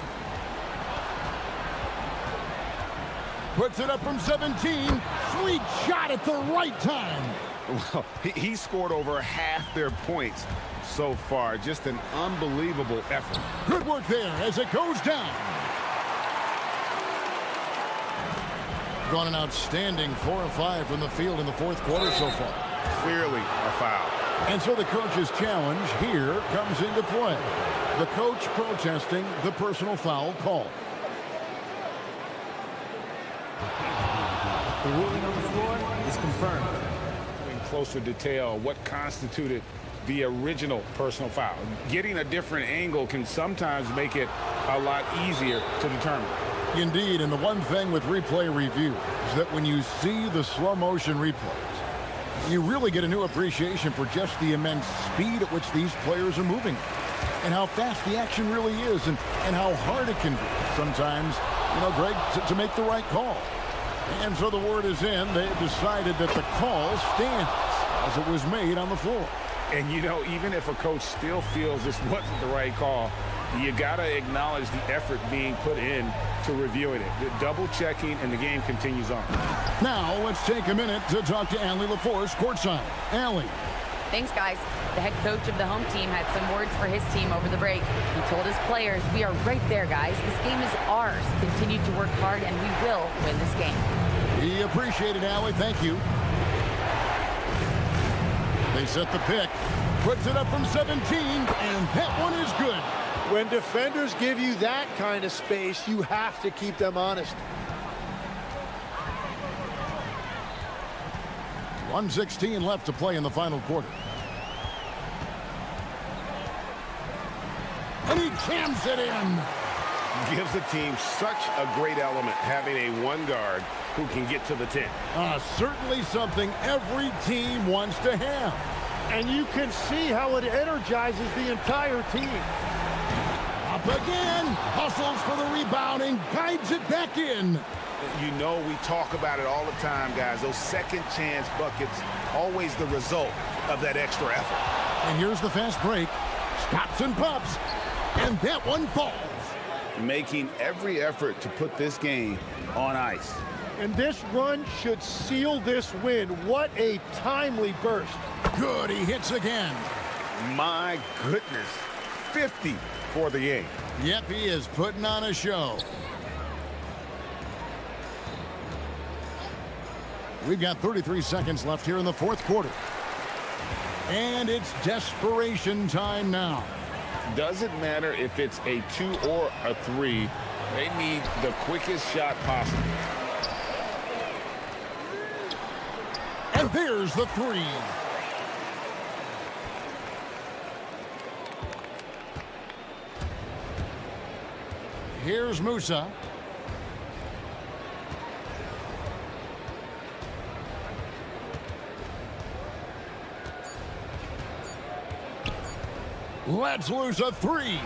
Puts it up from 17. Sweet shot at the right time. Well, he scored over half their points so far. Just an unbelievable effort. Good work there as it goes down. Gone an outstanding 4 of 5 from the field in the fourth quarter so far. Clearly a foul. And so the coach's challenge here comes into play. The coach protesting the personal foul call. The ruling on the floor is confirmed. In closer detail, what constituted the original personal foul? Getting a different angle can sometimes make it a lot easier to determine. Indeed, and the one thing with replay review is that when you see the slow motion replays, you really get a new appreciation for just the immense speed at which these players are moving and how fast the action really is and how hard it can be sometimes, you know, Greg, to make the right call. And so the word is in. They've decided that the call stands as it was made on the floor. And, you know, even if a coach still feels this wasn't the right call, you got to acknowledge the effort being put in to reviewing it. The double checking, and the game continues on. Now let's take a minute to talk to Allie LaForce courtside. Allie. Thanks, guys. The head coach of the home team had some words for his team over the break. He told his players, "We are right there, guys. This game is ours. Continue to work hard, and we will win this game." He appreciated Allie. Thank you. They set the pick. Puts it up from 17, and that one is good. When defenders give you that kind of space, you have to keep them honest. 1:16 left to play in the final quarter. And he jams it in. Gives the team such a great element having a one guard who can get to the 10. Certainly something every team wants to have. And you can see how it energizes the entire team. Up again. Hustles for the rebounding. Guides it back in. You know, we talk about it all the time, guys. Those second chance buckets, always the result of that extra effort. And here's the fast break. Stops and pops. And that one falls. Making every effort to put this game on ice. And this run should seal this win. What a timely burst. Good, he hits again. My goodness, 50 for the game. Yep, he is putting on a show. We've got 33 seconds left here in the fourth quarter. And it's desperation time now. Doesn't matter if it's a 2 or a 3. They need the quickest shot possible. And there's the 3. Here's Musa. Let's lose a 3.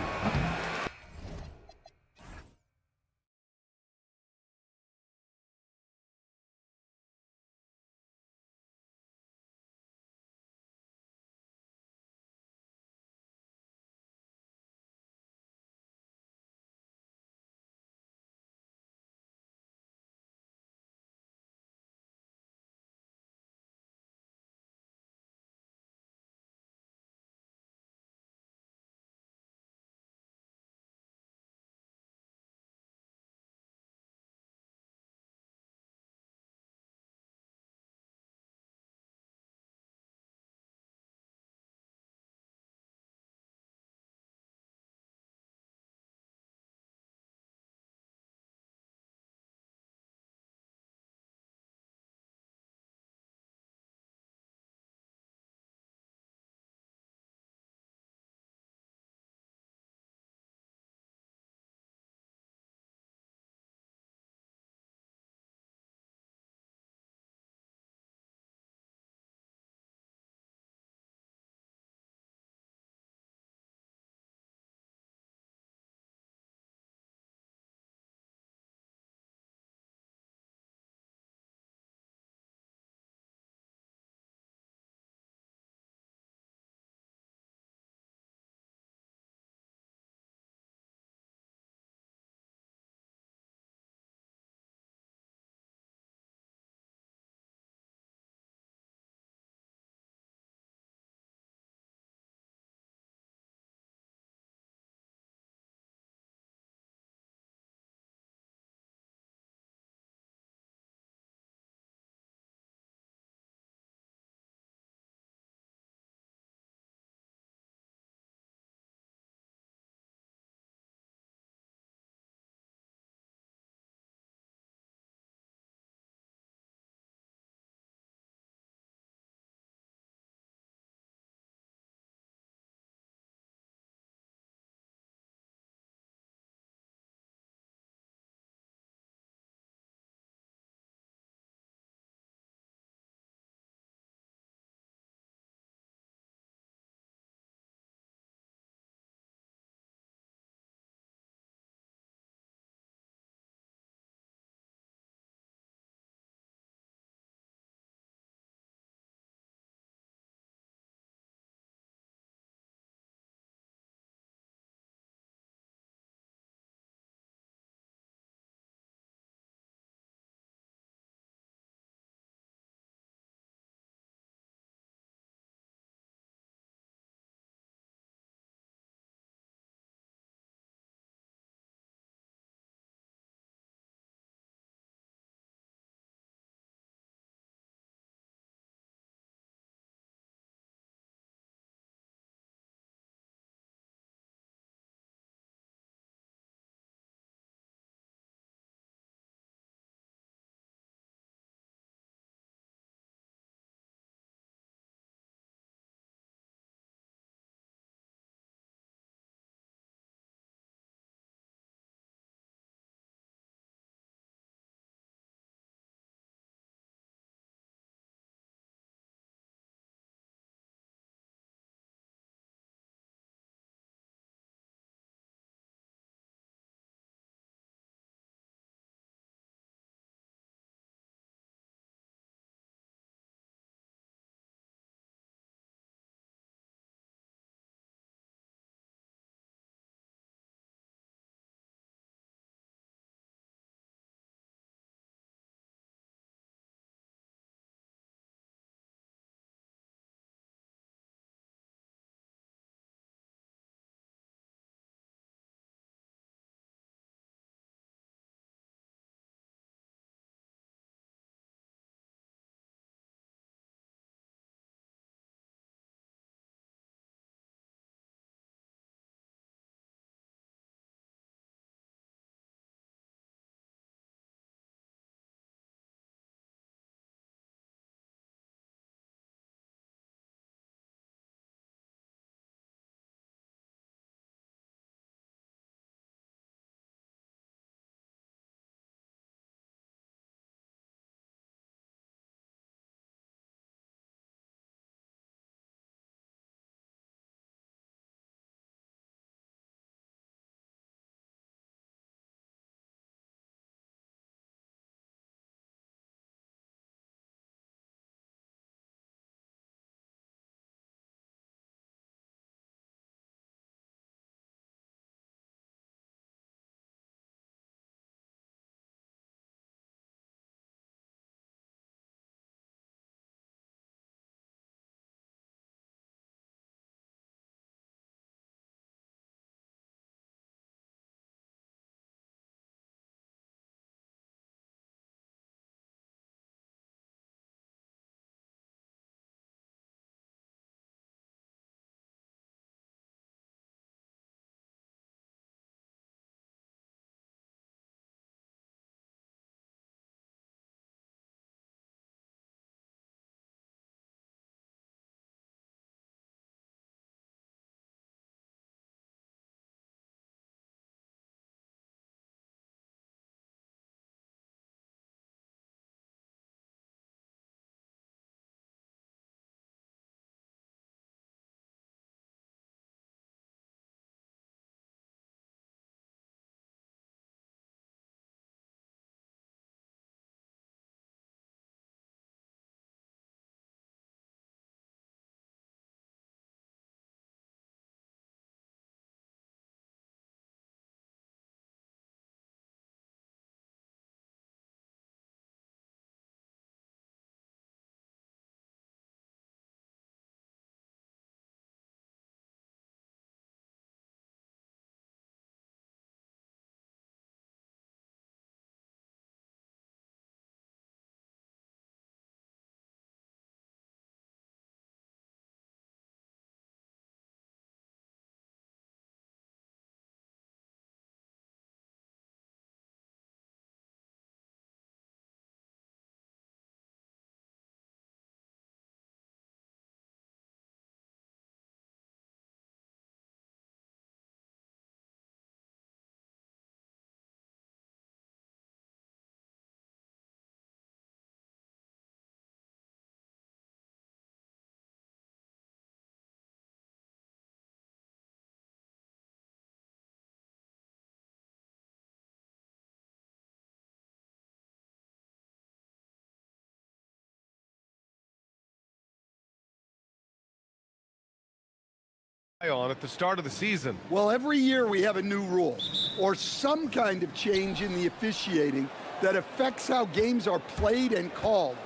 On at the start of the seaon. Well, every year we have a new rule or some kind of change in the officiating that affects how games are played and called.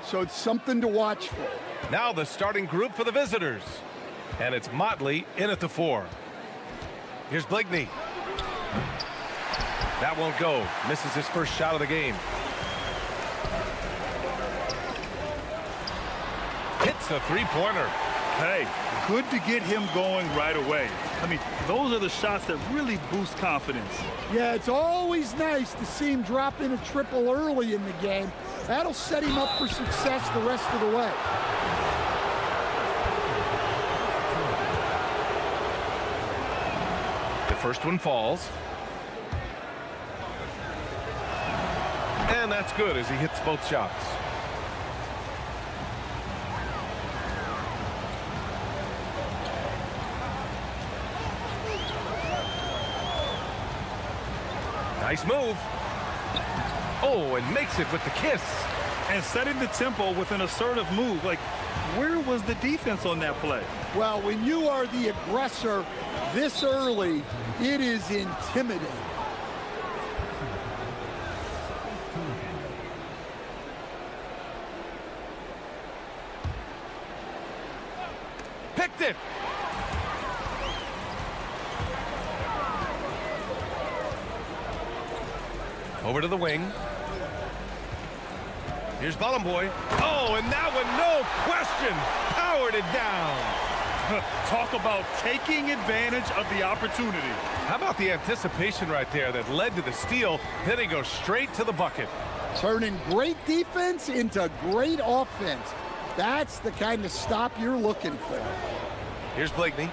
So it's something to watch for. Now the starting group for the visitors. And it's Motley in at the 4. Here's Blakeney. That won't go. Misses his first shot of the game. Hits a three-pointer. Hey, good to get him going right away. I mean, those are the shots that really boost confidence. Yeah, it's always nice to see him drop in a triple early in the game. That'll set him up for success the rest of the way. The first one falls. And that's good as he hits both shots. Nice move. Oh, and makes it with the kiss. And setting the tempo with an assertive move. Like, where was the defense on that play? Well, when you are the aggressor this early, it is intimidating. Picked it. Over to the wing. Here's Bolomboy. Oh, and that one, no question, powered it down. Talk about taking advantage of the opportunity. How about the anticipation right there that led to the steal? Then he goes straight to the bucket. Turning great defense into great offense. That's the kind of stop you're looking for. Here's Blakeney.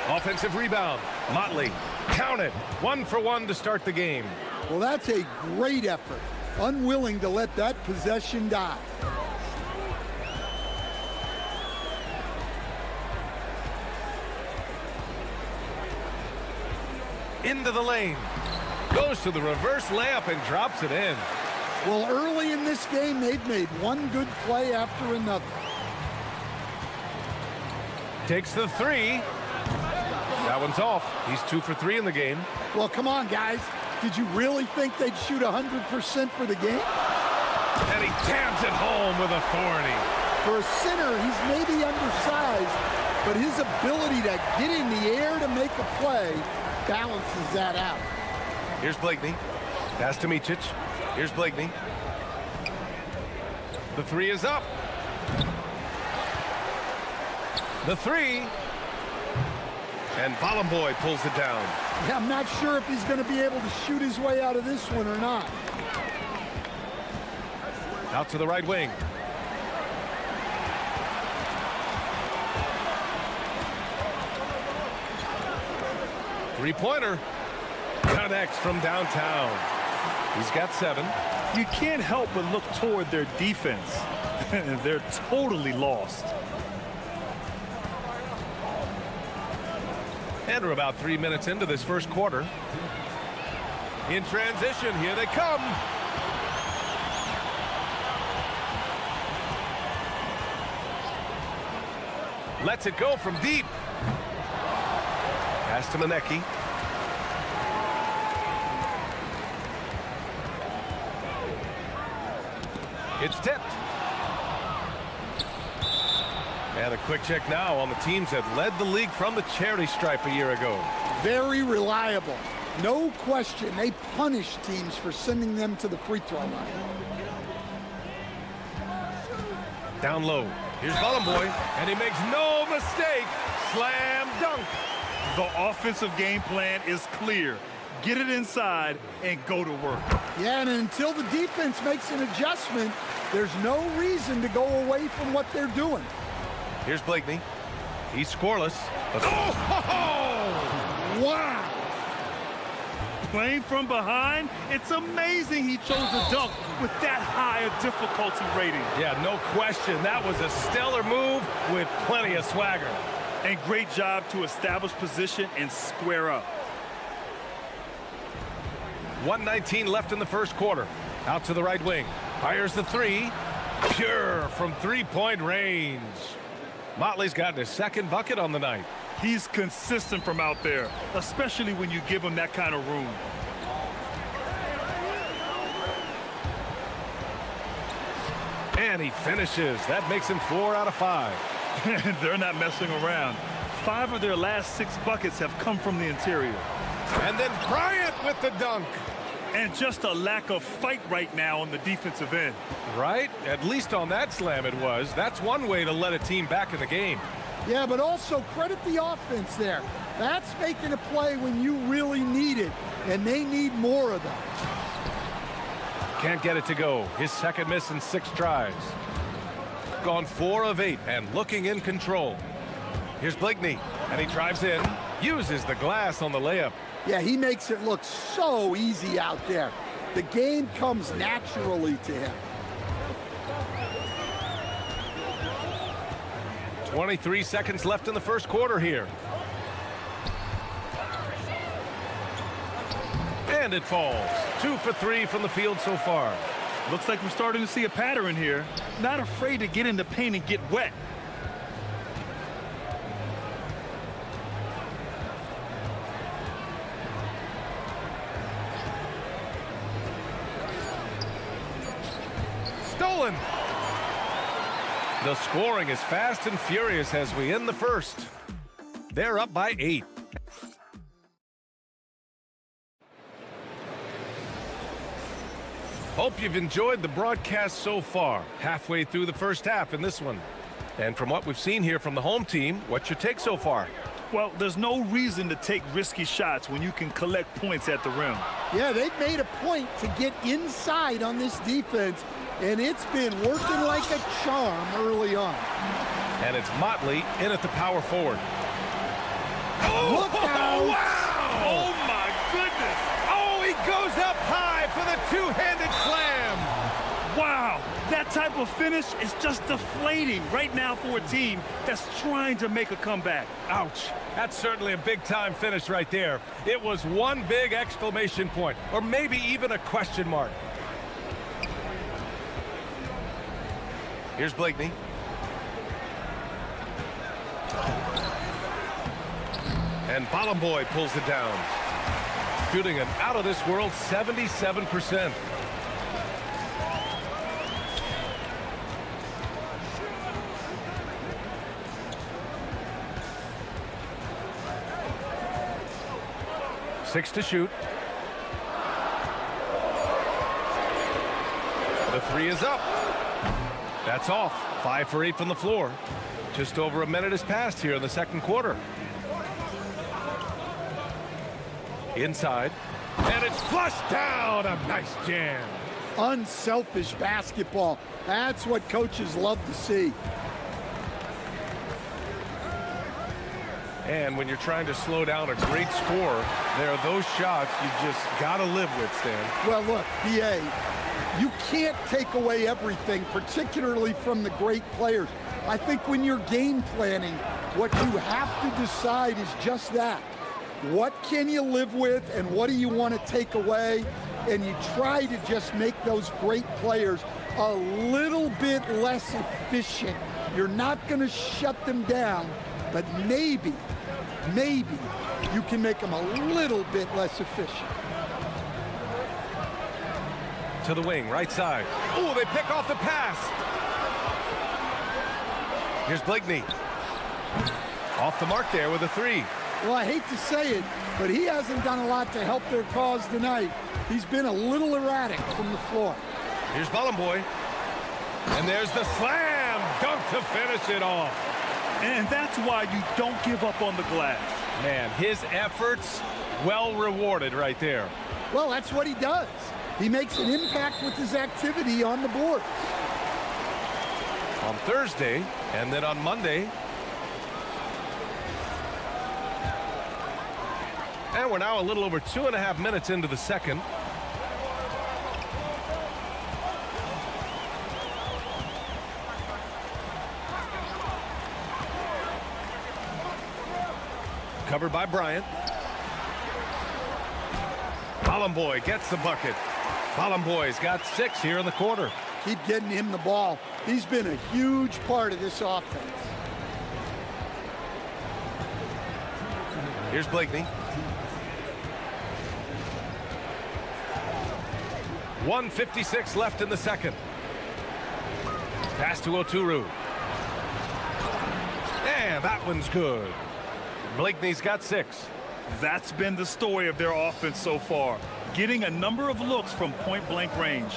Offensive rebound. Motley. Count it. 1 for 1 to start the game. Well, that's a great effort. Unwilling to let that possession die. Into the lane. Goes to the reverse layup and drops it in. Well, early in this game, they've made one good play after another. Takes the 3. That one's off. He's 2 for 3 in the game. Well, come on, guys. Did you really think they'd shoot 100% for the game? And he tabs it home with authority. For a center, he's maybe undersized, but his ability to get in the air to make a play balances that out. Here's Blakeney. Pass to Micic. Here's Blakeney. The 3 is up. The 3. And Bolomboy pulls it down. Yeah, I'm not sure if he's going to be able to shoot his way out of this one or not. Out to the right wing. Three-pointer. Connects from downtown. He's got 7. You can't help but look toward their defense. They're totally lost. And we're about 3 minutes into this first quarter. In transition, here they come. Lets it go from deep. Pass to Manecki. It's tipped. And a quick check now on the teams that led the league from the charity stripe a year ago. Very reliable. No question. They punish teams for sending them to the free throw line. Down low. Here's Bolomboy, and he makes no mistake. Slam dunk. The offensive game plan is clear. Get it inside and go to work. Yeah, and until the defense makes an adjustment, there's no reason to go away from what they're doing. Here's Blakeney. He's scoreless. Oh! Wow! Playing from behind, it's amazing he chose a dunk with that high a difficulty rating. Yeah, no question. That was a stellar move with plenty of swagger. And great job to establish position and square up. 1:19 left in the first quarter. Out to the right wing. Fires the 3. Pure from three-point range. Motley's gotten his second bucket on the night. He's consistent from out there, especially when you give him that kind of room. And he finishes. That makes him 4 out of 5. They're not messing around. 5 of their last 6 buckets have come from the interior. And then Bryant with the dunk. And just a lack of fight right now on the defensive end. Right? At least on that slam it was. That's one way to let a team back in the game. Yeah, but also credit the offense there. That's making a play when you really need it, and they need more of that. Can't get it to go. His second miss in 6 tries. Gone 4 of 8 and looking in control. Here's Blakeney, and he drives in, uses the glass on the layup. Yeah, he makes it look so easy out there. The game comes naturally to him. 23 seconds left in the first quarter here. And it falls. 2 for 3 from the field so far. Looks like we're starting to see a pattern here. Not afraid to get in the paint and get wet. Stolen. The scoring is fast and furious as we end the first. They're up by 8. Hope you've enjoyed the broadcast so far. Halfway through the first half in this one. And from what we've seen here from the home team, what's your take so far? Well, there's no reason to take risky shots when you can collect points at the rim. Yeah, they've made a point to get inside on this defense, and it's been working like a charm early on. And it's Motley in at the power forward. Oh, look out! Wow! Oh, my goodness! Oh, he goes up high for the two-handed slam! Wow! That type of finish is just deflating right now for a team that's trying to make a comeback. Ouch. That's certainly a big-time finish right there. It was one big exclamation point, or maybe even a question mark. Here's Blakeney. And Bolomboy pulls it down. Shooting an out-of-this-world 77%. Six to shoot. The three is up. That's off. 5 for 8 from the floor. Just over a minute has passed here in the second quarter. Inside. And it's flushed down. A nice jam. Unselfish basketball. That's what coaches love to see. And when you're trying to slow down a great scorer, there are those shots you just got to live with, Stan. Well, look, BA, you can't take away everything, particularly from the great players. I think when you're game planning, what you have to decide is just that. What can you live with and what do you want to take away? And you try to just make those great players a little bit less efficient. You're not going to shut them down, but maybe you can make them a little bit less efficient. To the wing, right side. Oh, they pick off the pass. Here's Blakeney. Off the mark there with a three. Well, I hate to say it, but he hasn't done a lot to help their cause tonight. He's been a little erratic from the floor. Here's Bolomboy. And there's the slam dunk to finish it off. And that's why you don't give up on the glass. Man, his efforts well rewarded right there. Well, that's what he does. He makes an impact with his activity on the board. On Thursday, and then on Monday. And we're now a little over 2.5 minutes into the second. Covered by Bryant. Bolomboy gets the bucket. Bolomboy's got 6 here in the quarter. Keep getting him the ball. He's been a huge part of this offense. Here's Blakeney. 1:56 left in the second. Pass to Oturu. And that one's good. Blakeney's got 6. That's been the story of their offense so far, getting a number of looks from point-blank range.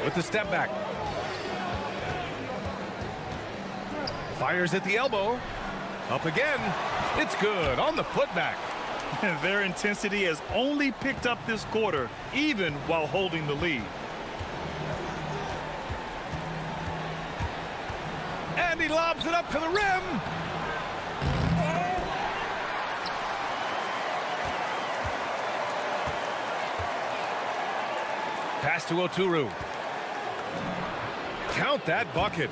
With the step back. Fires at the elbow. Up again. It's good on the putback. Their intensity has only picked up this quarter, even while holding the lead. And he lobs it up to the rim. Pass to Oturu. Count that bucket.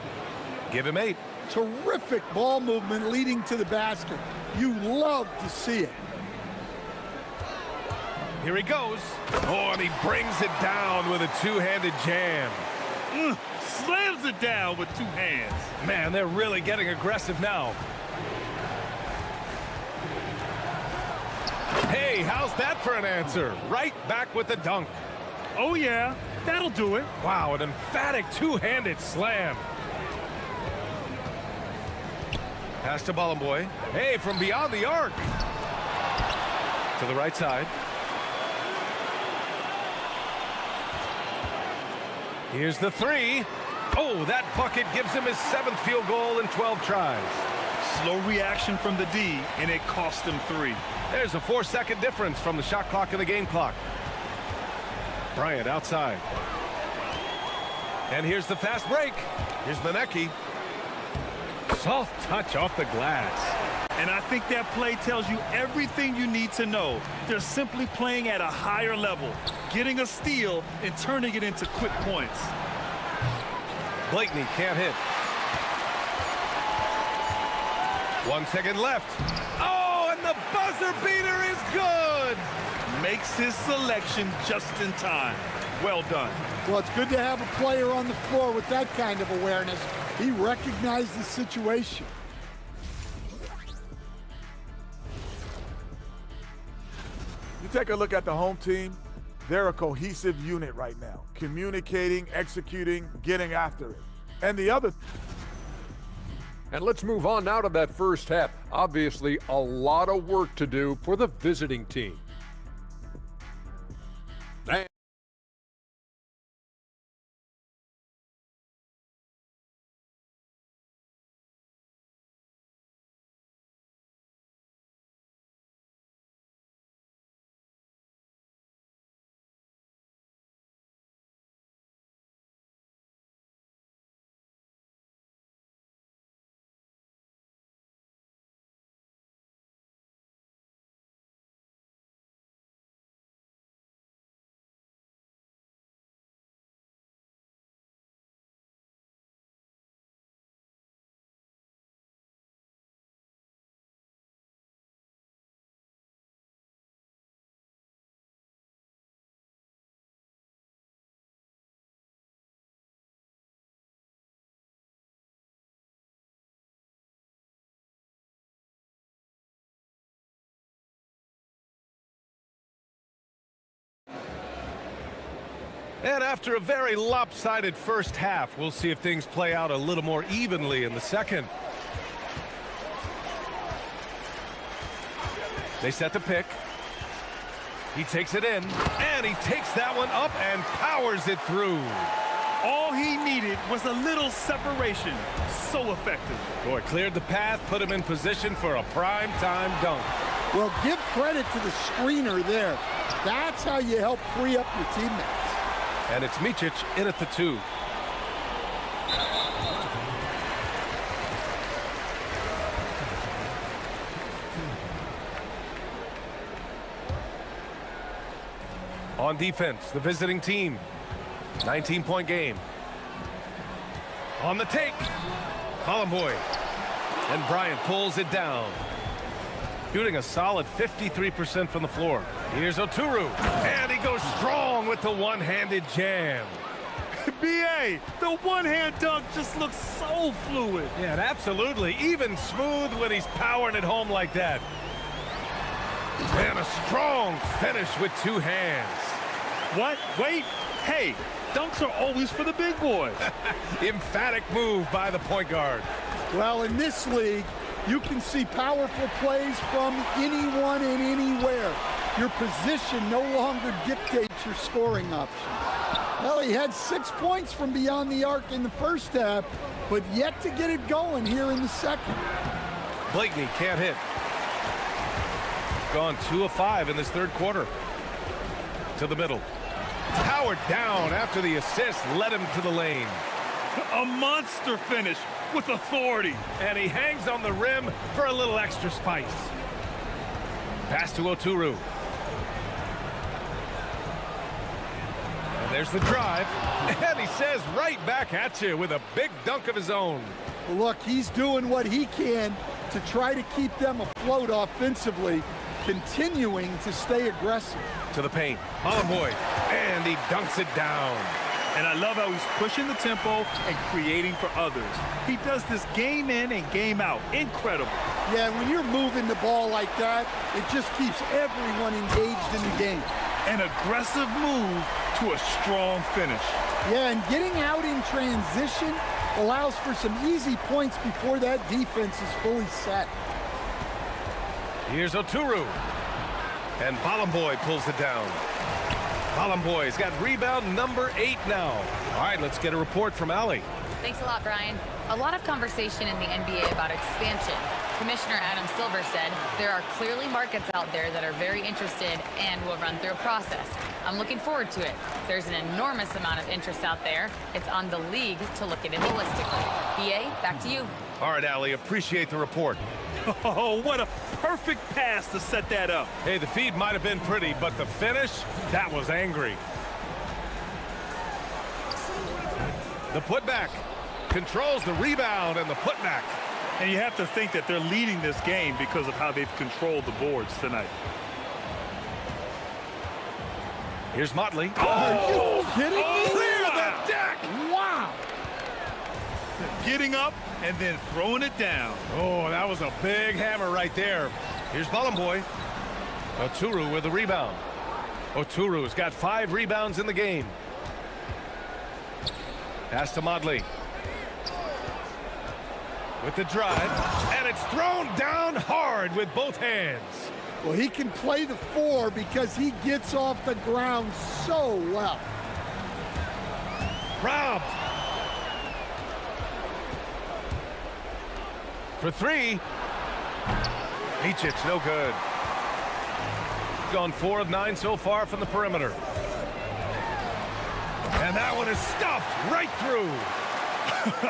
Give him 8. Terrific ball movement leading to the basket. You love to see it. Here he goes. Oh, and he brings it down with a two-handed jam. Slams it down with 2 hands. Man, they're really getting aggressive now. Hey, how's that for an answer? Right back with the dunk. Oh, yeah, that'll do it. Wow, an emphatic two-handed slam. Pass to Bolomboy. Hey, from beyond the arc. To the right side. Here's the 3. Oh, that bucket gives him his 7th field goal in 12 tries. Slow reaction from the D, and it cost him 3. There's a 4-second difference from the shot clock and the game clock. Bryant outside. And here's the fast break. Here's Manecki. Soft touch off the glass. And I think that play tells you everything you need to know. They're simply playing at a higher level, getting a steal and turning it into quick points. Blakeney can't hit. 1 second left. Oh, and the buzzer beater is good. Makes his selection just in time. Well done. Well, it's good to have a player on the floor with that kind of awareness. He recognized the situation. You take a look at the home team, they're a cohesive unit right now, communicating, executing, getting after it. And the other... And let's move on now to that first half. Obviously, a lot of work to do for the visiting team. And after a very lopsided first half, we'll see if things play out a little more evenly in the second. They set the pick. He takes it in, and he takes that one up and powers it through. All he needed was a little separation. So effective. Boy, cleared the path, put him in position for a prime-time dunk. Well, give credit to the screener there. That's how you help free up your teammates. And it's Micic in at the 2. On defense, the visiting team. 19-point game. On the take. Bolomboy. And Bryant pulls it down. Shooting a solid 53% from the floor. Here's Oturu. And he goes strong with the one-handed jam. B.A., the one-hand dunk just looks so fluid. Yeah, absolutely. Even smooth when he's powering it home like that. And a strong finish with two hands. What? Wait. Hey, dunks are always for the big boys. Emphatic move by the point guard. Well, in this league, you can see powerful plays from anyone and anywhere. Your position no longer dictates your scoring options. Well, he had 6 points from beyond the arc in the first half, but yet to get it going here in the second. Blakeney can't hit. Gone 2 of 5 in this third quarter. To the middle. Powered down after the assist led him to the lane. A monster finish with authority. And he hangs on the rim for a little extra spice. Pass to Oturu. And there's the drive. And he says right back at you with a big dunk of his own. Look, he's doing what he can to try to keep them afloat offensively, continuing to stay aggressive. To the paint. Boy, and he dunks it down. And I love how he's pushing the tempo and creating for others. He does this game in and game out. Incredible. Yeah, when you're moving the ball like that, it just keeps everyone engaged in the game. An aggressive move to a strong finish. Yeah, and getting out in transition allows for some easy points before that defense is fully set. Here's Oturu. And Boy pulls it down. Boy's got rebound number 8 now. All right, let's get a report from Allie. Thanks a lot, Brian. A lot of conversation in the NBA about expansion. Commissioner Adam Silver said there are clearly markets out there that are very interested and will run through a process. I'm looking forward to it. There's an enormous amount of interest out there. It's on the league to look at it holistically. BA, back to you. All right, Allie, appreciate the report. Oh, what a perfect pass to set that up. Hey, the feed might have been pretty, but the finish, that was angry. The putback controls the rebound and the putback. And you have to think that they're leading this game because of how they've controlled the boards tonight. Here's Motley. Are you kidding me? Clear the deck! Wow! Getting up and then throwing it down. Oh, that was a big hammer right there. Here's Boy. Oturu with the rebound. Oturu's got 5 rebounds in the game. Pass to Motley. With the drive, and it's thrown down hard with both hands. Well, he can play the 4 because he gets off the ground so well. Robbed. For 3. Micic, no good. Gone 4 of 9 so far from the perimeter. And that one is stuffed right through.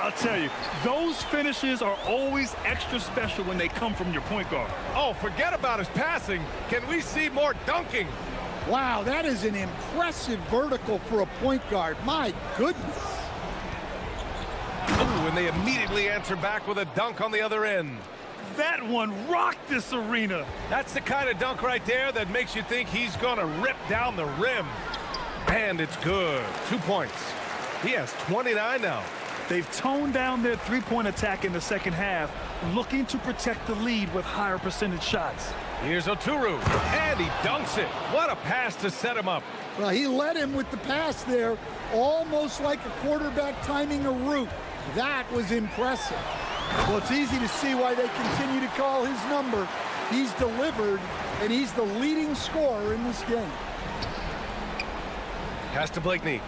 I'll tell you, those finishes are always extra special when they come from your point guard. Oh, forget about his passing. Can we see more dunking? Wow, that is an impressive vertical for a point guard. My goodness. Ooh, and they immediately answer back with a dunk on the other end. That one rocked this arena. That's the kind of dunk right there that makes you think he's going to rip down the rim. And it's good. 2 points. He has 29 now. They've toned down their three-point attack in the second half, looking to protect the lead with higher percentage shots. Here's Oturu, and he dunks it. What a pass to set him up. Well, he led him with the pass there, almost like a quarterback timing a route. That was impressive. Well, it's easy to see why they continue to call his number. He's delivered, and he's the leading scorer in this game. Pass to Blakeney.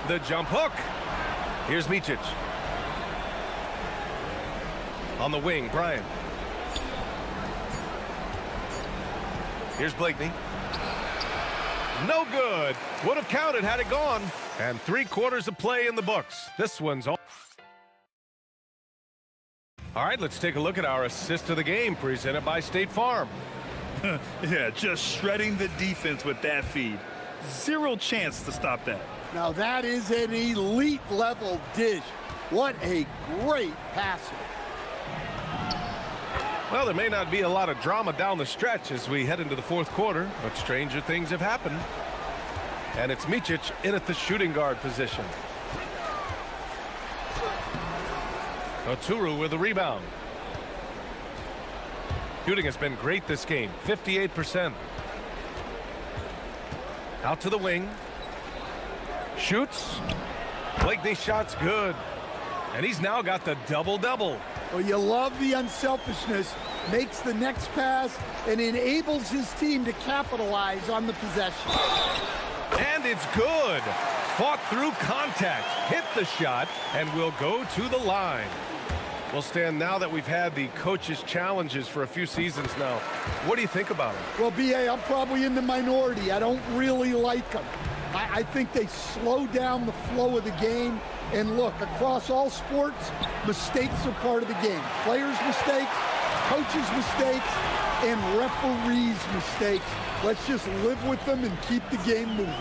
The jump hook. Here's Micic. On the wing, Bryant. Here's Blakeney. No good. Would have counted had it gone. And 3 quarters of play in the books. This one's all. All right, let's take a look at our assist of the game presented by State Farm. Yeah, just shredding the defense with that feed. Zero chance to stop that. Now that is an elite level dish. What a great passer. Well, there may not be a lot of drama down the stretch as we head into the fourth quarter, but stranger things have happened. And it's Micic in at the shooting guard position. Oturu with the rebound. Shooting has been great this game, 58%. Out to the wing. Shoots. Blakeney's shot's good. And he's now got the double-double. Well, you love the unselfishness. Makes the next pass and enables his team to capitalize on the possession. And it's good. Fought through contact, hit the shot, and will go to the line. Well, Stan, now that we've had the coaches' challenges for a few seasons now, what do you think about it? Well, B.A., I'm probably in the minority. I don't really like them. I think they slow down the flow of the game. And look, across all sports, mistakes are part of the game. Players' mistakes, coaches' mistakes, and referees' mistakes. Let's just live with them and keep the game moving.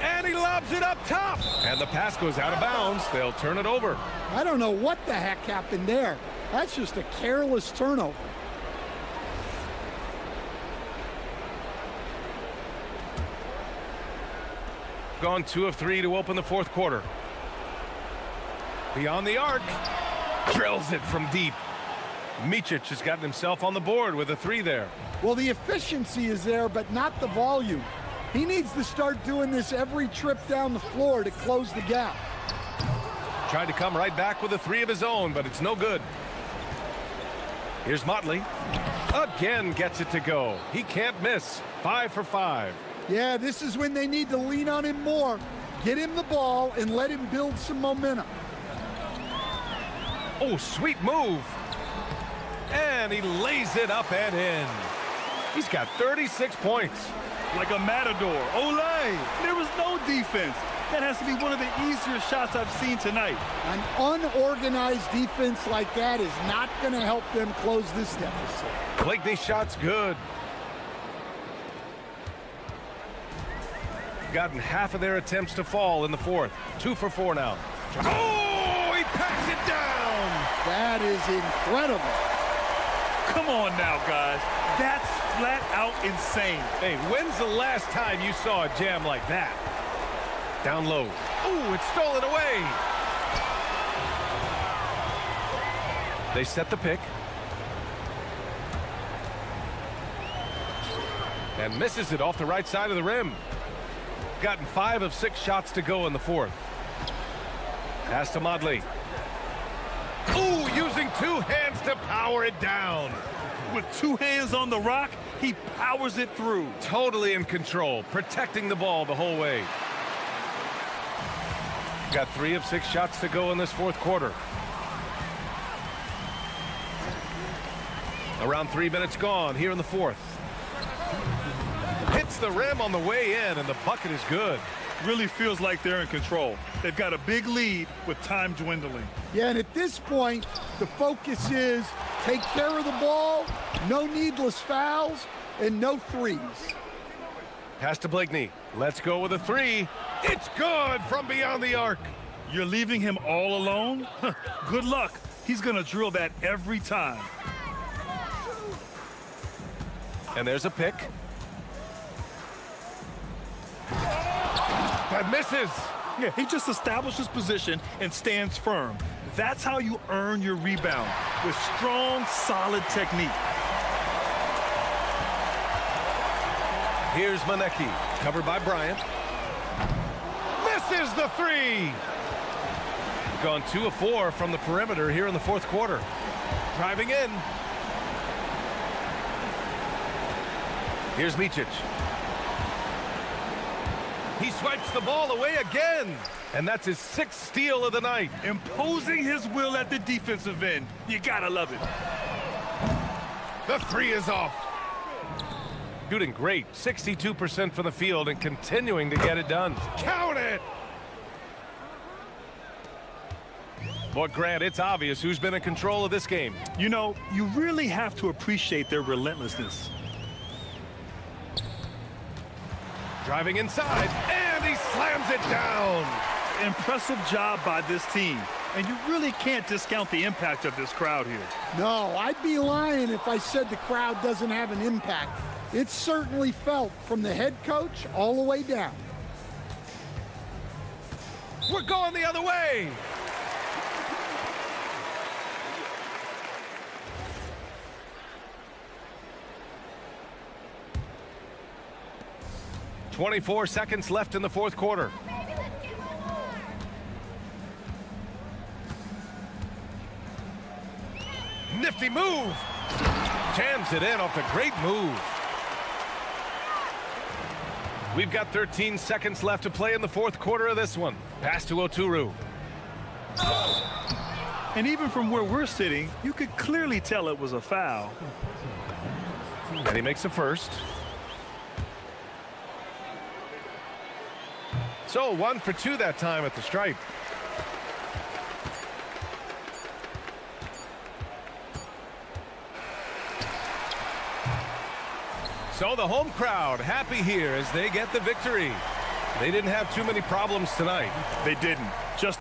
And he lobs it up top. And the pass goes out of bounds. They'll turn it over. I don't know what the heck happened there. That's just a careless turnover. Gone 2 of 3 to open the fourth quarter. Beyond the arc. Drills it from deep. Micic has gotten himself on the board with a 3 there. Well, the efficiency is there, but not the volume. He needs to start doing this every trip down the floor to close the gap. Tried to come right back with a 3 of his own, but it's no good. Here's Motley. Again gets it to go. He can't miss. 5 for 5. Yeah, this is when they need to lean on him more. Get him the ball and let him build some momentum. Oh, sweet move. And he lays it up and in. He's got 36 points. Like a matador. Olay! There was no defense. That has to be one of the easier shots I've seen tonight. An unorganized defense like that is not going to help them close this deficit. Blakeney's shot's good. Gotten half of their attempts to fall in the fourth. 2 for 4 now. Oh, he packs it down. That is incredible. Come on now, guys. That's flat out insane. Hey, when's the last time you saw a jam like that? Down low. Ooh, it's stolen away. They set the pick. And misses it off the right side of the rim. Gotten 5 of 6 shots to go in the fourth. Pass to Motley. Ooh, using 2 hands to power it down. With 2 hands on the rock, he powers it through. Totally in control, protecting the ball the whole way. Got 3 of 6 shots to go in this fourth quarter. Around 3 minutes gone here in the fourth. Hits the rim on the way in, and the bucket is good. Really feels like they're in control. They've got a big lead with time dwindling. Yeah, and at this point, the focus is take care of the ball, no needless fouls, and no threes. Pass to Blakeney. Let's go with a 3. It's good from beyond the arc. You're leaving him all alone? Good luck. He's going to drill that every time. And there's a pick. That misses. Yeah, he just establishes position and stands firm. That's how you earn your rebound, with strong, solid technique. Here's Manecki, covered by Bryant. Misses the 3. Gone 2 of 4 from the perimeter here in the fourth quarter. Driving in. Here's Micic. He swipes the ball away again. And that's his 6th steal of the night. Imposing his will at the defensive end. You gotta love it. The 3 is off. Shooting great. 62% from the field and continuing to get it done. Count it! Boy, Grant, it's obvious who's been in control of this game. You know, you really have to appreciate their relentlessness. Driving inside, and he slams it down. Impressive job by this team. And you really can't discount the impact of this crowd here. No, I'd be lying if I said the crowd doesn't have an impact. It's certainly felt from the head coach all the way down. We're going the other way. "24 seconds left in the fourth quarter. Nifty move. Jams it in off a great move. We've got 13 seconds left to play in the fourth quarter of this one. Pass to Oturu. And even from where we're sitting, you could clearly tell it was a foul. And he makes a first. So 1 for 2 that time at the stripe. So the home crowd happy here as they get the victory. They didn't have too many problems tonight. They didn't. Just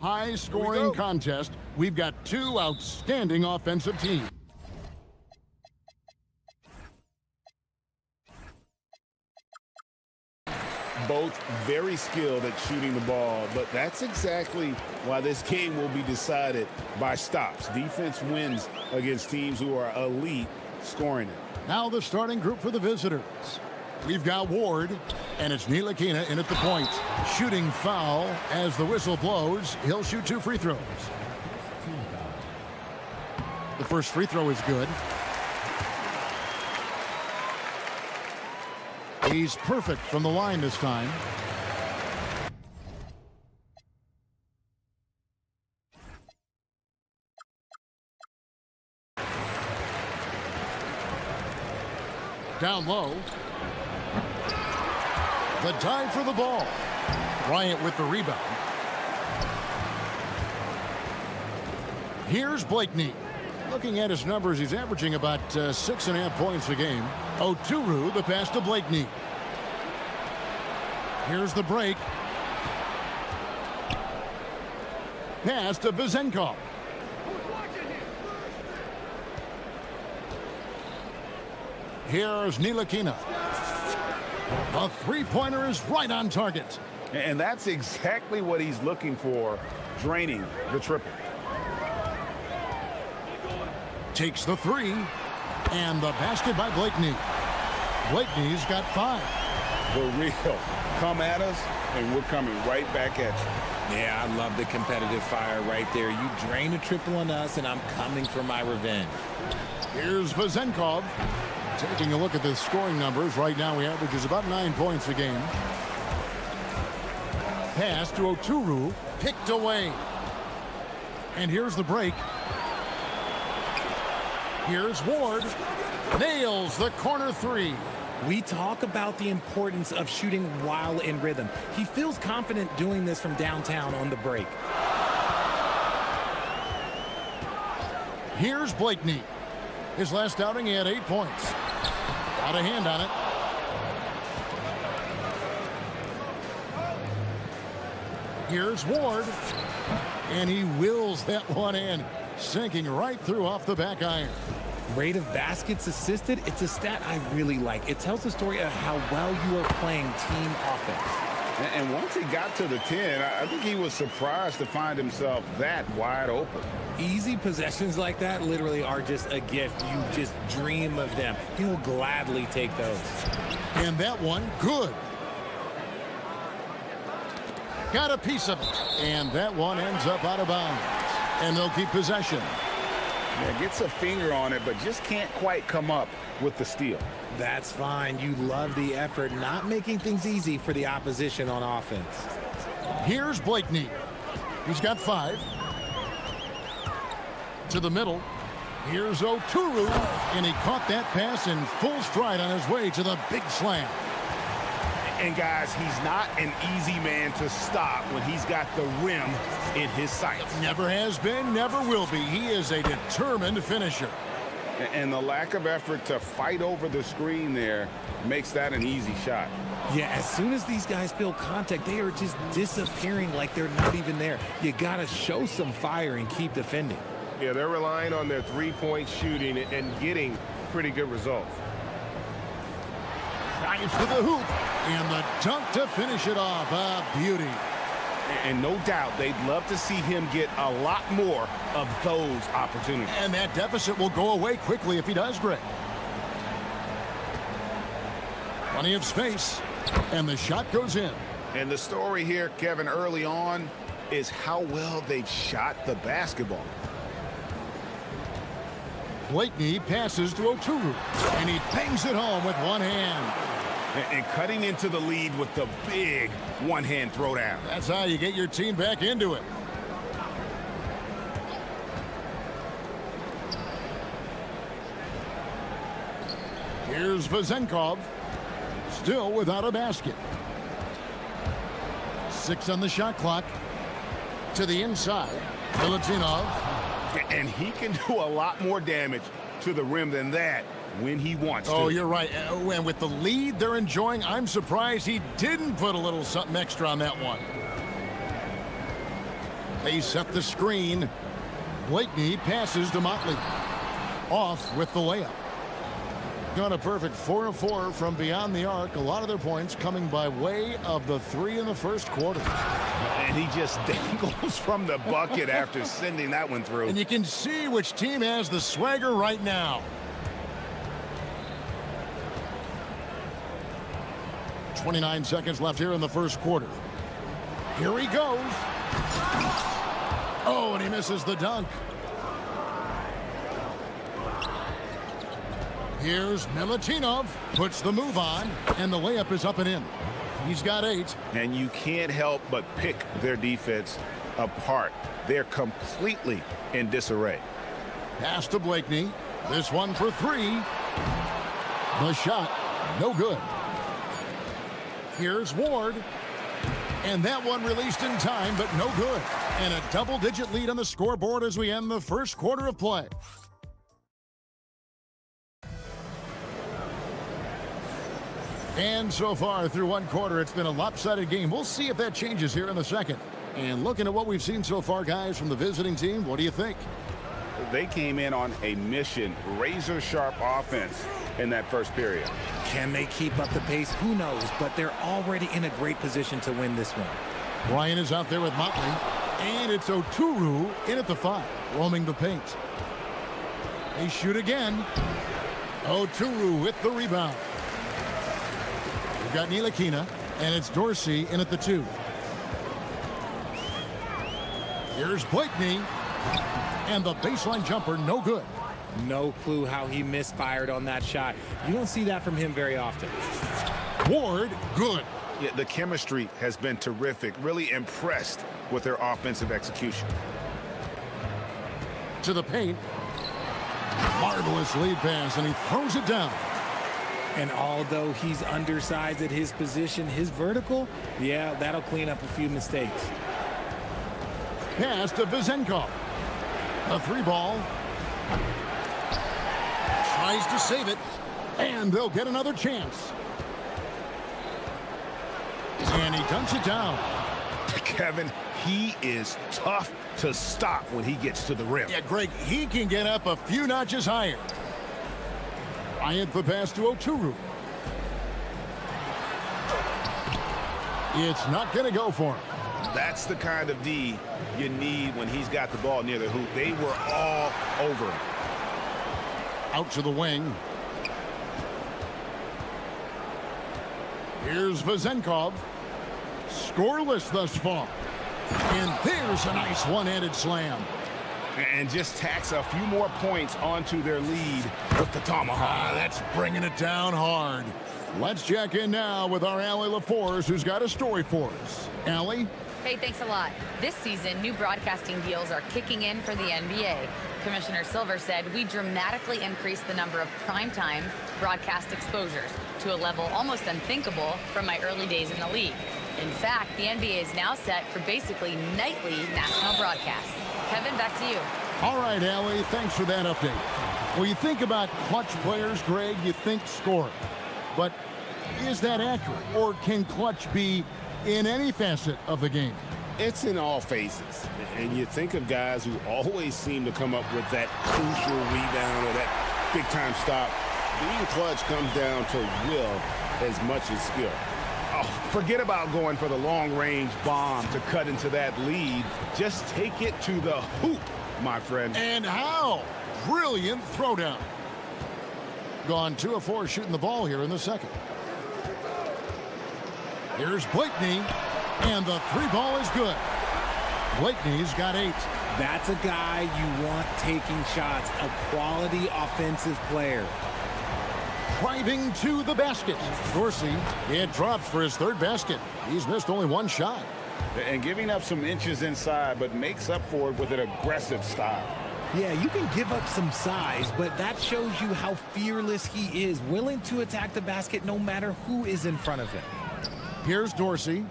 high-scoring contest. We've got two outstanding offensive teams. Both very skilled at shooting the ball, but that's exactly why this game will be decided by stops. Defense wins against teams who are elite scoring it. Now the starting group for the visitors. We've got Ward, and it's Ntilikina in at the point. Shooting foul as the whistle blows. He'll shoot 2 free throws. The first free throw is good. He's perfect from the line this time. Down low. The dive for the ball. Bryant with the rebound. Here's Blakeney. Looking at his numbers, he's averaging about 6.5 points a game. Oturu, the pass to Blakeney. Here's the break. Pass to Vezenkov. Here's Ntilikina. A three-pointer is right on target. And that's exactly what he's looking for, draining the triple. Takes the three, and the basket by Blakeney. Blakeney's got 5. The real. Come at us, and we're coming right back at you. Yeah, I love the competitive fire right there. You drain a triple on us, and I'm coming for my revenge. Here's Vezenkov. Taking a look at the scoring numbers, right now he averages about 9 points a game. Pass to Oturu, picked away. And here's the break. Here's Ward. Nails the corner 3. We talk about the importance of shooting while in rhythm. He feels confident doing this from downtown on the break. Here's Blakeney. His last outing, he had 8 points. Got a hand on it. Here's Ward. And he wills that one in, sinking right through off the back iron. Rate of baskets assisted, it's a stat I really like. It tells the story of how well you are playing team offense. And once he got to the 10, I think he was surprised to find himself that wide open. Easy possessions like that literally are just a gift. You just dream of them. He'll gladly take those. And that one, good. Got a piece of it. And that one ends up out of bounds. And they'll keep possession. Yeah, gets a finger on it, but just can't quite come up with the steal. That's fine. You love the effort, not making things easy for the opposition on offense. Here's Blakeney. He's got 5. To the middle. Here's Oturu. And he caught that pass in full stride on his way to the big slam. And guys, he's not an easy man to stop when he's got the rim in his sights. Never has been, never will be. He is a determined finisher. And the lack of effort to fight over the screen there makes that an easy shot. Yeah, as soon as these guys feel contact, they are just disappearing like they're not even there. You got to show some fire and keep defending. Yeah, they're relying on their three-point shooting and getting pretty good results. Drives to the hoop, and the dunk to finish it off. A beauty. And no doubt they'd love to see him get a lot more of those opportunities. And that deficit will go away quickly if he does, Greg. Plenty of space, and the shot goes in. And the story here, Kevin, early on is how well they've shot the basketball. Blakeney passes to Oturu, and he bangs it home with one hand. And cutting into the lead with the big one-hand throwdown. That's how you get your team back into it. Here's Vezenkov, still without a basket. 6 on the shot clock. To the inside, Milutinov. And he can do a lot more damage to the rim than that when he wants to. Oh, you're right. And with the lead they're enjoying, I'm surprised he didn't put a little something extra on that one. They set the screen. Blakeney passes to Motley. Off with the layup. Got a perfect 4 of 4 from beyond the arc. A lot of their points coming by way of the 3 in the first quarter. And he just dangles from the bucket after sending that one through. And you can see which team has the swagger right now. 29 seconds left here in the first quarter. Here he goes. Oh, and he misses the dunk. Here's Milutinov, puts the move on, and the layup is up and in. He's got 8. And you can't help but pick their defense apart. They're completely in disarray. Pass to Blakeney. This one for 3. The shot, no good. Here's Ward. And that one released in time, but no good. And a double-digit lead on the scoreboard as we end the first quarter of play. And so far through one quarter, it's been a lopsided game. We'll see if that changes here in the second. And looking at what we've seen so far, guys, from the visiting team, what do you think? They came in on a mission, razor-sharp offense in that first period. Can they keep up the pace? Who knows, but they're already in a great position to win this one. Ryan is out there with Motley, and it's Oturu in at the 5, roaming the paint. They shoot again. Oturu with the rebound. We've got Ntilikina, and it's Dorsey in at the 2. Here's Blakeney, and the baseline jumper, no good. No clue how he misfired on that shot. You don't see that from him very often. Ward, good. Yeah, the chemistry has been terrific. Really impressed with their offensive execution. To the paint. Marvelous lead pass, and he throws it down. And although he's undersized at his position, his vertical, yeah, that'll clean up a few mistakes. Pass to Vezenkov. A 3-ball. Tries to save it, and they'll get another chance. And he dunks it down. Kevin, he is tough to stop when he gets to the rim. Yeah, Greg, he can get up a few notches higher. Bryant the pass to Oturu. It's not going to go for him. That's the kind of D you need when he's got the ball near the hoop. They were all over him. Out to the wing. Here's Vezenkov. Scoreless thus far. And there's a nice one-handed slam. And just tacks a few more points onto their lead with the tomahawk. That's bringing it down hard. Let's check in now with our Allie LaForce, who's got a story for us. Allie? Hey, thanks a lot. This season, new broadcasting deals are kicking in for the NBA. Commissioner Silver said we dramatically increased the number of primetime broadcast exposures to a level almost unthinkable from my early days in the league. In fact, the NBA is now set for basically nightly national broadcasts. Kevin, back to you. All right, Allie, thanks for that update. When you think about clutch players, Greg, you think scoring. But is that accurate? Or can clutch be in any facet of the game? It's in all phases. And you think of guys who always seem to come up with that crucial rebound or that big-time stop. Being clutch comes down to will as much as skill. Oh, forget about going for the long-range bomb to cut into that lead. Just take it to the hoop, my friend. And how? Brilliant throwdown. Gone 2 of 4 shooting the ball here in the second. Here's Blakeney, and the 3-ball is good. Blakeney's got 8. That's a guy you want taking shots, a quality offensive player. Driving to the basket. Dorsey, it drops for his 3rd basket. He's missed only 1 shot. And giving up some inches inside, but makes up for it with an aggressive style. Yeah, you can give up some size, but that shows you how fearless he is, willing to attack the basket no matter who is in front of him. Here's Dorsey.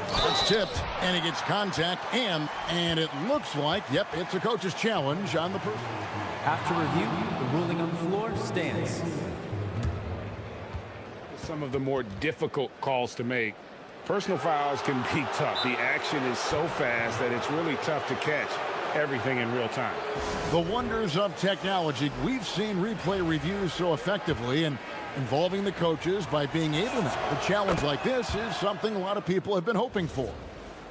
It's tipped, and he gets contact, and it looks like, yep, it's a coach's challenge on the person. After review, the ruling on the floor stands. Some of the more difficult calls to make. Personal fouls can be tough. The action is so fast that it's really tough to catch everything in real time. The wonders of technology. We've seen replay reviews so effectively and involving the coaches by being able to. A challenge like this is something a lot of people have been hoping for.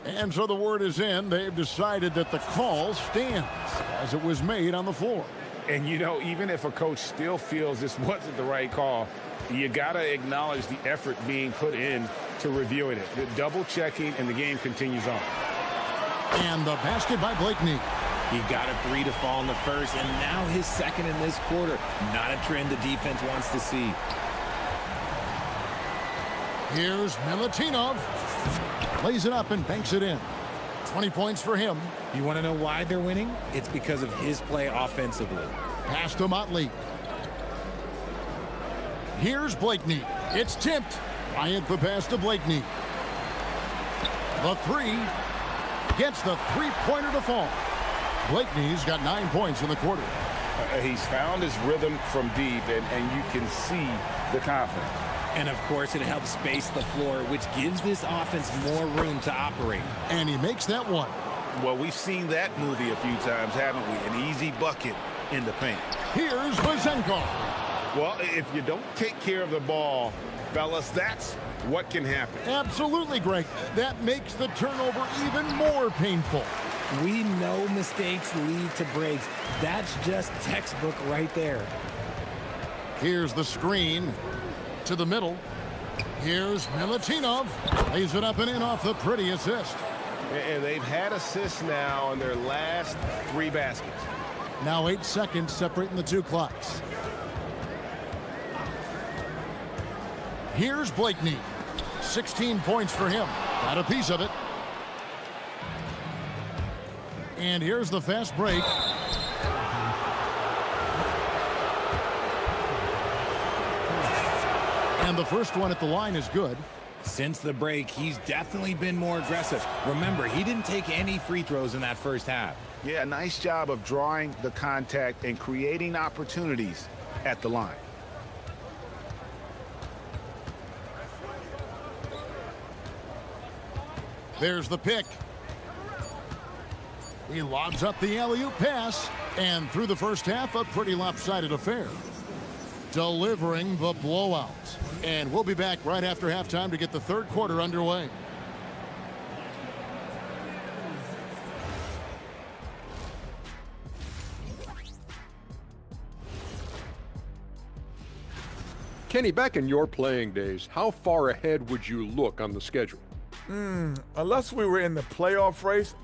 And so the word is in. They've decided that the call stands as it was made on the floor. And, you know, even if a coach still feels this wasn't the right call, you got to acknowledge the effort being put in to reviewing it. The double checking, and the game continues on. And the basket by Blakeney. He got a 3 to fall in the first, and now his second in this quarter. Not a trend the defense wants to see. Here's Milutinov. Lays it up and banks it in. 20 points for him. You want to know why they're winning? It's because of his play offensively. Pass to Motley. Here's Blakeney. It's tipped. Bryant the pass to Blakeney. The three. Gets the three-pointer to fall. Blakeney's got 9 points in the quarter. He's found his rhythm from deep, and you can see the confidence. And, of course, it helps space the floor, which gives this offense more room to operate. And he makes that one. Well, we've seen that movie a few times, haven't we? An easy bucket in the paint. Here's Vazenkov. Well, if you don't take care of the ball, fellas, that's what can happen. Absolutely, Greg. That makes the turnover even more painful. We know mistakes lead to breaks. That's just textbook right there. Here's the screen to the middle. Here's Milutinov. Lays it up and in off the pretty assist. And they've had assists now in their last 3 baskets. Now 8 seconds separating the two clocks. Here's Blakeney. 16 points for him. Got a piece of it. And here's the fast break. And the first one at the line is good. Since the break, he's definitely been more aggressive. Remember, he didn't take any free throws in that first half. Yeah, nice job of drawing the contact and creating opportunities at the line. There's the pick. He lobs up the alley-oop pass, and through the first half, a pretty lopsided affair. Delivering the blowout. And we'll be back right after halftime to get the third quarter underway. Kenny, back in your playing days, how far ahead would you look on the schedule? Unless we were in the playoff race,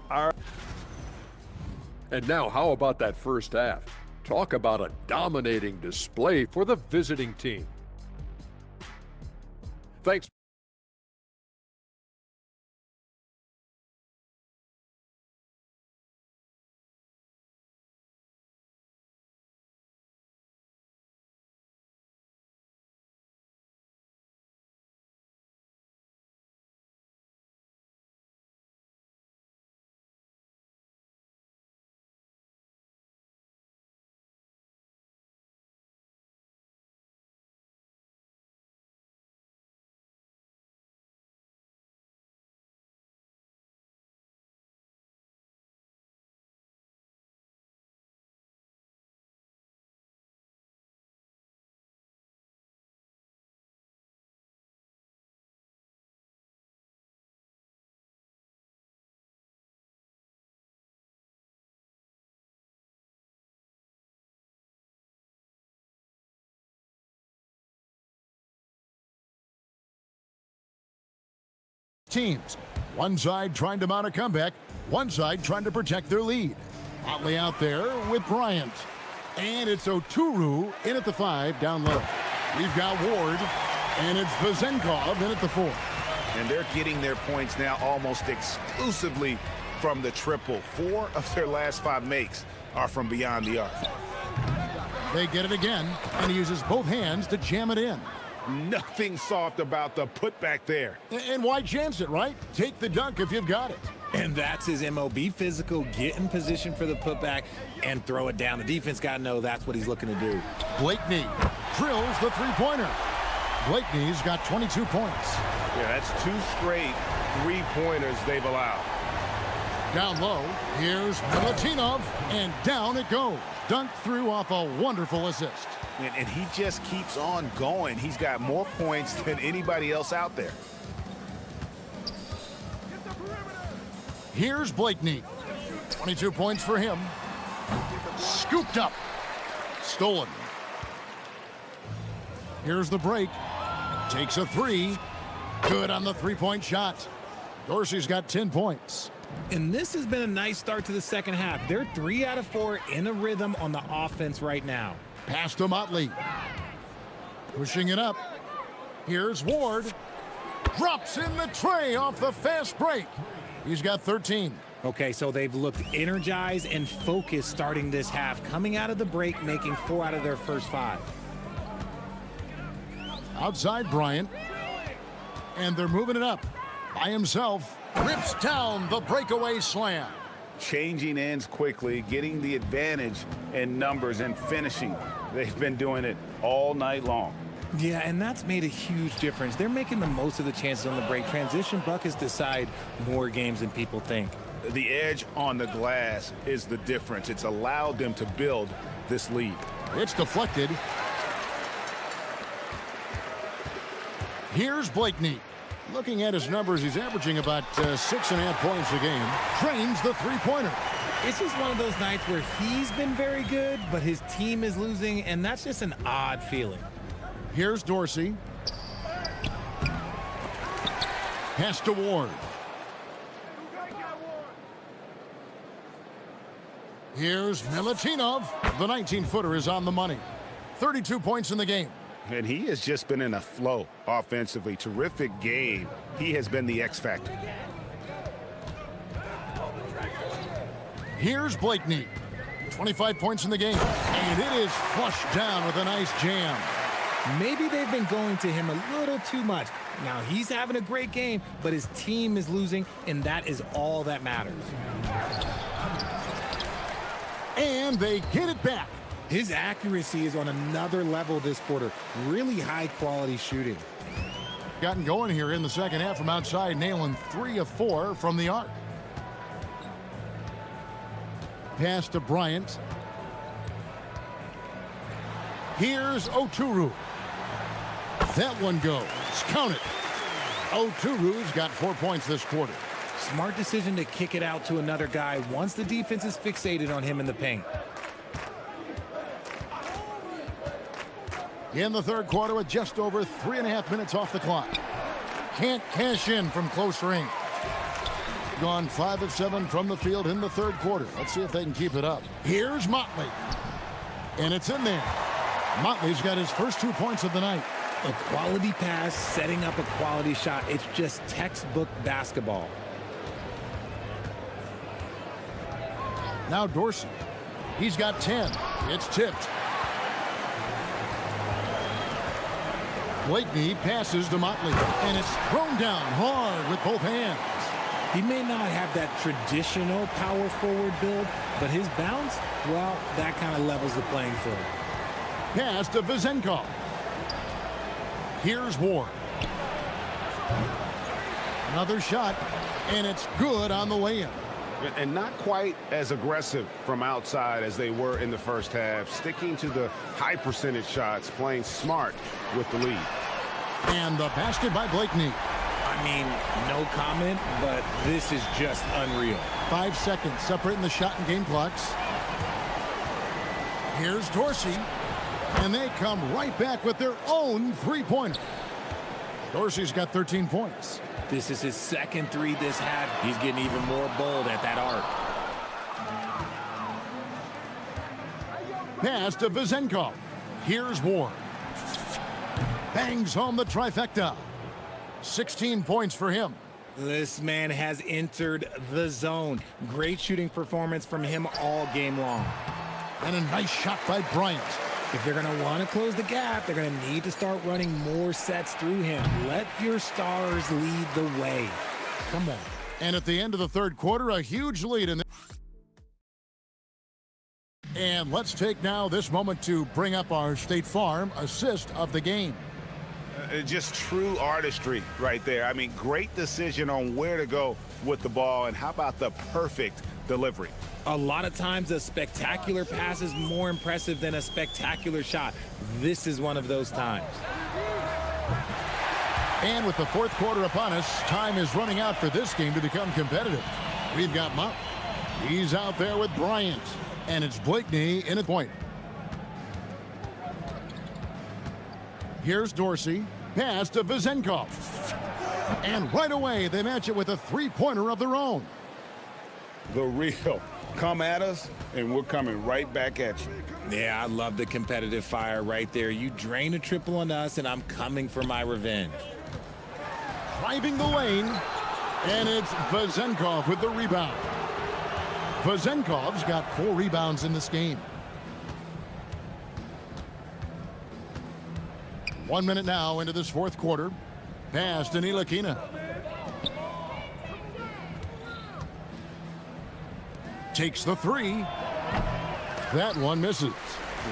And now, how about that first half? Talk about a dominating display for the visiting team. Thanks. Teams. One side trying to mount a comeback, one side trying to protect their lead. Motley out there with Bryant. And it's Oturu in at the 5 down low. We've got Ward, and it's Vazenkov in at the 4. And they're getting their points now almost exclusively from the triple. 4 of their last 5 makes are from beyond the arc. They get it again, and he uses both hands to jam it in. Nothing soft about the putback there. And why chance it, right? Take the dunk if you've got it. And that's his MO. Be physical, get in position for the putback, and throw it down. The defense got to know that's what he's looking to do. Blakeney drills the three-pointer. Blakeney's got 22 points. Yeah, that's 2 straight three-pointers they've allowed. Down low, here's Milutinov, and down it goes. Dunked through off a wonderful assist. And he just keeps on going. He's got more points than anybody else out there. Here's Blakeney. 22 points for him. Scooped up. Stolen. Here's the break. Takes a 3. Good on the three-point shot. Dorsey's got 10 points. And this has been a nice start to the second half. They're 3 out of 4 in a rhythm on the offense right now. Pass to Motley. Pushing it up. Here's Ward. Drops in the tray off the fast break. He's got 13. Okay, so they've looked energized and focused starting this half, coming out of the break, making 4 out of their first 5. Outside Bryant. And they're moving it up. By himself. Rips down the breakaway slam. Changing ends quickly, getting the advantage in numbers and finishing. They've been doing it all night long. Yeah, and that's made a huge difference. They're making the most of the chances on the break. Transition buckets decide more games than people think. The edge on the glass is the difference. It's allowed them to build this lead. It's deflected. Here's Blakeney. Looking at his numbers, he's averaging about 6.5 points a game. Trains the three-pointer. It's just one of those nights where he's been very good, but his team is losing, and that's just an odd feeling. Here's Dorsey. Pass to Ward. Here's Milutinov. The 19-footer is on the money. 32 points in the game. And he has just been in a flow offensively. Terrific game. He has been the X factor. Here's Blakeney. 25 points in the game. And it is flushed down with a nice jam. Maybe they've been going to him a little too much. Now, he's having a great game, but his team is losing, and that is all that matters. And they get it back. His accuracy is on another level this quarter. Really high-quality shooting. Gotten going here in the second half from outside, nailing 3 of 4 from the arc. Pass to Bryant. Here's Oturu. That one goes. Count it. Oturu's got 4 points this quarter. Smart decision to kick it out to another guy once the defense is fixated on him in the paint. In the third quarter with just over 3.5 minutes off the clock. Can't cash in from close range. Gone 5 of 7 from the field in the third quarter. Let's see if they can keep it up. Here's Motley. And it's in there. Motley's got his first 2 points of the night. A quality pass, setting up a quality shot. It's just textbook basketball. Now Dorsey. He's got 10. It's tipped. Blakeney passes to Motley, and it's thrown down hard with both hands. He may not have that traditional power forward build, but his bounce, well, that kind of levels the playing field. Pass to Vizenkov. Here's Ward. Another shot, and it's good on the lay-in. And not quite as aggressive from outside as they were in the first half, sticking to the high percentage shots, playing smart with the lead. And the basket by Blakeney. I mean, no comment, but this is just unreal. 5 seconds separating the shot and game clocks. Here's Dorsey, and they come right back with their own three-pointer. Dorsey's got 13 points. This is his second 3 this half. He's getting even more bold at that arc. Pass to Vizenkov. Here's Ward. Bangs home the trifecta. 16 points for him. This man has entered the zone. Great shooting performance from him all game long. And a nice shot by Bryant. If they're going to want to close the gap, they're going to need to start running more sets through him. Let your stars lead the way. Come on. And at the end of the third quarter, a huge lead in the... And let's take now this moment to bring up our State Farm assist of the game. Just true artistry right there. I mean, great decision on where to go with the ball, and how about the perfect delivery? A lot of times a spectacular pass is more impressive than a spectacular shot. This is one of those times. And with the fourth quarter upon us, time is running out for this game to become competitive. We've got Mott. He's out there with Bryant. And it's Blakeney in a point. Here's Dorsey. Pass to Vezenkov. And right away, they match it with a three-pointer of their own. The real. Come at us, and we're coming right back at you. Yeah, I love the competitive fire right there. You drain a triple on us, and I'm coming for my revenge. Driving the lane, and it's Vezenkov with the rebound. Vezenkov's got 4 rebounds in this game. 1 minute now into this fourth quarter. Pass to Ntilikina. Takes the three. That one misses.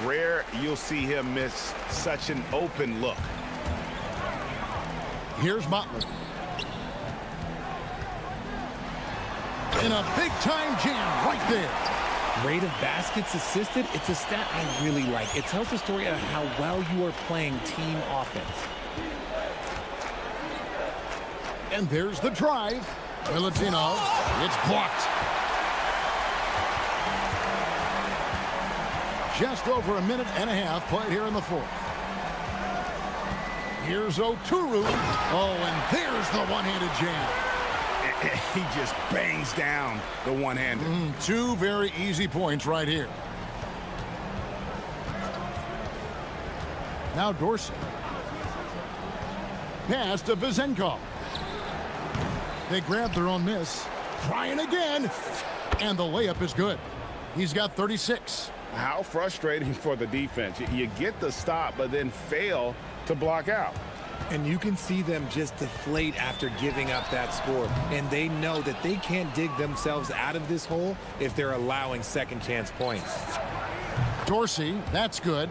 Rare you'll see him miss such an open look. Here's Motley. In a big-time jam right there. Rate of baskets assisted, it's a stat I really like. It tells the story of how well you are playing team offense. And there's the drive. Milutinov, it's blocked. Just over a minute and a half played here in the fourth. Here's Oturu. Oh, and there's the one-handed jam. He just bangs down the one-hander. 2 very easy points right here. Now Dorsey. Pass to Vezenkov. They grab their own miss. Trying again. And the layup is good. He's got 36. How frustrating for the defense. You get the stop, but then fail to block out. And you can see them just deflate after giving up that score. And they know that they can't dig themselves out of this hole if they're allowing second chance points. Dorsey, that's good.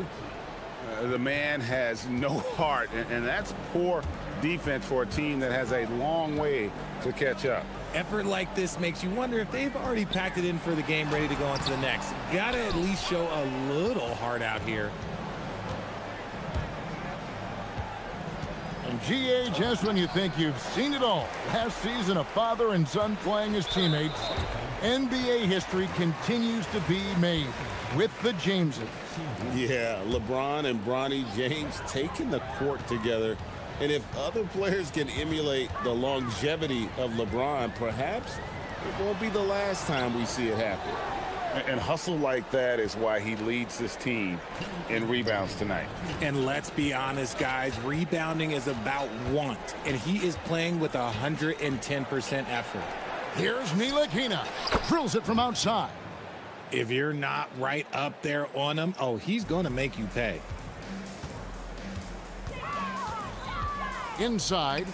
The man has no heart, and that's poor defense for a team that has a long way to catch up. Effort like this makes you wonder if they've already packed it in for the game, ready to go on to the next. Gotta at least show a little heart out here. And GA, just when you think you've seen it all, last season a father and son playing as teammates, NBA history continues to be made with the Jameses. Yeah, LeBron and Bronny James taking the court together. And if other players can emulate the longevity of LeBron, perhaps it won't be the last time we see it happen. And hustle like that is why he leads this team in rebounds tonight. And let's be honest, guys, rebounding is about want. And he is playing with 110% effort. Here's Ntilikina. Drills it from outside. If you're not right up there on him, oh, he's going to make you pay. Inside.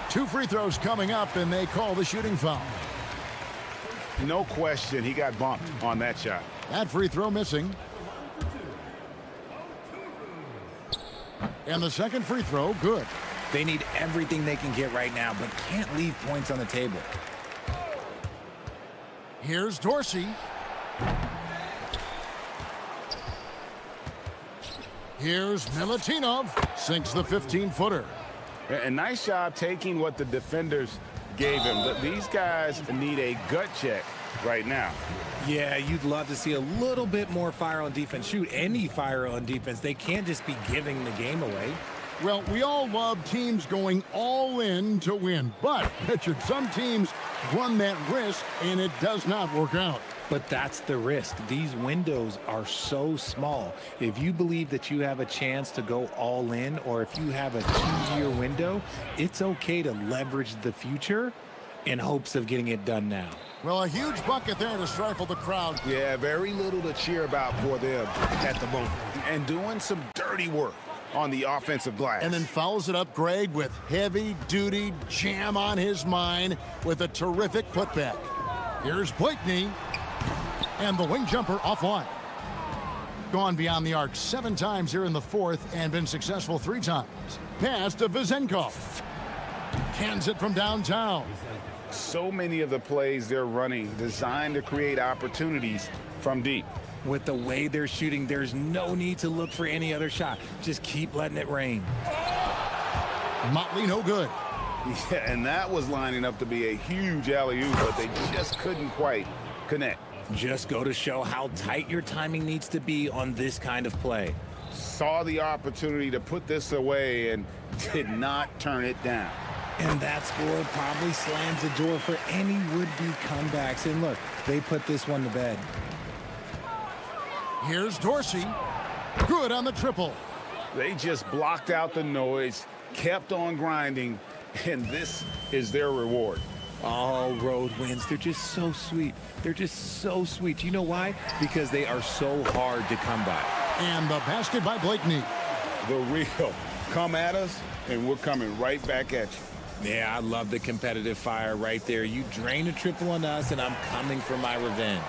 2 free throws coming up, and they call the shooting foul. No question, he got bumped on that shot. That free throw missing. And the second free throw, good. They need everything they can get right now, but can't leave points on the table. Here's Dorsey. Here's Milutinov. Sinks the 15-footer. A nice job taking what the defenders gave him. These guys need a gut check right now. Yeah, you'd love to see a little bit more fire on defense. Shoot, any fire on defense. They can't just be giving the game away. Well, we all love teams going all in to win. But, Richard, some teams run that risk, and it does not work out. But that's the risk. These windows are so small. If you believe that you have a chance to go all in, or if you have a 2-year window, it's okay to leverage the future in hopes of getting it done now. Well, a huge bucket there to stifle the crowd. Yeah, very little to cheer about for them at the moment. And doing some dirty work on the offensive glass. And then follows it up, Greg, with heavy-duty jam on his mind with a terrific putback. Here's Blakeney. And the wing jumper offline. Gone beyond the arc 7 times here in the fourth and been successful 3 times. Pass to Vizenko. Cans it from downtown. So many of the plays they're running designed to create opportunities from deep. With the way they're shooting, there's no need to look for any other shot. Just keep letting it rain. Motley no good. Yeah, and that was lining up to be a huge alley-oop, but they just couldn't quite connect. Just go to show how tight your timing needs to be on this kind of play. Saw the opportunity to put this away and did not turn it down. And that score probably slams the door for any would-be comebacks. And look, they put this one to bed. Here's Dorsey. Good on the triple. They just blocked out the noise, kept on grinding, and this is their reward. All road wins. They're just so sweet. They're just so sweet. You know why? Because they are so hard to come by. And the basket by Blakeney. The real. Come at us, and we're coming right back at you. Yeah, I love the competitive fire right there. You drain a triple on us, and I'm coming for my revenge.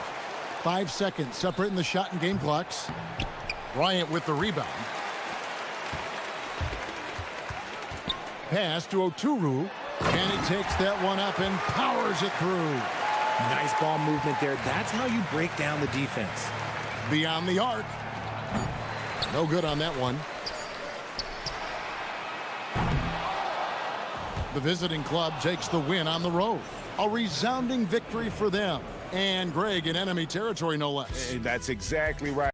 5 seconds separating the shot and game clocks. Bryant with the rebound. Pass to Oturu. And he takes that one up and powers it through. Nice ball movement there. That's how you break down the defense. Beyond the arc. No good on that one. The visiting club takes the win on the road. A resounding victory for them. And Greg in enemy territory, no less. That's exactly right.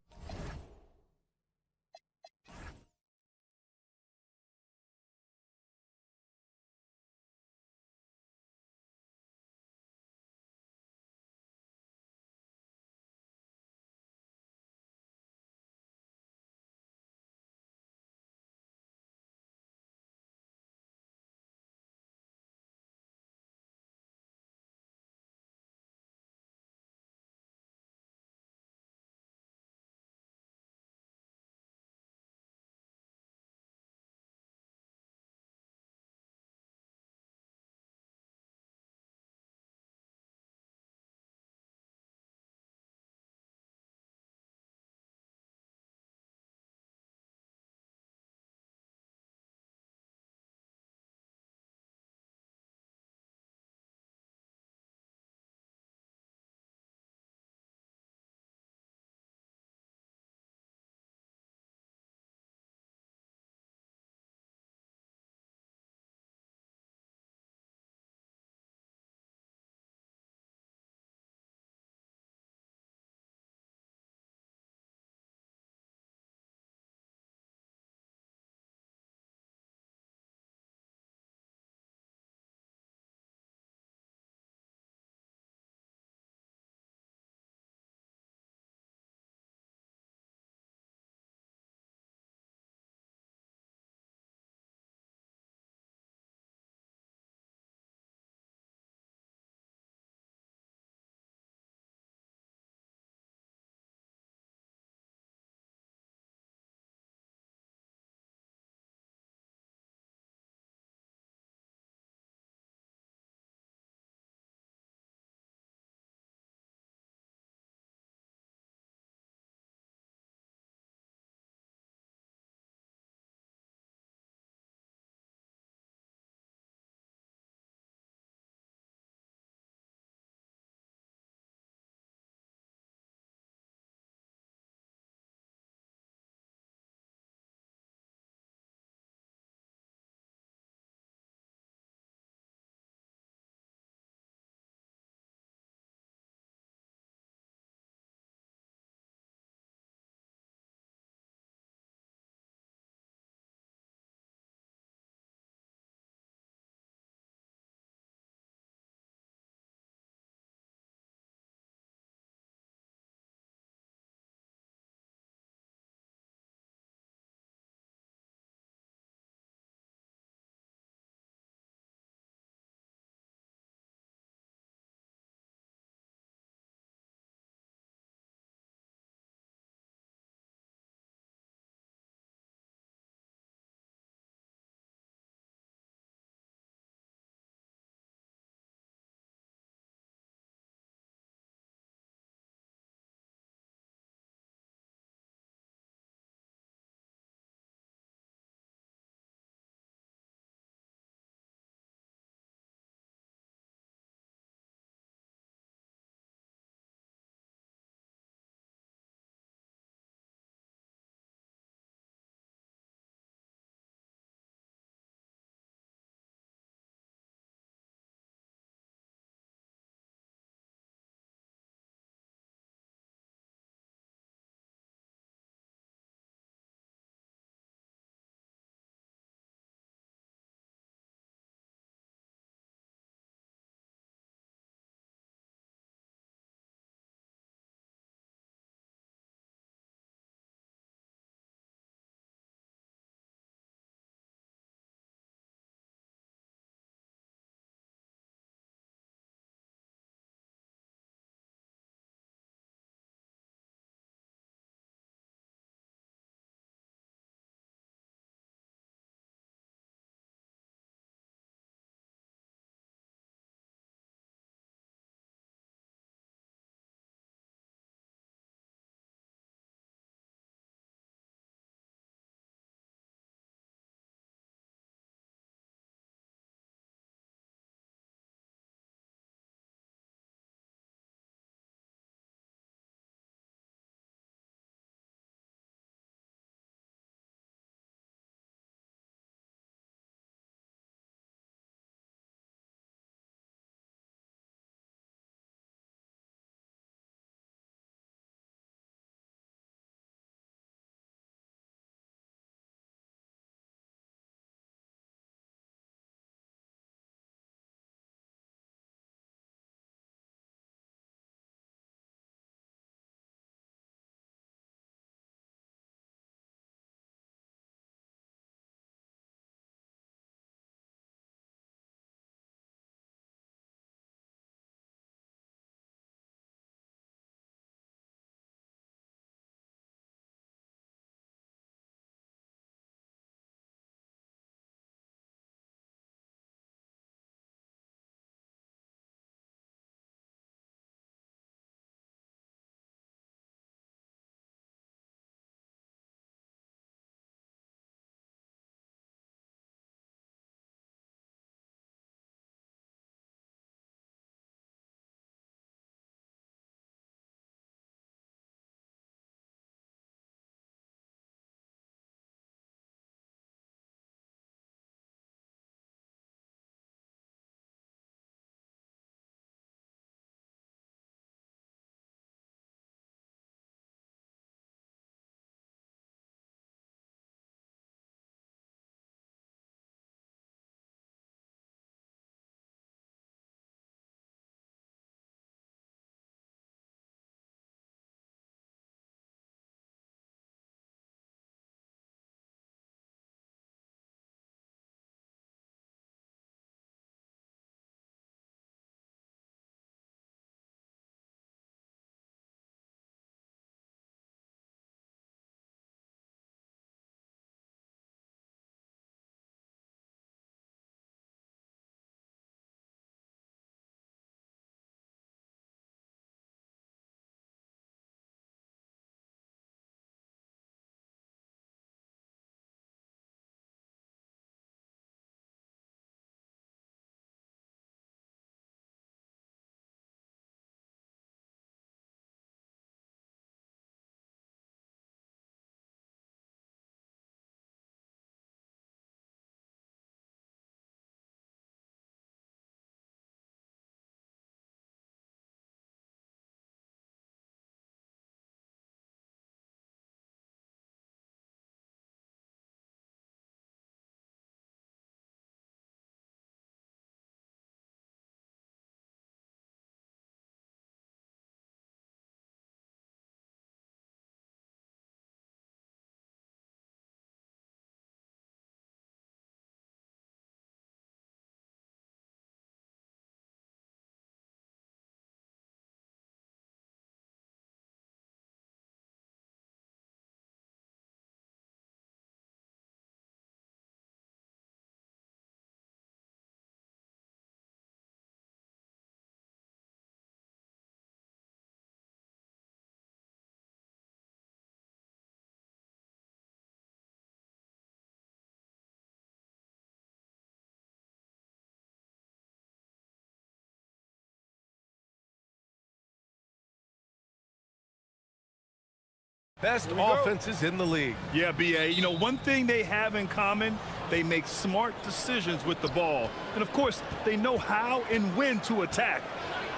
Best offenses in the league. Yeah, BA. You know, one thing they have in common, they make smart decisions with the ball. And, of course, they know how and when to attack.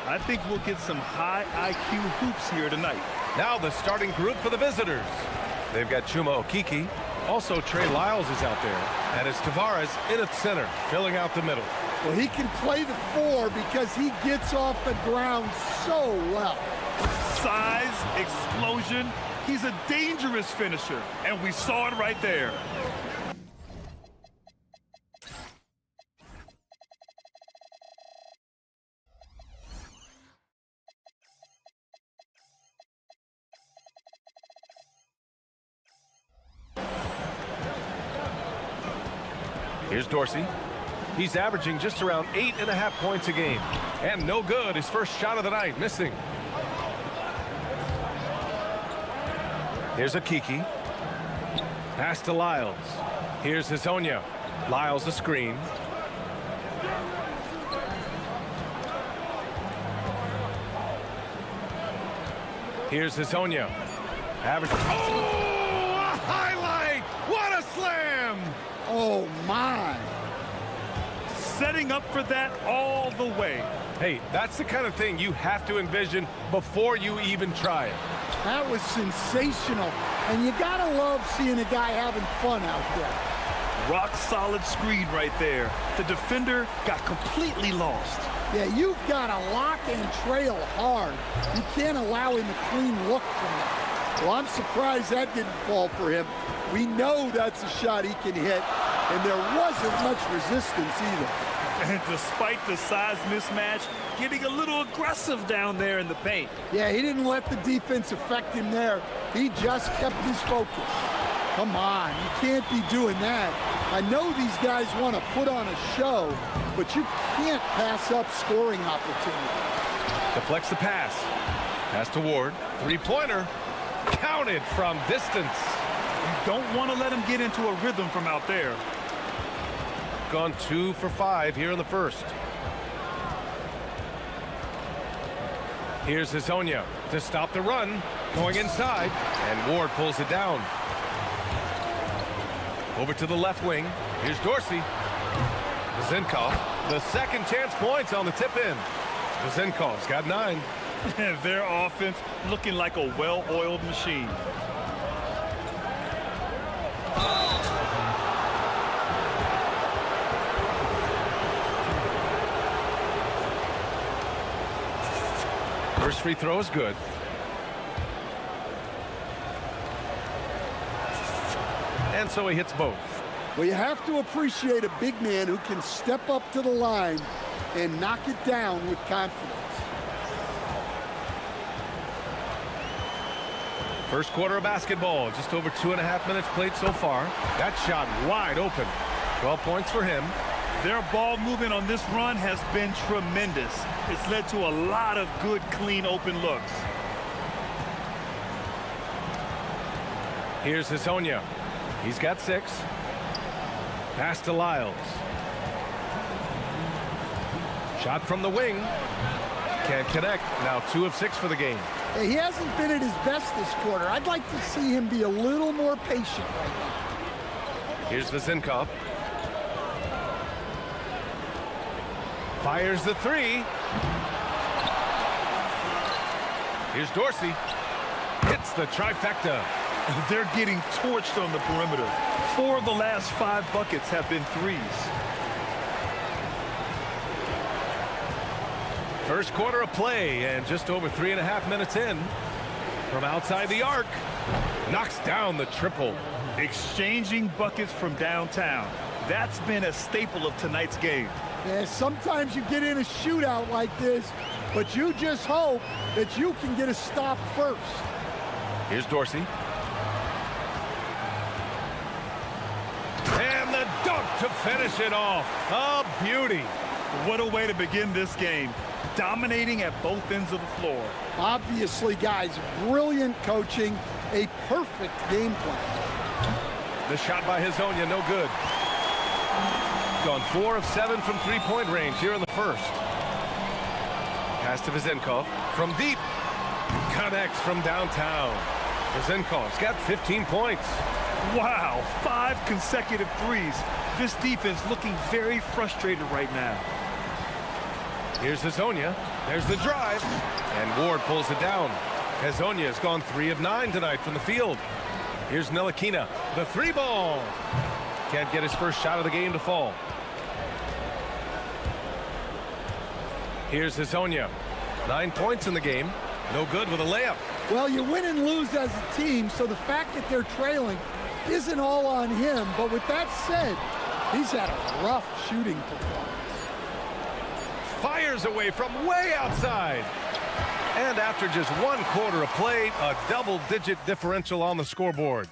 I think we'll get some high IQ hoops here tonight. Now the starting group for the visitors. They've got Chuma Okiki. Also, Trey Lyles is out there. And it's Tavares in at center, filling out the middle. Well, he can play the 4 because he gets off the ground so well. Size, explosion. He's a dangerous finisher, and we saw it right there. Here's Dorsey. He's averaging just around 8.5 points a game. And no good. His first shot of the night, missing. Here's Okiki. Pass to Lyles. Here's Hezonja. Lyles a screen. Here's Hezonja. Average. Oh, a highlight! What a slam! Oh, my. Setting up for that all the way. Hey, that's the kind of thing you have to envision before you even try it. That was sensational. And you got to love seeing a guy having fun out there. Rock solid screen right there. The defender got completely lost. Yeah, you've got to lock and trail hard. You can't allow him a clean look from that. Well, I'm surprised that didn't fall for him. We know that's a shot he can hit, and there wasn't much resistance either. And despite the size mismatch, getting a little aggressive down there in the paint. Yeah, he didn't let the defense affect him there. He just kept his focus. Come on, you can't be doing that. I know these guys want to put on a show, but you can't pass up scoring opportunities. Deflects the pass. Pass to Ward. Three-pointer. Counted from distance. You don't want to let him get into a rhythm from out there. Gone 2 for 5 here in the first. Here's Hezonja to stop the run. Going inside. And Ward pulls it down. Over to the left wing. Here's Dorsey. Zinkov. The second chance points on the tip-in. Zinkov's got 9. Their offense looking like a well-oiled machine. First free throw is good. And so he hits both. Well, you have to appreciate a big man who can step up to the line and knock it down with confidence. First quarter of basketball, just over 2.5 minutes played so far. That shot wide open. 12 points for him. Their ball movement on this run has been tremendous. It's led to a lot of good, clean, open looks. Here's Hezonja. He's got 6. Pass to Lyles. Shot from the wing. Can't connect. Now 2 of 6 for the game. He hasn't been at his best this quarter. I'd like to see him be a little more patient right now. Here's Zinkov. Fires the 3. Here's Dorsey. Hits the trifecta. They're getting torched on the perimeter. 4 of the last 5 buckets have been threes. First quarter of play and just over 3.5 minutes in. From outside the arc. Knocks down the triple. Exchanging buckets from downtown. That's been a staple of tonight's game. Yeah, sometimes you get in a shootout like this, but you just hope that you can get a stop first. Here's Dorsey. And the dunk to finish it off. A beauty. What a way to begin this game. Dominating at both ends of the floor. Obviously, guys, brilliant coaching, a perfect game plan. The shot by Hezonja, no good. Gone 4 of 7 from three-point range here in the first. Pass to Zinkov from deep. Connects from downtown. Vezinkov's got 15 points. Wow, 5 consecutive threes. This defense looking very frustrated right now. Here's Hazonia. There's the drive. And Ward pulls it down. Hazonia has gone 3 of 9 tonight from the field. Here's Ntilikina. The 3-ball. Can't get his first shot of the game to fall. Here's Hazonia. 9 points in the game. No good with a layup. Well, you win and lose as a team, so the fact that they're trailing isn't all on him. But with that said, he's had a rough shooting performance. Fires away from way outside. And after just 1 quarter of play, a double-digit differential on the scoreboard.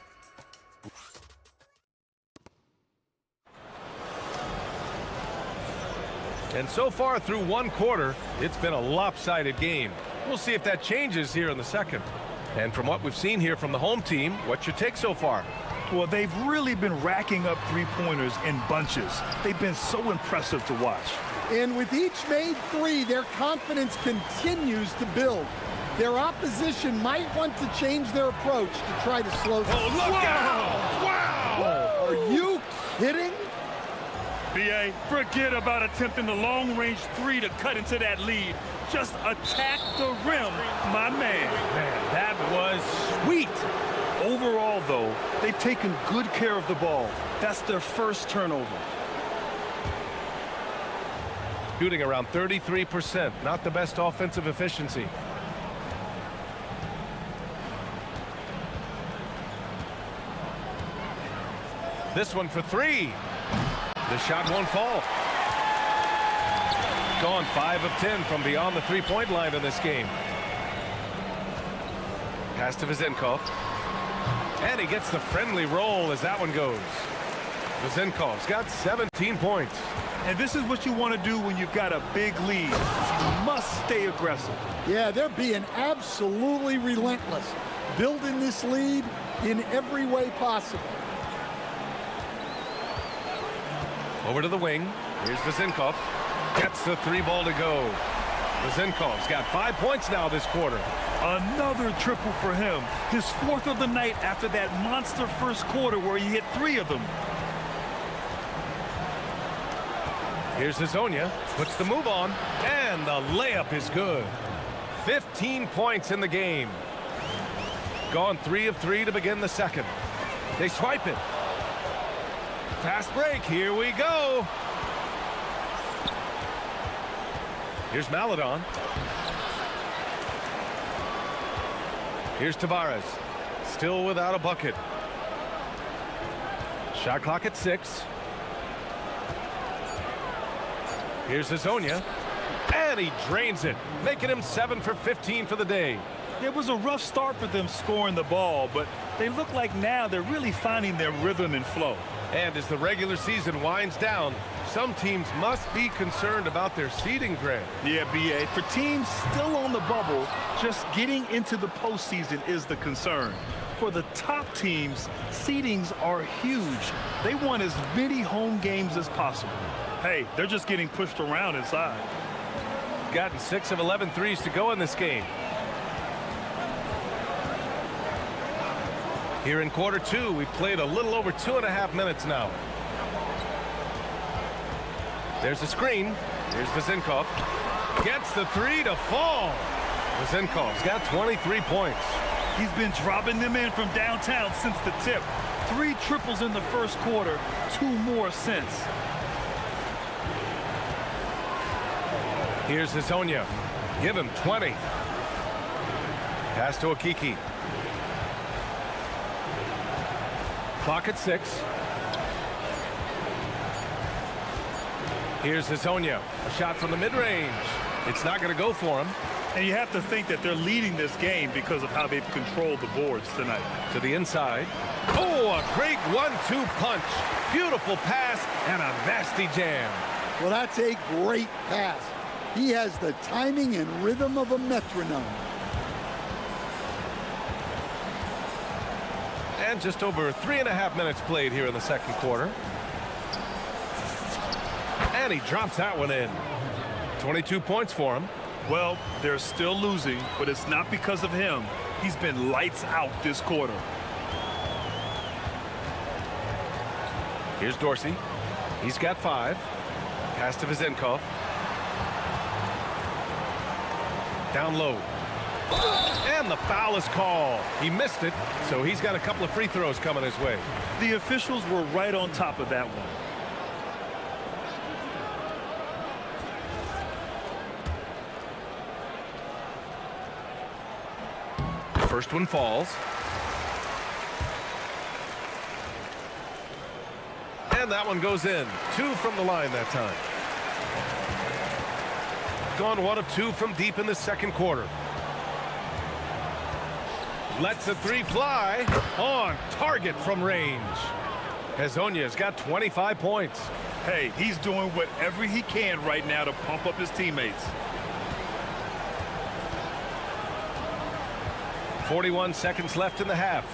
And so far through 1 quarter, it's been a lopsided game. We'll see if that changes here in the second. And from what we've seen here from the home team, what's your take so far? Well, they've really been racking up 3-pointers in bunches. They've been so impressive to watch. And with each made 3, their confidence continues to build. Their opposition might want to change their approach to try to slow them. Oh, look out! Wow! Are you kidding? BA, forget about attempting the long-range 3 to cut into that lead. Just attack the rim, my man. Man, that was sweet. Overall, though, they've taken good care of the ball. That's their first turnover. Shooting around 33%, not the best offensive efficiency. This one for 3. The shot won't fall. Gone 5 of 10 from beyond the 3-point line in this game. Pass to Vezinkov. And he gets the friendly roll as that one goes. Vezinkov's got 17 points. And this is what you want to do when you've got a big lead. You must stay aggressive. Yeah, they're being absolutely relentless, building this lead in every way possible. Over to the wing. Here's Vezinkov. Gets the 3-ball to go. Vezinkov's got 5 points now this quarter. Another triple for him. His 4th of the night after that monster first quarter where he hit 3 of them. Here's Hazonia. Puts the move on. And the layup is good. 15 points in the game. Gone 3 of 3 to begin the second. They swipe it. Fast break. Here we go. Here's Maladon. Here's Tavares. Still without a bucket. Shot clock at 6. Here's Hazonia. And he drains it, making him 7 for 15 for the day. It was a rough start for them scoring the ball, but they look like now they're really finding their rhythm and flow. And as the regular season winds down, some teams must be concerned about their seeding grade. Yeah, BA. For teams still on the bubble, just getting into the postseason is the concern. For the top teams, seedings are huge. They want as many home games as possible. Hey, they're just getting pushed around inside. Gotten 6 of 11 threes to go in this game. Here in quarter 2, we've played a little over 2.5 minutes now. There's a screen. Here's Vezinkov. Gets the 3 to fall. Vezinkov's got 23 points. He's been dropping them in from downtown since the tip. 3 triples in the first quarter, 2 more since. Here's Hazonia. Give him 20. Pass to Akiki. Clock at 6. Here's Hazonia. A shot from the mid-range. It's not going to go for him. And you have to think that they're leading this game because of how they've controlled the boards tonight. To the inside. Oh, a great 1-2 punch. Beautiful pass and a nasty jam. Well, that's a great pass. He has the timing and rhythm of a metronome. And just over 3.5 minutes played here in the second quarter. And he drops that one in. 22 points for him. Well, they're still losing, but it's not because of him. He's been lights out this quarter. Here's Dorsey. He's got 5. Pass to Vizenkov. Down low. And the foul is called. He missed it, so he's got a couple of free throws coming his way. The officials were right on top of that one. First one falls. And that one goes in. 2 from the line that time. Gone 1 of 2 from deep in the second quarter. Lets a 3 fly. On target from range. Hezonja's got 25 points. Hey, he's doing whatever he can right now to pump up his teammates. 41 seconds left in the half.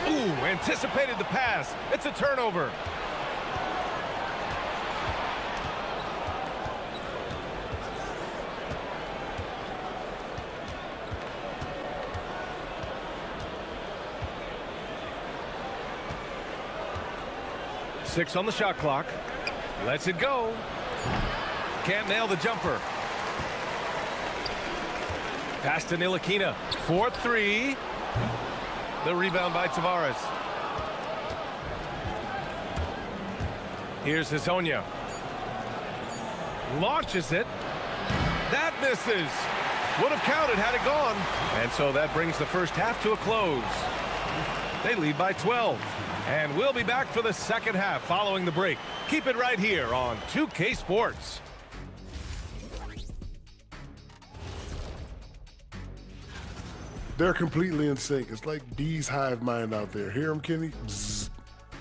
Ooh, anticipated the pass. It's a turnover. Six on the shot clock. Lets it go. Can't nail the jumper. Pass to Ntilikina. 4-3. The rebound by Tavares. Here's Hezonja. Launches it. That misses. Would have counted had it gone. And so that brings the first half to a close. They lead by 12. And we'll be back for the second half following the break. Keep it right here on 2K Sports. They're completely in sync. It's like bees hive mind out there. Hear them, Kenny? Bzz,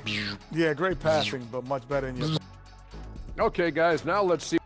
bzz. Yeah, great passing, but much better in your... Okay, guys, now let's see.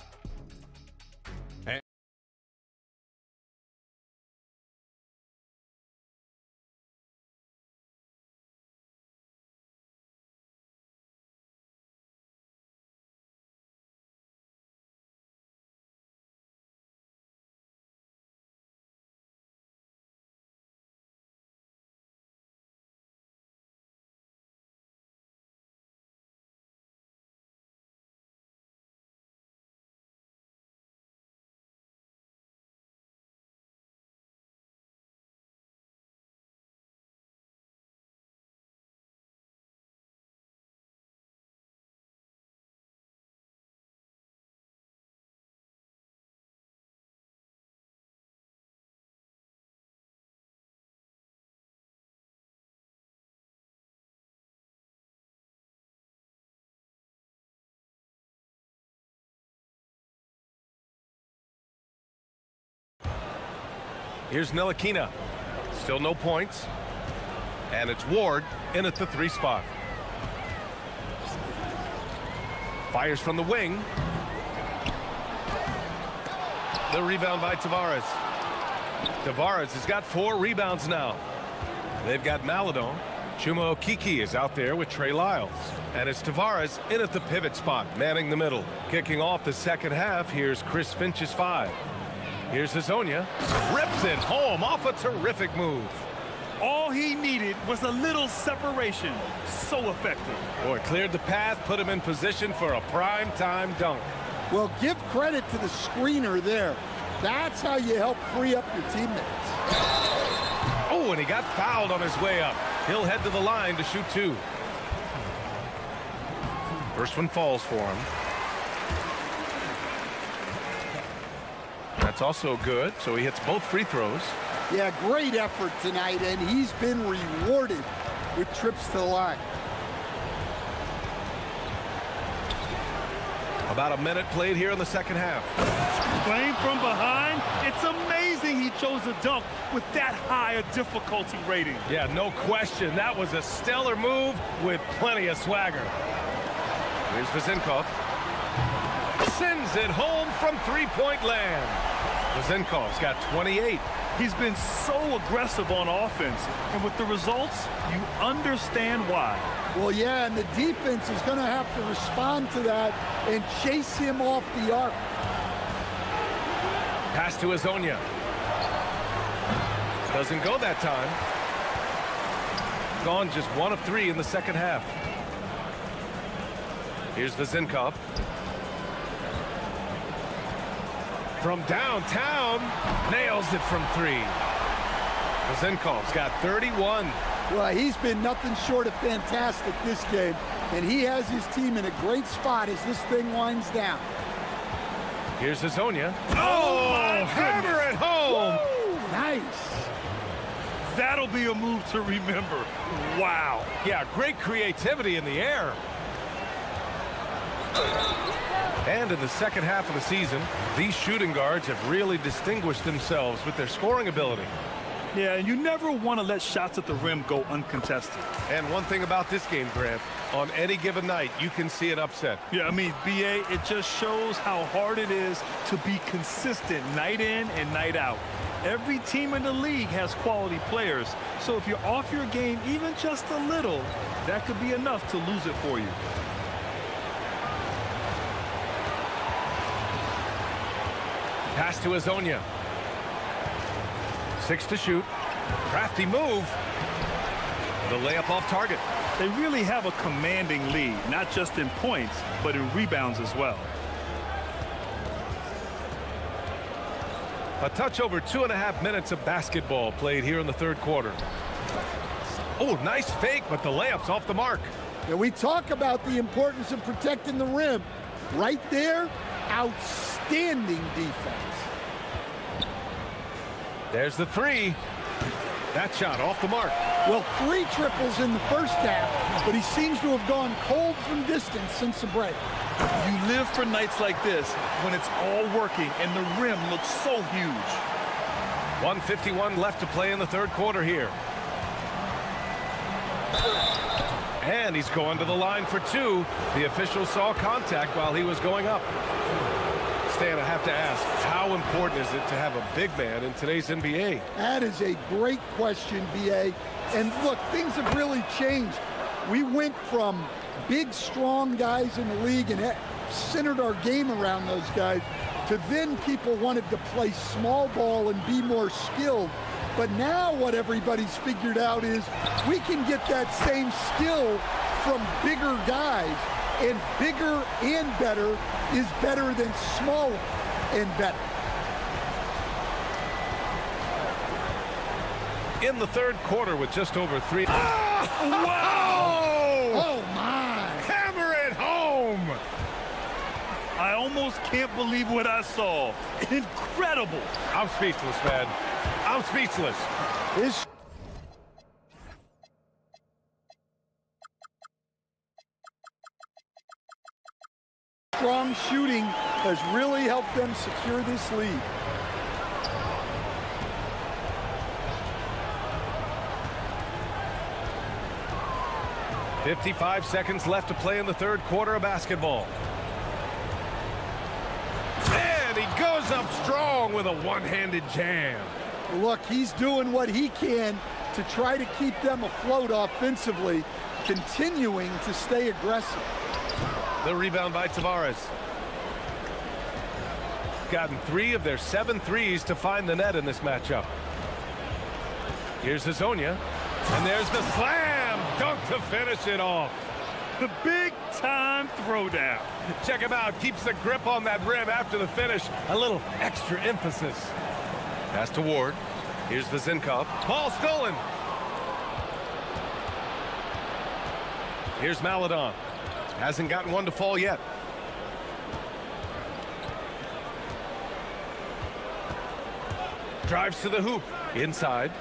Here's Ntilikina. Still no points. And it's Ward in at the 3 spot. Fires from the wing. The rebound by Tavares. Tavares has got 4 rebounds now. They've got Maladon. Chuma Okeke is out there with Trey Lyles. And it's Tavares in at the pivot spot, manning the middle. Kicking off the second half, here's Chris Finch's 5. Here's Hezonja. Rips it home off a terrific move. All he needed was a little separation. So effective. Boy, cleared the path, put him in position for a prime-time dunk. Well, give credit to the screener there. That's how you help free up your teammates. Oh, and he got fouled on his way up. He'll head to the line to shoot 2. First one falls for him. That's also good, so he hits both free throws. Yeah, great effort tonight, and he's been rewarded with trips to the line. About a minute played here in the second half. Playing from behind, it's amazing he chose a dunk with that high a difficulty rating. Yeah, no question. That was a stellar move with plenty of swagger. Here's Vizenkov. Sends it home from three-point land. Vizenkov's got 28. He's been so aggressive on offense, and with the results, you understand why. Well, yeah, and the defense is going to have to respond to that and chase him off the arc. Pass to Azonia. Doesn't go that time. Gone just 1 of 3 in the second half. Here's Vezinkov. From downtown, nails it from 3. Vezinkov's got 31. Well, he's been nothing short of fantastic this game, and he has his team in a great spot as this thing winds down. Here's Azonia. Oh, hammer it home! Woo! Nice. That'll be a move to remember. Wow. Yeah, great creativity in the air. And in the second half of the season, these shooting guards have really distinguished themselves with their scoring ability. Yeah, and you never want to let shots at the rim go uncontested. And one thing about this game, Grant, on any given night, you can see an upset. Yeah, I mean, BA, it just shows how hard it is to be consistent night in and night out. Every team in the league has quality players, so if you're off your game even just a little, that could be enough to lose it for you. Pass to Azonia. 6 to shoot. Crafty move. The layup off target. They really have a commanding lead, not just in points, but in rebounds as well. A touch over 2.5 minutes of basketball played here in the third quarter. Oh, nice fake, but the layup's off the mark. Yeah, we talk about the importance of protecting the rim. Right there, outstanding defense. There's the 3. That shot off the mark. Well, 3 triples in the first half, but he seems to have gone cold from distance since the break. You live for nights like this when it's all working and the rim looks so huge. 1:51 left to play in the third quarter here. And he's going to the line for 2. The official saw contact while he was going up. Stan, I have to ask, how important is it to have a big man in today's NBA? That is a great question, BA. And look, things have really changed. We went from big, strong guys in the league and centered our game around those guys to then people wanted to play small ball and be more skilled. But now what everybody's figured out is we can get that same skill from bigger guys, and bigger and better is better than smaller and better. In the third quarter with just over 3. Oh, wow! Oh, my. Hammer it home! I almost can't believe what I saw. Incredible. I'm speechless, man. I'm speechless. His strong shooting has really helped them secure this lead. .55 seconds left to play in the third quarter of basketball. And he goes up strong with a one-handed jam. Look, he's doing what he can to try to keep them afloat offensively, continuing to stay aggressive. The rebound by Tavares. Gotten 3 of their 7 threes to find the net in this matchup. Here's Azonia. And there's the slam dunk to finish it off. The big-time throwdown. Check him out. Keeps the grip on that rim after the finish. A little extra emphasis. Pass to Ward. Here's Vezinkov. Ball stolen. Here's Maladon. Hasn't gotten one to fall yet. Drives to the hoop. Inside.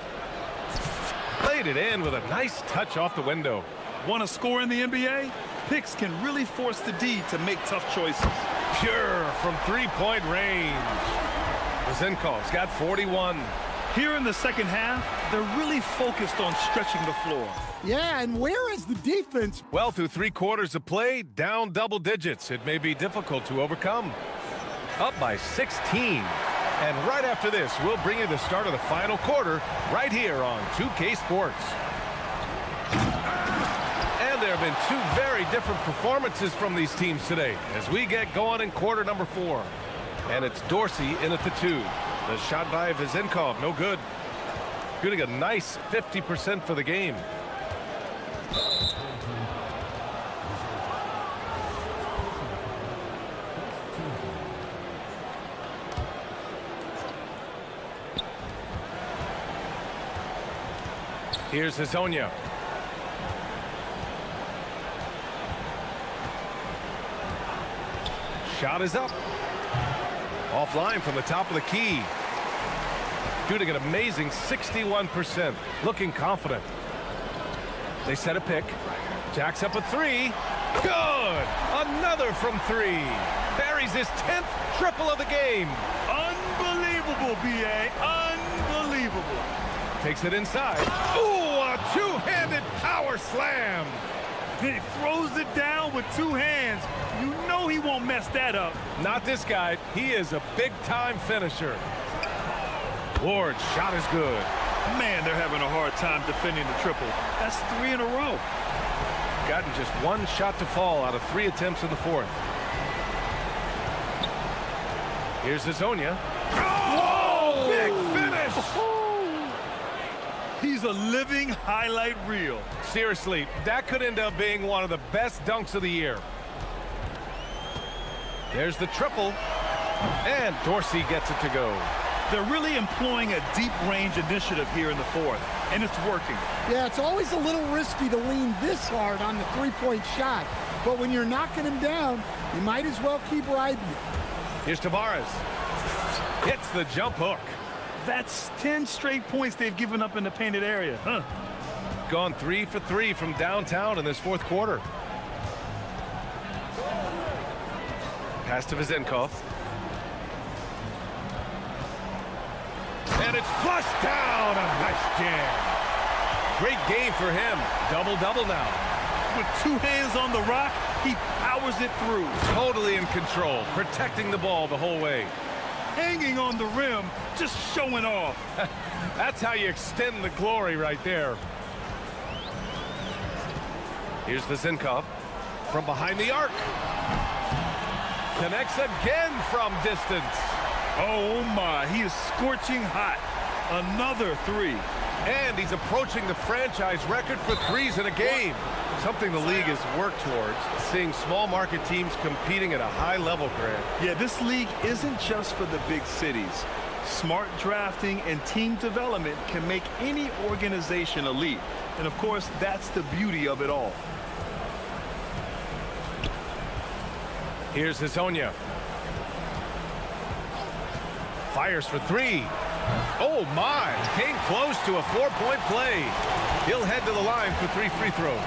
Played it in with a nice touch off the window. Want to score in the NBA? Picks can really force the D to make tough choices. Pure from three-point range. Vezinkov's got 41. Here in the second half, they're really focused on stretching the floor. Yeah, and where is the defense? Well, through 3 quarters of play, down double digits. It may be difficult to overcome. Up by 16. And right after this, we'll bring you the start of the final quarter right here on 2K Sports. And there have been 2 very different performances from these teams today as we get going in quarter number 4. And it's Dorsey in at the 2. The shot by Vezinkov, no good. Shooting a nice 50% for the game. Here's Hazonia. Shot is up. Offline from the top of the key. Shooting an amazing 61%. Looking confident. They set a pick. Jacks up a three. Good! Another from three. Buries his 10th triple of the game. Unbelievable, B.A. Unbelievable. Takes it inside. Ooh, a two-handed power slam. He throws it down with two hands. You know he won't mess that up. Not this guy. He is a big-time finisher. Ward's shot is good. Man, they're having a hard time defending the triple. That's 3 in a row. Gotten just one shot to fall out of 3 attempts in the fourth. Here's Hazonia. Oh, big finish! He's a living highlight reel. Seriously, that could end up being one of the best dunks of the year. There's the triple, and Dorsey gets it to go. They're really employing a deep range initiative here in the fourth, and it's working. Yeah, it's always a little risky to lean this hard on the three-point shot, but when you're knocking him down, you might as well keep riding it. Here's Tavares. Hits the jump hook. That's 10 straight points they've given up in the painted area, huh? Gone 3 for 3 from downtown in this fourth quarter. Pass to Vezinkov. And it's flushed down. A nice jam. Great game for him. Double-double now. With 2 hands on the rock, he powers it through. Totally in control, protecting the ball the whole way. Hanging on the rim, just showing off. That's how you extend the glory right there. Here's Vezinkov from behind the arc. Connects again from distance. Oh my, he is scorching hot. Another 3. And he's approaching the franchise record for threes in a game. Something the league has worked towards, seeing small market teams competing at a high level, Grant. Yeah, this league isn't just for the big cities. Smart drafting and team development can make any organization elite. And of course, that's the beauty of it all. Here's Hazonia. Fires for 3. Oh my, came close to a 4-point play. He'll head to the line for 3 free throws.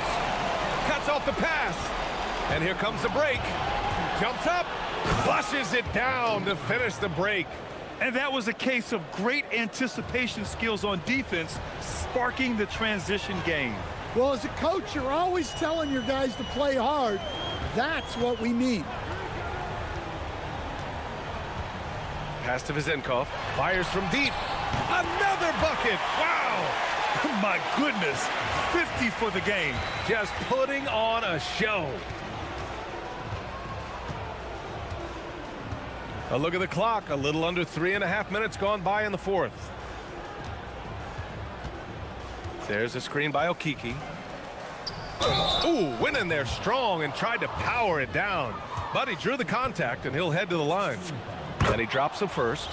Cuts off the pass. And here comes the break. Jumps up, flushes it down to finish the break. And that was a case of great anticipation skills on defense, sparking the transition game. Well, as a coach, you're always telling your guys to play hard. That's what we need. Pass to Vezinkov. Fires from deep. Another bucket. Wow. My goodness. 50 for the game. Just putting on a show. A look at the clock. A little under 3.5 minutes gone by in the fourth. There's a screen by Okiki. Ooh, went in there strong and tried to power it down. But he drew the contact, and he'll head to the line. Then he drops the first.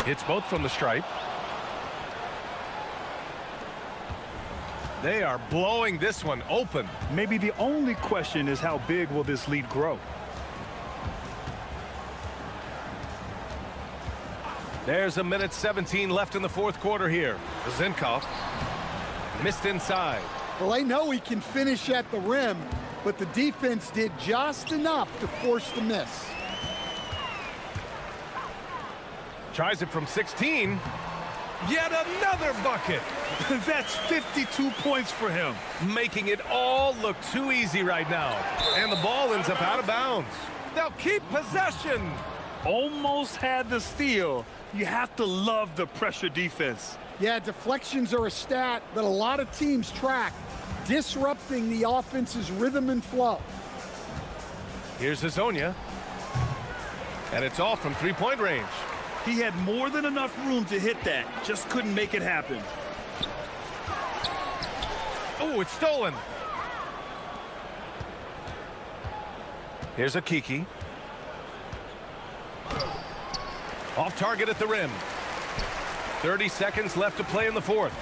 Hits both from the stripe. They are blowing this one open. Maybe the only question is how big will this lead grow? There's 1:17 left in the fourth quarter here. Vezinkov missed inside. Well, they know he can finish at the rim, but the defense did just enough to force the miss. Tries it from 16. Yet another bucket. That's 52 points for him. Making it all look too easy right now. And the ball ends up out of bounds. They'll keep possession. Almost had the steal. You have to love the pressure defense. Yeah, deflections are a stat that a lot of teams track, disrupting the offense's rhythm and flow. Here's Hazonia. And it's off from three-point range. He had more than enough room to hit that, just couldn't make it happen. Oh, it's stolen. Here's a Kiki. Off target at the rim. 30 seconds left to play in the fourth.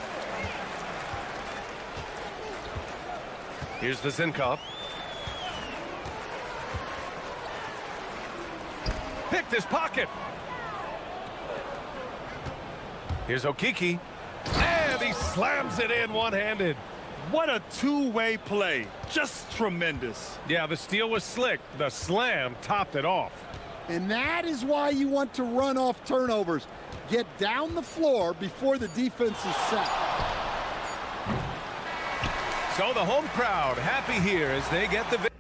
Here's the Zinkov. Picked his pocket. Here's Okiki. And he slams it in one-handed. What a two-way play. Just tremendous. Yeah, the steal was slick. The slam topped it off. And that is why you want to run off turnovers. Get down the floor before the defense is set. So the home crowd happy here as they get the victory.